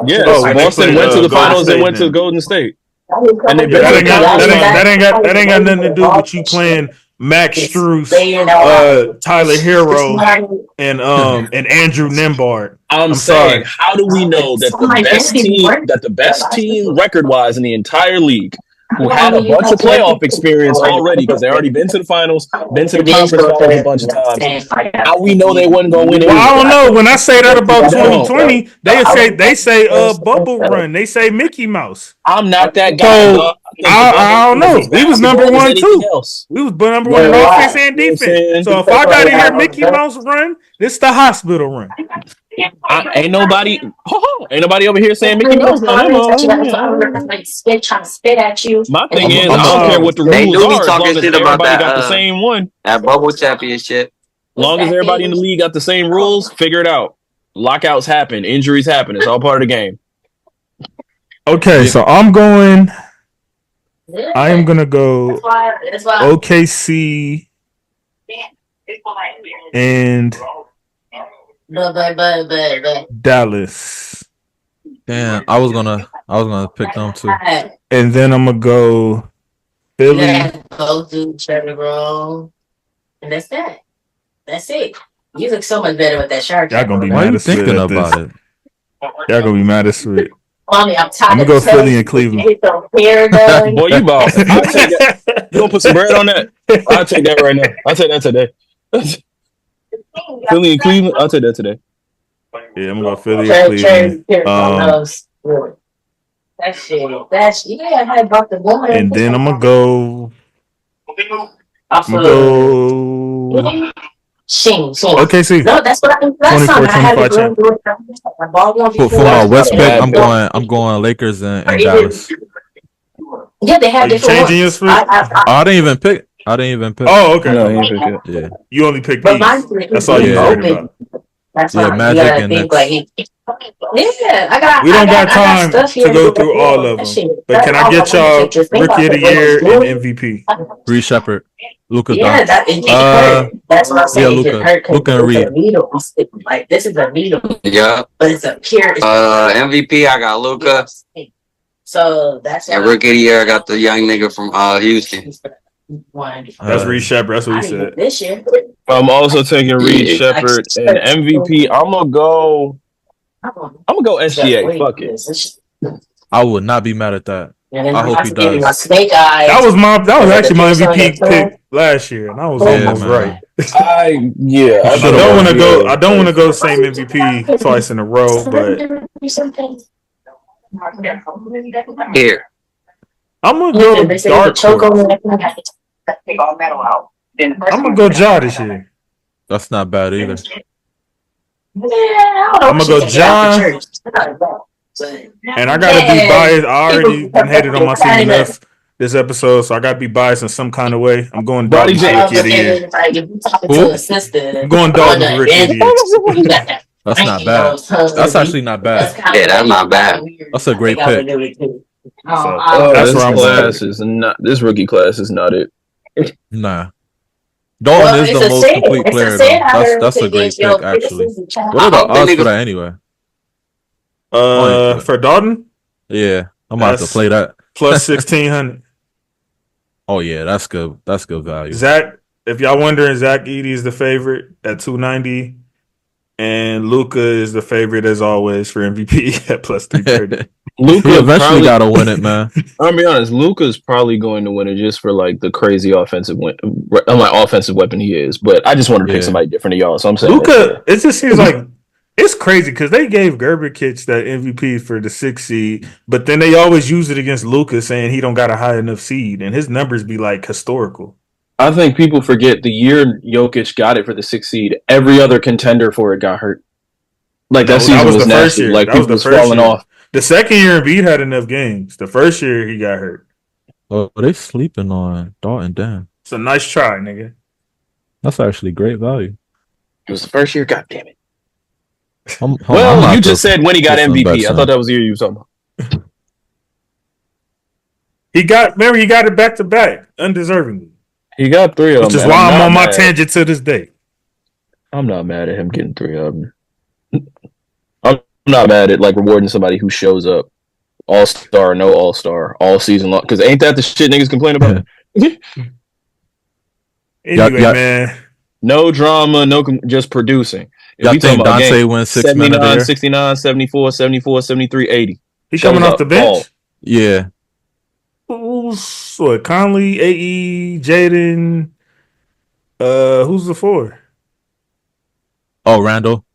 Speaker 7: Yeah, Boston went to the finals and went to Golden State. And they
Speaker 1: that ain't got nothing to do with you playing Max Strus, Tyler Hero, and Andrew Nembhard.
Speaker 7: I'm saying, how do we know that the best team record-wise in the entire league, who have a bunch of playoff experience already because they already been to the finals, been to the conference finals a bunch of times, how we know they wasn't going to win?
Speaker 1: Well, I don't know. When I say that about 2020, they say bubble run. They say Mickey Mouse.
Speaker 7: I'm not that guy.
Speaker 1: So I don't know. We was number one too. We was number one in offense and defense. So if I got to hear Mickey Mouse run, this the hospital run.
Speaker 7: Ain't nobody over here saying Mickey Mouse.
Speaker 8: Trying to spit at you.
Speaker 7: My thing is, I don't care what the rules are, as long as everybody got the same one.
Speaker 5: That bubble championship.
Speaker 7: As long as everybody in the league got the same rules, figure it out. Lockouts happen, injuries happen. It's all part of the game.
Speaker 1: Okay, so I am gonna go OKC and Dallas.
Speaker 3: Damn, I was gonna pick them too.
Speaker 1: And then I'm gonna go Philly.
Speaker 8: Go do Cherry Roll. And that's that. That's it. You look so much better with that shirt.
Speaker 1: Y'all gonna be
Speaker 3: Why
Speaker 1: mad
Speaker 3: are you
Speaker 1: as shit
Speaker 3: thinking
Speaker 1: at
Speaker 3: about
Speaker 1: this.
Speaker 3: it?
Speaker 1: Y'all gonna be mad as shit.
Speaker 8: Mommy, I'm tired.
Speaker 1: I'm gonna go Philly and Cleveland.
Speaker 7: Boy, you boss. I'll take that. You gonna put some bread on that? I'll take that right now. I'll take that today. Philly and Cleveland. I'll take that today.
Speaker 1: Yeah, I'm gonna go Philly and Cleveland.
Speaker 8: That shit. Yeah, I had bought the one.
Speaker 1: And then I'm gonna go. OKC.
Speaker 8: No, that's what I think last time. I had to go do it.
Speaker 3: For my West pick, I'm going Lakers and Dallas.
Speaker 8: Yeah, they have different
Speaker 1: changing your split?
Speaker 3: I didn't even pick.
Speaker 1: Oh, okay.
Speaker 2: No, he didn't pick it.
Speaker 3: Yeah.
Speaker 1: You only picked these. That's all you worried about.
Speaker 8: That's
Speaker 3: Yeah, Magic and Knicks.
Speaker 8: I got.
Speaker 1: We don't got time to go through all of them. But can I get y'all Rookie of the Year and MVP?
Speaker 3: Reed Shepard, Luka.
Speaker 8: Yeah, that's what I'm saying.
Speaker 3: Luka and Reed.
Speaker 8: Like this is a needle.
Speaker 5: Yeah.
Speaker 8: But it's a pure.
Speaker 5: MVP, I got Luka.
Speaker 8: So that's.
Speaker 5: And Rookie of the Year, I got the young nigga from Houston.
Speaker 1: That's Reed Shepard. That's what he said.
Speaker 8: This year.
Speaker 7: I'm also taking Reed Shepard and MVP. I'm gonna go SGA. Fuck it.
Speaker 3: I would not be mad at that. I hope he does.
Speaker 1: That was actually my MVP pick last year, and I was almost right.
Speaker 7: I
Speaker 1: don't want to go same MVP twice in a row, but
Speaker 5: here
Speaker 1: I'm gonna go dark horse. I'm gonna go Ja this year.
Speaker 3: That's not bad either.
Speaker 1: I'm gonna go Ja. And I gotta be biased. I already been hated on my team enough this episode, so I got to be biased in some kind of way. I'm going
Speaker 7: Roddy
Speaker 1: Dalton's
Speaker 7: J.
Speaker 1: rookie of the year.
Speaker 8: Like, if you talking to a sister,
Speaker 1: I'm going Dalton's rookie of the year.
Speaker 3: That's not bad. That's actually not bad.
Speaker 5: Yeah, that's not bad.
Speaker 3: That's a great pick.
Speaker 1: That's where I'm
Speaker 7: class is not. This rookie class is not it.
Speaker 3: Nah. Dalton is the most complete player, though. That's a great pick, actually. What are the odds for that anyway?
Speaker 1: For Dalton?
Speaker 3: Yeah, I'm about to play that.
Speaker 1: Plus 1,600.
Speaker 3: Oh, yeah, that's good. That's good value.
Speaker 1: Zach, if y'all wondering, Zach Edey is the favorite at 290. And Luka is the favorite, as always, for MVP at plus 330.
Speaker 3: Luka eventually got to win it, man.
Speaker 7: I'll be honest. Luka's probably going to win it just for like the crazy offensive weapon he is. But I just want to pick somebody different to y'all. So I'm saying
Speaker 1: Luka. It just seems like it's crazy because they gave Gerbikic that MVP for the 6th seed, but then they always use it against Luka, saying he don't got a high enough seed, and his numbers be like historical.
Speaker 7: I think people forget the year Jokic got it for the 6th seed. Every other contender for it got hurt. Like that season was
Speaker 1: the
Speaker 7: nasty.
Speaker 1: Year.
Speaker 7: Like
Speaker 1: that
Speaker 7: people was falling off.
Speaker 1: The second year, Embiid had enough games. The first year, he got hurt.
Speaker 3: Oh, they sleeping on Dalton. Damn,
Speaker 1: it's a nice try, nigga.
Speaker 3: That's actually great value.
Speaker 7: It was the first year. God damn it.
Speaker 3: Well,
Speaker 7: you just said when he got MVP. I thought that was the year you were talking about.
Speaker 1: He got it back to back, undeservingly.
Speaker 7: He got 3 of them.
Speaker 1: Which is why I'm on my tangent to this day.
Speaker 7: I'm not mad at him getting 3 of them. I'm not mad at like rewarding somebody who shows up all-star, no all-star, all season long. Because ain't that the shit niggas complain about?
Speaker 1: Anyway, man.
Speaker 7: No drama, just producing.
Speaker 3: Y'all think Dante wins 6 men of the year?
Speaker 7: 69, 74, 74, 73, 80.
Speaker 1: He coming off the bench?
Speaker 3: Yeah.
Speaker 1: What, Conley, AE, Jaden, who's the 4?
Speaker 3: Oh, Randall.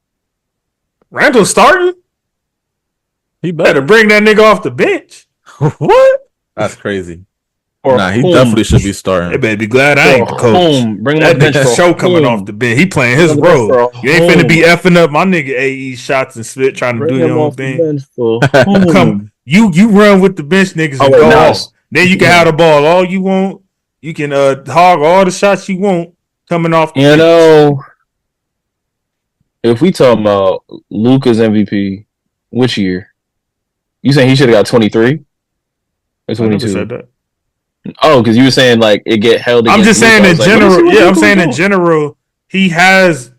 Speaker 1: Randall starting?
Speaker 3: He better
Speaker 1: bring that nigga off the bench. What?
Speaker 3: That's crazy. He definitely should be starting.
Speaker 1: They better be glad I ain't the coach.
Speaker 7: Bring
Speaker 1: that nigga show coming off the bench. He playing his role. You ain't finna be effing up my nigga AE shots and spit trying to do your own thing. Come, you run with the bench niggas and go off. Then you can have the ball all you want. You can hog all the shots you want coming off the bench.
Speaker 7: Know, if we talking about Luka's MVP, which year? You saying he should have got 23 or 22?
Speaker 1: Said that.
Speaker 7: Oh, because you were saying like it get held.
Speaker 1: I'm just saying in general. Yeah, I'm saying in general, he has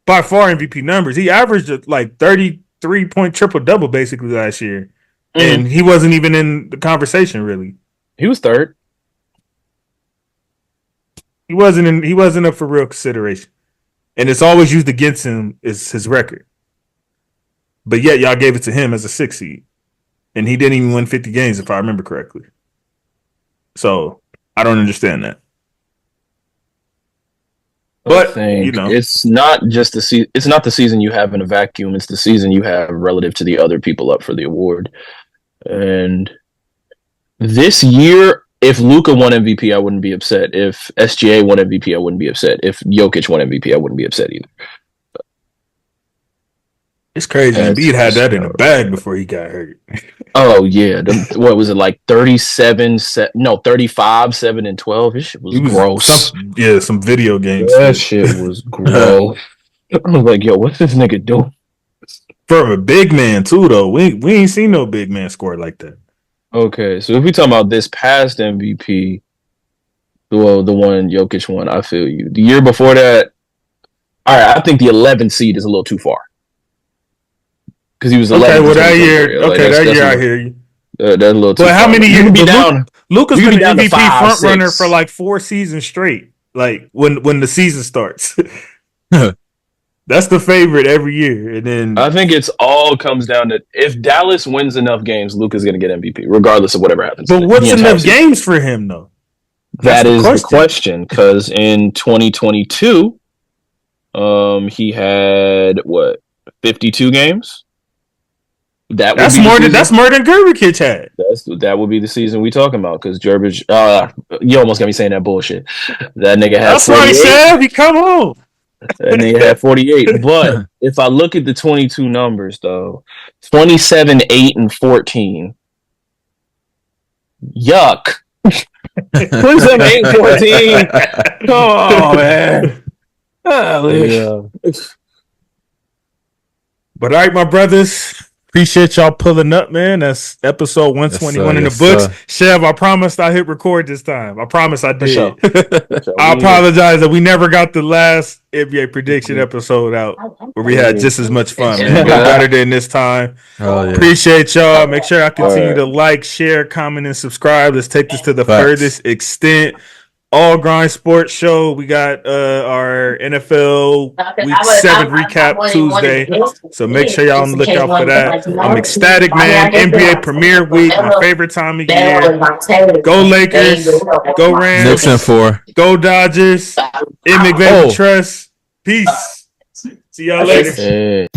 Speaker 1: by far MVP numbers. He averaged like 33-point triple-double basically last year, and he wasn't even in the conversation really.
Speaker 7: He was third.
Speaker 1: He wasn't up for real consideration, and it's always used against him is his record. But yet y'all gave it to him as a 6 seed, and he didn't even win 50 games if I remember correctly. So I don't understand that. But
Speaker 7: it's not just it's not the season you have in a vacuum. It's the season you have relative to the other people up for the award. And this year, if Luka won MVP, I wouldn't be upset. If SGA won MVP, I wouldn't be upset. If Jokic won MVP, I wouldn't be upset either.
Speaker 1: It's crazy. Embiid had that in the bag before he got hurt.
Speaker 7: Oh yeah, what was it like? 35, 7 and 12. This shit was gross.
Speaker 1: Some video games.
Speaker 7: That shit was gross. I was like, yo, what's this nigga doing?
Speaker 1: For a big man too, though. We ain't seen no big man score like that.
Speaker 7: Okay, so if we talking about this past MVP, well, the one Jokic won, I feel you. The year before that, all right, I think the 11th seed is a little too far. Because he was 11.
Speaker 1: Okay, well that year, that year I hear you.
Speaker 7: That's a little too.
Speaker 1: But how many years? Luka's been an MVP front runner
Speaker 7: 6.
Speaker 1: for like 4 seasons straight. Like when the season starts, that's the favorite every year. And then
Speaker 7: I think it's all comes down to if Dallas wins enough games, Luka's going to get MVP, regardless of whatever happens.
Speaker 1: But what's enough games for him though?
Speaker 7: That is the question. Because in 2022, he had 52 games.
Speaker 1: That's more than Gerbikic had.
Speaker 7: That would be the season we talking about because Gerbic. You almost got me saying that bullshit. That nigga had.
Speaker 1: That's why he said he come on.
Speaker 7: That nigga had 48. But if I look at the 22 numbers though, 27, 8, and 14. Yuck. Clemson ain't 14. Come on, man.
Speaker 2: Yeah.
Speaker 1: But all right, my brothers. Appreciate y'all pulling up, man. That's episode 121 in the books. Chev, I promised I hit record this time. I promise I did.
Speaker 7: Sure.
Speaker 1: I apologize that we never got the last NBA prediction episode out where we had just as much fun, man. We're better than this time.
Speaker 3: Oh, yeah.
Speaker 1: Appreciate y'all. Make sure I continue to like, share, comment, and subscribe. Let's take this to the furthest extent. All Grind Sports Show. We got our NFL Week 7 recap Tuesday. So make sure y'all on the lookout for that. I'm ecstatic, man. NBA Premier Week, my favorite time of year. Go Lakers. Go Rams.
Speaker 3: Knicks and 4.
Speaker 1: Go Dodgers. In McVay Trust. Peace. See y'all later.
Speaker 2: Hey.